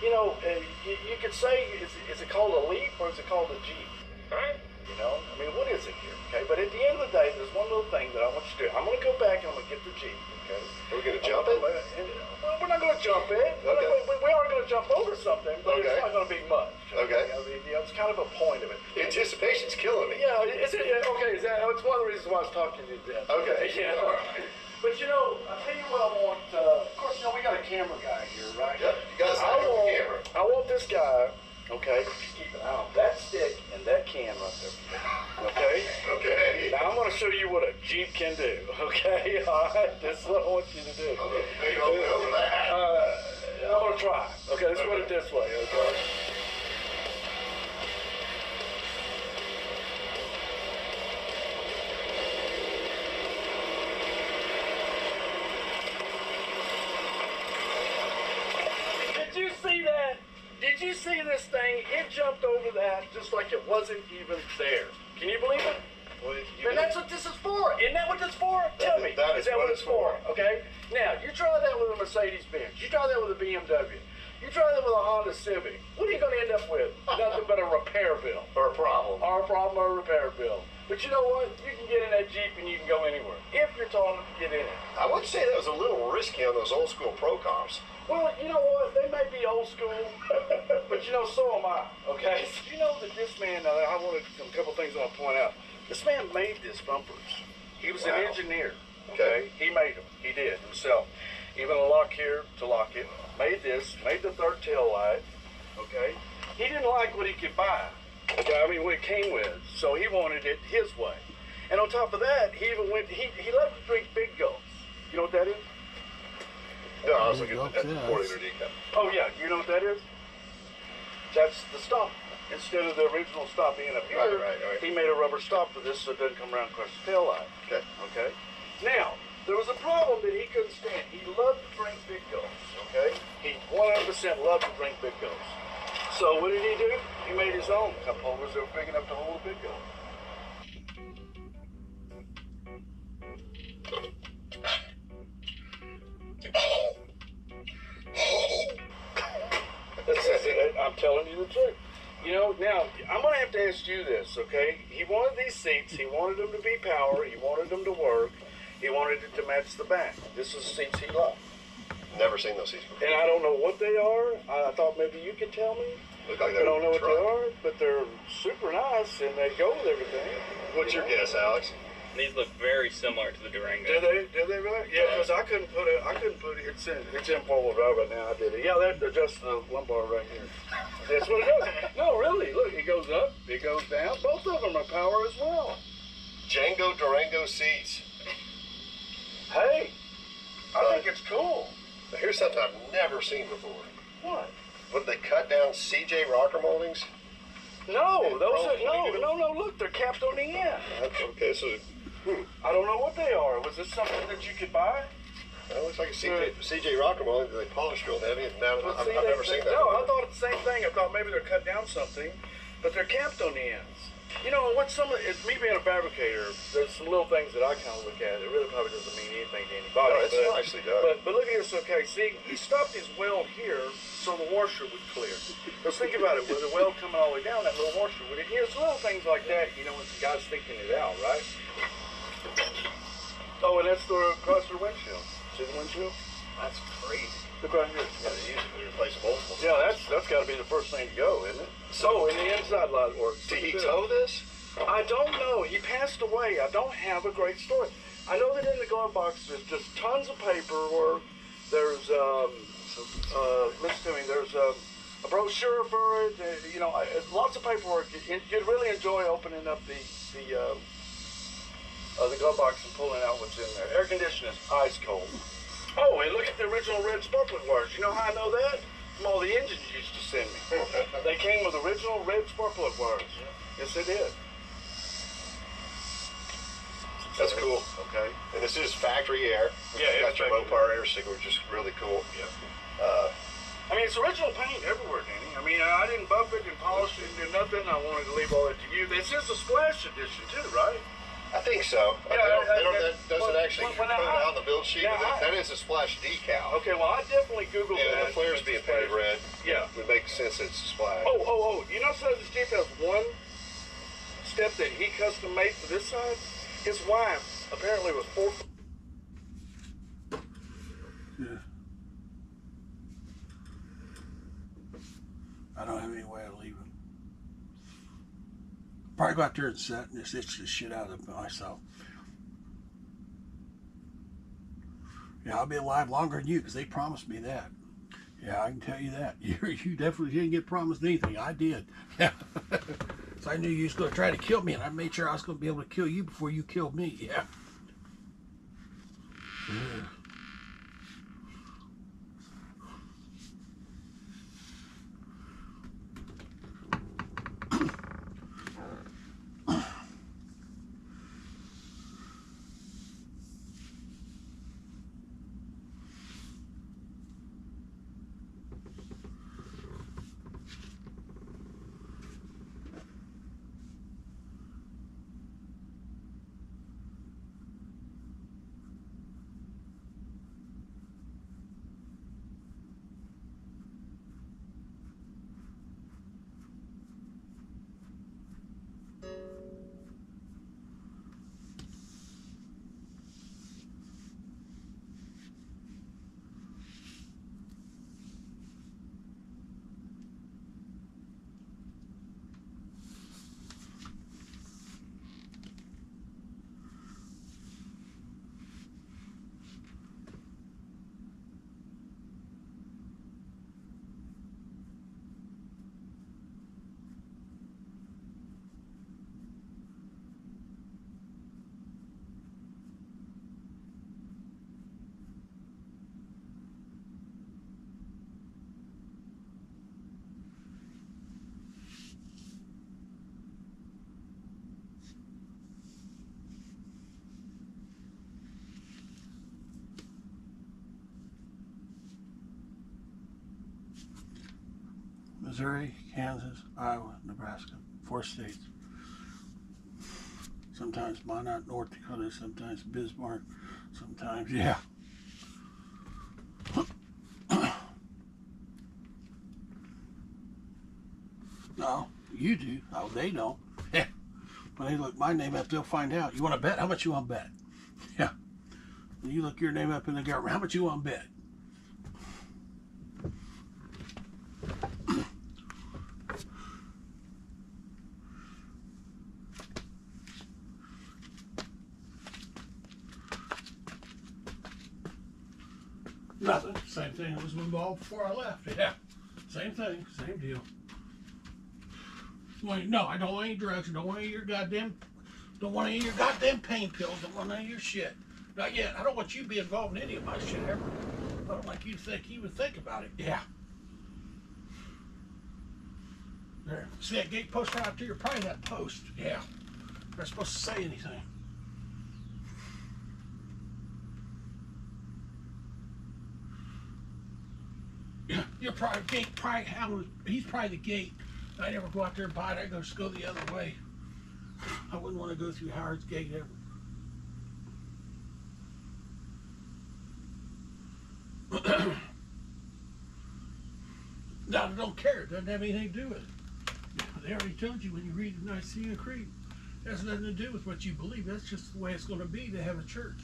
You know, you could say, is it called a Leaf or is it called a Jeep? Right? You know, I mean, what is it here, okay? But at the end of the day, there's one little thing that I want you to do. I'm going to go back and I'm going to get the Jeep, okay? Are we going to jump it? Well, we're not going to jump it. Okay. We are going to jump over something, but Okay. it's not going to be much. Okay. I mean, you know, it's kind of a point of it. Anticipation's killing me. Yeah, is it? Okay, it's one of the reasons why I was talking to you to death. Okay. Yeah. All right. But you know, I'll tell you what I want. Of course, you know, we got a camera guy here, right? Yep, you got to sign up the camera. I want this guy, okay, to keep an eye on that stick and that can right there. Okay? Okay. Now I'm going to show you what a Jeep can do, okay? All right? This is what I want you to do. You don't know that. I'm going to try. Okay, let's put it this way, okay? Did you see that? Did you see this thing? It jumped over that just like it wasn't even there. Can you believe it? And that's what this is for. Isn't that what this is for? Tell me. that is is that what what it's it's for? Okay. Now, you try that with a Mercedes-Benz. You try that with a BMW. You try that with a Honda Civic. What are you going to end up with? Nothing but a repair bill. Or a problem. Or a problem or a repair bill. But you know what? You can get in that Jeep and you can go anywhere. If you're tall enough to get in it. I would say that was a little risky on those old school pro cars. Well, you know what? They may be old school, but you know, so am I. Okay? You know that this man, I wanted a couple things I want to point out. This man made these bumpers. He was an engineer. Okay? He made them. He did himself. Even a lock here to lock it. Made this. Made the third tail light. Okay? He didn't like what he could buy. Okay? I mean, what it came with. So he wanted it his way. And on top of that, he even went. He loved to drink Big Gulps. You know what that is? No, I was looking at the 4-liter decaf. Oh, yeah. You know what that is? That's the stop. Instead of the original stop being up here, Right. he made a rubber stop for this so it doesn't come around across the tail light. Okay. Now, there was a problem that he couldn't stand. He loved to drink Big Gulps. Okay? He 100% loved to drink Big Gulps. So what did he do? He made his own cup holders that were big enough to hold a Big Gulp. I'm telling you the truth. You know, now, I'm going to have to ask you this, okay? He wanted these seats. He wanted them to be power. He wanted them to work. He wanted it to match the back. This is seats he loved. Never seen those seats before. And I don't know what they are. I thought maybe you could tell me. Look like I don't know what truck. they are, but they're super nice, and they go with everything. What's your guess, Alex? These look very similar to the Durango. Do they? Do they really? Yeah, because I couldn't put it. It's in four-wheel drive right now. I did it. Yeah, that adjusts the lumbar right here. That's what it does. No, really. Look, it goes up. It goes down. Both of them are power as well. Django Durango seats. Hey, I think it's cool. Here's something I've never seen before. What? Would they cut down CJ rocker moldings? No, those are no. Look, they're capped on the end. Okay, so I don't know what they are. Was this something that you could buy? It looks like a CJ rocker molding. They polish real heavy. And now Well, I've see, never seen that. No, I thought the same thing. I thought maybe they're cut down something, but they're capped on the ends. You know, what it's me being a fabricator, there's some little things that I kind of look at. It really probably doesn't mean anything to anybody. No, it's nicely done. But look at this, okay. See, he stopped his weld here so the washer would clear. Because think about it, with the weld coming all the way down, that little washer would. Here's little things like that, you know, when the guy's thinking it out, right? Oh, and that's the across the windshield. See the windshield? That's crazy. Look right here. Yeah, they use it to replace multiple. Yeah, that's got to be the first thing to go, isn't it? So, and the inside light works. Did he tow this? I don't know. He passed away. I don't have a great story. I know that in the glove box there's just tons of paperwork. There's, listen to me, there's a brochure for it. You know, lots of paperwork. You'd really enjoy opening up the glove box and pulling out what's in there. Air conditioning is ice cold. Oh, and look at the original red spark plug wires. You know how I know that? From all the engines you used to send me. They came with original red spark plug wires. Yes, they did. That's cool. Okay. And this is factory air. Yeah, It's got it's your factory Mopar air sticker, which is really cool. Yeah. I mean, it's original paint everywhere, Danny. I mean, I didn't bump it and polish it and do nothing. I wanted to leave all that to you. This is a splash edition too, right? I think so. Yeah, that doesn't actually come out on the build sheet. Yeah, but that is a splash decal. Okay, well, I definitely Googled that. And the flares being painted red. Yeah. Would make sense that it's a splash. Oh, you know, so this Jeep has one step that he custom made for this side? His wife apparently was 4. Yeah. I don't have any way of leaving. Probably go out there and set and just itch the shit out of myself. Yeah, I'll be alive longer than you because they promised me that. Yeah, I can tell you that. You definitely didn't get promised anything. I did. Yeah. So I knew you was going to try to kill me, and I made sure I was going to be able to kill you before you killed me. Yeah. Yeah. Missouri, Kansas, Iowa, Nebraska, 4 states. Sometimes Minot, North Dakota, sometimes Bismarck, sometimes, yeah. No, you do. Oh, they don't. Yeah. When they look my name up, they'll find out. You want to bet? How much you want to bet? Yeah. When you look your name up in the government, how much you want to bet? Nothing. Same thing that was involved before I left. Yeah. Same thing. Same deal. No, I don't want any drugs. I don't want any of your goddamn. Don't want any of your goddamn pain pills. Don't want any of your shit. Not yet. I don't want you to be involved in any of my shit ever. I don't like you to think you would think about it. Yeah. There. See that gate post right up there? You're probably that post. Yeah. You're not supposed to say anything. You're probably gate. Probably he's probably the gate. I never go out there and buy it. I just go the other way. I wouldn't want to go through Howard's gate ever. No, I don't care. It doesn't have anything to do with it. They already told you when you read the Nicene Creed. It has nothing to do with what you believe. That's just the way it's going to be to have a church.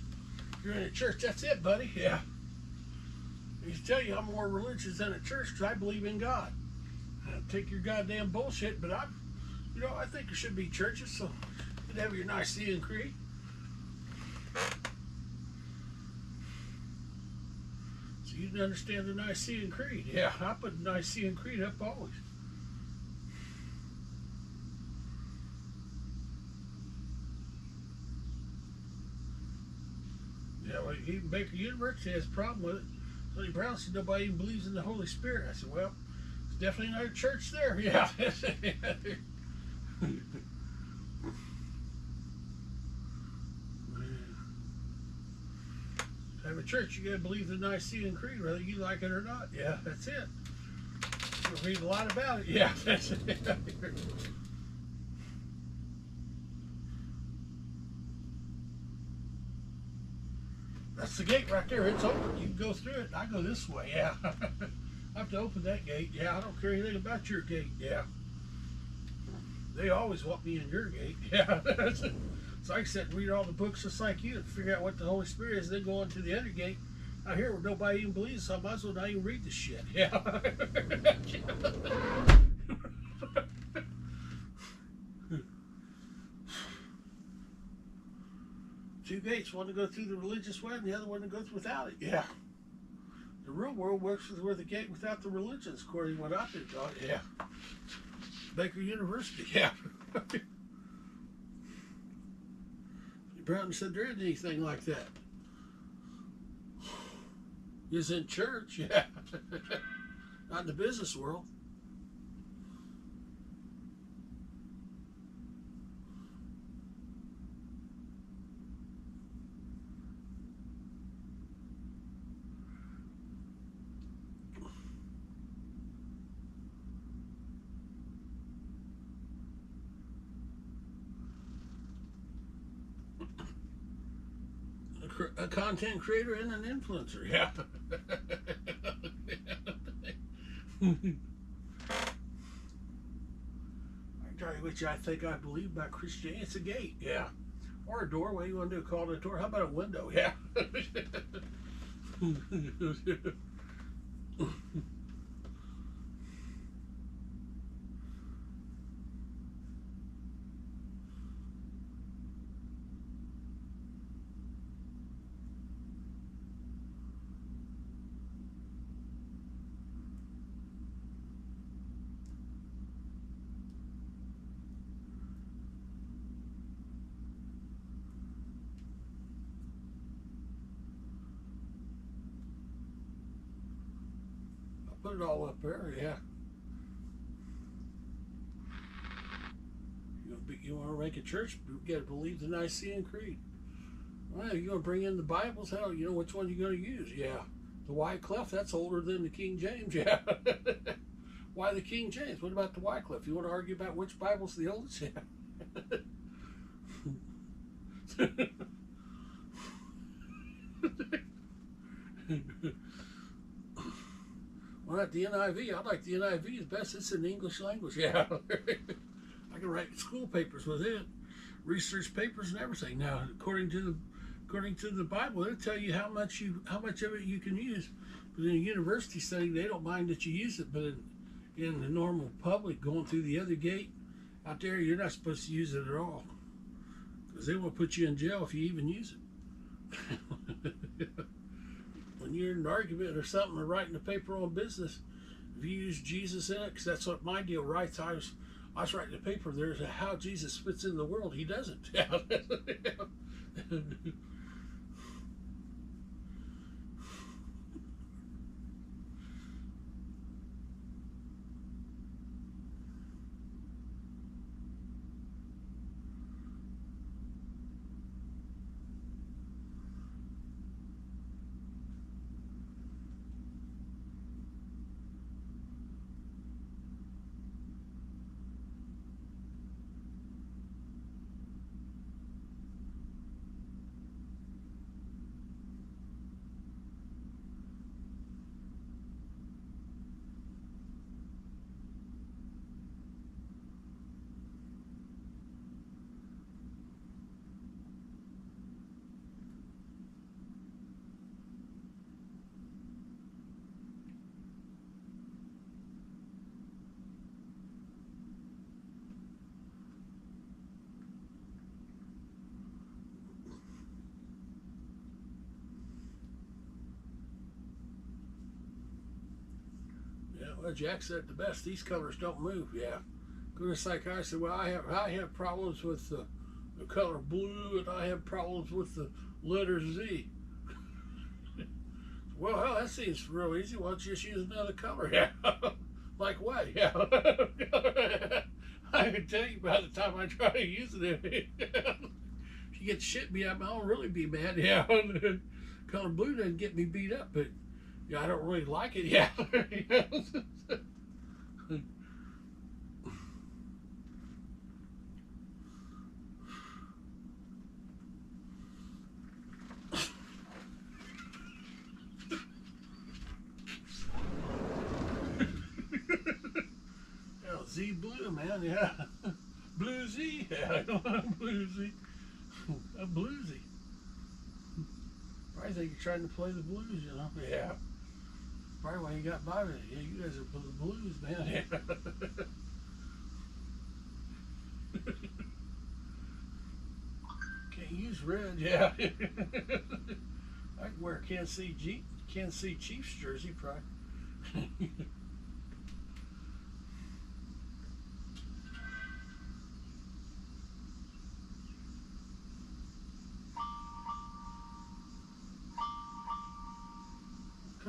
If you're in a church, that's it, buddy. Yeah. I used to tell you I'm more religious than a church because I believe in God. I take your goddamn bullshit, but I think there should be churches, so you'd have your Nicene Creed. So you didn't understand the Nicene Creed. Yeah, I put the Nicene Creed up always. Yeah, well, even Baker University has a problem with it. Sonny Brown said nobody even believes in the Holy Spirit. I said, well, there's definitely another church there. Yeah. have a church, you gotta believe the Nicene Creed, whether you like it or not. Yeah, that's it. You'll read a lot about it. Yeah, that's it. That's the gate right there. It's open. You can go through it. I go this way. Yeah. I have to open that gate. Yeah, I don't care anything about your gate. Yeah. They always want me in your gate. Yeah. So I can sit and read all the books just like you and figure out what the Holy Spirit is, then go on to the other gate out here where nobody even believes, so I might as well not even read the shit. Yeah. Two gates, one to go through the religious way and the other one to go without it. Yeah. The real world works with the gate without the religions, according to what I've been taught. Yeah. Baker University. Yeah. Brown said there isn't anything like that. He's in church, yeah. Not in the business world. A content creator and an influencer, yeah. I tell you which I think I believe about Christianity. It's a gate, yeah. Or a doorway. You want to do call it a door? How about a window? Yeah. Put it all up there, yeah. You want to make a church, you got to believe the Nicene Creed. Well, you want to bring in the Bibles? Hell, you know which one you're going to use? Yeah. The Wycliffe, that's older than the King James, yeah. Why the King James? What about the Wycliffe? You want to argue about which Bible's the oldest? Yeah. Well, not the NIV. I like the NIV as best. It's in the English language. Yeah. I can write school papers with it, research papers and everything. Now, according to the Bible, it'll tell you how much of it you can use. But in a university setting, they don't mind that you use it. But in the normal public, going through the other gate out there, you're not supposed to use it at all, because they will put you in jail if you even use it. When you're in an argument or something, or writing a paper on business, if you use Jesus in it, because that's what my deal writes. I was writing a paper. There's how Jesus fits in the world. He doesn't. Well, Jack said it the best. These colors don't move. Yeah. Go to a psychiatrist. Well, I have problems with the color blue, and I have problems with the letter Z. Well, hell, that seems real easy. Why don't you just use another color? Yeah. Like what? Yeah. I can tell you by the time I try to use it, if you get shit me, I'll really be mad. Yeah. Color blue doesn't get me beat up, but yeah, I don't really like it. Yeah. Yeah, Z blue, man. Yeah. Blue Z. Yeah, blue Z. A bluesy. Probably think you're trying to play the blues, you know? Yeah. Probably why you got by with it. Yeah, you guys are the blues, man. Yeah. Can't use red, yeah. I can wear a Kansas City Chiefs jersey, probably.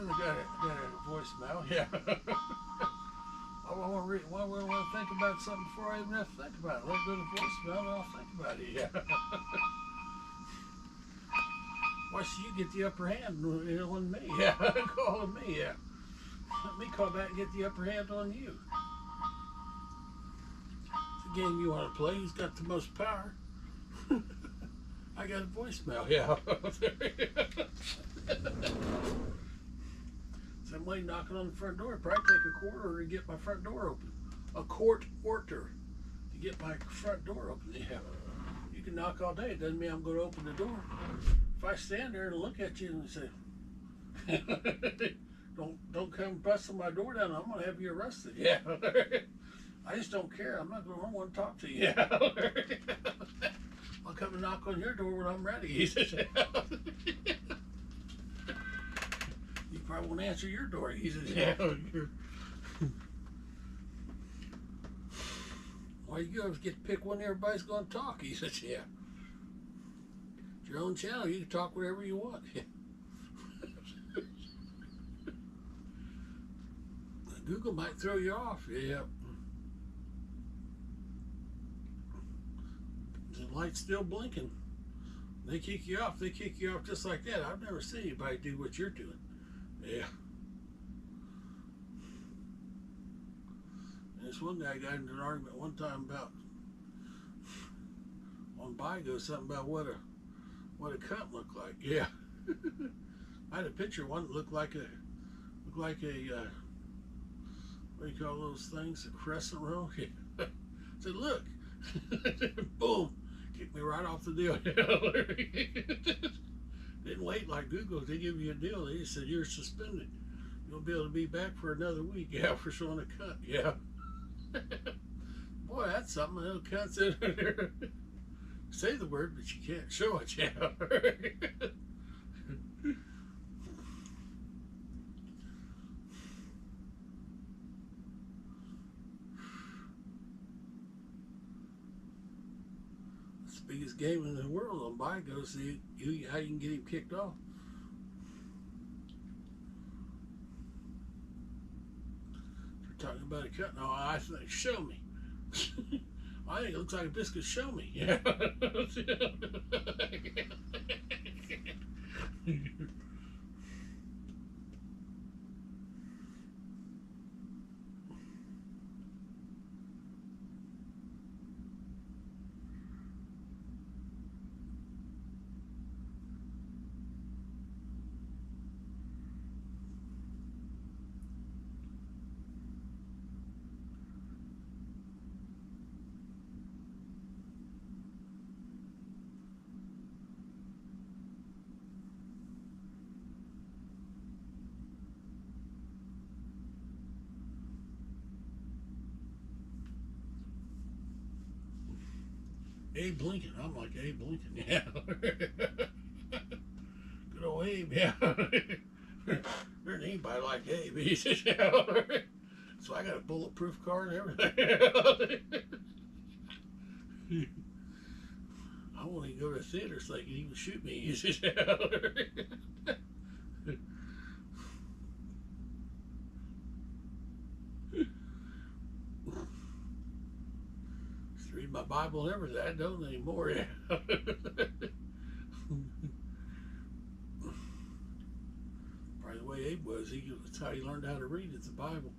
I got a voicemail, yeah. I want to think about something before I even have to think about it. Let go to voicemail and I'll think about it, yeah. Why should you get the upper hand on me? Yeah, calling me, yeah. Let me call back and get the upper hand on you. It's a game you want to play. Who's got the most power? I got a voicemail, yeah. Somebody knocking on the front door. Probably take a quarter to get my front door open. A quarter to get my front door open. Yeah. You can knock all day. It doesn't mean I'm going to open the door. If I stand there and look at you and say, don't come busting my door down, I'm going to have you arrested. Yeah. I just don't care. I'm not going to want to talk to you. Yeah. I'll come and knock on your door when I'm ready. He says, you probably won't answer your door. He says, yeah. Why you always get to pick when everybody's going to talk? He says, yeah. It's your own channel. You can talk wherever you want. Google might throw you off. Yeah. The light's still blinking. They kick you off. They kick you off just like that. I've never seen anybody do what you're doing. Yeah. And this one guy got into an argument one time about on Bigo something about what a cunt looked like. Yeah. I had a picture of one that looked like a what do you call those things? A crescent roll. Yeah. I said, look. Boom. Kicked me right off the deal. Didn't wait like Google. They give you a deal. They just said you're suspended. You'll be able to be back for another week. Yeah, for showing a cut. Yeah. Boy, that's something. Little cuts in there. Say the word, but you can't show it. Yeah. Biggest game in the world on Bigo. See how you can get him kicked off. We're talking about a cut. No, I think show me. I think it looks like a biscuit. Show me. Yeah. Abe Lincoln. I'm like Abe Lincoln. Yeah. Good old Abe. Yeah. There ain't anybody like Abe. He says, yeah. So I got a bulletproof car and everything. I won't even go to the theater so they can even shoot me. He says, yeah. Read my Bible and everything. I don't anymore. Yeah. way Abe was. That's how he learned how to read. It's the Bible.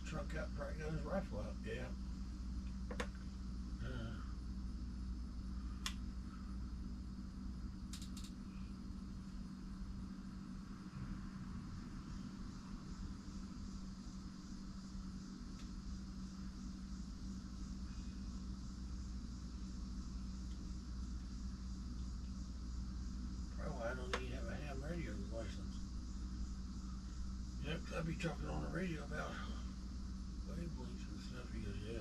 Trunk out, probably got his rifle out. Yeah. Probably why I don't even have a ham radio license. Yep, I'd be talking on the radio about wavelengths and stuff. He goes, yeah.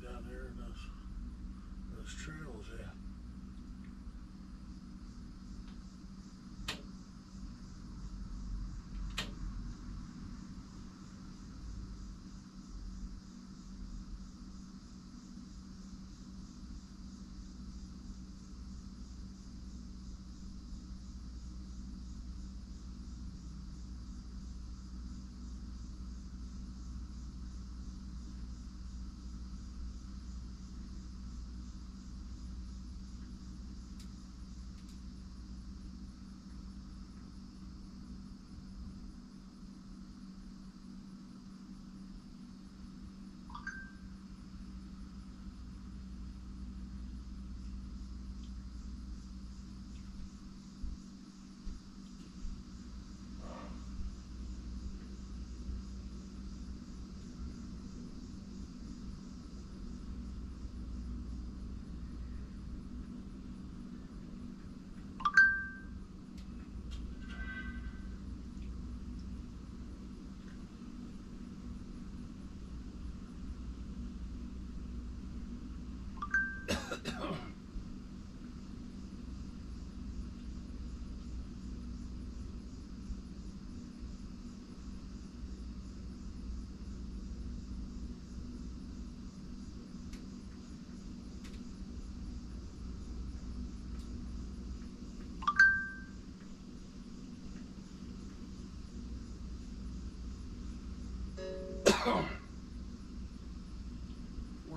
Down there in those trails, yeah.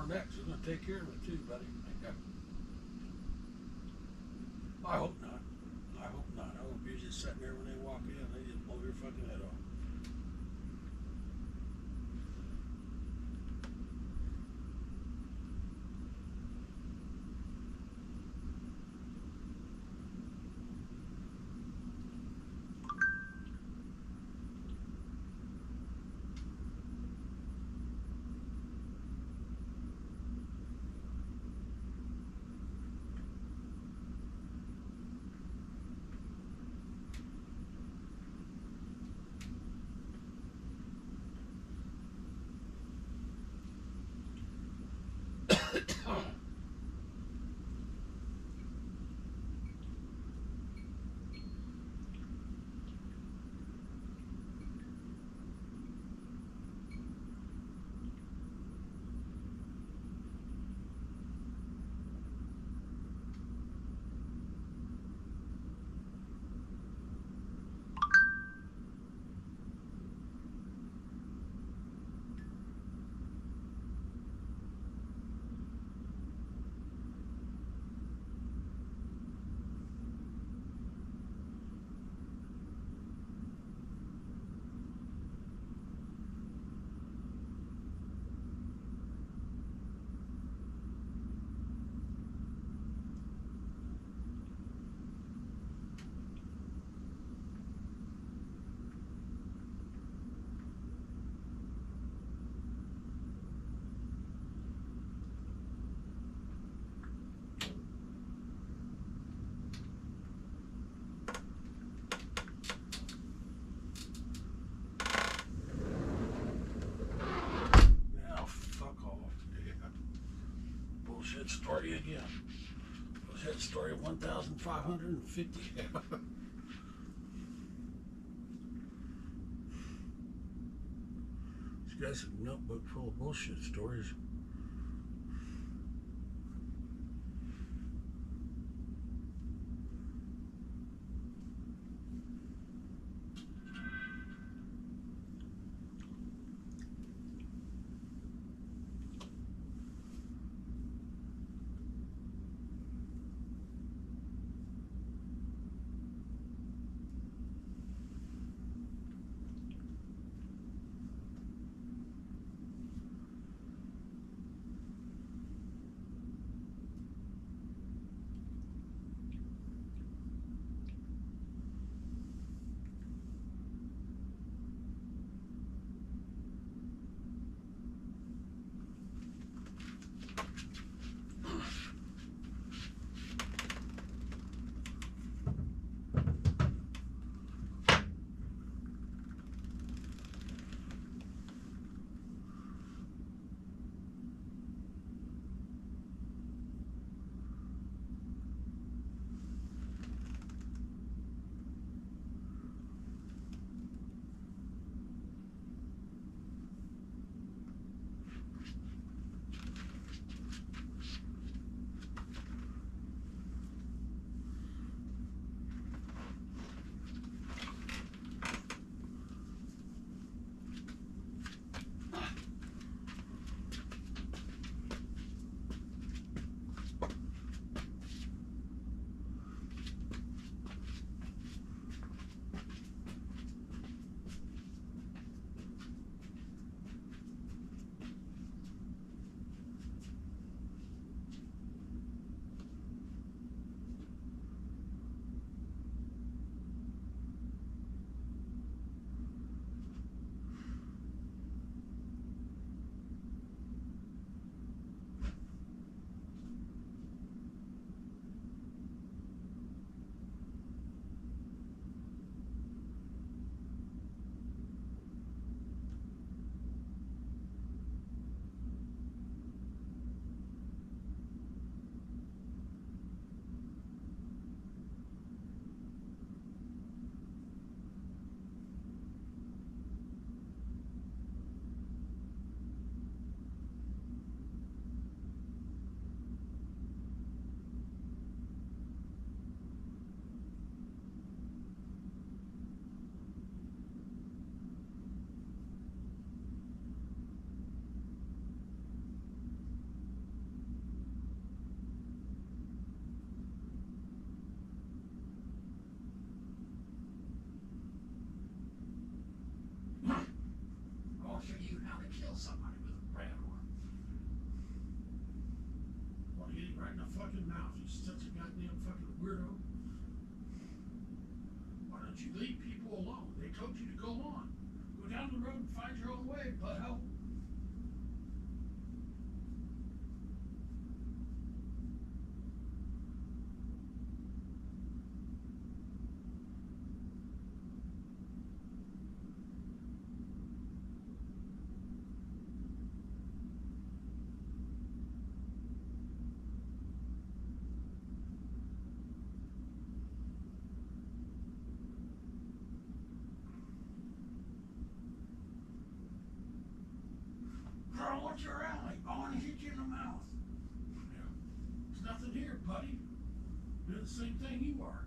over next. They're gonna take care of it too, buddy. I hope not. I hope not. I hope you're just sitting there when they walk in, they just blow your fucking head off. Bullshit story again. Bullshit story 1,550. This guy's a notebook full of bullshit stories. right in the fucking mouth. He's such a goddamn fucking weirdo. Why don't you leave people alone? They told you to go on. Go down the road and find your own way, butthole. Girl, what's your alley? I want to hit you in the mouth. Yeah. There's nothing here, buddy. Doing the same thing you are.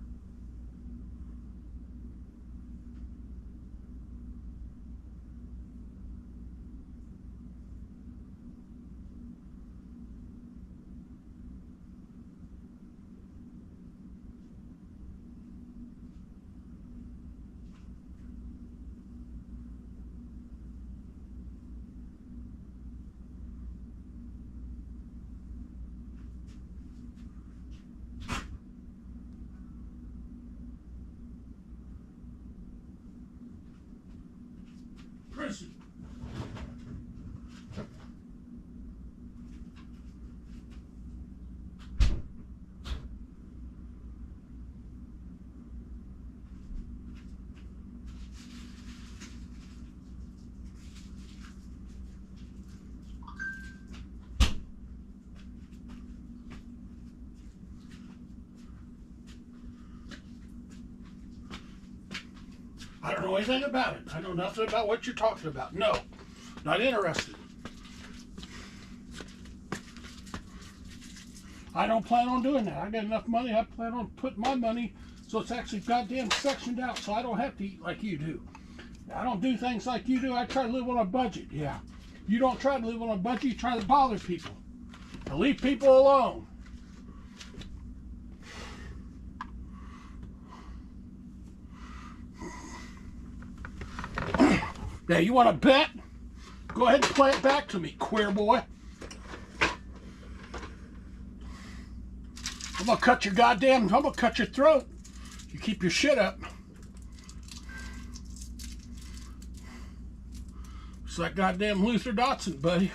Prison. I don't know anything about it. I know nothing about what you're talking about. No, not interested. I don't plan on doing that. I got enough money. I plan on putting my money so it's actually goddamn sectioned out so I don't have to eat like you do. I don't do things like you do. I try to live on a budget. Yeah. You don't try to live on a budget. You try to bother people. Now leave people alone. Now, you want to bet? Go ahead and play it back to me, queer boy. I'm going to cut your throat. You keep your shit up. It's like goddamn Luther Dotson, buddy.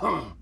Mm.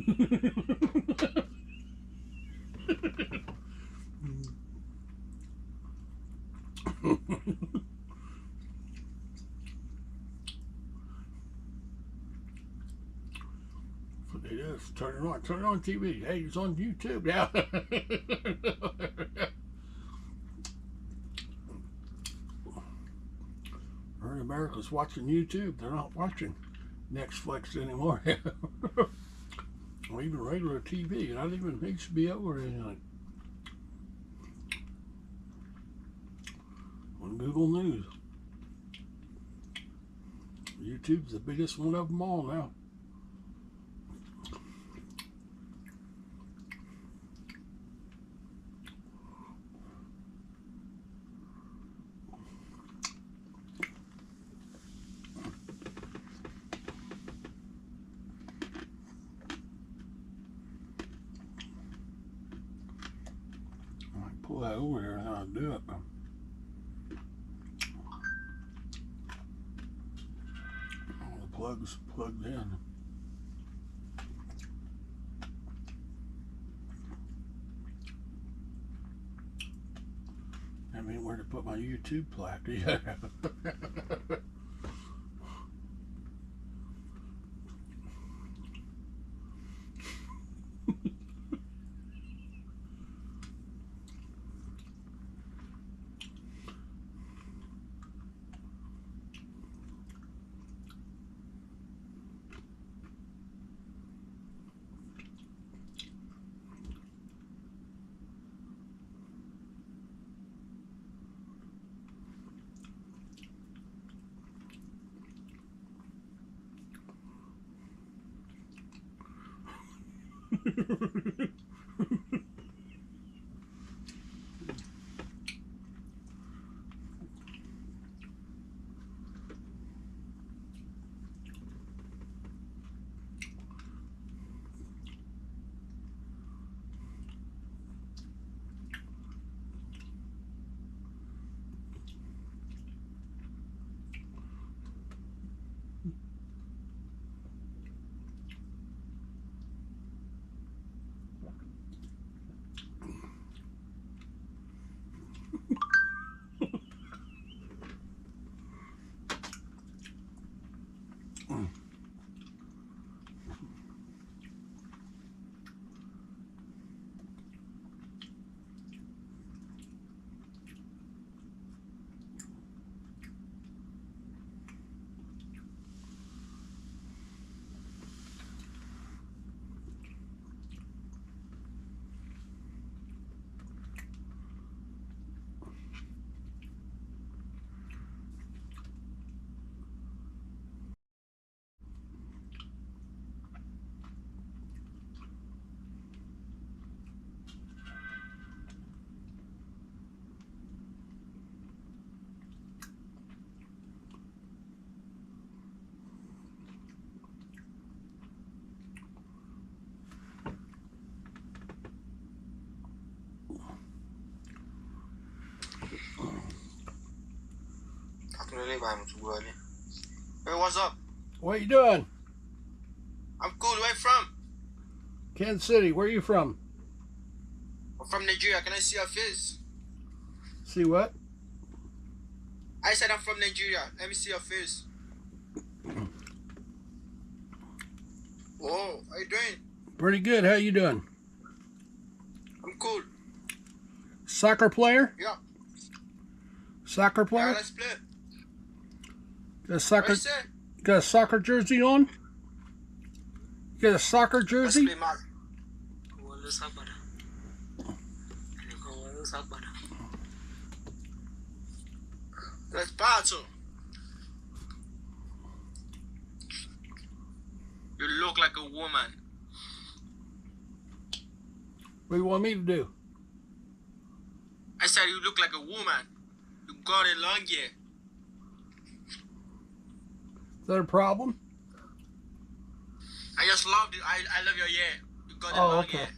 What they do is turn it on TV. Hey, it's on YouTube now. America's watching YouTube. They're not watching Netflix anymore. Or even regular TV, not even HBO or anything. On Google News. YouTube's the biggest one of them all now. Pull that over here and how to do it. All the plugs plugged in. I mean, where to put my YouTube plaque? Yeah. Hey, what's up? What you doing? I'm cool. Where you from? Kansas City. Where are you from? I'm from Nigeria. Can I see your face? See what? I said I'm from Nigeria. Let me see your face. Oh, how you doing? Pretty good. How you doing? I'm cool. Soccer player? Yeah. Soccer player? Yeah, let's play. Got a soccer jersey on? You got a soccer jersey? Let's play, Mark. Let's battle. You look like a woman. What do you want me to do? I said you look like a woman. You got it long hair. Is that a problem? I just love you. I love your hair. You got it long hair.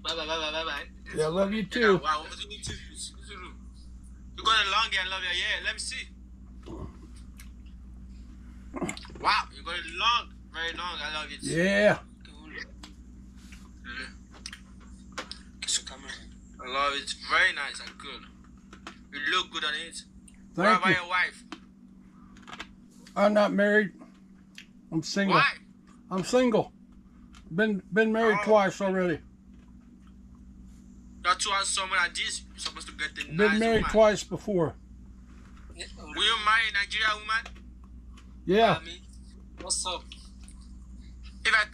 Bye bye bye bye bye bye. Yeah, I love you too. Wow, you need to. You got it long hair. I love your hair. Let me see. Wow, you got it long, very long. I love it. Yeah. I love it. It's very nice and good. You look good on it. What Thank about you. your wife? I'm not married. I'm single. Why? I'm single. Been married twice already. You're too handsome like this. You're supposed to get the Been nice married woman. twice before. Will you marry a Nigerian woman? Yeah. What's up? If I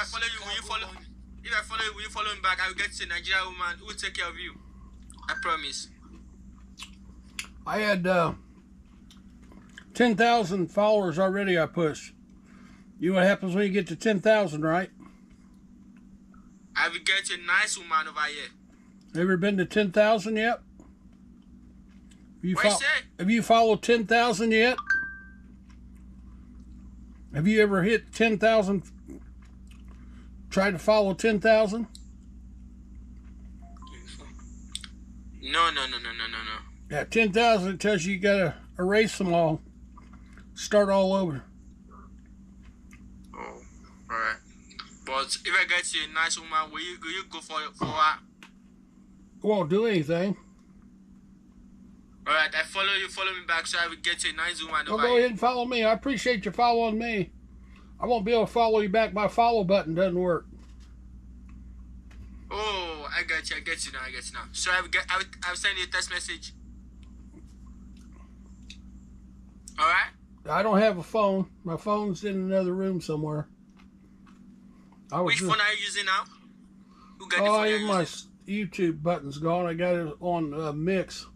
follow you, will you follow? If I follow you, will you follow me back? I will get you a Nigerian woman who will take care of you. I promise. I had 10,000 followers already I pushed. You know what happens when you get to 10,000, right? I will get you a nice woman over here. Ever been to 10,000 yet? What you say? Have you followed 10,000 yet? Have you ever hit 10,000? Tried to follow 10,000? No. Yeah, 10,000 tells you gotta erase them all. Start all over. Oh, alright. But if I get you a nice woman, will you go for her? Won't do anything. Alright, I follow you, follow me back so I will get you a nice woman Well, over go here. ahead and follow me. I appreciate you following me. I won't be able to follow you back. My follow button doesn't work. Oh, I get you now. So I will send you a text message. Alright? I don't have a phone. My phone's in another room somewhere. Which phone are you using now? Who got the Oh, phone you're my using? YouTube button's gone. I got it on mix.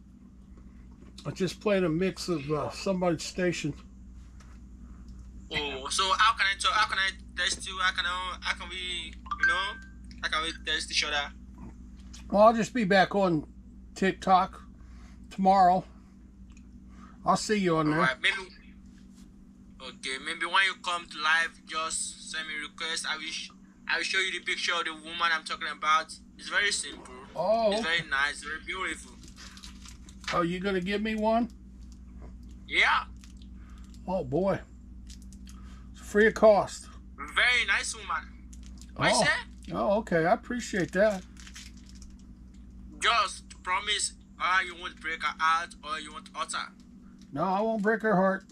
I just played a mix of somebody's station. Oh, so how can I talk? How can I test you? How can we test each other? Well, I'll just be back on TikTok tomorrow. I'll see you on there. Alright, maybe when you come to live, just send me a request. I will show you the picture of the woman I'm talking about. It's very simple. Oh. It's very nice, very beautiful. Oh, you gonna give me one? Yeah. Oh boy. It's free of cost. Very nice woman. What you say? Oh, okay. I appreciate that. Just promise you won't break her heart or you won't hurt her. No, I won't break her heart.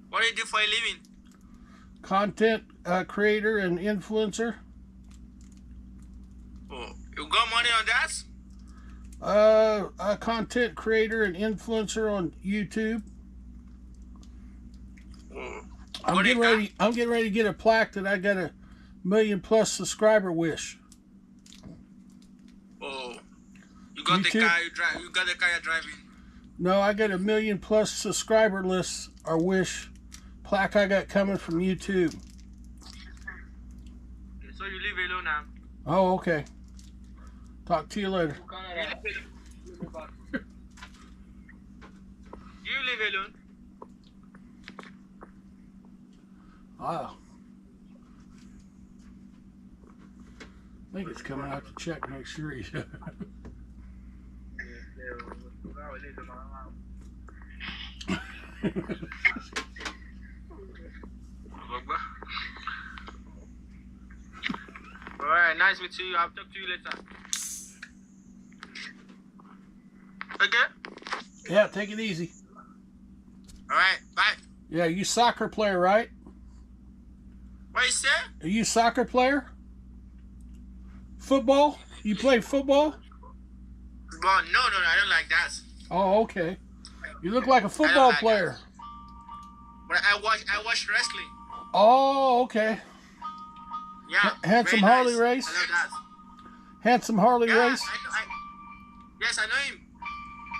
What do you do for a living? Content creator and influencer. Oh, you got money on that? A content creator and influencer on YouTube. Oh. I'm getting ready to get a plaque that I got a 1 million+ subscriber wish. Oh, you got the car you drive. You got the car you're driving. No, I got a 1 million+ subscriber list or wish plaque I got coming from YouTube. Okay, so you live alone now? Oh, okay. Talk to you later. Do you live alone? Wow. I think it's coming out to check, make sure he's. Alright, nice meeting you. I'll talk to you later. Okay? Yeah, take it easy. Alright, bye. Yeah, you soccer player, right? What you say? Are you a soccer player? Football? You play football? Well, no, I don't like that. Oh, okay. You look like a football player. But I watch wrestling. Oh, okay. Yeah. Handsome very Harley nice. Race? I love that. Handsome Harley Race? Yes, I know him.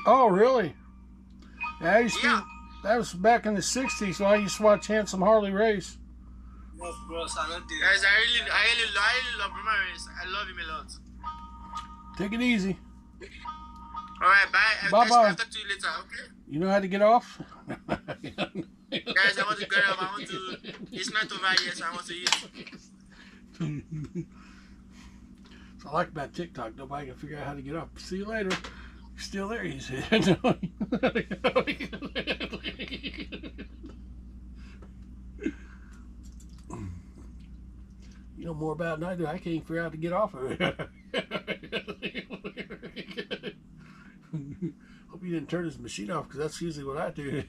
Oh, really? Yeah, that was back in the 60s, so I used to watch Handsome Harley Race. Yes, I really love Ramirez. I love him a lot. Take it easy. Alright, bye. Bye-bye. I'll talk to you later, okay? You know how to get off? Guys, I want to get up. It's not over yet, so I want to eat. I like about TikTok. Nobody can figure out how to get up. See you later. You're still there, he said. You know more about it than I do. I can't figure out how to get off of it. he didn't turn his machine off, because that's usually what I do.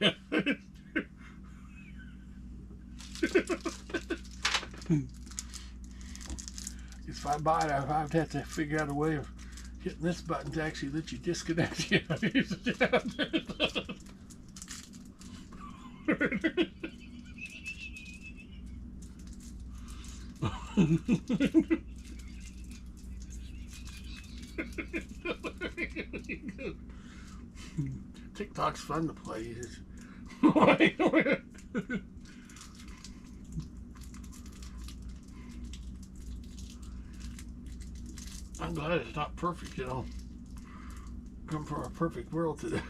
If I buy it, I'd have to figure out a way of hitting this button to actually let you disconnect it. TikTok's fun to play. You just I'm glad it's not perfect, you know. Come from a perfect world today.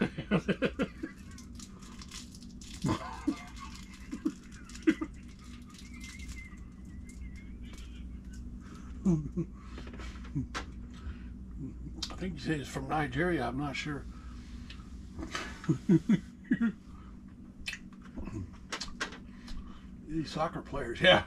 I think you say it's from Nigeria, I'm not sure. These soccer players, yeah.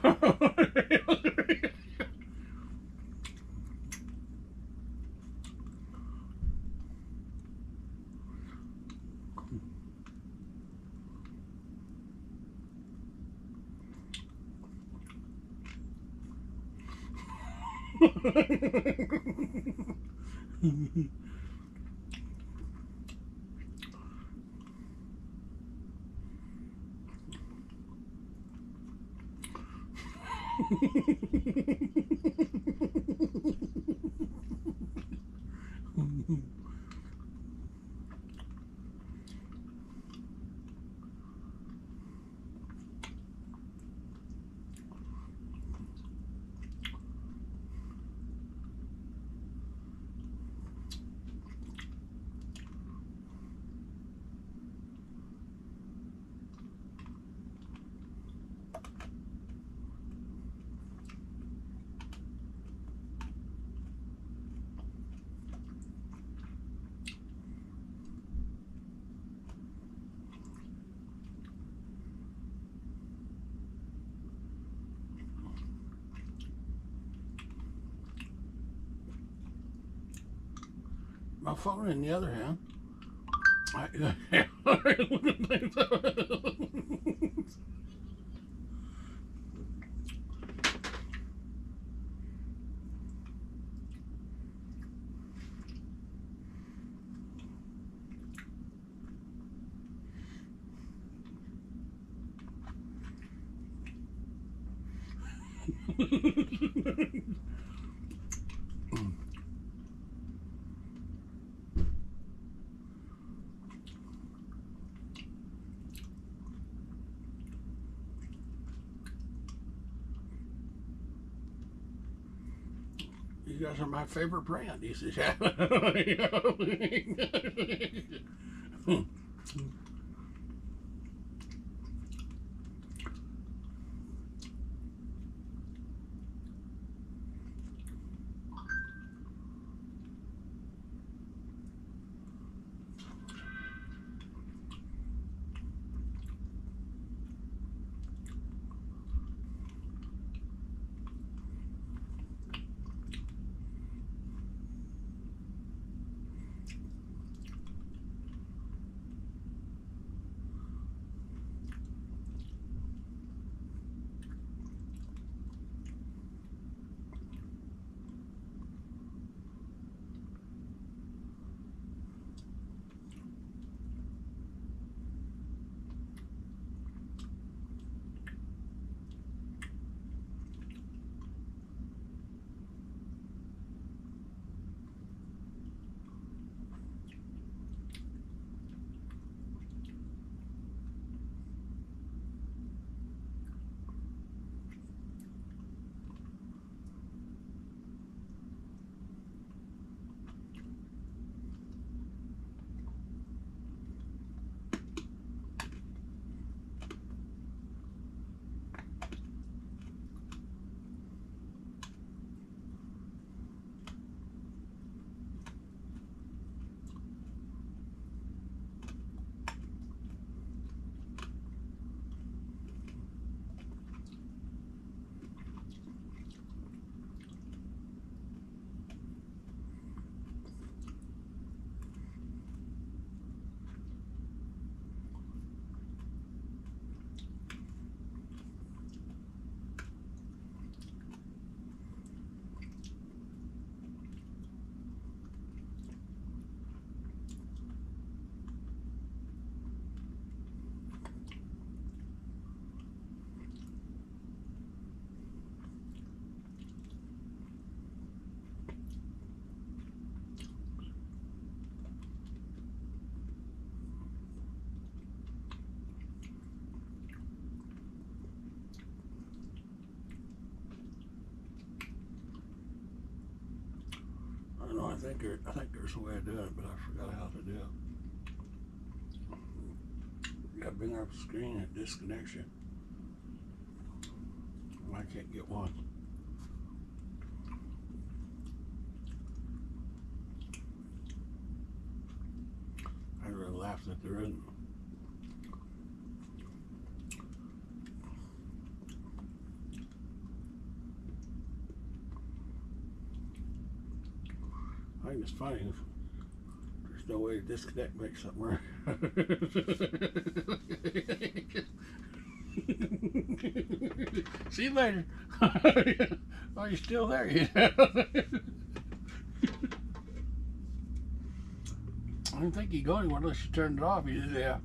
My phone, in the other hand, you guys are my favorite brand. He says, yeah. I think there's a way to do it, but I forgot how to do it. You gotta bring up the screen and disconnect you. I can't get one. I really laughed that there isn't. I think it's funny if there's no way to disconnect, make something work. See you later. Are you still there? I didn't think you'd go anywhere unless you turned it off. You did, yeah.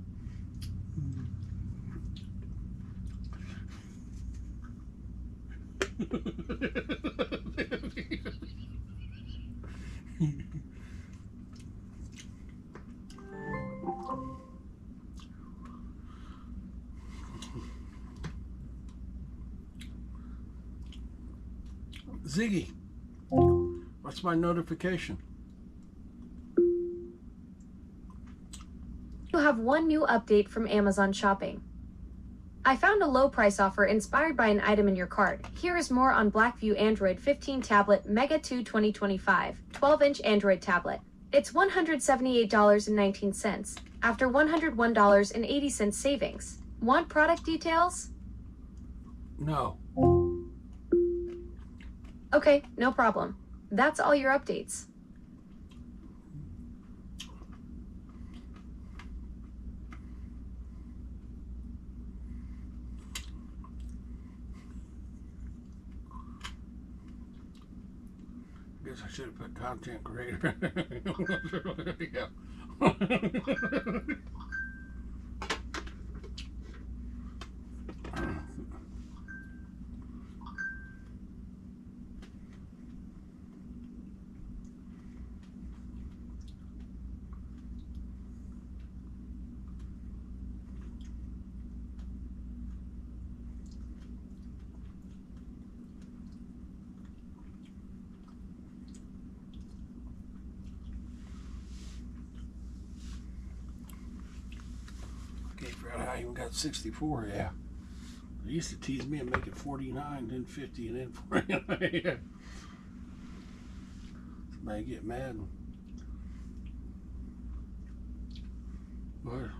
Ziggy, what's my notification? You have one new update from Amazon Shopping. I found a low price offer inspired by an item in your cart. Here is more on Blackview Android 15 Tablet Mega 2 2025 12-inch Android tablet. It's $178.19 after $101.80 savings. Want product details? No. Okay, no problem. That's all your updates. Guess I should have put content creator. Yeah. Can't figure out how I even got 64, yeah. They used to tease me and make it 49, then 50, and then 49. Yeah. Somebody get mad. What?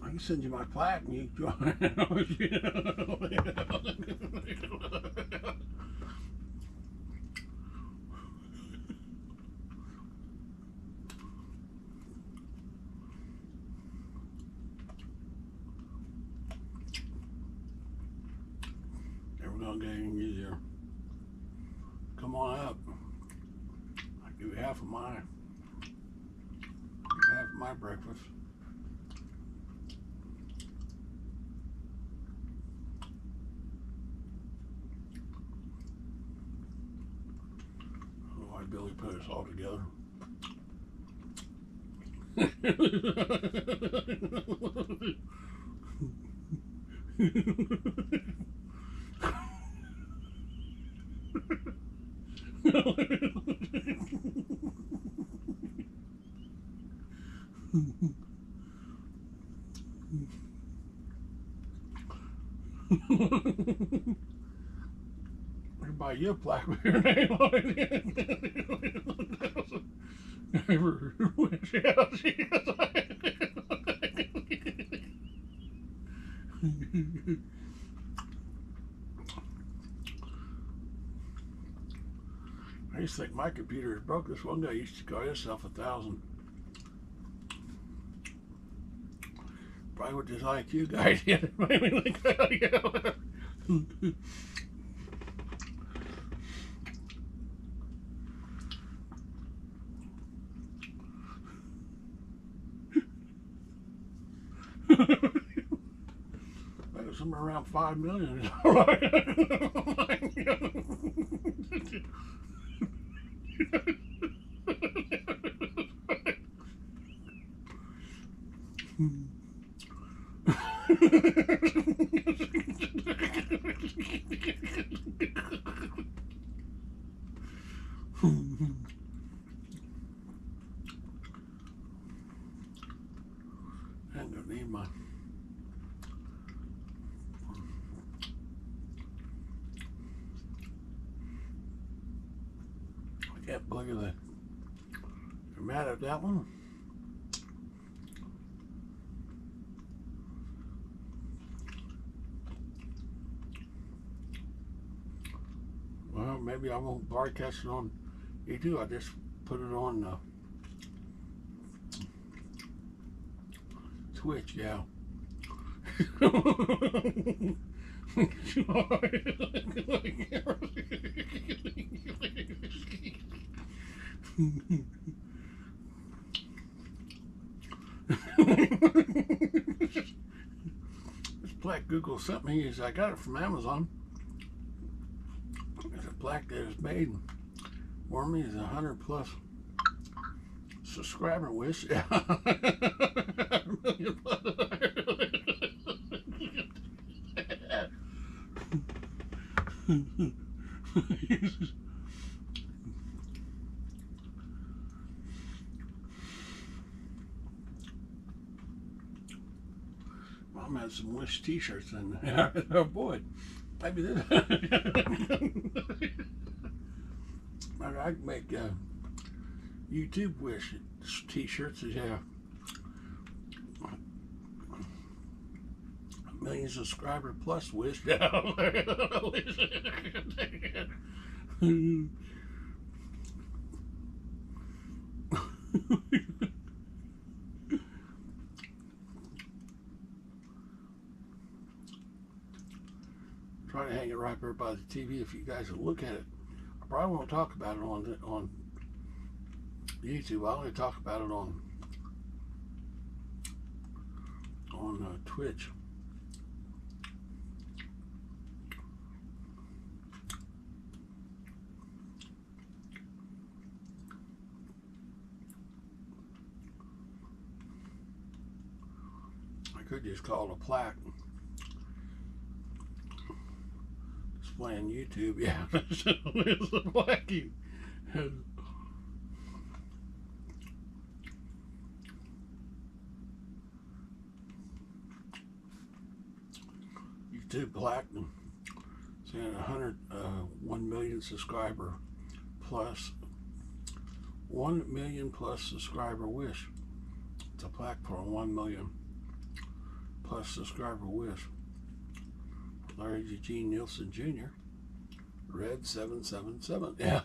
I can send you my plaque and you join. Never gonna get any easier. Come on up. I'll give you half of mine. Half of my breakfast. Billy put us all together. I can buy you a plaque with your name on it. I used to think my computer is broke. This one guy used to call himself 1,000. Probably with this IQ guy did. Maybe like that, yeah. Somewhere around 5 million is all right. I'm gonna need my I can't believe that you're mad at that one. Well, maybe I won't broadcast it on YouTube. I just put it on Twitch, yeah. This black Google sent me is I got it from Amazon. It's a black that is made for me is 100+ subscriber wish. Yeah. Mom had some Wish t-shirts in there. Oh boy, maybe this. I could make YouTube Wish t-shirts. Yeah, 1 million subscriber plus Wish. Try to hang it right there by the TV if you guys will look at it. I probably won't talk about it on YouTube. I only talk about it on Twitch. I could just call it a plaque. Displaying YouTube, yeah. It's a plaque. YouTube plaque saying 1 million subscriber plus 1 million plus subscriber wish. It's a plaque for a 1 million plus subscriber wish. Larry Eugene Nielsen Jr. Red 777. Yeah.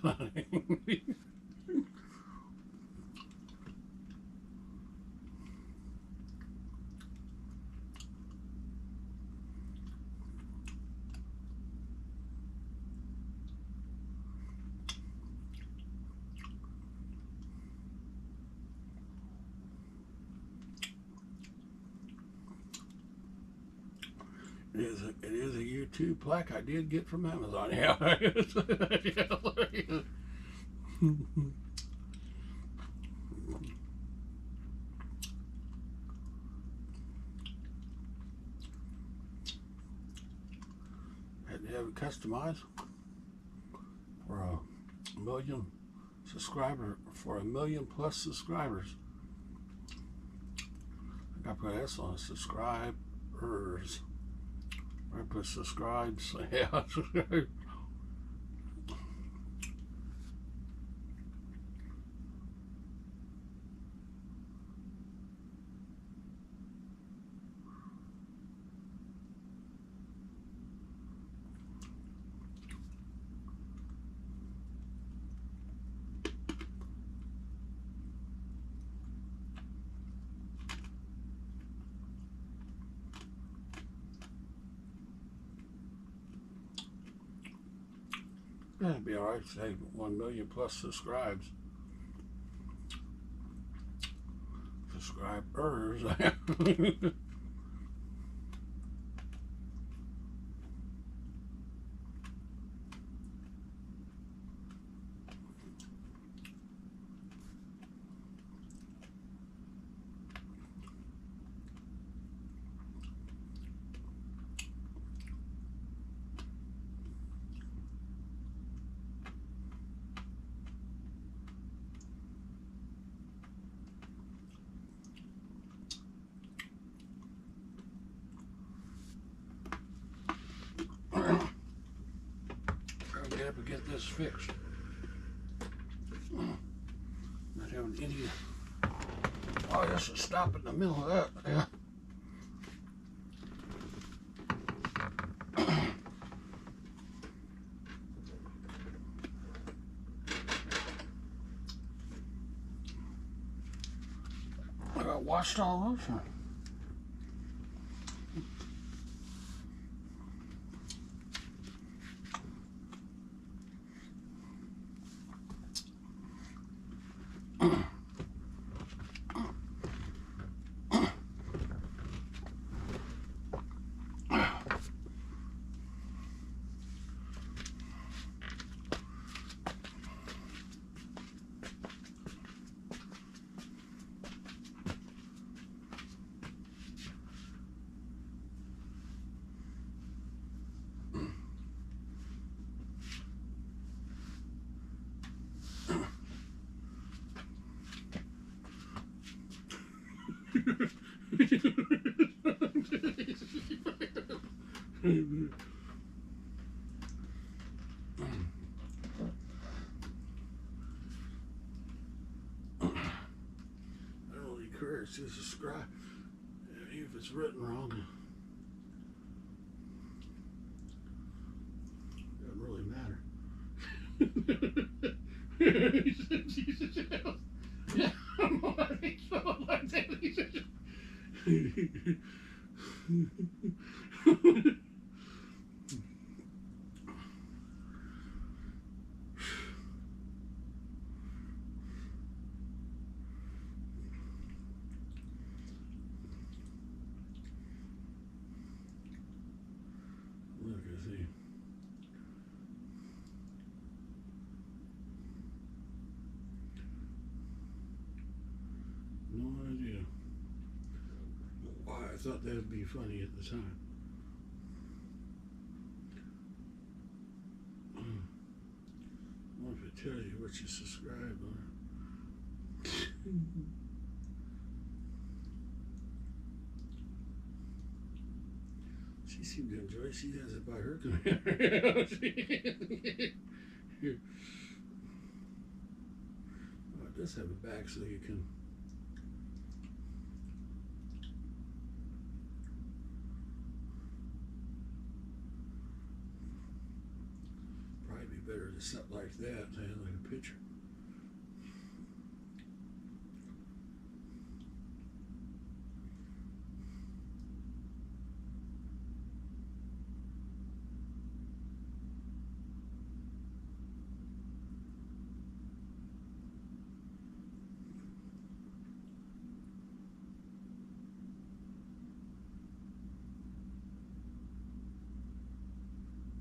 It is a YouTube plaque I did get from Amazon. Yeah. Had to have it customized for a 1 million subscriber, for 1 million plus subscribers. I got to put S on subscribers. I put subscribe, so yeah. That'd be alright. Say 1 million plus subscribers. Subscribers. I'll get up and get this fixed. Not having any. Oh, this is stop in the middle of that. Yeah. I got washed all those. Huh? I don't really care. It's just subscribe. Even if it's written wrong, it doesn't really matter. Yeah, I'm already so like that. Look, I see. No idea why I thought that would be funny at the time. What if I tell you what you subscribe on? She seemed to enjoy it. She has it by her computer. Oh, it does have a back so you can. Probably be better to set like that than like a picture.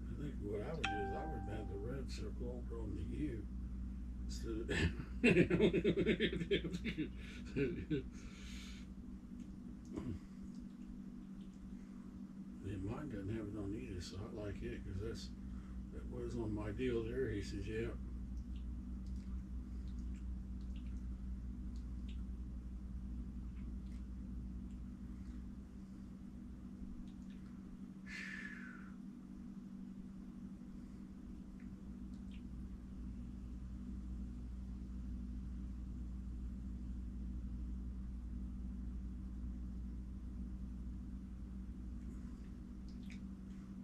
I think what I would do is I would have the red circle over on the U instead of. Mine doesn't have it on either, so I like it because that was on my deal there. He says, yeah.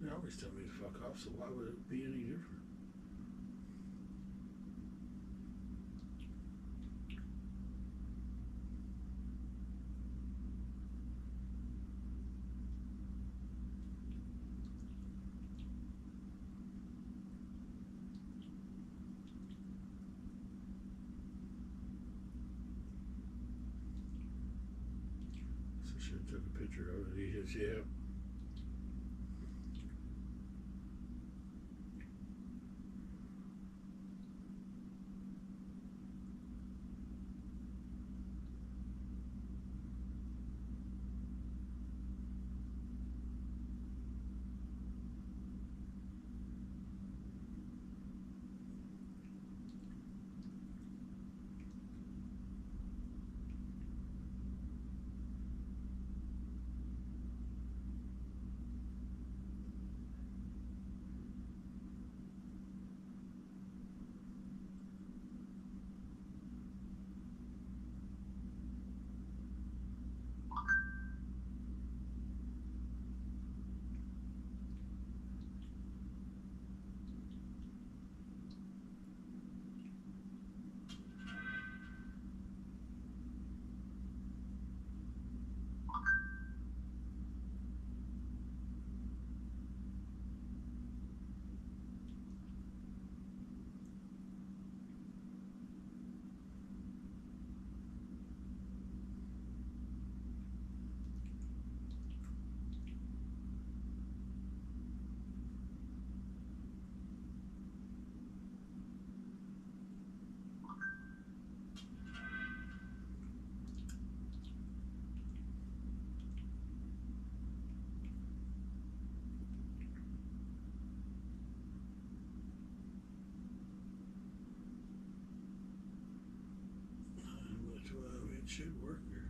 They always tell me to fuck off, so why would it be any different? I should have took a picture of it. He says, yeah. It should work there.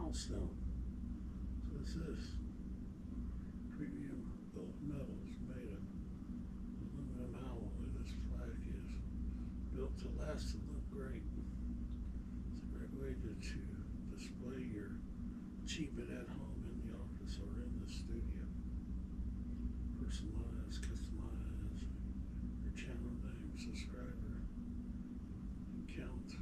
milestone. So it says premium billet metals made of aluminum alloy. This flag is built to last and look great. It's a great way to display your achievement at home, in the office, or in the studio. Personalize, customize your channel name, subscriber, and count.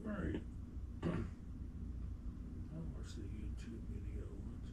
Alright. I'll watch the YouTube video once.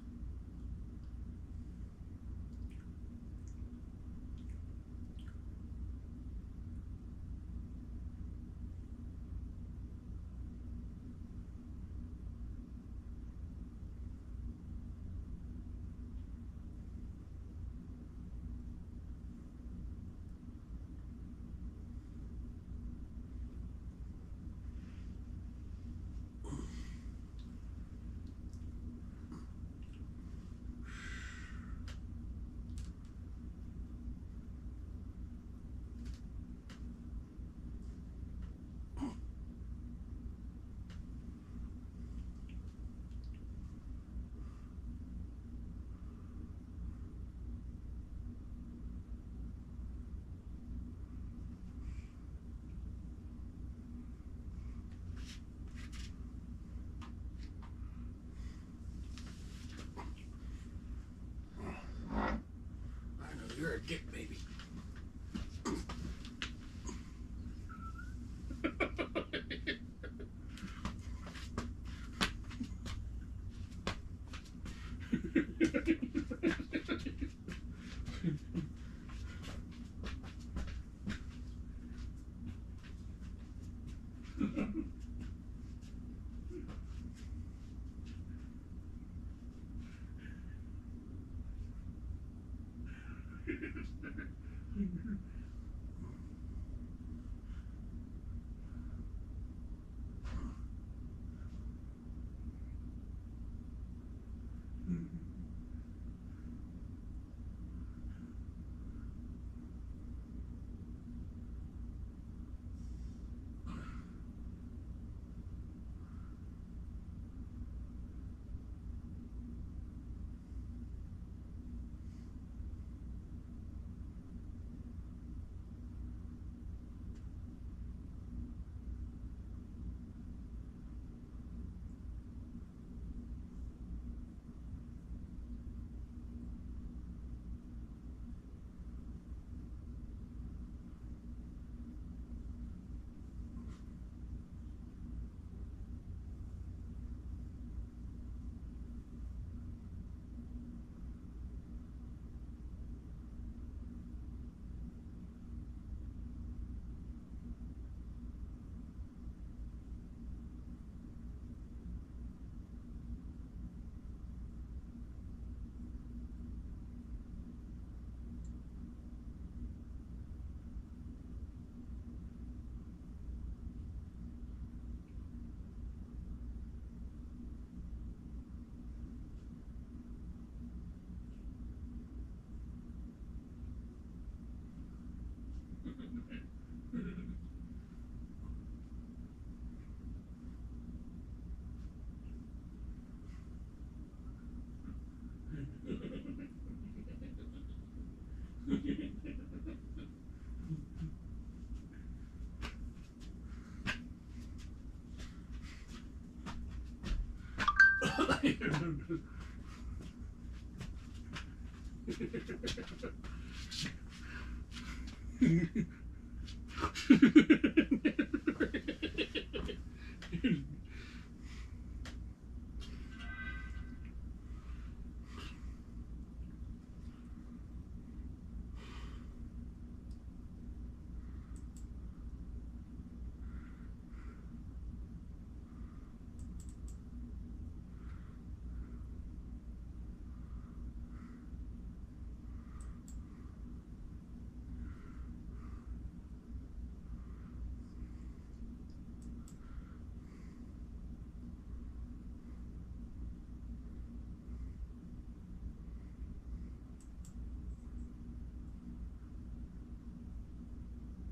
You're a dick, baby.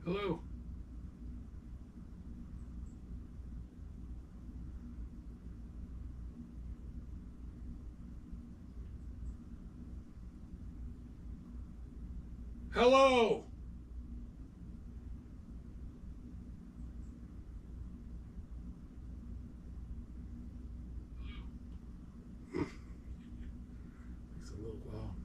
Hello. Hello. Takes a little while.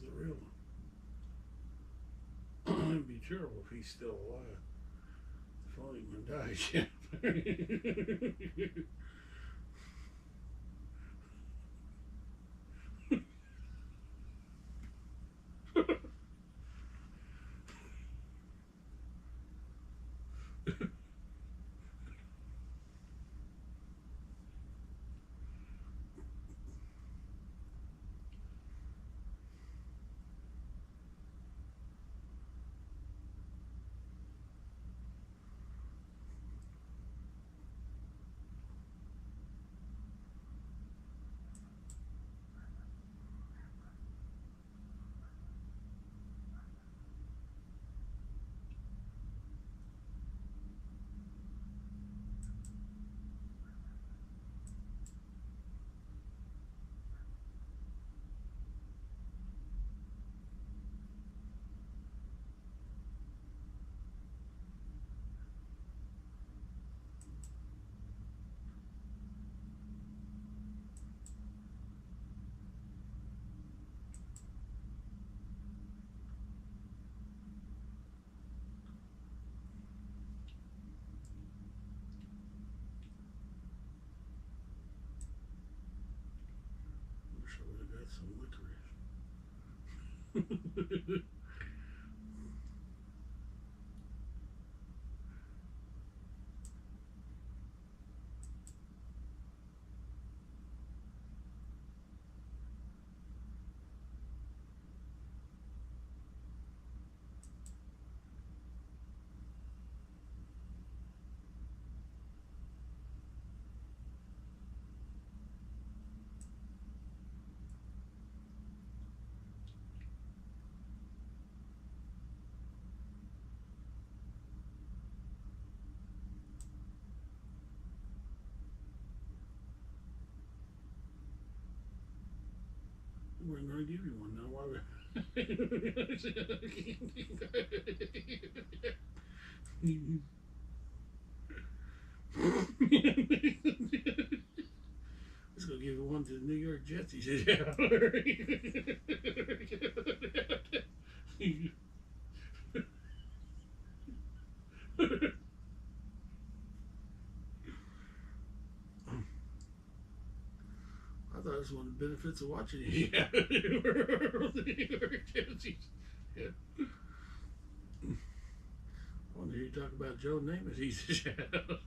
the real one. It'd be terrible if he's still alive. If only one dies yet. Wish I would have got some licorice. We're going to give you one now. Why Let's go give one to the New York Jets. He said, yeah. I thought it was one of the benefits of watching it. Yeah. Yeah. I wonder who you talk about Joe Namath. He's a shadow.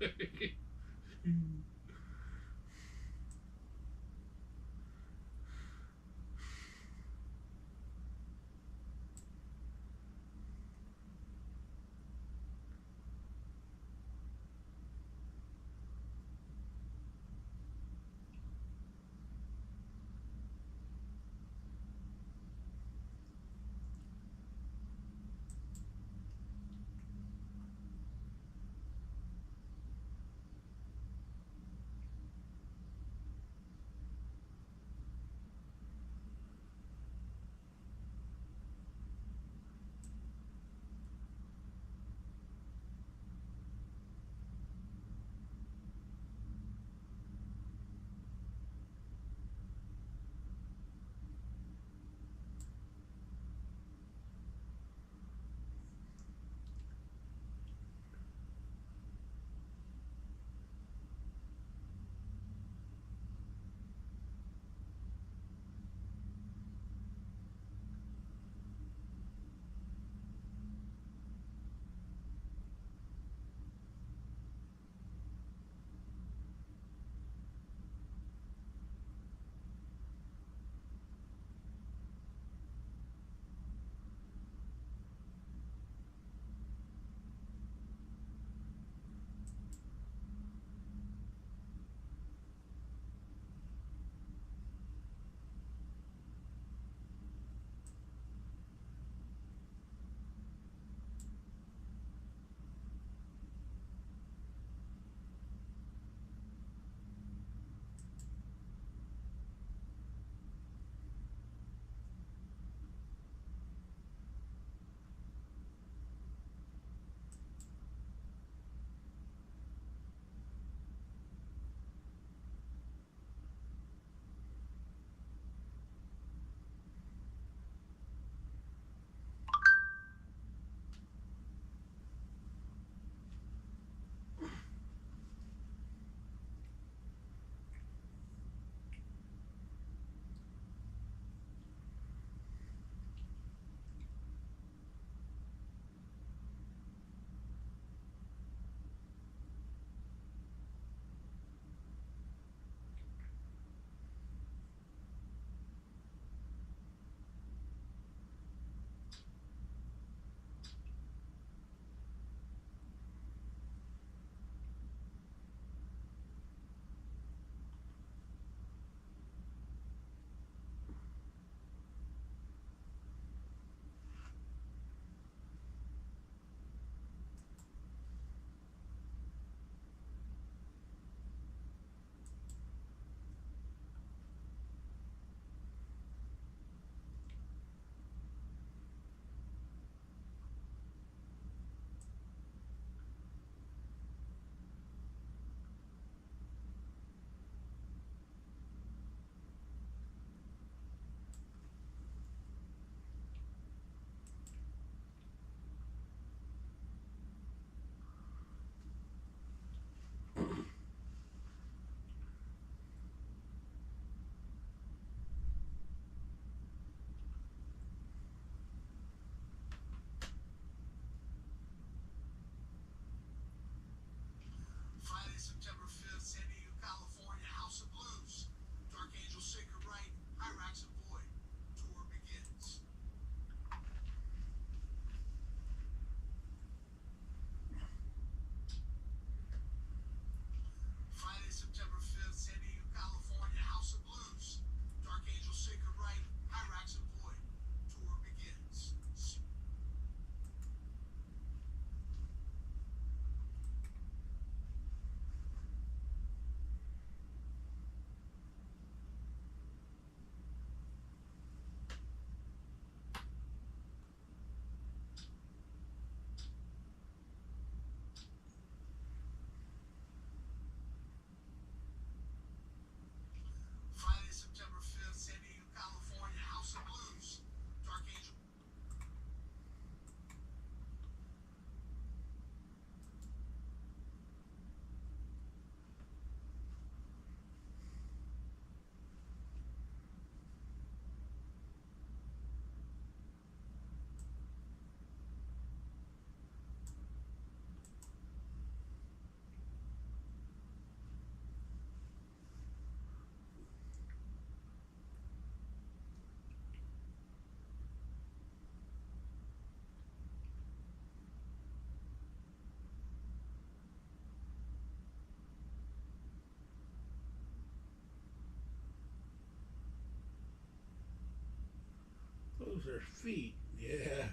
Those are feet. Yeah.